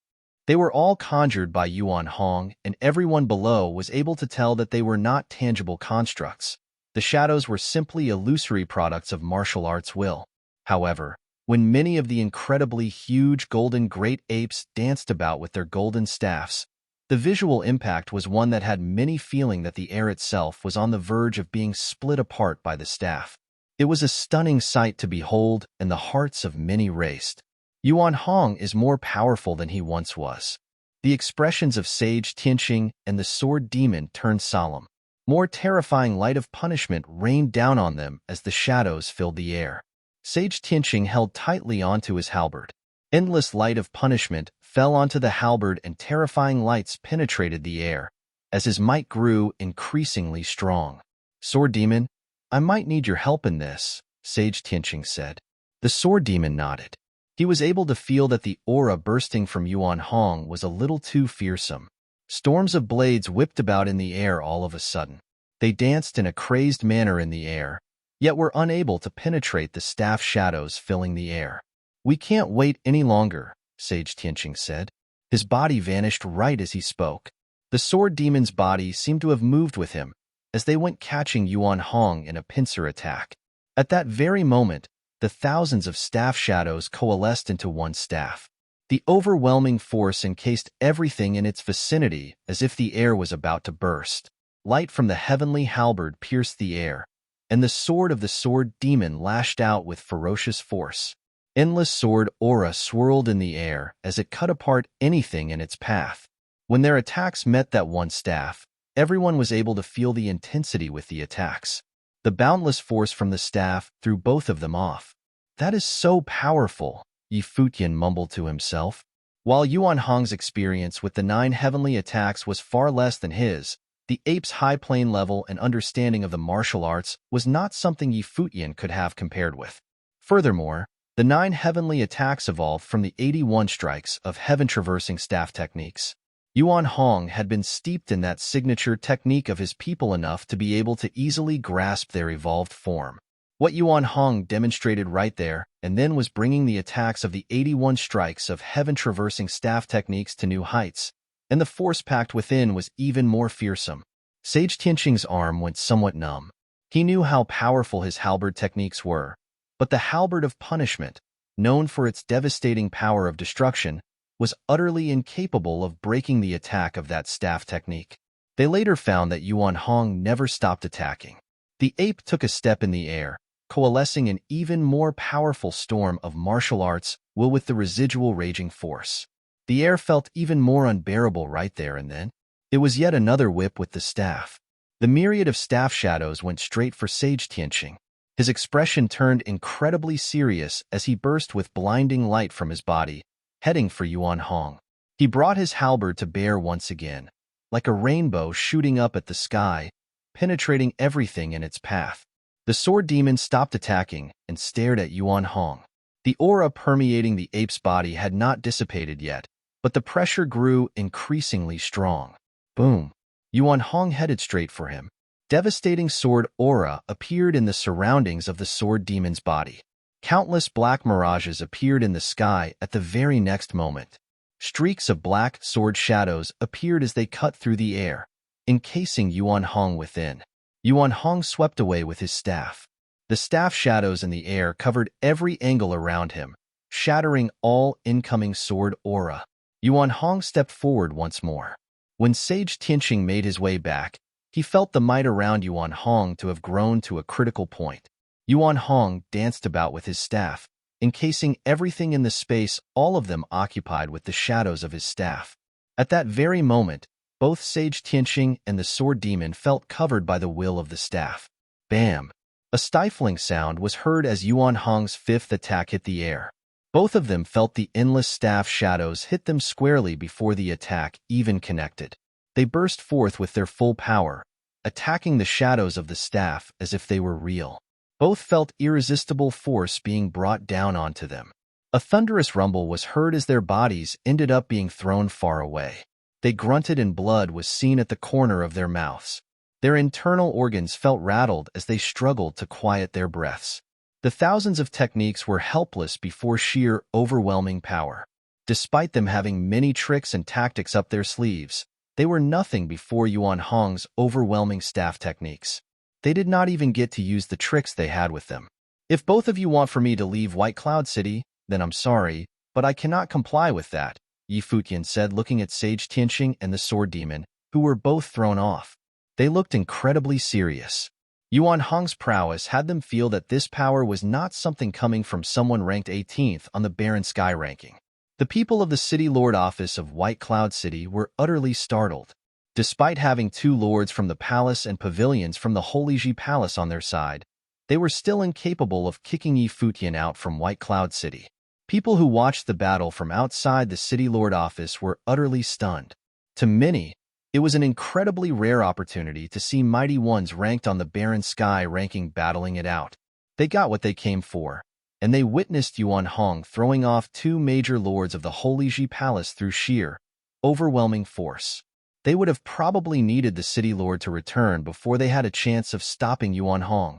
They were all conjured by Yuan Hong, and everyone below was able to tell that they were not tangible constructs. The shadows were simply illusory products of martial arts will. However, when many of the incredibly huge golden great apes danced about with their golden staffs, the visual impact was one that had many feeling that the air itself was on the verge of being split apart by the staff. It was a stunning sight to behold, and the hearts of many raced. Yuan Hong is more powerful than he once was. The expressions of Sage Tianqing and the sword demon turned solemn. More terrifying light of punishment rained down on them as the shadows filled the air. Sage Tianqing held tightly onto his halberd. Endless light of punishment fell onto the halberd and terrifying lights penetrated the air as his might grew increasingly strong. Sword demon, I might need your help in this, Sage Tianqing said. The sword demon nodded. He was able to feel that the aura bursting from Yuan Hong was a little too fearsome. Storms of blades whipped about in the air all of a sudden. They danced in a crazed manner in the air, yet were unable to penetrate the staff shadows filling the air. We can't wait any longer, Sage Tianqing said. His body vanished right as he spoke. The sword demon's body seemed to have moved with him as they went catching Yuan Hong in a pincer attack. At that very moment, the thousands of staff shadows coalesced into one staff. The overwhelming force encased everything in its vicinity as if the air was about to burst. Light from the heavenly halberd pierced the air, and the sword of the sword demon lashed out with ferocious force. Endless sword aura swirled in the air as it cut apart anything in its path. When their attacks met that one staff, everyone was able to feel the intensity with the attacks. The boundless force from the staff threw both of them off. That is so powerful, Futian mumbled to himself. While Yuan Hong's experience with the 9 heavenly attacks was far less than his, the ape's high plane level and understanding of the martial arts was not something Futian could have compared with. Furthermore, the 9 heavenly attacks evolved from the 81 strikes of heaven-traversing staff techniques. Yuan Hong had been steeped in that signature technique of his people enough to be able to easily grasp their evolved form. What Yuan Hong demonstrated right there and then was bringing the attacks of the 81 strikes of heaven-traversing staff techniques to new heights, and the force packed within was even more fearsome. Sage Tianqing's arm went somewhat numb. He knew how powerful his halberd techniques were, but the halberd of punishment, known for its devastating power of destruction, was utterly incapable of breaking the attack of that staff technique. They later found that Yuan Hong never stopped attacking. The ape took a step in the air, coalescing an even more powerful storm of martial arts will with the residual raging force. The air felt even more unbearable right there and then. It was yet another whip with the staff. The myriad of staff shadows went straight for Sage Tianqing. His expression turned incredibly serious as he burst with blinding light from his body, heading for Yuan Hong. He brought his halberd to bear once again, like a rainbow shooting up at the sky, penetrating everything in its path. The sword demon stopped attacking and stared at Yuan Hong. The aura permeating the ape's body had not dissipated yet, but the pressure grew increasingly strong. Boom! Yuan Hong headed straight for him. Devastating sword aura appeared in the surroundings of the sword demon's body. Countless black mirages appeared in the sky at the very next moment. Streaks of black sword shadows appeared as they cut through the air, encasing Yuan Hong within. Yuan Hong swept away with his staff. The staff shadows in the air covered every angle around him, shattering all incoming sword aura. Yuan Hong stepped forward once more. When Sage Tianqing made his way back, he felt the might around Yuan Hong to have grown to a critical point. Yuan Hong danced about with his staff, encasing everything in the space, all of them occupied with the shadows of his staff. At that very moment, both Sage Tianqing and the sword demon felt covered by the will of the staff. Bam! A stifling sound was heard as Yuan Hong's 5th attack hit the air. Both of them felt the endless staff shadows hit them squarely before the attack even connected. They burst forth with their full power, attacking the shadows of the staff as if they were real. Both felt irresistible force being brought down onto them. A thunderous rumble was heard as their bodies ended up being thrown far away. They grunted and blood was seen at the corner of their mouths. Their internal organs felt rattled as they struggled to quiet their breaths. The thousands of techniques were helpless before sheer, overwhelming power. Despite them having many tricks and tactics up their sleeves, they were nothing before Yuan Hong's overwhelming staff techniques. They did not even get to use the tricks they had with them. If both of you want for me to leave White Cloud City, then I'm sorry, but I cannot comply with that, Futian said, looking at Sage Tianqing and the sword demon, who were both thrown off. They looked incredibly serious. Yuan Hong's prowess had them feel that this power was not something coming from someone ranked 18th on the Barren Sky ranking. The people of the City Lord office of White Cloud City were utterly startled. Despite having two lords from the palace and pavilions from the Holy Ji Palace on their side, they were still incapable of kicking Yi Futian out from White Cloud City. People who watched the battle from outside the City Lord office were utterly stunned. To many, it was an incredibly rare opportunity to see mighty ones ranked on the Barren Sky ranking battling it out. They got what they came for, and they witnessed Yuan Hong throwing off two major lords of the Holy Ji Palace through sheer, overwhelming force. They would have probably needed the City Lord to return before they had a chance of stopping Yuan Hong.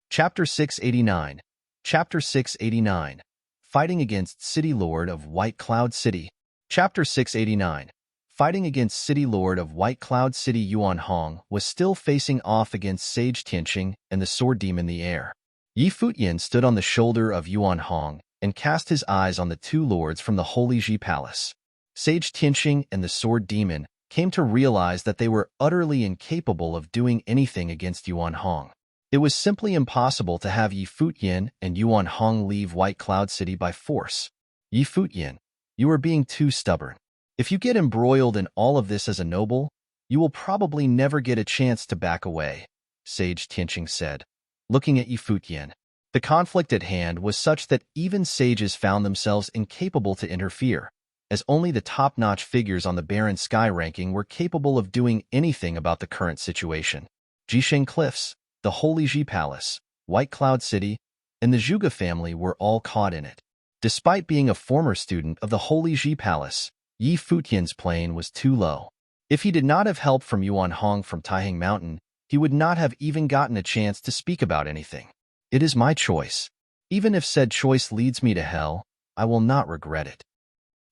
Chapter 689. Chapter 689. Fighting against City Lord of White Cloud City. Chapter 689. Fighting against City Lord of White Cloud City. Yuan Hong was still facing off against Sage Tianqing and the Sword Demon in the air. Yi Futian stood on the shoulder of Yuan Hong and cast his eyes on the two lords from the Holy Ji Palace. Sage Tianqing and the Sword Demon came to realize that they were utterly incapable of doing anything against Yuan Hong. It was simply impossible to have Yi Futian and Yuan Hong leave White Cloud City by force. Yi Futian, you are being too stubborn. If you get embroiled in all of this as a noble, you will probably never get a chance to back away, Sage Tianqing said, looking at Yi Futian. The conflict at hand was such that even sages found themselves incapable to interfere, as only the top-notch figures on the Barren Sky ranking were capable of doing anything about the current situation. Jisheng Cliffs, the Holy Ji Palace, White Cloud City, and the Zhuge family were all caught in it. Despite being a former student of the Holy Ji Palace, Yi Futian's plane was too low. If he did not have help from Yuan Hong from Taihang Mountain, he would not have even gotten a chance to speak about anything. It is my choice. Even if said choice leads me to hell, I will not regret it.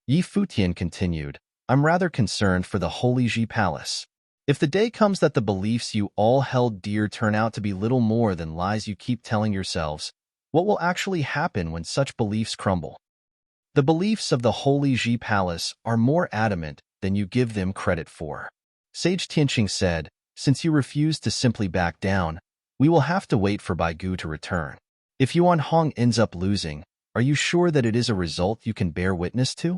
Yi Futian continued, I'm rather concerned for the Holy Ji Palace. If the day comes that the beliefs you all held dear turn out to be little more than lies you keep telling yourselves, what will actually happen when such beliefs crumble? The beliefs of the Holy Ji Palace are more adamant than you give them credit for. Sage Tianqing said, since you refuse to simply back down, we will have to wait for Baigu to return. If Yuan Hong ends up losing, are you sure that it is a result you can bear witness to?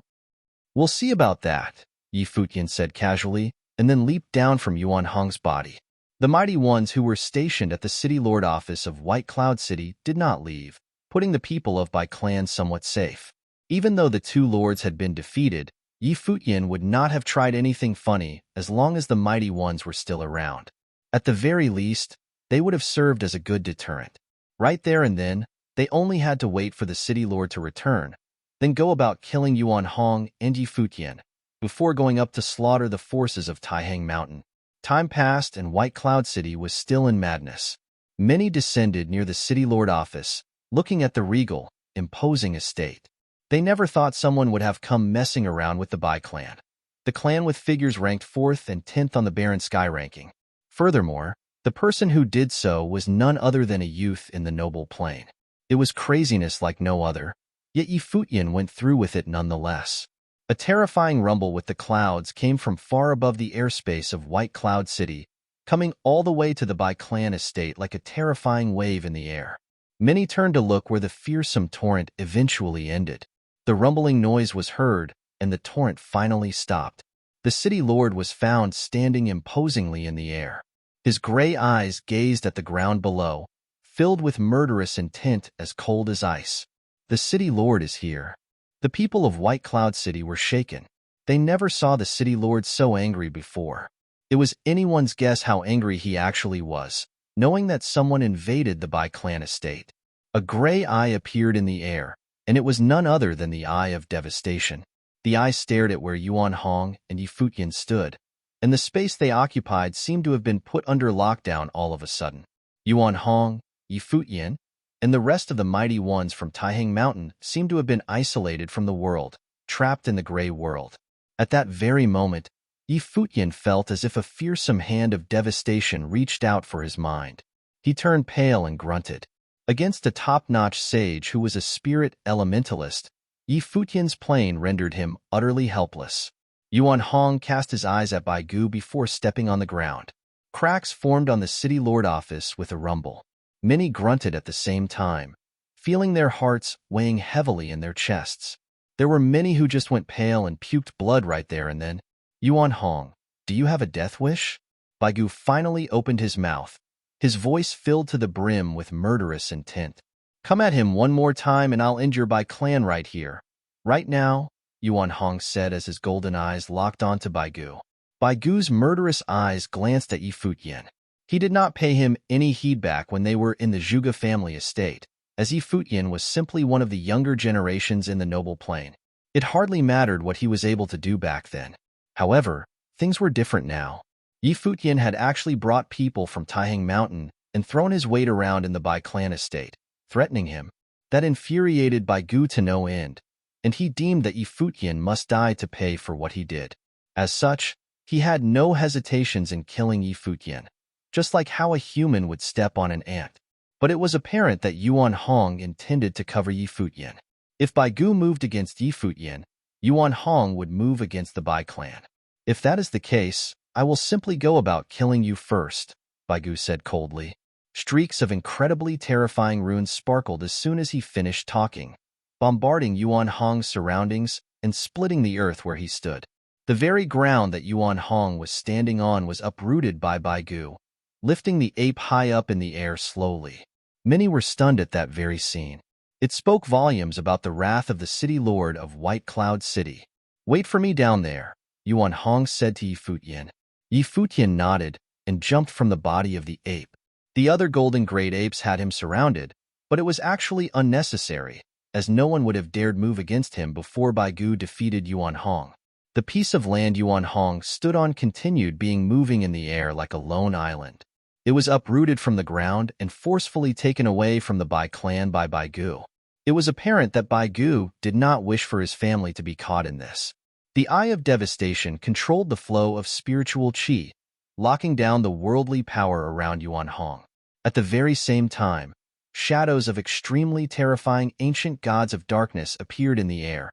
We'll see about that, Yi Futian said casually, and then leaped down from Yuan Hong's body. The mighty ones who were stationed at the City Lord office of White Cloud City did not leave, putting the people of Bai clan somewhat safe. Even though the two lords had been defeated, Yi Futian would not have tried anything funny as long as the mighty ones were still around. At the very least, they would have served as a good deterrent. Right there and then, they only had to wait for the City Lord to return, then go about killing Yuan Hong and Yi Futian, before going up to slaughter the forces of Taihang Mountain. Time passed and White Cloud City was still in madness. Many descended near the City Lord office, looking at the regal, imposing estate. They never thought someone would have come messing around with the Bai clan, the clan with figures ranked 4th and 10th on the Barren Sky ranking. Furthermore, the person who did so was none other than a youth in the noble plane. It was craziness like no other, yet Yi Futian went through with it nonetheless. A terrifying rumble with the clouds came from far above the airspace of White Cloud City, coming all the way to the Bai clan estate like a terrifying wave in the air. Many turned to look where the fearsome torrent eventually ended. The rumbling noise was heard, and the torrent finally stopped. The City Lord was found standing imposingly in the air. His gray eyes gazed at the ground below, filled with murderous intent as cold as ice. The City Lord is here. The people of White Cloud City were shaken. They never saw the City Lord so angry before. It was anyone's guess how angry he actually was, knowing that someone invaded the Bai clan estate. A gray eye appeared in the air, and it was none other than the Eye of Devastation. The eye stared at where Yuan Hong and Yi Futian stood, and the space they occupied seemed to have been put under lockdown all of a sudden. Yuan Hong, Yi Futian, and the rest of the mighty ones from Taihang Mountain seemed to have been isolated from the world, trapped in the gray world. At that very moment, Yi Futian felt as if a fearsome hand of devastation reached out for his mind. He turned pale and grunted. Against a top-notch sage who was a spirit elementalist, Yi Futian's plane rendered him utterly helpless. Yuan Hong cast his eyes at Baigu before stepping on the ground. Cracks formed on the city lord office with a rumble. Many grunted at the same time, feeling their hearts weighing heavily in their chests. There were many who just went pale and puked blood right there and then. Yuan Hong, do you have a death wish? Baigu finally opened his mouth, his voice filled to the brim with murderous intent. Come at him one more time and I'll end your Bai clan right here. Right now, Yuan Hong said as his golden eyes locked onto Baigu. Baigu's murderous eyes glanced at Yi Futian. He did not pay him any heed back when they were in the Zhuge family estate, as Yi Futian was simply one of the younger generations in the noble plane. It hardly mattered what he was able to do back then. However, things were different now. Yi Futian had actually brought people from Taihang Mountain and thrown his weight around in the Bai clan estate, threatening him. That infuriated Baigu to no end, and he deemed that Yi Futian must die to pay for what he did. As such, he had no hesitations in killing Yi Futian, just like how a human would step on an ant. But it was apparent that Yuan Hong intended to cover Yi Futian. If Baigu moved against Yi Futian, Yuan Hong would move against the Bai clan. If that is the case, I will simply go about killing you first, Baigu said coldly. Streaks of incredibly terrifying runes sparkled as soon as he finished talking, bombarding Yuan Hong's surroundings and splitting the earth where he stood. The very ground that Yuan Hong was standing on was uprooted by Baigu, lifting the ape high up in the air slowly. Many were stunned at that very scene. It spoke volumes about the wrath of the city lord of White Cloud City. Wait for me down there, Yuan Hong said to Yi Futian. Yi Futian nodded and jumped from the body of the ape. The other golden great apes had him surrounded, but it was actually unnecessary, as no one would have dared move against him before Baigu defeated Yuan Hong. The piece of land Yuan Hong stood on continued being moving in the air like a lone island. It was uprooted from the ground and forcefully taken away from the Bai clan by Baigu. It was apparent that Baigu did not wish for his family to be caught in this. The Eye of Devastation controlled the flow of spiritual qi, locking down the worldly power around Yuan Hong. At the very same time, shadows of extremely terrifying ancient gods of darkness appeared in the air,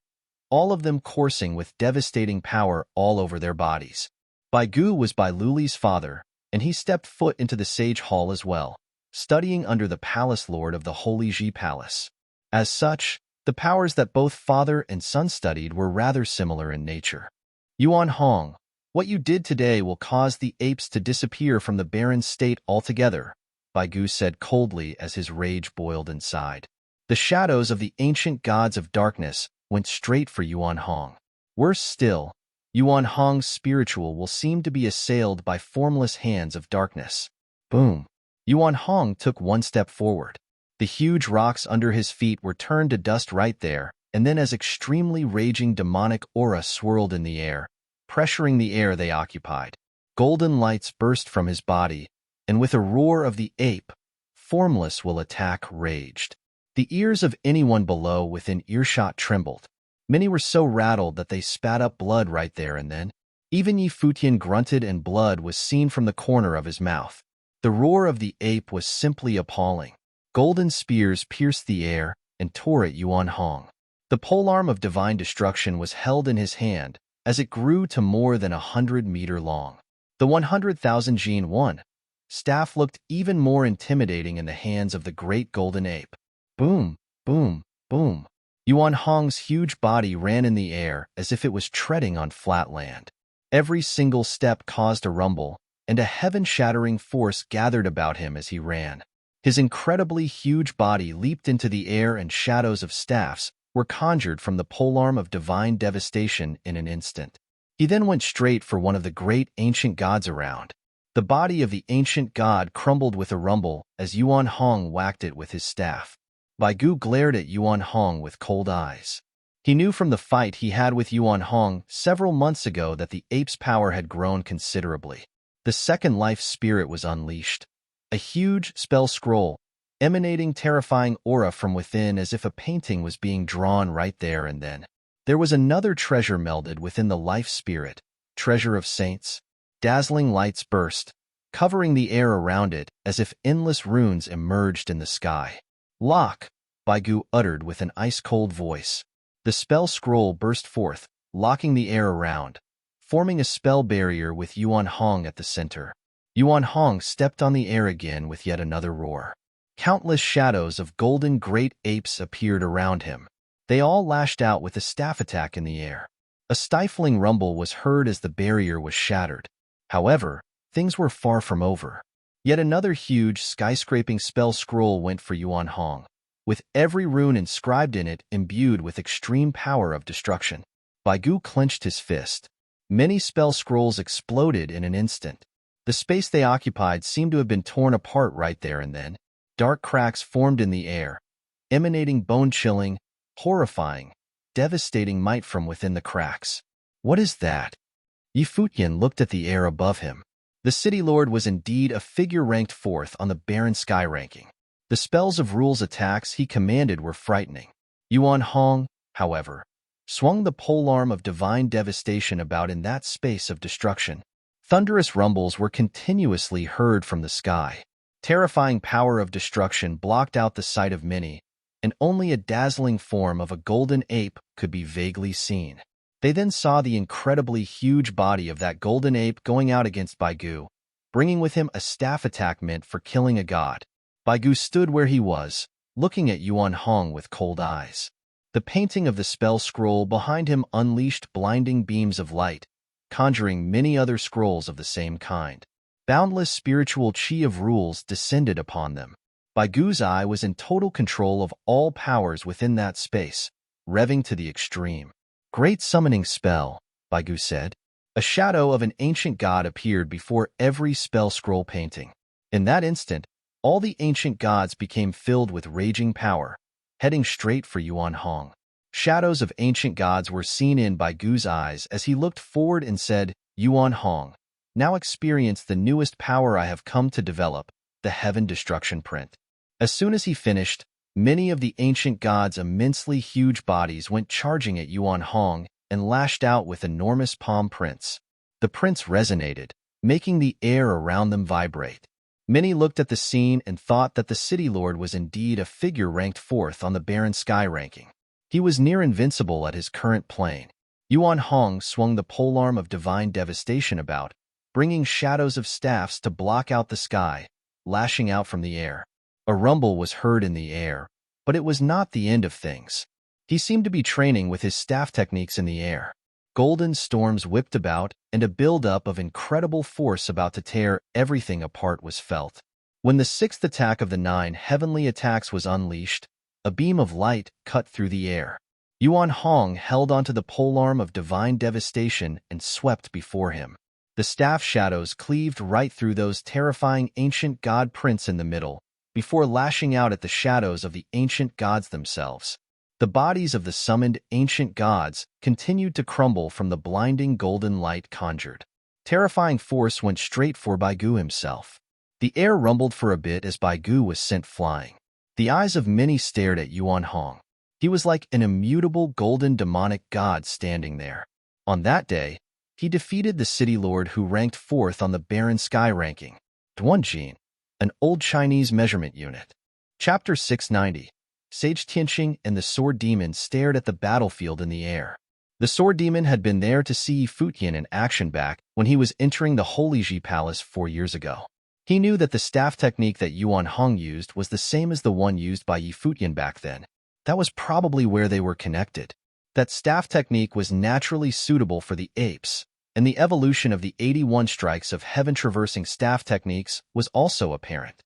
all of them coursing with devastating power all over their bodies. Baigu was Bai Luli's father, and he stepped foot into the sage hall as well, studying under the palace lord of the Holy Ji Palace. As such, the powers that both father and son studied were rather similar in nature. Yuan Hong, what you did today will cause the apes to disappear from the barren state altogether, Baigu said coldly as his rage boiled inside. The shadows of the ancient gods of darkness went straight for Yuan Hong. Worse still, Yuan Hong's spiritual will seem to be assailed by formless hands of darkness. Boom! Yuan Hong took one step forward. The huge rocks under his feet were turned to dust right there, and then as extremely raging demonic aura swirled in the air, pressuring the air they occupied. Golden lights burst from his body, and with a roar of the ape, formless will attack raged. The ears of anyone below within earshot trembled. Many were so rattled that they spat up blood right there and then. Even Yi Futian grunted and blood was seen from the corner of his mouth. The roar of the ape was simply appalling. Golden spears pierced the air and tore at Yuan Hong. The polearm of divine destruction was held in his hand as it grew to more than 100-meter long. The 100,000 Jin 1 staff looked even more intimidating in the hands of the great golden ape. Boom, boom, boom. Yuan Hong's huge body ran in the air as if it was treading on flat land. Every single step caused a rumble, and a heaven-shattering force gathered about him as he ran. His incredibly huge body leaped into the air and shadows of staffs were conjured from the polearm of divine devastation in an instant. He then went straight for one of the great ancient gods around. The body of the ancient god crumbled with a rumble as Yuan Hong whacked it with his staff. Baigu glared at Yuan Hong with cold eyes. He knew from the fight he had with Yuan Hong several months ago that the ape's power had grown considerably. The second life spirit was unleashed. A huge spell scroll, emanating terrifying aura from within as if a painting was being drawn right there and then. There was another treasure melded within the life spirit, treasure of saints. Dazzling lights burst, covering the air around it as if endless runes emerged in the sky. Lock, Baigu uttered with an ice-cold voice. The spell scroll burst forth, locking the air around, forming a spell barrier with Yuan Hong at the center. Yuan Hong stepped on the air again with yet another roar. Countless shadows of golden great apes appeared around him. They all lashed out with a staff attack in the air. A stifling rumble was heard as the barrier was shattered. However, things were far from over. Yet another huge, skyscraping spell scroll went for Yuan Hong, with every rune inscribed in it imbued with extreme power of destruction. Baigu clenched his fist. Many spell scrolls exploded in an instant. The space they occupied seemed to have been torn apart right there and then. Dark cracks formed in the air, emanating bone-chilling, horrifying, devastating might from within the cracks. What is that? Futian looked at the air above him. The City Lord was indeed a figure ranked 4th on the barren sky ranking. The spells of rules attacks he commanded were frightening. Yuan Hong, however, swung the polearm of divine devastation about in that space of destruction. Thunderous rumbles were continuously heard from the sky. Terrifying power of destruction blocked out the sight of many, and only a dazzling form of a golden ape could be vaguely seen. They then saw the incredibly huge body of that golden ape going out against Baigu, bringing with him a staff attack meant for killing a god. Baigu stood where he was, looking at Yuan Hong with cold eyes. The painting of the spell scroll behind him unleashed blinding beams of light, conjuring many other scrolls of the same kind. Boundless spiritual chi of rules descended upon them. Baigu's eye was in total control of all powers within that space, revving to the extreme. Great summoning spell, Baigu said. A shadow of an ancient god appeared before every spell scroll painting. In that instant, all the ancient gods became filled with raging power, heading straight for Yuan Hong. Shadows of ancient gods were seen in Baigu's eyes as he looked forward and said, Yuan Hong, now experience the newest power I have come to develop, the Heaven Destruction Print. As soon as he finished, many of the ancient gods' immensely huge bodies went charging at Yuan Hong and lashed out with enormous palm prints. The prints resonated, making the air around them vibrate. Many looked at the scene and thought that the City Lord was indeed a figure ranked 4th on the barren sky ranking. He was near invincible at his current plane. Yuan Hong swung the polearm of divine devastation about, bringing shadows of staffs to block out the sky, lashing out from the air. A rumble was heard in the air, but it was not the end of things. He seemed to be training with his staff techniques in the air. Golden storms whipped about, and a build-up of incredible force about to tear everything apart was felt. When the 6th attack of the 9 heavenly attacks was unleashed, a beam of light cut through the air. Yuan Hong held onto the polearm of divine devastation and swept before him. The staff shadows cleaved right through those terrifying ancient god prints in the middle, before lashing out at the shadows of the ancient gods themselves. The bodies of the summoned ancient gods continued to crumble from the blinding golden light conjured. Terrifying force went straight for Baigu himself. The air rumbled for a bit as Baigu was sent flying. The eyes of many stared at Yuan Hong. He was like an immutable golden demonic god standing there. On that day, he defeated the City Lord who ranked 4th on the barren sky ranking, Duanjin, an old Chinese measurement unit. Chapter 690. Sage Tianqing and the Sword Demon stared at the battlefield in the air. The Sword Demon had been there to see Futian in action back when he was entering the Holy Ji Palace 4 years ago. He knew that the staff technique that Yuan Hong used was the same as the one used by Futian back then. That was probably where they were connected. That staff technique was naturally suitable for the apes, and the evolution of the 81 strikes of heaven-traversing staff techniques was also apparent.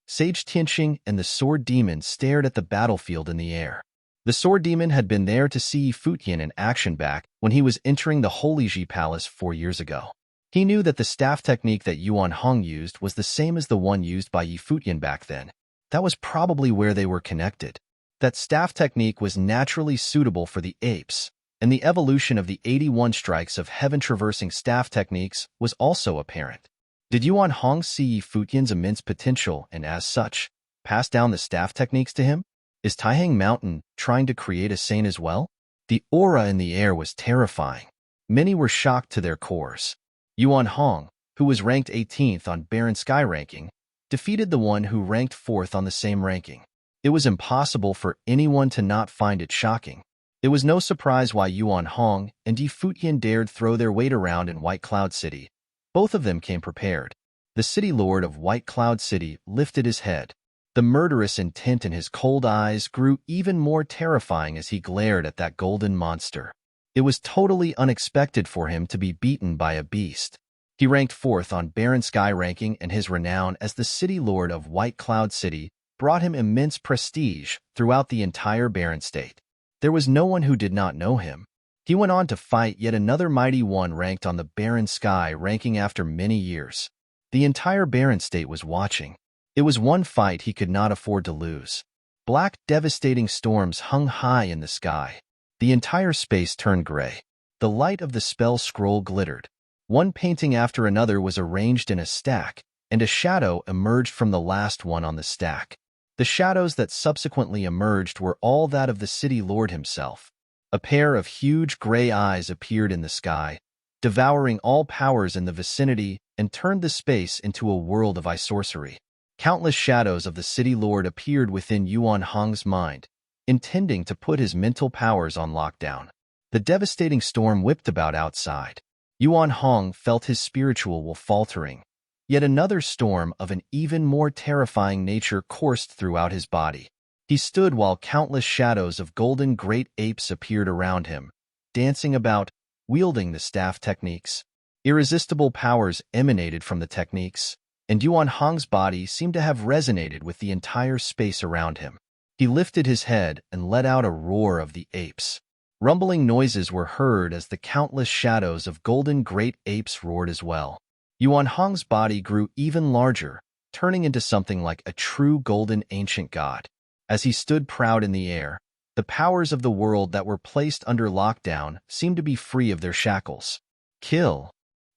Sage Tianqing and the Sword Demon stared at the battlefield in the air. The Sword Demon had been there to see Futian in action back when he was entering the Holy Ji Palace 4 years ago. He knew that the staff technique that Yuan Hong used was the same as the one used by Futian back then. That was probably where they were connected. That staff technique was naturally suitable for the apes, and the evolution of the 81 strikes of heaven-traversing staff techniques was also apparent. Did Yuan Hong see Futian's immense potential and, as such, pass down the staff techniques to him? Is Taihang Mountain trying to create a saint as well? The aura in the air was terrifying. Many were shocked to their cores. Yuan Hong, who was ranked 18th on barren sky ranking, defeated the one who ranked 4th on the same ranking. It was impossible for anyone to not find it shocking. It was no surprise why Yuan Hong and Futian dared throw their weight around in White Cloud City. Both of them came prepared. The city lord of White Cloud City lifted his head. The murderous intent in his cold eyes grew even more terrifying as he glared at that golden monster. It was totally unexpected for him to be beaten by a beast. He ranked fourth on Barren Sky ranking, and his renown as the city lord of White Cloud City brought him immense prestige throughout the entire Barren State. There was no one who did not know him. He went on to fight yet another mighty one ranked on the Barren Sky ranking after many years. The entire Barren State was watching. It was one fight he could not afford to lose. Black, devastating storms hung high in the sky. The entire space turned gray. The light of the spell scroll glittered. One painting after another was arranged in a stack, and a shadow emerged from the last one on the stack. The shadows that subsequently emerged were all that of the city lord himself. A pair of huge gray eyes appeared in the sky, devouring all powers in the vicinity and turned the space into a world of sorcery. Countless shadows of the city lord appeared within Yuan Hong's mind, intending to put his mental powers on lockdown. The devastating storm whipped about outside. Yuan Hong felt his spiritual will faltering. Yet another storm of an even more terrifying nature coursed throughout his body. He stood while countless shadows of golden great apes appeared around him, dancing about, wielding the staff techniques. Irresistible powers emanated from the techniques, and Yuan Hong's body seemed to have resonated with the entire space around him. He lifted his head and let out a roar of the apes. Rumbling noises were heard as the countless shadows of golden great apes roared as well. Yuan Hong's body grew even larger, turning into something like a true golden ancient god. As he stood proud in the air, the powers of the world that were placed under lockdown seemed to be free of their shackles. Kill.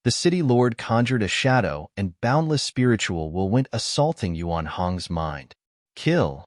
The city lord conjured a shadow, and boundless spiritual will went assaulting Yuan Hong's mind. Kill.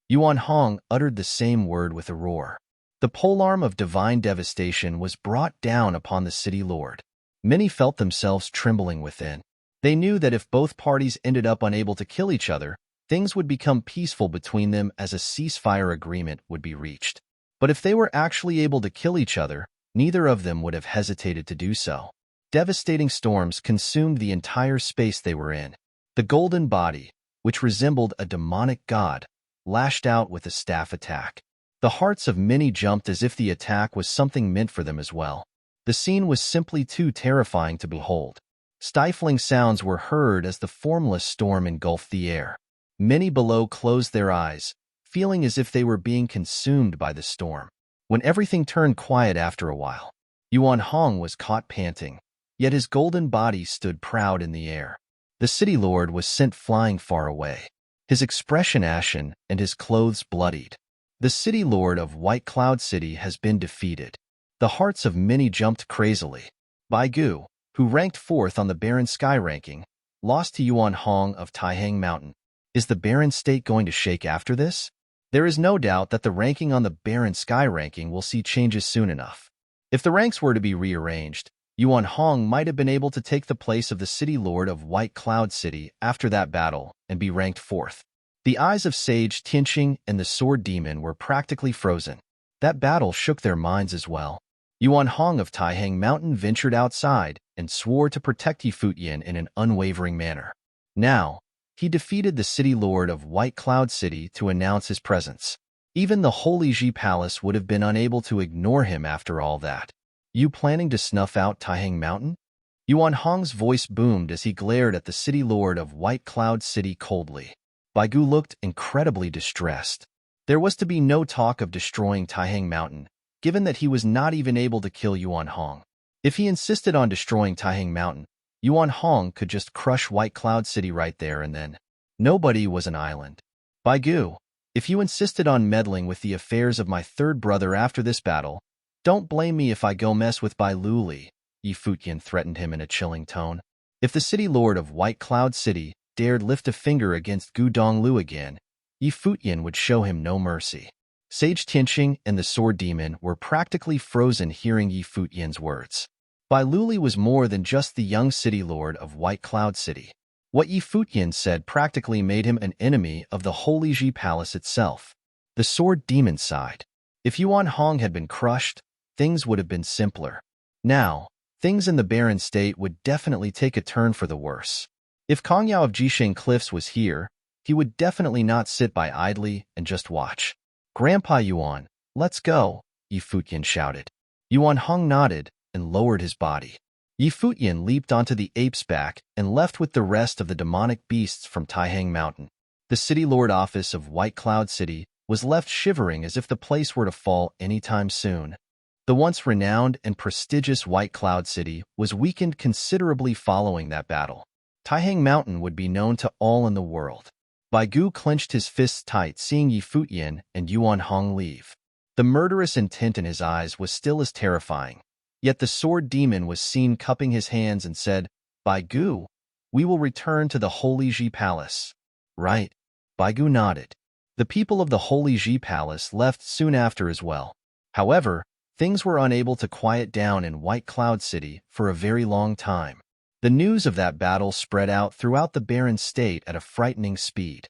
Yuan Hong uttered the same word with a roar. The polearm of divine devastation was brought down upon the city lord. Many felt themselves trembling within. They knew that if both parties ended up unable to kill each other, things would become peaceful between them as a ceasefire agreement would be reached. But if they were actually able to kill each other, neither of them would have hesitated to do so. Devastating storms consumed the entire space they were in. The golden body, which resembled a demonic god, lashed out with a staff attack. The hearts of many jumped as if the attack was something meant for them as well. The scene was simply too terrifying to behold. Stifling sounds were heard as the formless storm engulfed the air. Many below closed their eyes, feeling as if they were being consumed by the storm. When everything turned quiet after a while, Yuan Hong was caught panting, yet his golden body stood proud in the air. The city lord was sent flying far away, his expression ashen and his clothes bloodied. The city lord of White Cloud City has been defeated. The hearts of many jumped crazily. Bai Gu, who ranked fourth on the Barren Sky ranking, lost to Yuan Hong of Taihang Mountain. Is the Barren State going to shake after this? There is no doubt that the ranking on the Barren Sky ranking will see changes soon enough. If the ranks were to be rearranged, Yuan Hong might have been able to take the place of the city lord of White Cloud City after that battle and be ranked fourth. The eyes of Sage Tianqing and the Sword Demon were practically frozen. That battle shook their minds as well. Yuan Hong of Taihang Mountain ventured outside and swore to protect Futian in an unwavering manner. Now, he defeated the city lord of White Cloud City to announce his presence. Even the Holy Ji Palace would have been unable to ignore him after all that. You planning to snuff out Taihang Mountain? Yuan Hong's voice boomed as he glared at the city lord of White Cloud City coldly. Bai Gu looked incredibly distressed. There was to be no talk of destroying Taihang Mountain, given that he was not even able to kill Yuan Hong. If he insisted on destroying Taihang Mountain, Yuan Hong could just crush White Cloud City right there and then. Nobody was an island. Bai Gu, if you insisted on meddling with the affairs of my third brother after this battle, don't blame me if I go mess with Bai Luli, Futian threatened him in a chilling tone. If the city lord of White Cloud City dared lift a finger against Gu Donglu again, Futian would show him no mercy. Sage Tianqing and the Sword Demon were practically frozen hearing Futian's words. Bai Luli was more than just the young city lord of White Cloud City. What Futian said practically made him an enemy of the Holy Ji Palace itself. The Sword Demon sighed. If Yuan Hong had been crushed, things would have been simpler. Now, things in the Barren State would definitely take a turn for the worse. If Kong Yao of Jisheng Cliffs was here, he would definitely not sit by idly and just watch. Grandpa Yuan, let's go, Yi Futian shouted. Yuan Hong nodded and lowered his body. Yi Futian leaped onto the ape's back and left with the rest of the demonic beasts from Taihang Mountain. The city lord office of White Cloud City was left shivering as if the place were to fall any time soon. The once renowned and prestigious White Cloud City was weakened considerably following that battle. Taihang Mountain would be known to all in the world. Bai Gu clenched his fists tight seeing Yi Futian and Yuan Hong leave. The murderous intent in his eyes was still as terrifying. Yet the sword demon was seen cupping his hands and said, Bai Gu, we will return to the Holy Ji Palace. Right. Bai Gu nodded. The people of the Holy Ji Palace left soon after as well. However, things were unable to quiet down in White Cloud City for a very long time. The news of that battle spread out throughout the barren state at a frightening speed.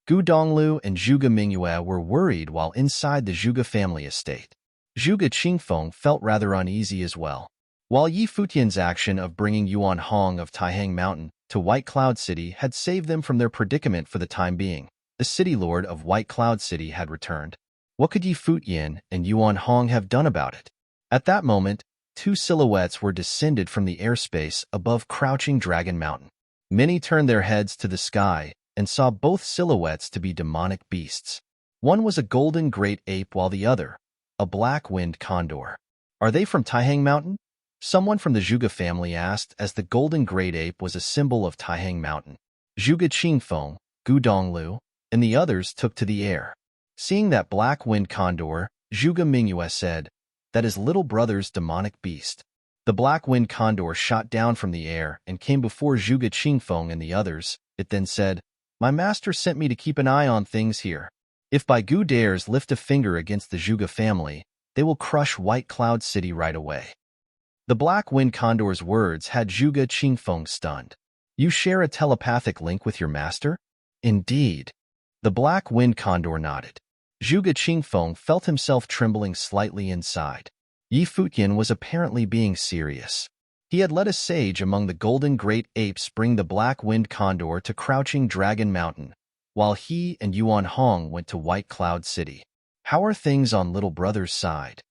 Gu Donglu and Zhuge Mingyue were worried while inside the Zhuge family estate. Zhuge Qingfeng felt rather uneasy as well. While Yi Futian's action of bringing Yuan Hong of Taihang Mountain to White Cloud City had saved them from their predicament for the time being, the city lord of White Cloud City had returned. What could Yi Futian and Yuan Hong have done about it? At that moment, two silhouettes were descended from the airspace above Crouching Dragon Mountain. Many turned their heads to the sky and saw both silhouettes to be demonic beasts. One was a golden great ape while the other, a black-winged condor. Are they from Taihang Mountain? Someone from the Zhuge family asked as the golden great ape was a symbol of Taihang Mountain. Zhuge Qingfeng, Gu Donglu, and the others took to the air. Seeing that black-winged condor, Zhuge Mingyue said, that is little brother's demonic beast. The black-winged condor shot down from the air and came before Zhuge Qingfeng and the others. It then said, my master sent me to keep an eye on things here. If Bai Gu dares lift a finger against the Zhuge family, they will crush White Cloud City right away. The black-winged condor's words had Zhuge Qingfeng stunned. You share a telepathic link with your master? Indeed. The black-winged condor nodded. Zhuge Qingfeng felt himself trembling slightly inside. Yi Futian was apparently being serious. He had let a sage among the golden great apes bring the black-winged condor to Crouching Dragon Mountain, while he and Yuan Hong went to White Cloud City. How are things on little brother's side?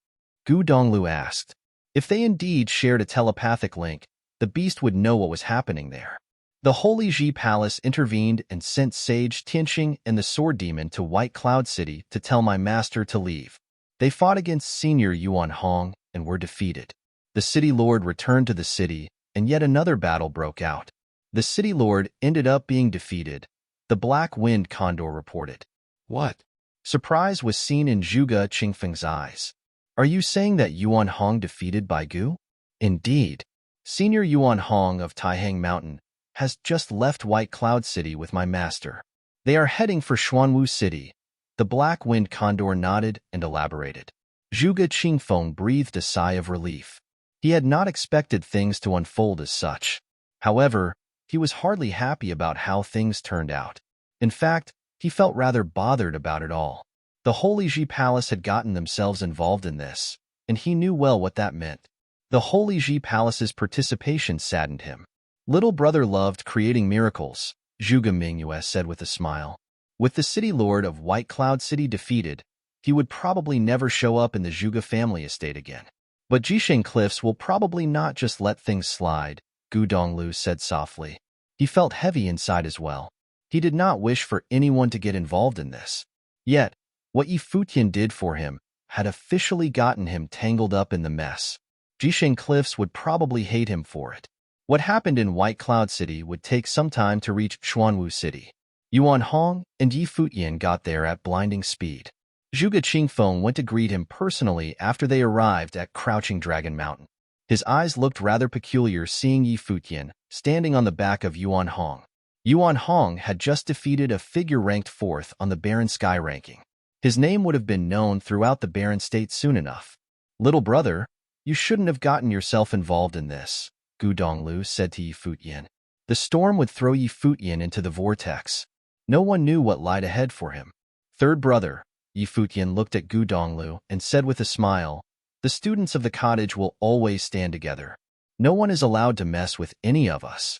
Gu Donglu asked. If they indeed shared a telepathic link, the beast would know what was happening there. The Holy Ji Palace intervened and sent Sage Tianqing and the Sword Demon to White Cloud City to tell my master to leave. They fought against Senior Yuan Hong and were defeated. The city lord returned to the city, and yet another battle broke out. The city lord ended up being defeated. The black-winged condor reported. What? Surprise was seen in Zhuge Qingfeng's eyes. Are you saying that Yuan Hong defeated Bai Gu? Indeed. Senior Yuan Hong of Taihang Mountain has just left White Cloud City with my master. They are heading for Xuanwu City. The black-winged condor nodded and elaborated. Zhuge Qingfeng breathed a sigh of relief. He had not expected things to unfold as such. However, he was hardly happy about how things turned out. In fact, he felt rather bothered about it all. The Holy Ji Palace had gotten themselves involved in this, and he knew well what that meant. The Holy Ji Palace's participation saddened him. Little brother loved creating miracles, Zhuge Mingyue said with a smile. With the city lord of White Cloud City defeated, he would probably never show up in the Zhuge family estate again. But Jisheng Cliffs will probably not just let things slide, Gu Donglu said softly. He felt heavy inside as well. He did not wish for anyone to get involved in this. Yet, what Yi Futian did for him had officially gotten him tangled up in the mess. Jisheng Cliffs would probably hate him for it. What happened in White Cloud City would take some time to reach Xuanwu City. Yuan Hong and Yi Futian got there at blinding speed. Zhuge Qingfeng went to greet him personally after they arrived at Crouching Dragon Mountain. His eyes looked rather peculiar seeing Yi Futian standing on the back of Yuan Hong. Yuan Hong had just defeated a figure ranked 4th on the Barren Sky ranking. His name would have been known throughout the Barren State soon enough. Little brother, you shouldn't have gotten yourself involved in this, Gu Donglu said to Yi Futian. The storm would throw Yi Futian into the vortex. No one knew what lied ahead for him. Third brother, Yi Futian looked at Gu Donglu and said with a smile, the students of the cottage will always stand together. No one is allowed to mess with any of us.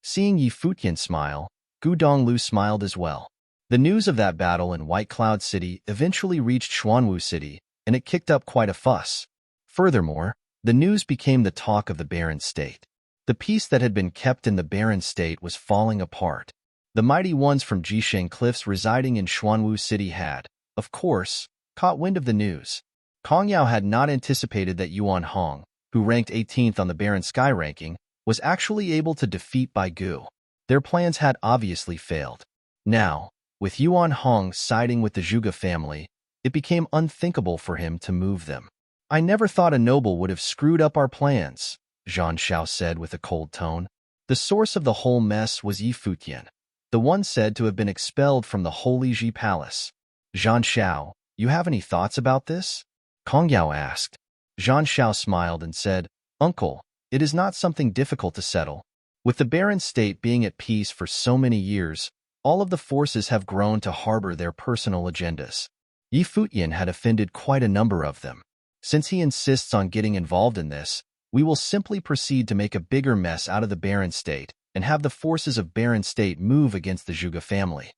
Seeing Yi Futian smile, Gu Donglu smiled as well. The news of that battle in White Cloud City eventually reached Xuanwu City, and it kicked up quite a fuss. Furthermore, the news became the talk of the barren state. The peace that had been kept in the barren state was falling apart. The mighty ones from Jisheng Cliffs residing in Xuanwu City had, of course, caught wind of the news. Kong Yao had not anticipated that Yuan Hong, who ranked 18th on the barren sky ranking, was actually able to defeat Bai Gu. Their plans had obviously failed. Now, with Yuan Hong siding with the Zhuge family, it became unthinkable for him to move them. "I never thought a noble would have screwed up our plans," Zhang Xiao said with a cold tone. The source of the whole mess was Yi Futian, the one said to have been expelled from the Holy Ji Palace. "Zhang Xiao, you have any thoughts about this?" Kong Yao asked. Zhang Xiao smiled and said, "Uncle, it is not something difficult to settle. With the barren state being at peace for so many years, all of the forces have grown to harbor their personal agendas. Yi Futian had offended quite a number of them. Since he insists on getting involved in this, we will simply proceed to make a bigger mess out of the barren state and have the forces of barren state move against the Zhuge family."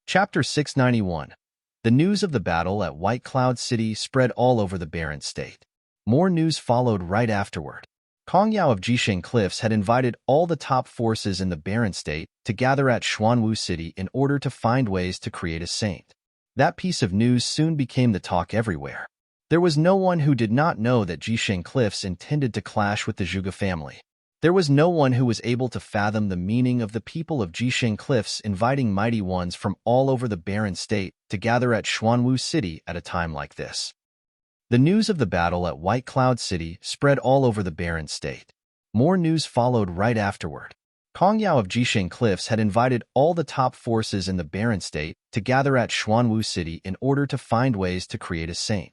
Chapter 691. The news of the battle at White Cloud City spread all over the barren state. More news followed right afterward. Kong Yao of Jisheng Cliffs had invited all the top forces in the barren state to gather at Xuanwu City in order to find ways to create a saint. That piece of news soon became the talk everywhere. There was no one who did not know that Jisheng Cliffs intended to clash with the Zhuge family. There was no one who was able to fathom the meaning of the people of Jisheng Cliffs inviting mighty ones from all over the barren state to gather at Xuanwu City at a time like this. The news of the battle at White Cloud City spread all over the barren state. More news followed right afterward. Kong Yao of Jisheng Cliffs had invited all the top forces in the barren state to gather at Xuanwu City in order to find ways to create a saint.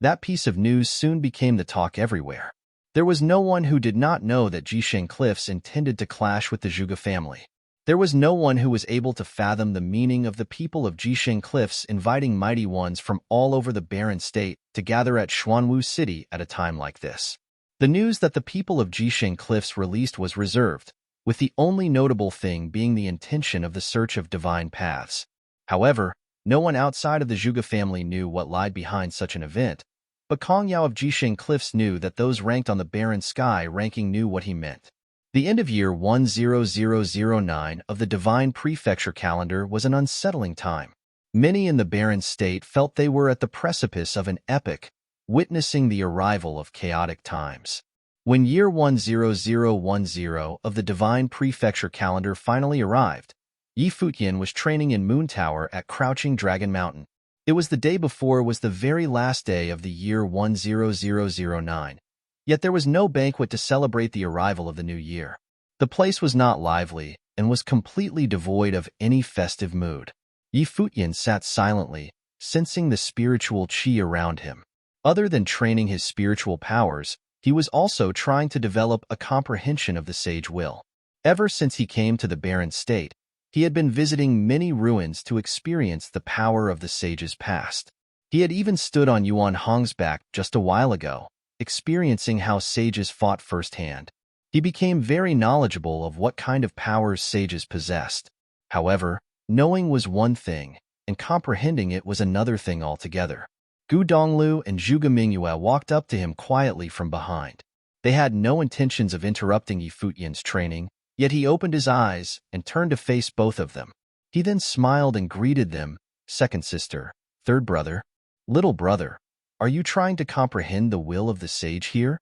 That piece of news soon became the talk everywhere. There was no one who did not know that Jisheng Cliffs intended to clash with the Zhuge family. There was no one who was able to fathom the meaning of the people of Jisheng Cliffs inviting mighty ones from all over the barren state to gather at Xuanwu City at a time like this. The news that the people of Jisheng Cliffs released was reserved, with the only notable thing being the intention of the search of divine paths. However, no one outside of the Zhuge family knew what lied behind such an event, but Kong Yao of Jisheng Cliffs knew that those ranked on the barren sky ranking knew what he meant. The end of year 10009 of the Divine Prefecture calendar was an unsettling time. Many in the barren state felt they were at the precipice of an epoch, witnessing the arrival of chaotic times. When year 10010 of the Divine Prefecture calendar finally arrived, Yi Futian was training in Moon Tower at Crouching Dragon Mountain. It was the day before was the very last day of the year 10009. Yet there was no banquet to celebrate the arrival of the new year. The place was not lively and was completely devoid of any festive mood. Yi Futian sat silently, sensing the spiritual qi around him. Other than training his spiritual powers, he was also trying to develop a comprehension of the sage will. Ever since he came to the barren state, he had been visiting many ruins to experience the power of the sage's past. He had even stood on Yuan Hong's back just a while ago, experiencing how sages fought firsthand. He became very knowledgeable of what kind of powers sages possessed. However, knowing was one thing, and comprehending it was another thing altogether. Gu Donglu and Zhuge Mingyue walked up to him quietly from behind. They had no intentions of interrupting Yi Futian's training, yet he opened his eyes and turned to face both of them. He then smiled and greeted them, "Second sister, third brother, little brother, are you trying to comprehend the will of the sage here?"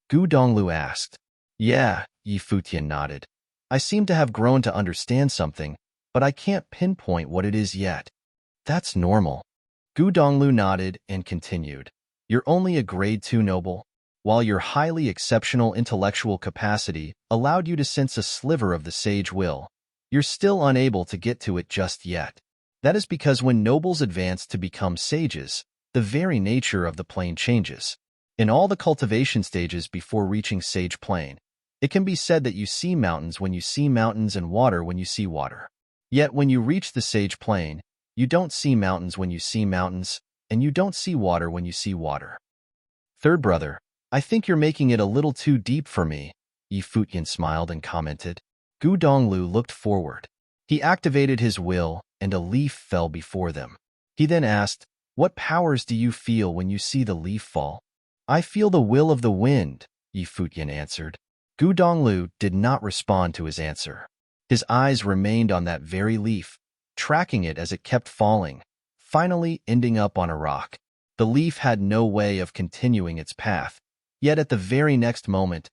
Gu Donglu asked. "Yeah," Yi Futian nodded. "I seem to have grown to understand something, but I can't pinpoint what it is yet." "That's normal." Gu Donglu nodded and continued. "You're only a grade 2 noble. While your highly exceptional intellectual capacity allowed you to sense a sliver of the sage will, you're still unable to get to it just yet. That is because when nobles advance to become sages, the very nature of the plane changes. In all the cultivation stages before reaching sage plane, it can be said that you see mountains when you see mountains and water when you see water. Yet when you reach the sage plane, you don't see mountains when you see mountains, and you don't see water when you see water." "Third brother, I think you're making it a little too deep for me," Yi Futian smiled and commented. Gu Gu Donglu looked forward. He activated his will, and a leaf fell before them. He then asked, "What powers do you feel when you see the leaf fall?" "I feel the will of the wind," Futian answered. Gu Donglu did not respond to his answer. His eyes remained on that very leaf, tracking it as it kept falling, finally ending up on a rock. The leaf had no way of continuing its path, yet at the very next moment,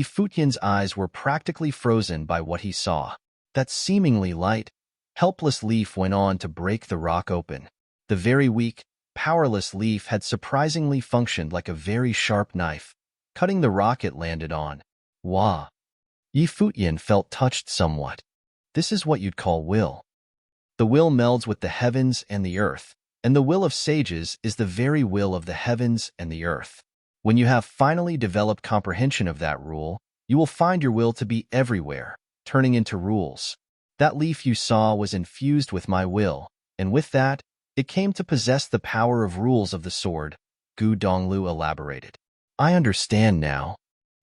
Futian's eyes were practically frozen by what he saw. That seemingly light, helpless leaf went on to break the rock open. The very weak, powerless leaf had surprisingly functioned like a very sharp knife, cutting the rock it landed on. Wah! Futian felt touched somewhat. This is what you'd call will. The will melds with the heavens and the earth, and the will of sages is the very will of the heavens and the earth. When you have finally developed comprehension of that rule, you will find your will to be everywhere, turning into rules. That leaf you saw was infused with my will, and with that, it came to possess the power of rules of the sword, Gu Donglu elaborated. I understand now.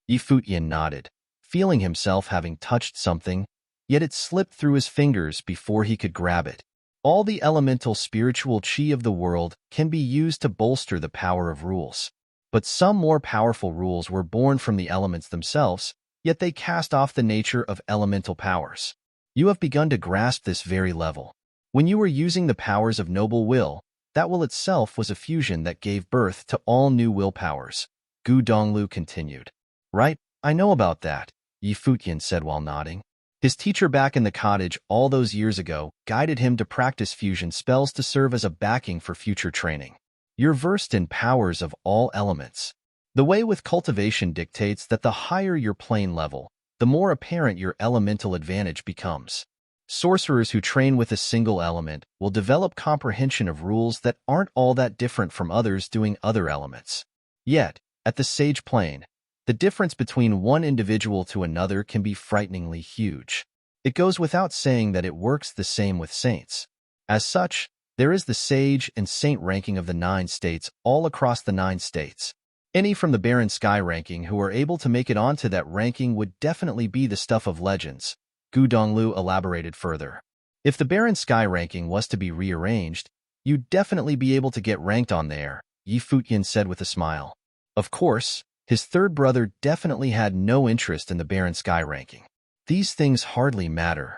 Futian nodded, feeling himself having touched something, yet it slipped through his fingers before he could grab it. All the elemental spiritual chi of the world can be used to bolster the power of rules. But some more powerful rules were born from the elements themselves, yet they cast off the nature of elemental powers. You have begun to grasp this very level. When you were using the powers of noble will, that will itself was a fusion that gave birth to all new will powers. Gu Donglu continued. Right, I know about that, Futian said while nodding. His teacher back in the cottage all those years ago guided him to practice fusion spells to serve as a backing for future training. You're versed in powers of all elements. The way with cultivation dictates that the higher your plane level, the more apparent your elemental advantage becomes. Sorcerers who train with a single element will develop comprehension of rules that aren't all that different from others doing other elements. Yet, at the sage plane, the difference between one individual to another can be frighteningly huge. It goes without saying that it works the same with saints. As such, there is the sage and saint ranking of the 9 states all across the 9 states. Any from the barren sky ranking who are able to make it onto that ranking would definitely be the stuff of legends, Gu Donglu elaborated further. If the barren sky ranking was to be rearranged, you'd definitely be able to get ranked on there, Futian said with a smile. Of course, his third brother definitely had no interest in the barren sky ranking. These things hardly matter.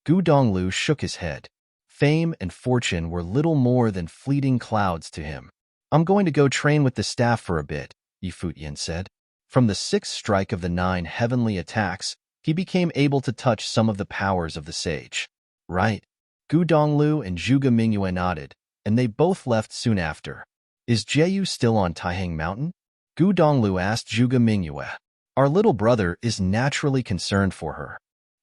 Gu Donglu shook his head. Fame and fortune were little more than fleeting clouds to him. I'm going to go train with the staff for a bit, Futian said. From the 6th strike of the 9 heavenly attacks, he became able to touch some of the powers of the sage. Right. Gu Donglu and Zhuge Mingyue nodded, and they both left soon after. Is Jieyu still on Taihang Mountain? Gu Donglu asked Zhuge Mingyue. Our little brother is naturally concerned for her.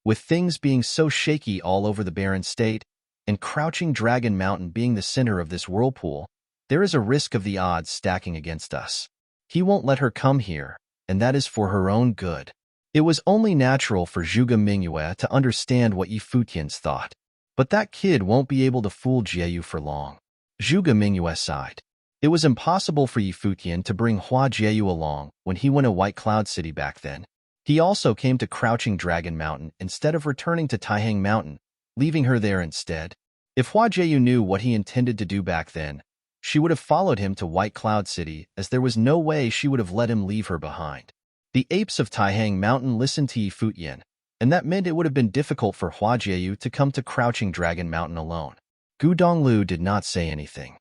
With things being so shaky all over the barren state, and Crouching Dragon Mountain being the center of this whirlpool, there is a risk of the odds stacking against us. He won't let her come here, and that is for her own good. It was only natural for Zhuge Mingyue to understand what Futian's thought. But that kid won't be able to fool Jieyu for long. Zhuge Mingyue sighed. It was impossible for Futian to bring Hua Jieyu along when he went to White Cloud City back then. He also came to Crouching Dragon Mountain instead of returning to Taihang Mountain, leaving her there instead. If Hua Jieyu knew what he intended to do back then, she would have followed him to White Cloud City, as there was no way she would have let him leave her behind. The apes of Taihang Mountain listened to Futian, and that meant it would have been difficult for Hua Jieyu to come to Crouching Dragon Mountain alone. Gu Donglu did not say anything.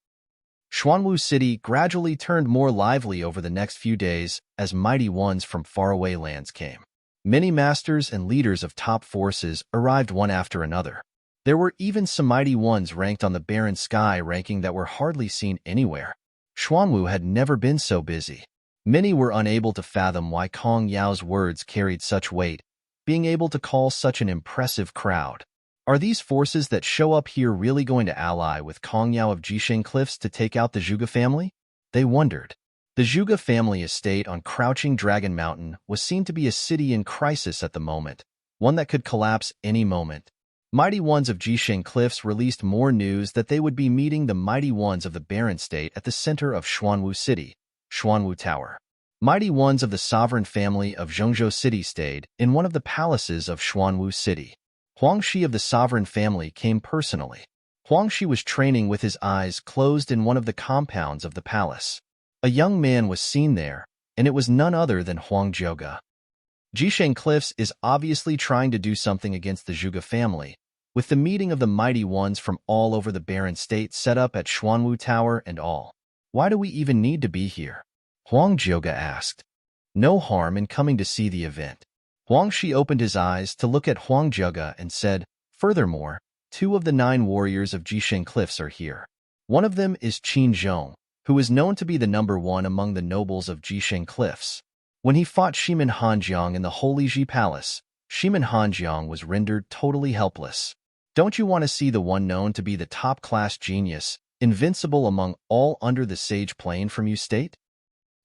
Xuanwu City gradually turned more lively over the next few days as mighty ones from faraway lands came. Many masters and leaders of top forces arrived one after another. There were even some mighty ones ranked on the barren sky ranking that were hardly seen anywhere. Xuanwu had never been so busy. Many were unable to fathom why Kong Yao's words carried such weight, being able to call such an impressive crowd. Are these forces that show up here really going to ally with Kong Yao of Jisheng Cliffs to take out the Zhuge family? They wondered. The Zhuge family estate on Crouching Dragon Mountain was seen to be a city in crisis at the moment, one that could collapse any moment. Mighty Ones of Jisheng Cliffs released more news that they would be meeting the Mighty Ones of the Barren State at the center of Xuanwu City, Xuanwu Tower. Mighty ones of the sovereign family of Zhongzhou City stayed in one of the palaces of Xuanwu City. Huang Shi of the sovereign family came personally. Huang Shi was training with his eyes closed in one of the compounds of the palace. A young man was seen there, and it was none other than Huang Zhuge. Jisheng Cliffs is obviously trying to do something against the Zhuge family, with the meeting of the mighty ones from all over the barren state set up at Xuanwu Tower and all. Why do we even need to be here? Huang Zhuge asked. No harm in coming to see the event. Huang Shi opened his eyes to look at Huang Zhuge and said, furthermore, 2 of the 9 warriors of Jisheng Cliffs are here. One of them is Qin Zhong, who is known to be the #1 among the nobles of Jisheng Cliffs. When he fought Shiman Hanjiang in the Holy Ji Palace, Shiman Hanjiang was rendered totally helpless. Don't you want to see the one known to be the top-class genius, invincible among all under the Sage Plane from you state?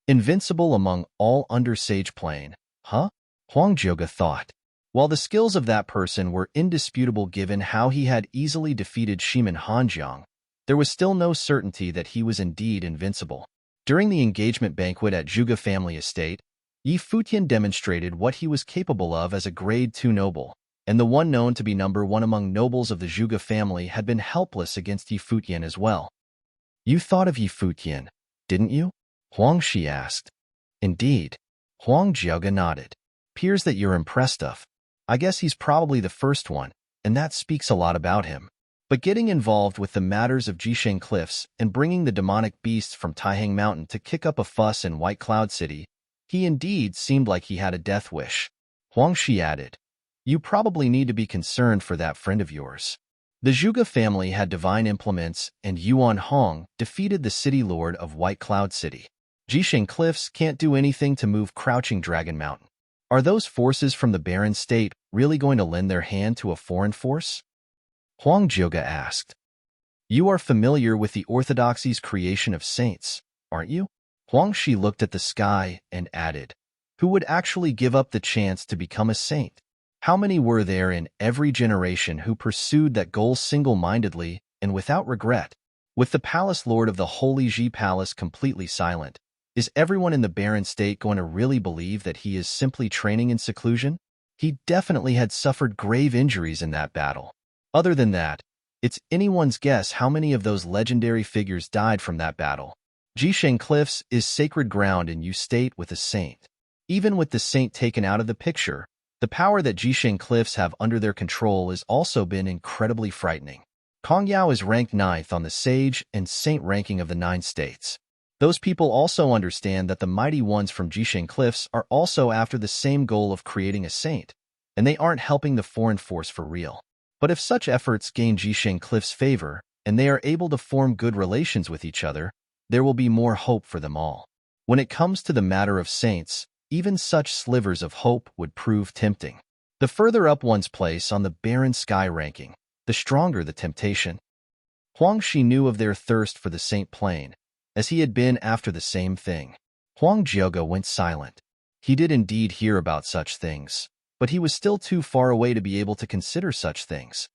Invincible among all under Sage Plane, huh? Huang Zhuge thought. While the skills of that person were indisputable given how he had easily defeated Shiman Hanjiang, there was still no certainty that he was indeed invincible. During the engagement banquet at Zhuge family estate, Yi Futian demonstrated what he was capable of as a grade 2 noble, and the one known to be #1 among nobles of the Zhuge family had been helpless against Yi Futian as well. You thought of Yi Futian, didn't you? Huang Shi asked. Indeed. Huang Zhuge nodded. Appears that you're impressed of. I guess he's probably the first one, and that speaks a lot about him. But getting involved with the matters of Jisheng Cliffs and bringing the demonic beasts from Taihang Mountain to kick up a fuss in White Cloud City, he indeed seemed like he had a death wish. Huang Shi added, you probably need to be concerned for that friend of yours. The Zhuge family had divine implements, and Yuan Hong defeated the city lord of White Cloud City. Jisheng Cliffs can't do anything to move Crouching Dragon Mountain. Are those forces from the barren state really going to lend their hand to a foreign force? Huang Zhuge asked. You are familiar with the orthodoxy's creation of saints, aren't you? Huang Shi looked at the sky and added, who would actually give up the chance to become a saint? How many were there in every generation who pursued that goal single-mindedly and without regret? With the palace lord of the Holy Ji Palace completely silent, is everyone in the barren state going to really believe that he is simply training in seclusion? He definitely had suffered grave injuries in that battle. Other than that, it's anyone's guess how many of those legendary figures died from that battle. Jisheng Cliffs is sacred ground and you state with a saint. Even with the saint taken out of the picture, the power that Jisheng Cliffs have under their control has also been incredibly frightening. Kong Yao is ranked 9th on the sage and saint ranking of the 9 states. Those people also understand that the mighty ones from Jisheng Cliffs are also after the same goal of creating a saint, and they aren't helping the foreign force for real. But if such efforts gain Jisheng Cliffs' favor, and they are able to form good relations with each other, there will be more hope for them all. When it comes to the matter of saints, even such slivers of hope would prove tempting. The further up one's place on the barren sky ranking, the stronger the temptation. Huang Shi knew of their thirst for the saint plane, as he had been after the same thing. Huang Zhuge went silent. He did indeed hear about such things, but he was still too far away to be able to consider such things.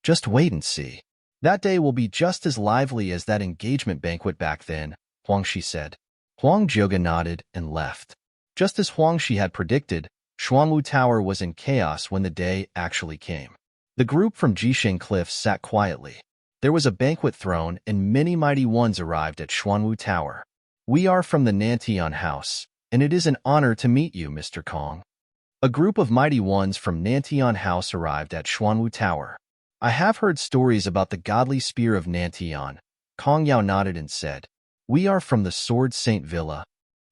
Just wait and see. That day will be just as lively as that engagement banquet back then, Huang Shi said. Huang Zhuge nodded and left. Just as Huang Shi had predicted, Xuanwu Tower was in chaos when the day actually came. The group from Jisheng Cliffs sat quietly. There was a banquet thrown and many mighty ones arrived at Xuanwu Tower. We are from the Nantian House, and it is an honor to meet you, Mr. Kong. A group of mighty ones from Nantian House arrived at Xuanwu Tower. I have heard stories about the godly spear of Nantian. Kong Yao nodded and said, we are from the Sword Saint Villa.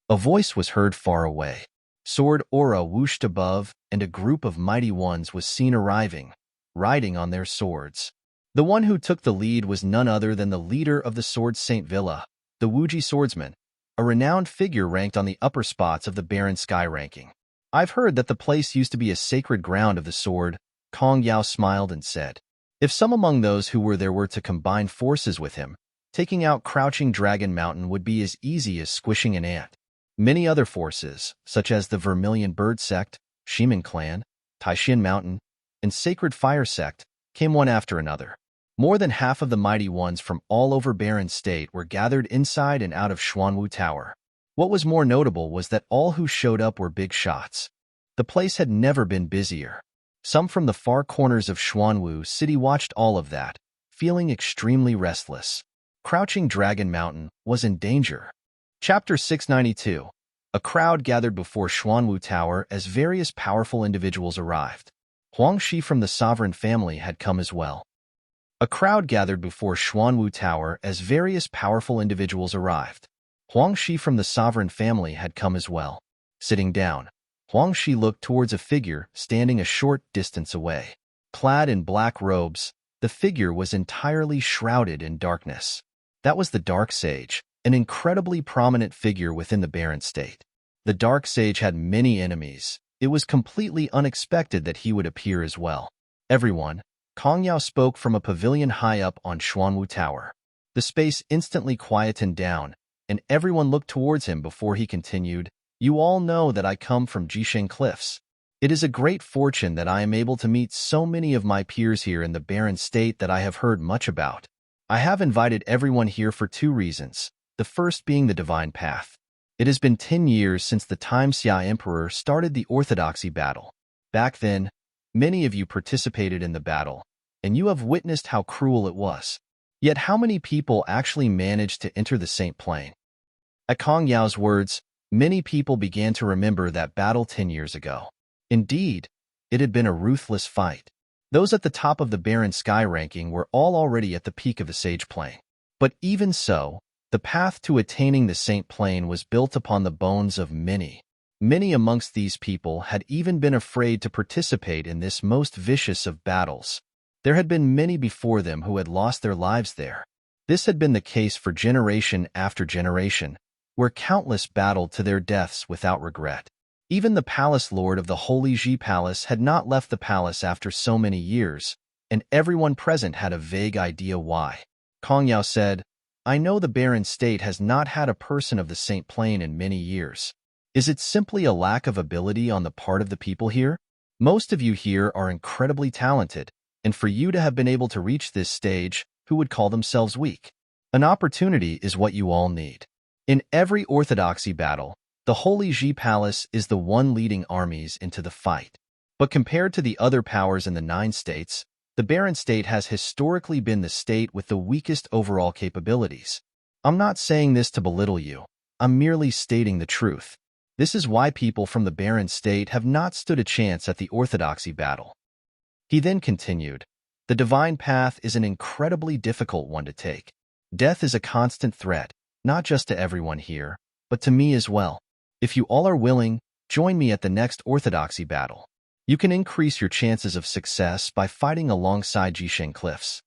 A voice was heard far away. Sword aura whooshed above, and a group of mighty ones was seen arriving, riding on their swords. The one who took the lead was none other than the leader of the Sword Saint Villa, the Wuji swordsman, a renowned figure ranked on the upper spots of the barren sky ranking. I've heard that the place used to be a sacred ground of the sword. Kong Yao smiled and said, if some among those who were there were to combine forces with him, taking out Crouching Dragon Mountain would be as easy as squishing an ant. Many other forces, such as the Vermilion Bird Sect, Shiman Clan, Taishin Mountain, and Sacred Fire Sect, came one after another. More than half of the mighty ones from all over Barren State were gathered inside and out of Xuanwu Tower. What was more notable was that all who showed up were big shots. The place had never been busier. Some from the far corners of Xuanwu City watched all of that, feeling extremely restless. Crouching Dragon Mountain was in danger. Chapter 692. A crowd gathered before Xuanwu Tower as various powerful individuals arrived. Huangxi from the sovereign family had come as well. A crowd gathered before Xuanwu Tower as various powerful individuals arrived. Huangxi from the sovereign family had come as well. Sitting down, Huangxi looked towards a figure standing a short distance away. Clad in black robes, the figure was entirely shrouded in darkness. That was the Dark Sage, an incredibly prominent figure within the Barren State. The Dark Sage had many enemies. It was completely unexpected that he would appear as well. Everyone, Kong Yao spoke from a pavilion high up on Xuanwu Tower. The space instantly quietened down, and everyone looked towards him before he continued, "You all know that I come from Jisheng Cliffs. It is a great fortune that I am able to meet so many of my peers here in the Barren State that I have heard much about. I have invited everyone here for two reasons, the first being the divine path. It has been 10 years since the time Xia Emperor started the orthodoxy battle. Back then, many of you participated in the battle, and you have witnessed how cruel it was. Yet how many people actually managed to enter the Saint Plain?" At Kong Yao's words, many people began to remember that battle 10 years ago. Indeed, it had been a ruthless fight. Those at the top of the Barren Sky ranking were all already at the peak of the Sage Plain. But even so, the path to attaining the Saint Plain was built upon the bones of many. Many amongst these people had even been afraid to participate in this most vicious of battles. There had been many before them who had lost their lives there. This had been the case for generation after generation, where countless battled to their deaths without regret. Even the palace lord of the Holy Ji Palace had not left the palace after so many years, and everyone present had a vague idea why. Kong Yao said, "I know the Barren State has not had a person of the Saint Plain in many years. Is it simply a lack of ability on the part of the people here? Most of you here are incredibly talented, and for you to have been able to reach this stage, who would call themselves weak? An opportunity is what you all need. In every orthodoxy battle, the Holy Ji Palace is the one leading armies into the fight. But compared to the other powers in the 9 states, the Barren State has historically been the state with the weakest overall capabilities. I'm not saying this to belittle you. I'm merely stating the truth. This is why people from the Barren State have not stood a chance at the orthodoxy battle." He then continued, "The divine path is an incredibly difficult one to take. Death is a constant threat, not just to everyone here, but to me as well. If you all are willing, join me at the next orthodoxy battle. You can increase your chances of success by fighting alongside Jisheng Cliffs."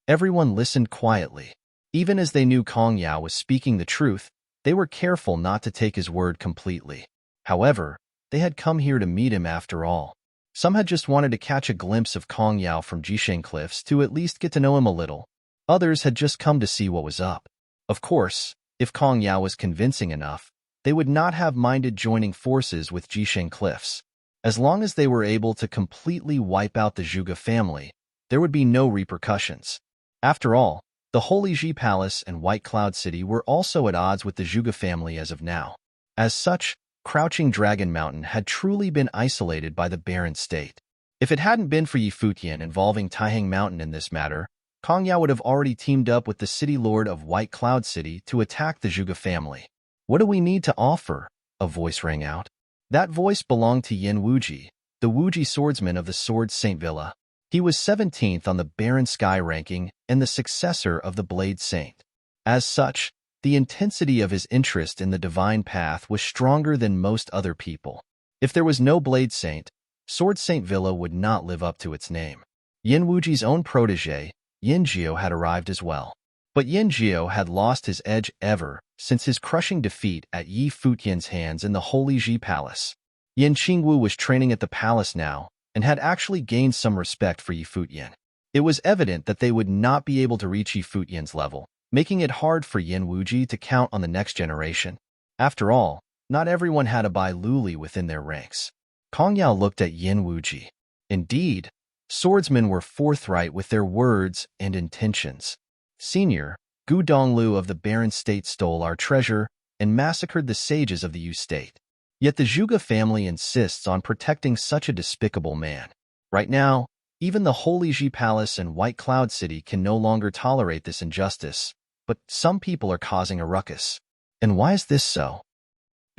Everyone listened quietly. Even as they knew Kong Yao was speaking the truth, they were careful not to take his word completely. However, they had come here to meet him after all. Some had just wanted to catch a glimpse of Kong Yao from Jisheng Cliffs to at least get to know him a little. Others had just come to see what was up. Of course, if Kong Yao was convincing enough, they would not have minded joining forces with Jisheng Cliffs. As long as they were able to completely wipe out the Zhuge family, there would be no repercussions. After all, the Holy Ji Palace and White Cloud City were also at odds with the Zhuge family as of now. As such, Crouching Dragon Mountain had truly been isolated by the Barren State. If it hadn't been for Yi Futian involving Taihang Mountain in this matter, Kong Yao would have already teamed up with the city lord of White Cloud City to attack the Zhuge family. "What do we need to offer?" a voice rang out. That voice belonged to Yin Wuji, the Wuji swordsman of the Sword Saint Villa. He was 17th on the Barren Sky ranking and the successor of the Blade Saint. As such, the intensity of his interest in the divine path was stronger than most other people. If there was no Blade Saint, Sword Saint Villa would not live up to its name. Yin Wuji's own protege, Yin Jiao, had arrived as well. But Yin Jiao had lost his edge ever since his crushing defeat at Yi Futian's hands in the Holy Ji Palace. Yin Qingwu was training at the palace now and had actually gained some respect for Yi Futian. It was evident that they would not be able to reach Yi Futian's level, making it hard for Yin Wuji to count on the next generation. After all, not everyone had a Bai Luli within their ranks. Kong Yao looked at Yin Wuji. Indeed, swordsmen were forthright with their words and intentions. "Senior, Gu Donglu of the Barren State stole our treasure, and massacred the sages of the Yu state. Yet the Zhuge family insists on protecting such a despicable man. Right now, even the Holy Ji Palace and White Cloud City can no longer tolerate this injustice, but some people are causing a ruckus. And why is this so?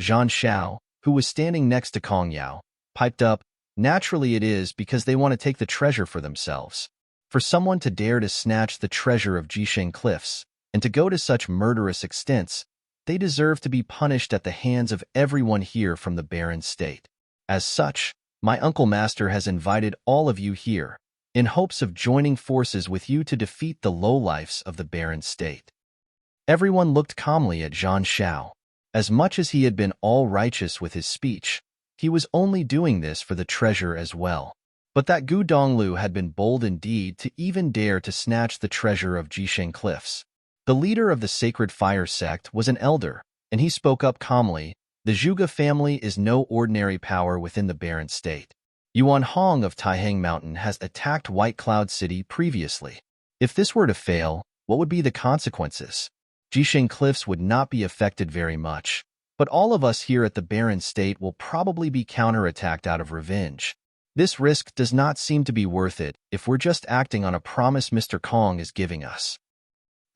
Zhang Xiao, who was standing next to Kong Yao, piped up, "Naturally it is because they want to take the treasure for themselves. For someone to dare to snatch the treasure of Jisheng Cliffs, and to go to such murderous extents, they deserve to be punished at the hands of everyone here from the barren state. As such, my uncle master has invited all of you here, in hopes of joining forces with you to defeat the lowlifes of the barren state." Everyone looked calmly at Zhang Xiao. As much as he had been all righteous with his speech, he was only doing this for the treasure as well. But that Gu Donglu had been bold indeed to even dare to snatch the treasure of Jisheng Cliffs. The leader of the Sacred Fire sect was an elder, and he spoke up calmly, "The Zhuge family is no ordinary power within the barren state. Yuan Hong of Taihang Mountain has attacked White Cloud City previously. If this were to fail, what would be the consequences? Jisheng Cliffs would not be affected very much, but all of us here at the barren state will probably be counterattacked out of revenge. This risk does not seem to be worth it if we're just acting on a promise Mr. Kong is giving us."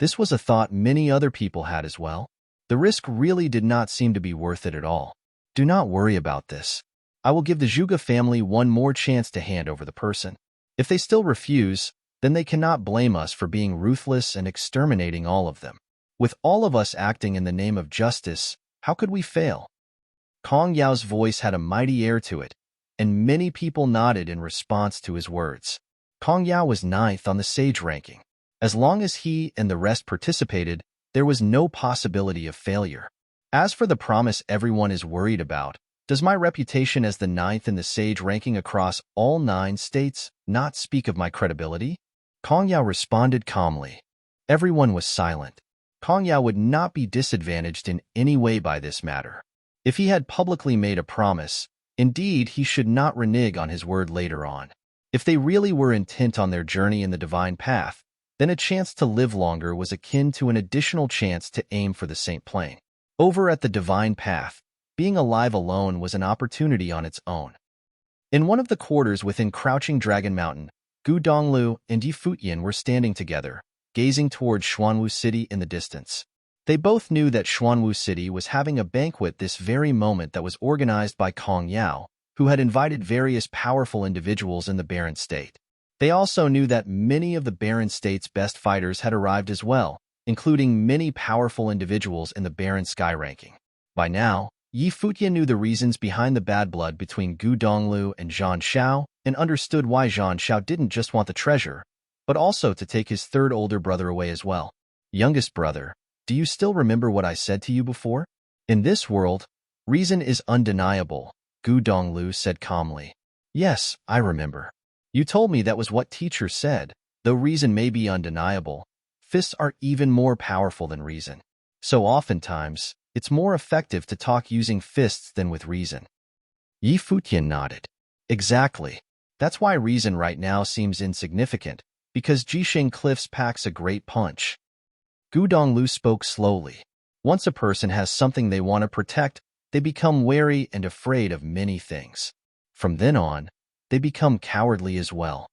This was a thought many other people had as well. The risk really did not seem to be worth it at all. "Do not worry about this. I will give the Zhuge family one more chance to hand over the person. If they still refuse, then they cannot blame us for being ruthless and exterminating all of them. With all of us acting in the name of justice, how could we fail?" Kong Yao's voice had a mighty air to it, and many people nodded in response to his words. Kong Yao was 9th on the sage ranking. As long as he and the rest participated, there was no possibility of failure. As for the promise everyone is worried about, does my reputation as the 9th in the sage ranking across all 9 states not speak of my credibility? Kong Yao responded calmly. Everyone was silent. Kong Yao would not be disadvantaged in any way by this matter. If he had publicly made a promise, indeed he should not renege on his word later on. If they really were intent on their journey in the divine path, then a chance to live longer was akin to an additional chance to aim for the Saint Plane. Over at the divine path, being alive alone was an opportunity on its own. In one of the quarters within Crouching Dragon Mountain, Gu Donglu and Yi Futian were standing together, gazing towards Xuanwu City in the distance. They both knew that Xuanwu City was having a banquet this very moment that was organized by Kong Yao, who had invited various powerful individuals in the barren state. They also knew that many of the barren state's best fighters had arrived as well, including many powerful individuals in the barren sky ranking. By now, Yi Futian knew the reasons behind the bad blood between Gu Donglu and Zhang Xiao and understood why Zhang Xiao didn't just want the treasure, but also to take his third older brother away as well. "Youngest brother, do you still remember what I said to you before? In this world, reason is undeniable," Gu Donglu said calmly. "Yes, I remember. You told me that was what teacher said. Though reason may be undeniable, fists are even more powerful than reason. So oftentimes, it's more effective to talk using fists than with reason." Yi Futian nodded. "Exactly. That's why reason right now seems insignificant, because Jisheng Cliffs packs a great punch." Gu Donglu spoke slowly. Once a person has something they want to protect, they become wary and afraid of many things. From then on, they become cowardly as well.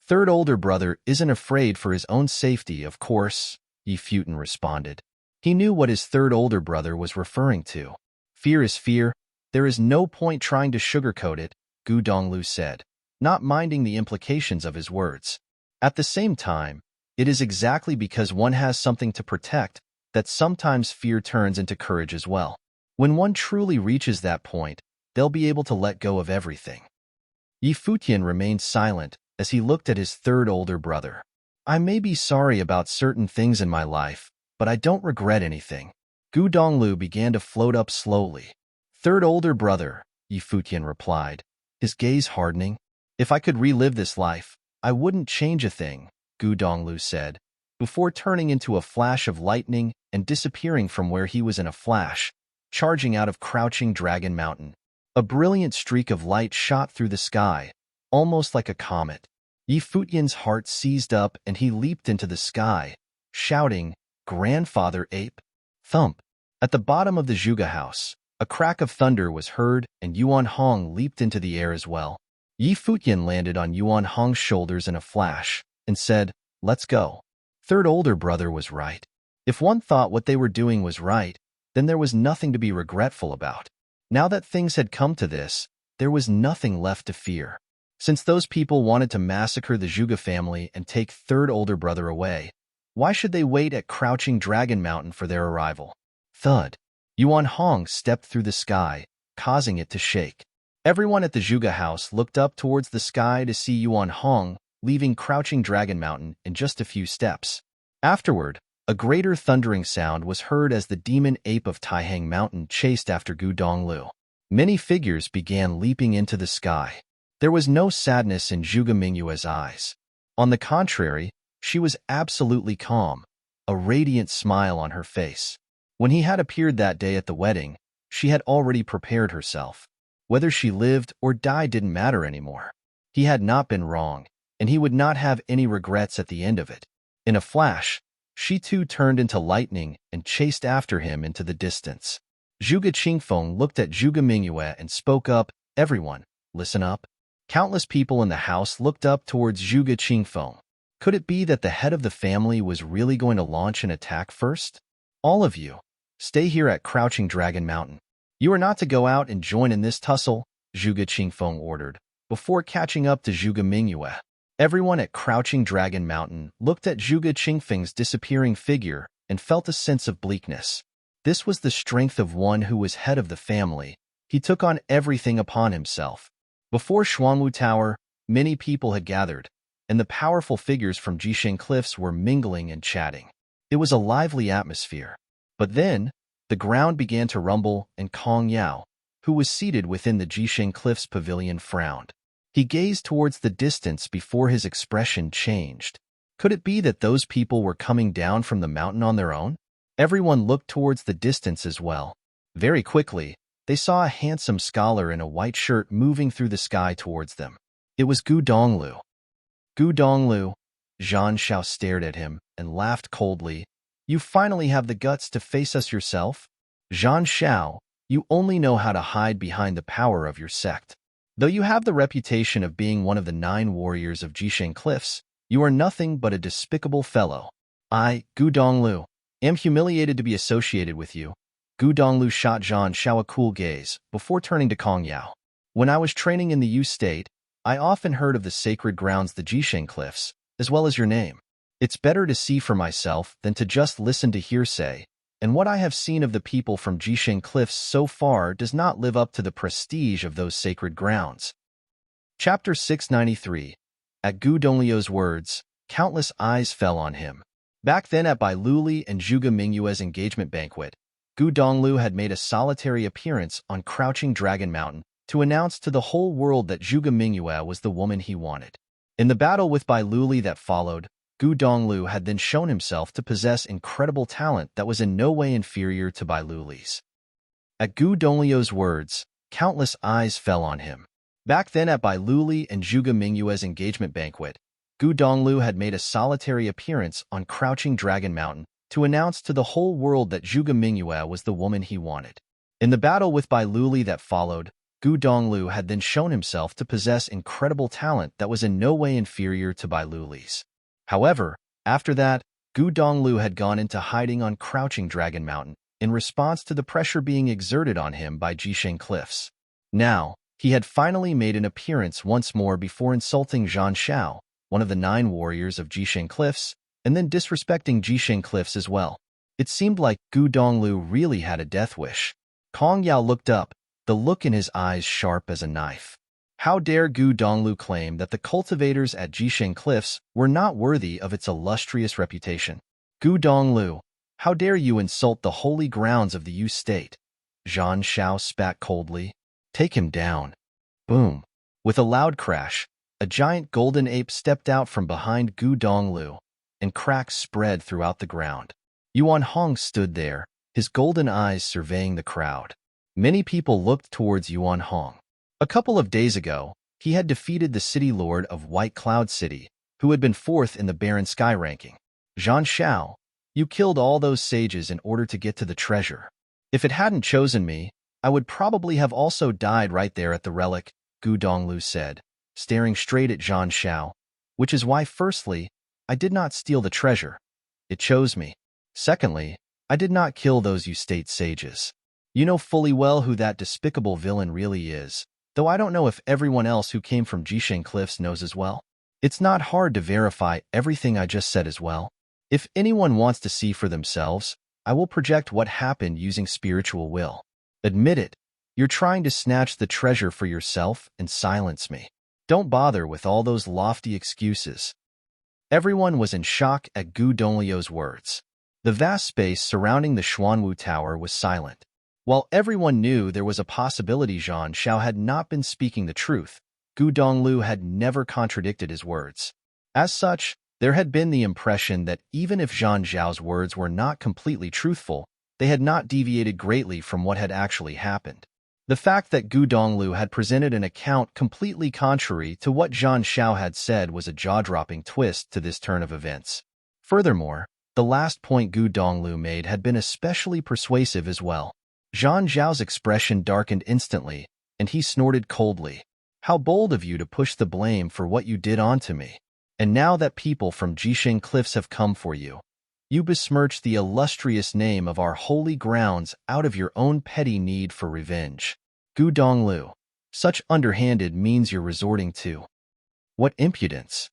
"Third older brother isn't afraid for his own safety, of course," Yi Futian responded. He knew what his third older brother was referring to. "Fear is fear. There is no point trying to sugarcoat it," Gu Donglu said, not minding the implications of his words. At the same time, it is exactly because one has something to protect that sometimes fear turns into courage as well. When one truly reaches that point, they'll be able to let go of everything. Yi Futian remained silent as he looked at his third older brother. "I may be sorry about certain things in my life, but I don't regret anything." Gu Donglu began to float up slowly. "Third older brother," Yi Futian replied, his gaze hardening. "If I could relive this life, I wouldn't change a thing," Gu Donglu said, before turning into a flash of lightning and disappearing from where he was in a flash, charging out of Crouching Dragon Mountain. A brilliant streak of light shot through the sky, almost like a comet. Yi Futian's heart seized up and he leaped into the sky, shouting, "Grandfather Ape!" Thump! At the bottom of the Zhuge house, a crack of thunder was heard and Yuan Hong leaped into the air as well. Yi Futian landed on Yuan Hong's shoulders in a flash and said, "Let's go." Third older brother was right. If one thought what they were doing was right, then there was nothing to be regretful about. Now that things had come to this, there was nothing left to fear. Since those people wanted to massacre the Zhuge family and take third older brother away, why should they wait at Crouching Dragon Mountain for their arrival? Thud. Yuan Hong stepped through the sky, causing it to shake. Everyone at the Zhuge house looked up towards the sky to see Yuan Hong leaving Crouching Dragon Mountain in just a few steps. Afterward, a greater thundering sound was heard as the demon ape of Taihang Mountain chased after Gu Donglu. Many figures began leaping into the sky. There was no sadness in Zhuge Mingyue's eyes. On the contrary, she was absolutely calm, a radiant smile on her face. When he had appeared that day at the wedding, she had already prepared herself. Whether she lived or died didn't matter anymore. He had not been wrong, and he would not have any regrets at the end of it. In a flash, she too turned into lightning and chased after him into the distance. Zhuge Qingfeng looked at Zhuge Mingyue and spoke up, "Everyone, listen up." Countless people in the house looked up towards Zhuge Qingfeng. Could it be that the head of the family was really going to launch an attack first? "All of you, stay here at Crouching Dragon Mountain. You are not to go out and join in this tussle," Zhuge Qingfeng ordered, before catching up to Zhuge Mingyue. Everyone at Crouching Dragon Mountain looked at Zhuge Qingfeng's disappearing figure and felt a sense of bleakness. This was the strength of one who was head of the family. He took on everything upon himself. Before Xuanwu Tower, many people had gathered, and the powerful figures from Jisheng Cliffs were mingling and chatting. It was a lively atmosphere. But then, the ground began to rumble and Kong Yao, who was seated within the Jisheng Cliffs pavilion, frowned. He gazed towards the distance before his expression changed. Could it be that those people were coming down from the mountain on their own? Everyone looked towards the distance as well. Very quickly, they saw a handsome scholar in a white shirt moving through the sky towards them. It was Gu Donglu. "Gu Donglu," Zhan Shao stared at him and laughed coldly. "You finally have the guts to face us yourself? Zhan Shao, you only know how to hide behind the power of your sect. Though you have the reputation of being one of the 9 warriors of Jisheng Cliffs, you are nothing but a despicable fellow. I, Gu Donglu, am humiliated to be associated with you." Gu Donglu shot Zhan Shao a cool gaze before turning to Kong Yao. "When I was training in the Yu State, I often heard of the sacred grounds, the Jisheng Cliffs, as well as your name. It's better to see for myself than to just listen to hearsay, and what I have seen of the people from Jisheng Cliffs so far does not live up to the prestige of those sacred grounds." Chapter 693. At Gu Donglio's words, countless eyes fell on him. Back then at Bai Luli and Zhuge Mingyue's engagement banquet, Gu Donglu had made a solitary appearance on Crouching Dragon Mountain to announce to the whole world that Zhuge Mingyue was the woman he wanted. In the battle with Bai Luli that followed, Gu Donglu had then shown himself to possess incredible talent that was in no way inferior to Bai Luli's. At Gu Donglio's words, countless eyes fell on him. Back then at Bai Luli and Zhuge Mingyue's engagement banquet, Gu Donglu had made a solitary appearance on Crouching Dragon Mountain to announce to the whole world that Zhuge Mingyue was the woman he wanted. In the battle with Bai Luli that followed, Gu Donglu had then shown himself to possess incredible talent that was in no way inferior to Bai Luli's. However, after that, Gu Donglu had gone into hiding on Crouching Dragon Mountain in response to the pressure being exerted on him by Jisheng Cliffs. Now, he had finally made an appearance once more before insulting Zhan Shao, one of the 9 warriors of Jisheng Cliffs, and then disrespecting Jisheng Cliffs as well. It seemed like Gu Donglu really had a death wish. Kong Yao looked up, the look in his eyes sharp as a knife. How dare Gu Donglu claim that the cultivators at Jisheng Cliffs were not worthy of its illustrious reputation? Gu Donglu, how dare you insult the holy grounds of the Yu State? Zhan Shao spat coldly. Take him down. Boom. With a loud crash, a giant golden ape stepped out from behind Gu Donglu, and cracks spread throughout the ground. Yuan Hong stood there, his golden eyes surveying the crowd. Many people looked towards Yuan Hong. A couple of days ago, he had defeated the city lord of White Cloud City, who had been 4th in the Barren Sky ranking. Zhan Shao, you killed all those sages in order to get to the treasure. If it hadn't chosen me, I would probably have also died right there at the relic, Gu Donglu said, staring straight at Zhang Xiao, which is why, firstly, I did not steal the treasure. It chose me. Secondly, I did not kill those you state sages. You know fully well who that despicable villain really is, though I don't know if everyone else who came from Jisheng Cliffs knows as well. It's not hard to verify everything I just said as well. If anyone wants to see for themselves, I will project what happened using spiritual will. Admit it, you're trying to snatch the treasure for yourself and silence me. Don't bother with all those lofty excuses. Everyone was in shock at Gu Donglio's words. The vast space surrounding the Xuanwu Tower was silent. While everyone knew there was a possibility Zhang Xiao had not been speaking the truth, Gu Donglu had never contradicted his words. As such, there had been the impression that even if Zhang Xiao's words were not completely truthful, they had not deviated greatly from what had actually happened. The fact that Gu Donglu had presented an account completely contrary to what Zhang Xiao had said was a jaw-dropping twist to this turn of events. Furthermore, the last point Gu Donglu made had been especially persuasive as well. Zhang Xiao's expression darkened instantly, and he snorted coldly. How bold of you to push the blame for what you did onto me. And now that people from Jisheng Cliffs have come for you, you besmirch the illustrious name of our holy grounds out of your own petty need for revenge. Gu Donglu, such underhanded means you're resorting to. What impudence!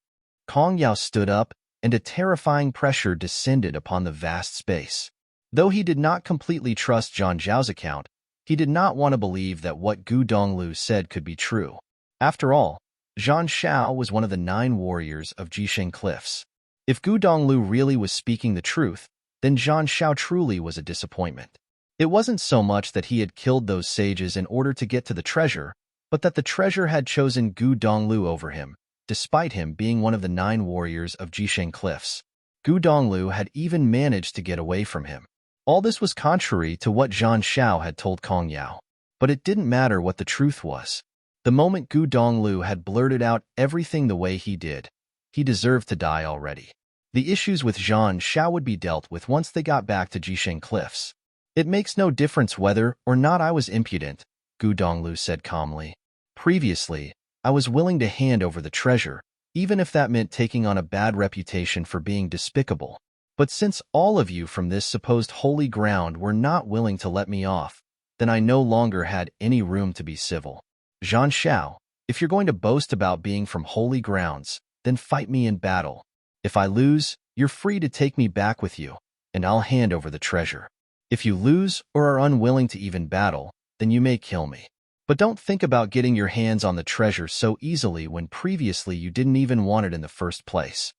Kong Yao stood up, and a terrifying pressure descended upon the vast space. Though he did not completely trust Zhang Zhao's account, he did not want to believe that what Gu Donglu said could be true. After all, Zhang Xiao was one of the 9 warriors of Jisheng Cliffs. If Gu Donglu really was speaking the truth, then Zhang Xiao truly was a disappointment. It wasn't so much that he had killed those sages in order to get to the treasure, but that the treasure had chosen Gu Donglu over him, despite him being one of the 9 warriors of Jisheng Cliffs. Gu Donglu had even managed to get away from him. All this was contrary to what Zhang Xiao had told Kong Yao. But it didn't matter what the truth was. The moment Gu Donglu had blurted out everything the way he did, he deserved to die already. The issues with Zhang Xiao would be dealt with once they got back to Jisheng Cliffs. It makes no difference whether or not I was impudent, Gu Donglu said calmly. Previously, I was willing to hand over the treasure, even if that meant taking on a bad reputation for being despicable. But since all of you from this supposed holy ground were not willing to let me off, then I no longer had any room to be civil. Zhang Xiao, if you're going to boast about being from holy grounds, then fight me in battle. If I lose, you're free to take me back with you, and I'll hand over the treasure. If you lose or are unwilling to even battle, then you may kill me. But don't think about getting your hands on the treasure so easily when previously you didn't even want it in the first place.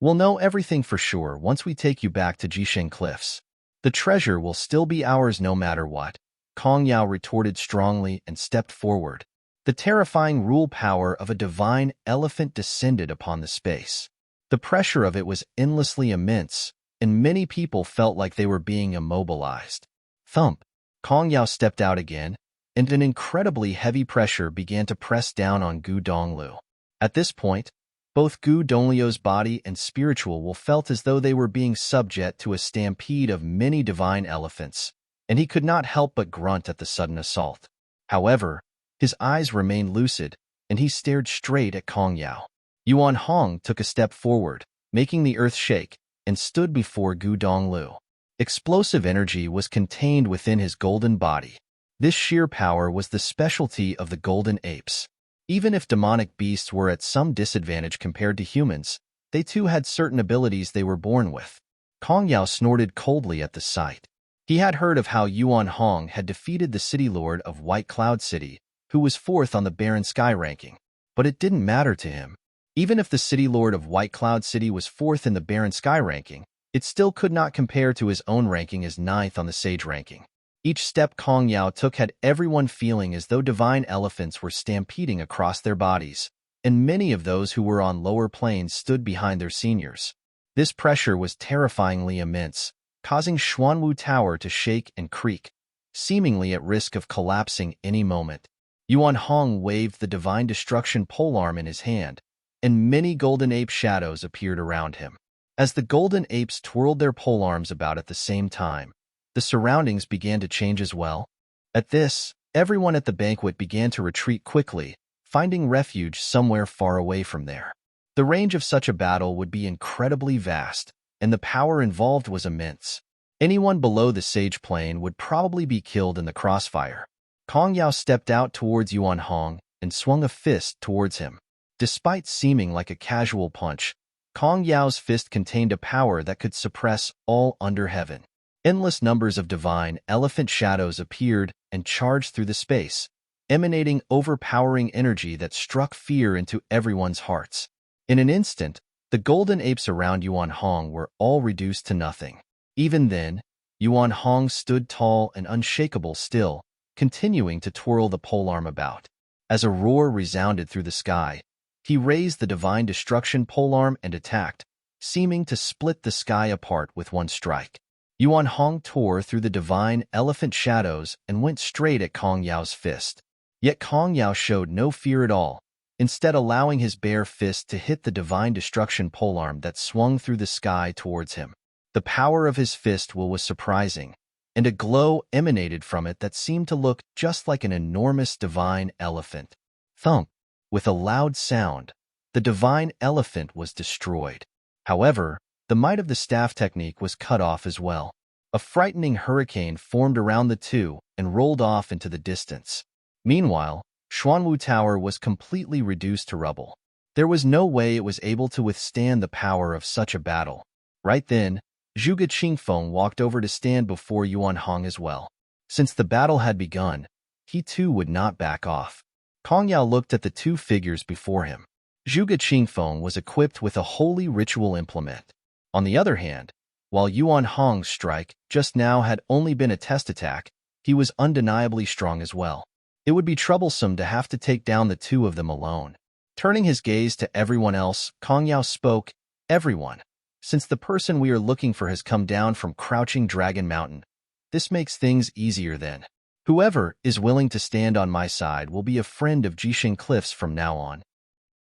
We'll know everything for sure once we take you back to Jisheng Cliffs. The treasure will still be ours no matter what, Kong Yao retorted strongly and stepped forward. The terrifying rule power of a divine elephant descended upon the space. The pressure of it was endlessly immense, and many people felt like they were being immobilized. Thump! Kong Yao stepped out again, and an incredibly heavy pressure began to press down on Gu Donglu. At this point, both Gu Donglio's body and spiritual will felt as though they were being subject to a stampede of many divine elephants, and he could not help but grunt at the sudden assault. However, his eyes remained lucid, and he stared straight at Kong Yao. Yuan Hong took a step forward, making the earth shake, and stood before Gu Donglu. Explosive energy was contained within his golden body. This sheer power was the specialty of the golden apes. Even if demonic beasts were at some disadvantage compared to humans, they too had certain abilities they were born with. Kong Yao snorted coldly at the sight. He had heard of how Yuan Hong had defeated the city lord of White Cloud City, who was 4th on the Barren Sky ranking, but it didn't matter to him. Even if the city lord of White Cloud City was 4th in the Barren Sky ranking, it still could not compare to his own ranking as 9th on the Sage ranking. Each step Kong Yao took had everyone feeling as though divine elephants were stampeding across their bodies, and many of those who were on lower planes stood behind their seniors. This pressure was terrifyingly immense, causing Xuanwu Tower to shake and creak, seemingly at risk of collapsing any moment. Yuan Hong waved the Divine Destruction polearm in his hand, and many golden ape shadows appeared around him. As the golden apes twirled their polearms about at the same time, the the surroundings began to change as well. At this, everyone at the banquet began to retreat quickly, finding refuge somewhere far away from there. The range of such a battle would be incredibly vast, and the power involved was immense. Anyone below the sage plane would probably be killed in the crossfire. Kong Yao stepped out towards Yuan Hong and swung a fist towards him. Despite seeming like a casual punch, Kong Yao's fist contained a power that could suppress all under heaven. Endless numbers of divine elephant shadows appeared and charged through the space, emanating overpowering energy that struck fear into everyone's hearts. In an instant, the golden apes around Yuan Hong were all reduced to nothing. Even then, Yuan Hong stood tall and unshakable still, continuing to twirl the polearm about. As a roar resounded through the sky, he raised the divine destruction polearm and attacked, seeming to split the sky apart with one strike. Yuan Hong tore through the divine elephant shadows and went straight at Kong Yao's fist. Yet Kong Yao showed no fear at all, instead allowing his bare fist to hit the divine destruction polearm that swung through the sky towards him. The power of his fist was surprising, and a glow emanated from it that seemed to look just like an enormous divine elephant. Thump! With a loud sound, the divine elephant was destroyed. However, the might of the staff technique was cut off as well. A frightening hurricane formed around the two and rolled off into the distance. Meanwhile, Xuanwu Tower was completely reduced to rubble. There was no way it was able to withstand the power of such a battle. Right then, Zhuge Qingfeng walked over to stand before Yuan Hong as well. Since the battle had begun, he too would not back off. Kong Yao looked at the two figures before him. Zhuge Qingfeng was equipped with a holy ritual implement. On the other hand, while Yuan Hong's strike just now had only been a test attack, he was undeniably strong as well. It would be troublesome to have to take down the two of them alone. Turning his gaze to everyone else, Kong Yao spoke, "Everyone, since the person we are looking for has come down from Crouching Dragon Mountain, this makes things easier then. Whoever is willing to stand on my side will be a friend of Jisheng Cliffs from now on."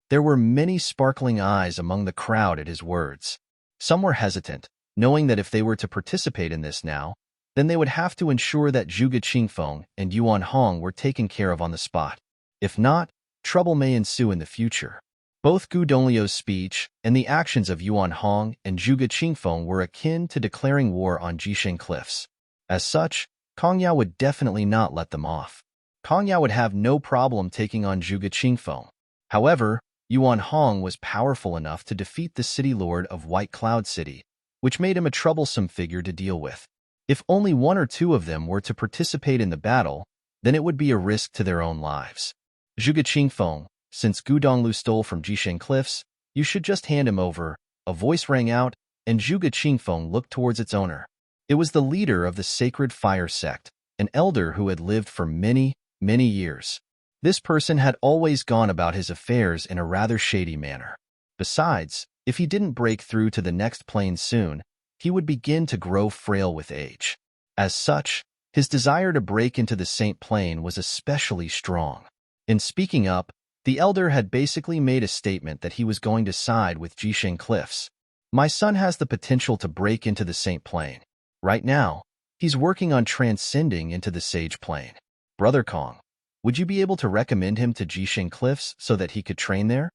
There were many sparkling eyes among the crowd at his words. Some were hesitant, knowing that if they were to participate in this now, then they would have to ensure that Zhuge Qingfeng and Yuan Hong were taken care of on the spot. If not, trouble may ensue in the future. Both Gu Donglio's speech and the actions of Yuan Hong and Zhuge Qingfeng were akin to declaring war on Jisheng Cliffs. As such, Kong Yao would definitely not let them off. Kong Yao would have no problem taking on Zhuge Qingfeng. However, Yuan Hong was powerful enough to defeat the city lord of White Cloud City, which made him a troublesome figure to deal with. If only one or two of them were to participate in the battle, then it would be a risk to their own lives. "Zhuge Qingfeng, since Gu Donglu stole from Jisheng Cliffs, you should just hand him over," a voice rang out, and Zhuge Qingfeng looked towards its owner. It was the leader of the Sacred Fire Sect, an elder who had lived for many, many years. This person had always gone about his affairs in a rather shady manner. Besides, if he didn't break through to the next plane soon, he would begin to grow frail with age. As such, his desire to break into the Saint Plane was especially strong. In speaking up, the elder had basically made a statement that he was going to side with Jisheng Cliffs. "My son has the potential to break into the Saint Plane. Right now, he's working on transcending into the Sage Plane. Brother Kong, would you be able to recommend him to Jisheng Cliffs so that he could train there?"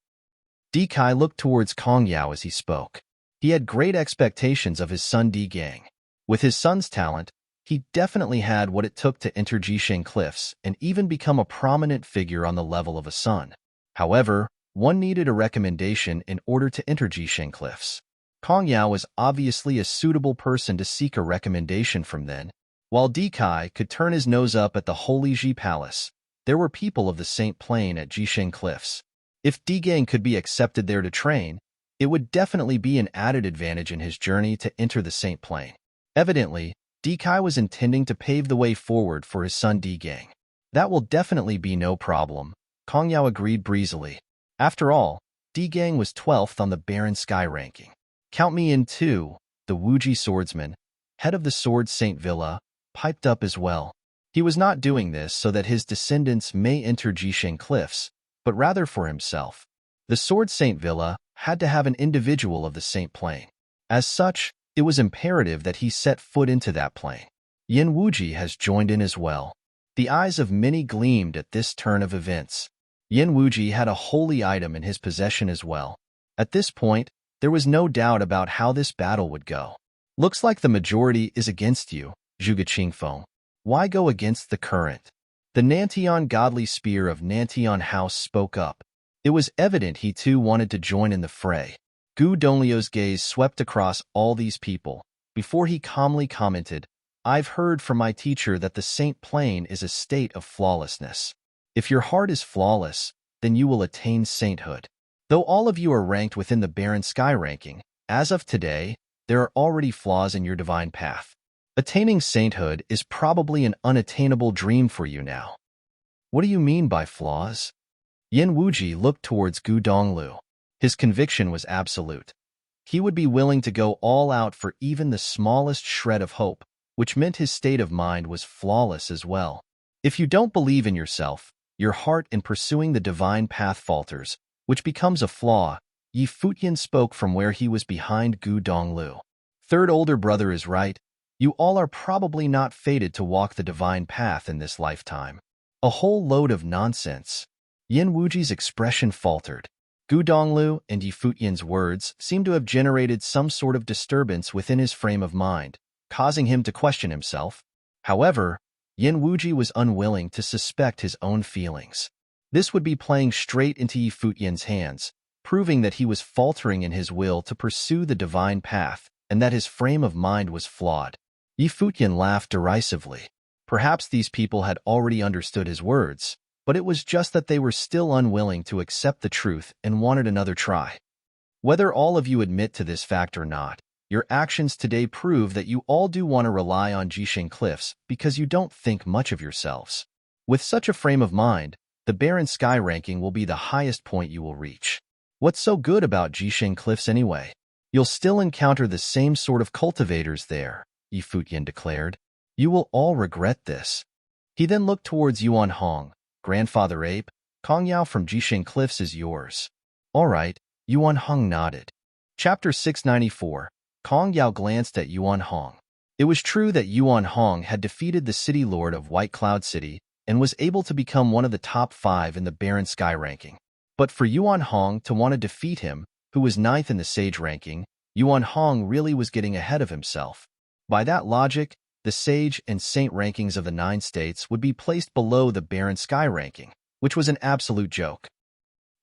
Di Kai looked towards Kong Yao as he spoke. He had great expectations of his son Di Gang. With his son's talent, he definitely had what it took to enter Jisheng Cliffs and even become a prominent figure on the level of a son. However, one needed a recommendation in order to enter Jisheng Cliffs. Kong Yao was obviously a suitable person to seek a recommendation from then. While Di Kai could turn his nose up at the Holy Ji Palace, there were people of the Saint Plane at Jisheng Cliffs. If Di Gang could be accepted there to train, it would definitely be an added advantage in his journey to enter the Saint Plane. Evidently, Di Kai was intending to pave the way forward for his son Di Gang. "That will definitely be no problem," Kong Yao agreed breezily. After all, Di Gang was 12th on the Baron Sky ranking. "Count me in too," the Wuji swordsman, head of the Sword Saint Villa, piped up as well. He was not doing this so that his descendants may enter Jisheng Cliffs, but rather for himself. The Sword Saint Villa had to have an individual of the Saint Plane. As such, it was imperative that he set foot into that plane. Yin Wuji has joined in as well. The eyes of many gleamed at this turn of events. Yin Wuji had a holy item in his possession as well. At this point, there was no doubt about how this battle would go. Looks like the majority is against you, Zhuge Qingfeng. Why go against the current? The Nantian godly spear of Nantian House spoke up. It was evident he too wanted to join in the fray. Gu Donglio's gaze swept across all these people, before he calmly commented, I've heard from my teacher that the Saint Plane is a state of flawlessness. If your heart is flawless, then you will attain sainthood. Though all of you are ranked within the barren sky ranking, as of today, there are already flaws in your divine path. Attaining sainthood is probably an unattainable dream for you now. What do you mean by flaws? Yin Wuji looked towards Gu Donglu. His conviction was absolute. He would be willing to go all out for even the smallest shred of hope, which meant his state of mind was flawless as well. If you don't believe in yourself, your heart in pursuing the divine path falters, which becomes a flaw. Yi Futian spoke from where he was behind Gu Donglu. Third older brother is right. You all are probably not fated to walk the divine path in this lifetime. A whole load of nonsense. Yin Wuji's expression faltered. Gu Donglu and Yi Futian's words seemed to have generated some sort of disturbance within his frame of mind, causing him to question himself. However, Yin Wuji was unwilling to suspect his own feelings. This would be playing straight into Yi Futian's hands, proving that he was faltering in his will to pursue the divine path and that his frame of mind was flawed. Yi Futian laughed derisively. Perhaps these people had already understood his words, but it was just that they were still unwilling to accept the truth and wanted another try. Whether all of you admit to this fact or not, your actions today prove that you all do want to rely on Jisheng Cliffs because you don't think much of yourselves. With such a frame of mind, the barren sky ranking will be the highest point you will reach. What's so good about Jisheng Cliffs anyway? You'll still encounter the same sort of cultivators there, Yi Futian declared. You will all regret this. He then looked towards Yuan Hong. Grandfather Ape, Kong Yao from Jisheng Cliffs is yours. All right, Yuan Hong nodded. Chapter 694. Kong Yao glanced at Yuan Hong. It was true that Yuan Hong had defeated the city lord of White Cloud City and was able to become one of the top 5 in the barren sky ranking. But for Yuan Hong to want to defeat him, who was 9th in the sage ranking, Yuan Hong really was getting ahead of himself. By that logic, the sage and saint rankings of the 9 states would be placed below the barren sky ranking, which was an absolute joke.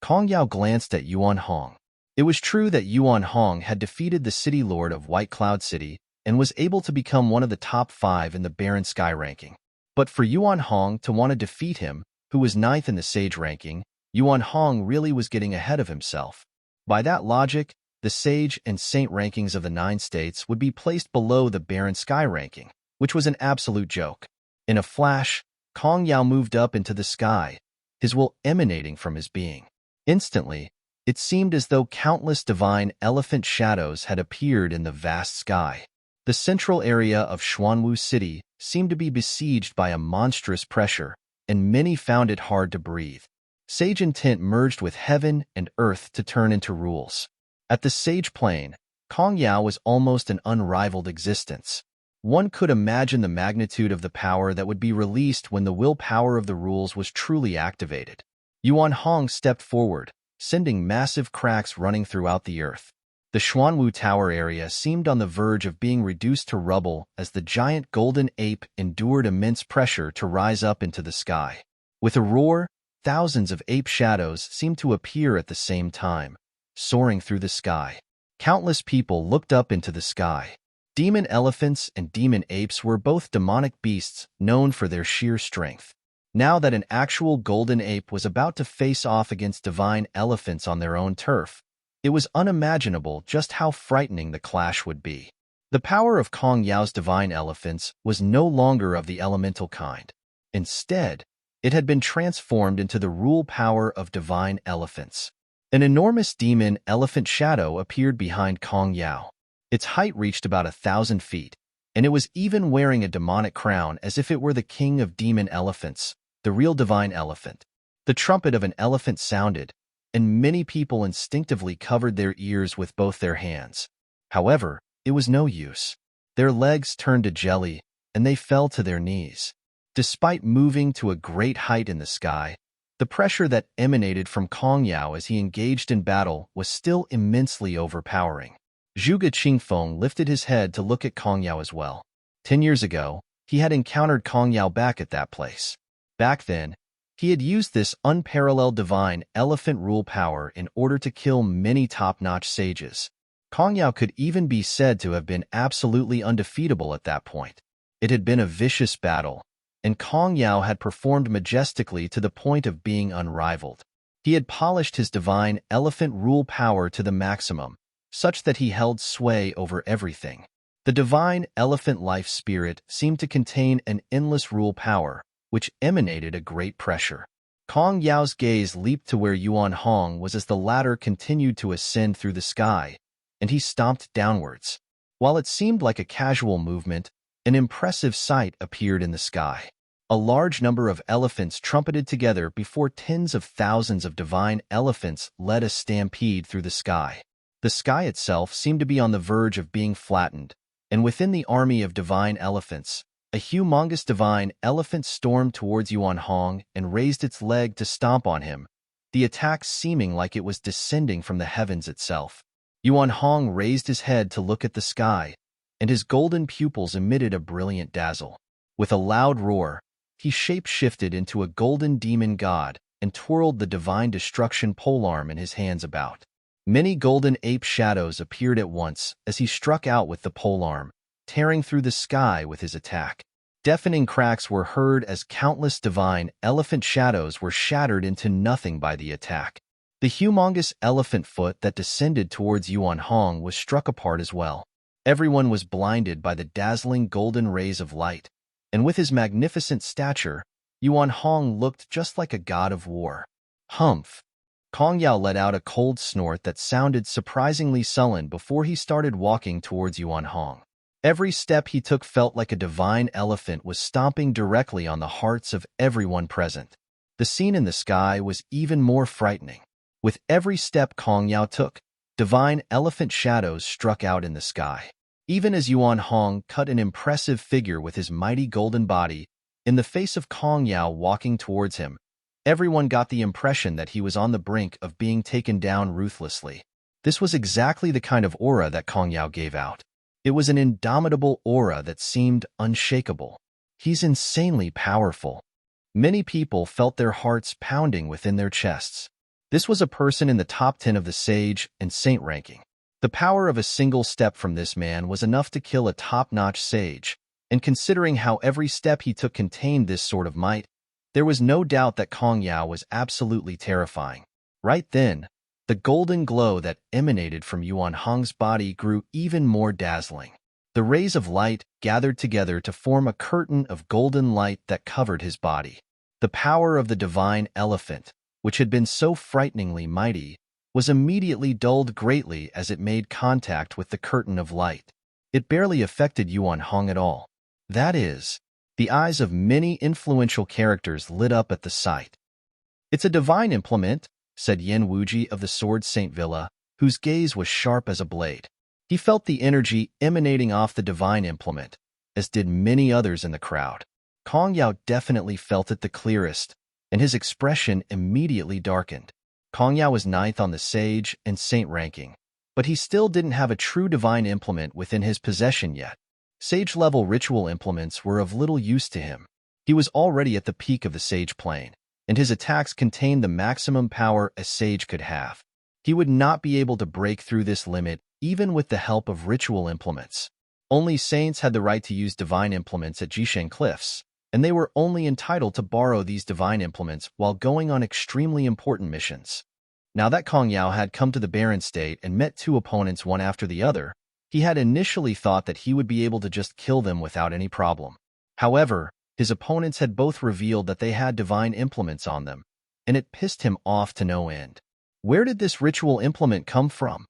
Kong Yao glanced at Yuan Hong. It was true that Yuan Hong had defeated the city lord of White Cloud City and was able to become one of the top 5 in the barren sky ranking. But for Yuan Hong to want to defeat him, who was 9th in the sage ranking, Yuan Hong really was getting ahead of himself. By that logic, the sage and saint rankings of the 9 states would be placed below the barren sky ranking, which was an absolute joke. In a flash, Kong Yao moved up into the sky, his will emanating from his being. Instantly, it seemed as though countless divine elephant shadows had appeared in the vast sky. The central area of Xuanwu City seemed to be besieged by a monstrous pressure, and many found it hard to breathe. Sage intent merged with heaven and earth to turn into rules. At the sage plane, Kong Yao was almost an unrivaled existence. One could imagine the magnitude of the power that would be released when the willpower of the rules was truly activated. Yuan Hong stepped forward, sending massive cracks running throughout the earth. The Xuanwu Tower area seemed on the verge of being reduced to rubble as the giant golden ape endured immense pressure to rise up into the sky. With a roar, thousands of ape shadows seemed to appear at the same time, soaring through the sky. Countless people looked up into the sky. Demon elephants and demon apes were both demonic beasts known for their sheer strength. Now that an actual golden ape was about to face off against divine elephants on their own turf, it was unimaginable just how frightening the clash would be. The power of Kong Yao's divine elephants was no longer of the elemental kind. Instead, it had been transformed into the rule power of divine elephants. An enormous demon elephant shadow appeared behind Kong Yao. Its height reached about 1,000 feet, and it was even wearing a demonic crown as if it were the king of demon elephants, the real divine elephant. The trumpet of an elephant sounded, and many people instinctively covered their ears with both their hands. However, it was no use. Their legs turned to jelly, and they fell to their knees. Despite moving to a great height in the sky, the pressure that emanated from Kong Yao as he engaged in battle was still immensely overpowering. Zhuge Qingfeng lifted his head to look at Kong Yao as well. 10 years ago, he had encountered Kong Yao back at that place. Back then, he had used this unparalleled divine elephant rule power in order to kill many top-notch sages. Kong Yao could even be said to have been absolutely undefeatable at that point. It had been a vicious battle, and Kong Yao had performed majestically to the point of being unrivaled. He had polished his divine elephant rule power to the maximum, such that he held sway over everything. The divine elephant life spirit seemed to contain an endless rule power, which emanated a great pressure. Kong Yao's gaze leaped to where Yuan Hong was as the latter continued to ascend through the sky, and he stomped downwards. While it seemed like a casual movement, an impressive sight appeared in the sky. A large number of elephants trumpeted together before tens of thousands of divine elephants led a stampede through the sky. The sky itself seemed to be on the verge of being flattened, and within the army of divine elephants, a humongous divine elephant stormed towards Yuan Hong and raised its leg to stomp on him, the attack seeming like it was descending from the heavens itself. Yuan Hong raised his head to look at the sky, and his golden pupils emitted a brilliant dazzle. With a loud roar, he shape-shifted into a golden demon god and twirled the divine destruction polearm in his hands about. Many golden ape shadows appeared at once as he struck out with the polearm, tearing through the sky with his attack. Deafening cracks were heard as countless divine elephant shadows were shattered into nothing by the attack. The humongous elephant foot that descended towards Yuan Hong was struck apart as well. Everyone was blinded by the dazzling golden rays of light, and with his magnificent stature, Yuan Hong looked just like a god of war. Humph! Kong Yao let out a cold snort that sounded surprisingly sullen before he started walking towards Yuan Hong. Every step he took felt like a divine elephant was stomping directly on the hearts of everyone present. The scene in the sky was even more frightening. With every step Kong Yao took, divine elephant shadows struck out in the sky. Even as Yuan Hong cut an impressive figure with his mighty golden body, in the face of Kong Yao walking towards him, everyone got the impression that he was on the brink of being taken down ruthlessly. This was exactly the kind of aura that Kong Yao gave out. It was an indomitable aura that seemed unshakable. He's insanely powerful. Many people felt their hearts pounding within their chests. This was a person in the top 10 of the sage and saint ranking. The power of a single step from this man was enough to kill a top-notch sage, and considering how every step he took contained this sort of might, there was no doubt that Kong Yao was absolutely terrifying. Right then, the golden glow that emanated from Yuan Hong's body grew even more dazzling. The rays of light gathered together to form a curtain of golden light that covered his body. The power of the divine elephant, which had been so frighteningly mighty, was immediately dulled greatly as it made contact with the curtain of light. It barely affected Yuan Hong at all. That is, the eyes of many influential characters lit up at the sight. "It's a divine implement," said Yen Wuji of the Sword Saint Villa, whose gaze was sharp as a blade. He felt the energy emanating off the divine implement, as did many others in the crowd. Kong Yao definitely felt it the clearest, and his expression immediately darkened. Kong Yao was ninth on the sage and saint ranking, but he still didn't have a true divine implement within his possession yet. Sage-level ritual implements were of little use to him. He was already at the peak of the sage plane, and his attacks contained the maximum power a sage could have. He would not be able to break through this limit even with the help of ritual implements. Only saints had the right to use divine implements at Jisheng Cliffs, and they were only entitled to borrow these divine implements while going on extremely important missions. Now that Kong Yao had come to the barren state and met two opponents one after the other, he had initially thought that he would be able to just kill them without any problem. However, his opponents had both revealed that they had divine implements on them, and it pissed him off to no end. "Where did this ritual implement come from?"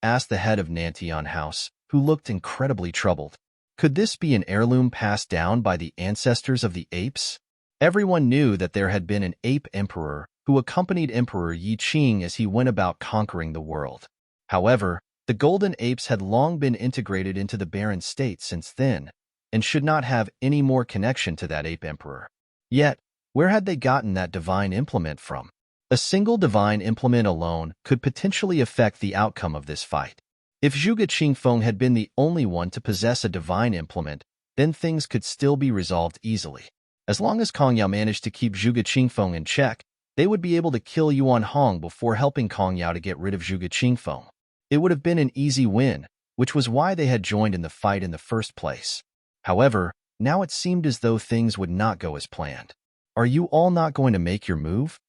asked the head of Nantian House, who looked incredibly troubled. Could this be an heirloom passed down by the ancestors of the apes? Everyone knew that there had been an ape emperor who accompanied Emperor Yi Qing as he went about conquering the world. However, the golden apes had long been integrated into the barren state since then, and should not have any more connection to that ape emperor. Yet, where had they gotten that divine implement from? A single divine implement alone could potentially affect the outcome of this fight. If Zhuge Qingfeng had been the only one to possess a divine implement, then things could still be resolved easily. As long as Kong Yao managed to keep Zhuge Qingfeng in check, they would be able to kill Yuan Hong before helping Kong Yao to get rid of Zhuge Qingfeng. It would have been an easy win, which was why they had joined in the fight in the first place. However, now it seemed as though things would not go as planned. Are you all not going to make your move?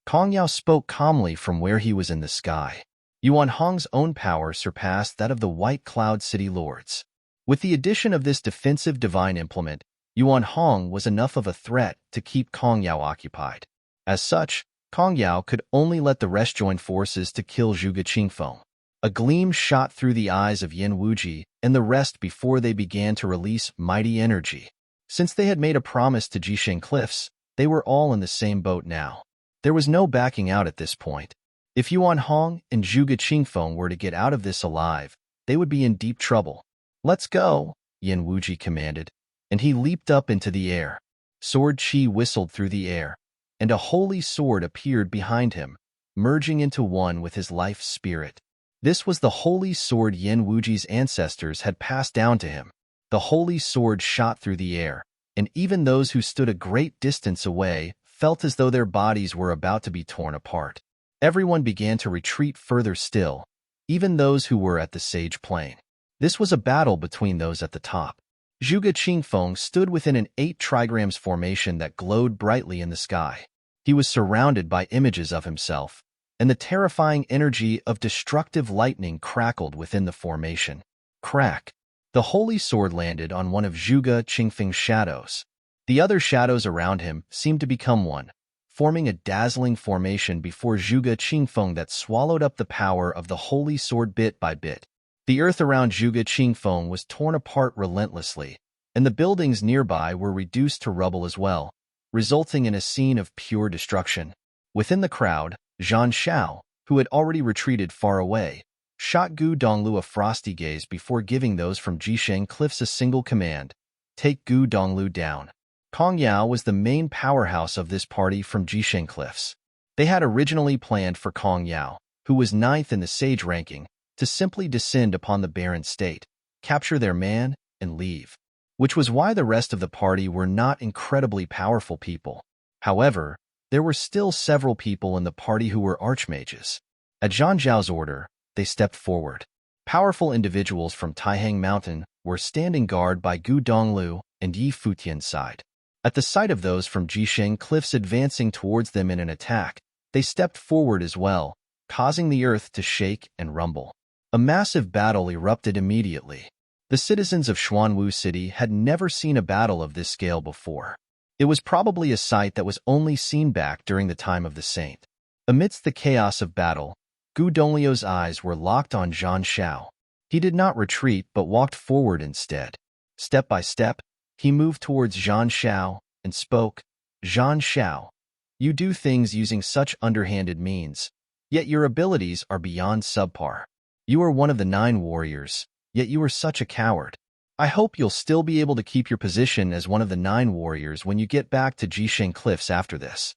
Kong Yao spoke calmly from where he was in the sky. Yuan Hong's own power surpassed that of the White Cloud City Lords. With the addition of this defensive divine implement, Yuan Hong was enough of a threat to keep Kong Yao occupied. As such, Kong Yao could only let the rest join forces to kill Zhuge Qingfeng. A gleam shot through the eyes of Yin Wuji and the rest before they began to release mighty energy. Since they had made a promise to Jisheng Cliffs, they were all in the same boat now. There was no backing out at this point. If Yuan Hong and Zhuge Qingfeng were to get out of this alive, they would be in deep trouble. "Let's go," Yin Wuji commanded, and he leaped up into the air. Sword Qi whistled through the air, and a holy sword appeared behind him, merging into one with his life spirit. This was the holy sword Yin Wuji's ancestors had passed down to him. The holy sword shot through the air, and even those who stood a great distance away felt as though their bodies were about to be torn apart. Everyone began to retreat further still, even those who were at the Sage Plain. This was a battle between those at the top. Zhuge Qingfeng stood within an 8 trigrams formation that glowed brightly in the sky. He was surrounded by images of himself, and the terrifying energy of destructive lightning crackled within the formation. Crack! The holy sword landed on one of Zhuge Qingfeng's shadows. The other shadows around him seemed to become one, forming a dazzling formation before Zhuge Qingfeng that swallowed up the power of the holy sword bit by bit. The earth around Zhuge Qingfeng was torn apart relentlessly, and the buildings nearby were reduced to rubble as well, resulting in a scene of pure destruction. Within the crowd, Zhan Xiao, who had already retreated far away, shot Gu Donglu a frosty gaze before giving those from Jisheng Cliffs a single command: "Take Gu Donglu down." Kong Yao was the main powerhouse of this party from Jisheng Cliffs. They had originally planned for Kong Yao, who was 9th in the sage ranking, to simply descend upon the barren state, capture their man, and leave, which was why the rest of the party were not incredibly powerful people. However, there were still several people in the party who were archmages. At Zhan Zhao's order, they stepped forward. Powerful individuals from Taihang Mountain were standing guard by Gu Donglu and Yi Futian's side. At the sight of those from Jisheng Cliffs advancing towards them in an attack, they stepped forward as well, causing the earth to shake and rumble. A massive battle erupted immediately. The citizens of Xuanwu City had never seen a battle of this scale before. It was probably a sight that was only seen back during the time of the saint. Amidst the chaos of battle, Gu Donglio's eyes were locked on Zhan Xiao. He did not retreat but walked forward instead. Step by step, he moved towards Zhan Xiao and spoke, "Zhan Xiao, you do things using such underhanded means, yet your abilities are beyond subpar. You are one of the 9 warriors, yet you are such a coward. I hope you'll still be able to keep your position as one of the 9 warriors when you get back to Jisheng Cliffs after this."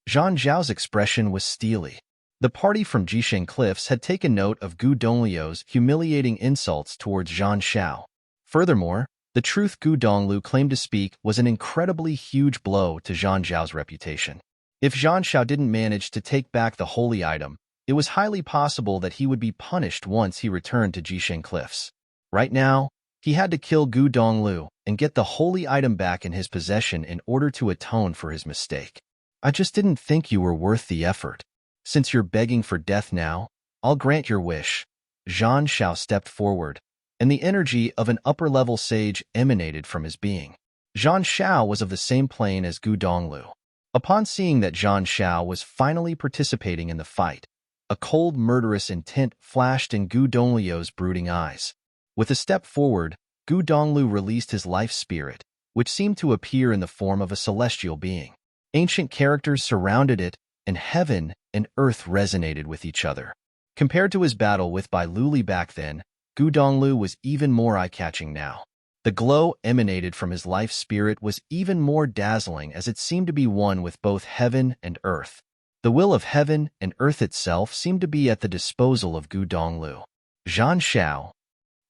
Zhan Zhao's expression was steely. The party from Jisheng Cliffs had taken note of Gu Donglio's humiliating insults towards Zhan Xiao. Furthermore, the truth Gu Donglu claimed to speak was an incredibly huge blow to Zhan Zhao's reputation. If Zhan Xiao didn't manage to take back the holy item, it was highly possible that he would be punished once he returned to Jisheng Cliffs. Right now, he had to kill Gu Donglu and get the holy item back in his possession in order to atone for his mistake. "I just didn't think you were worth the effort. Since you're begging for death now, I'll grant your wish." Zhan Xiao stepped forward, and the energy of an upper-level sage emanated from his being. Zhan Xiao was of the same plane as Gu Donglu. Upon seeing that Zhan Xiao was finally participating in the fight, a cold, murderous intent flashed in Gu Donglio's brooding eyes. With a step forward, Gu Donglu released his life spirit, which seemed to appear in the form of a celestial being. Ancient characters surrounded it, and heaven and earth resonated with each other. Compared to his battle with Bai Luli back then, Gu Donglu was even more eye-catching now. The glow emanated from his life spirit was even more dazzling as it seemed to be one with both heaven and earth. The will of heaven and earth itself seemed to be at the disposal of Gu Donglu. Zhan Xiao,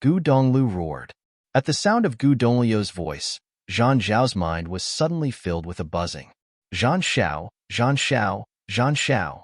Gu Donglu roared. At the sound of Gu Donglio's voice, Zhan Zhao's mind was suddenly filled with a buzzing. Zhan Xiao, Zhan Xiao, Zhan Xiao.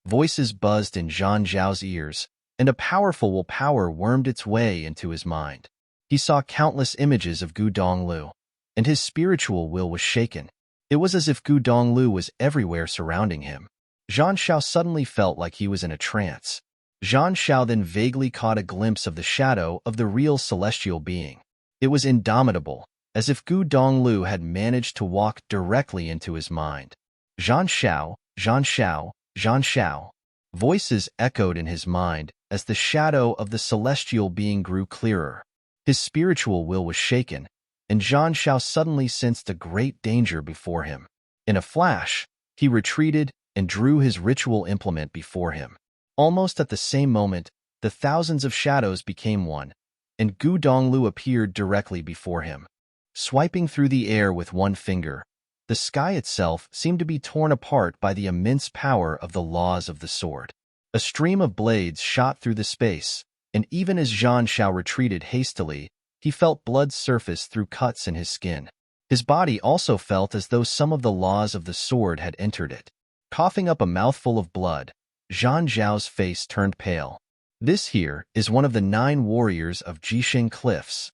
Voices buzzed in Zhan Zhao's ears, and a powerful willpower wormed its way into his mind. He saw countless images of Gu Donglu, and his spiritual will was shaken. It was as if Gu Donglu was everywhere surrounding him. Zhan Xiao suddenly felt like he was in a trance. Zhan Xiao then vaguely caught a glimpse of the shadow of the real celestial being. It was indomitable, as if Gu Donglu had managed to walk directly into his mind. Zhan Xiao, Zhan Xiao, Zhan Xiao. Voices echoed in his mind as the shadow of the celestial being grew clearer. His spiritual will was shaken, and Zhan Xiao suddenly sensed a great danger before him. In a flash, he retreated and drew his ritual implement before him. Almost at the same moment, the thousands of shadows became one, and Gu Donglu appeared directly before him. Swiping through the air with one finger, the sky itself seemed to be torn apart by the immense power of the laws of the sword. A stream of blades shot through the space, and even as Zhan Xiao retreated hastily, he felt blood surface through cuts in his skin. His body also felt as though some of the laws of the sword had entered it. Coughing up a mouthful of blood, Zhan Zhao's face turned pale. This here is one of the 9 warriors of Jisheng Cliffs.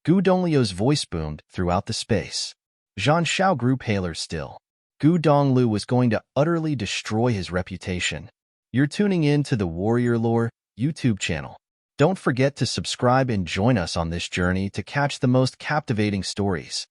Gu Donglio's voice boomed throughout the space. Zhan Xiao grew paler still. Gu Donglu was going to utterly destroy his reputation. You're tuning in to the Warrior Lore YouTube channel. Don't forget to subscribe and join us on this journey to catch the most captivating stories.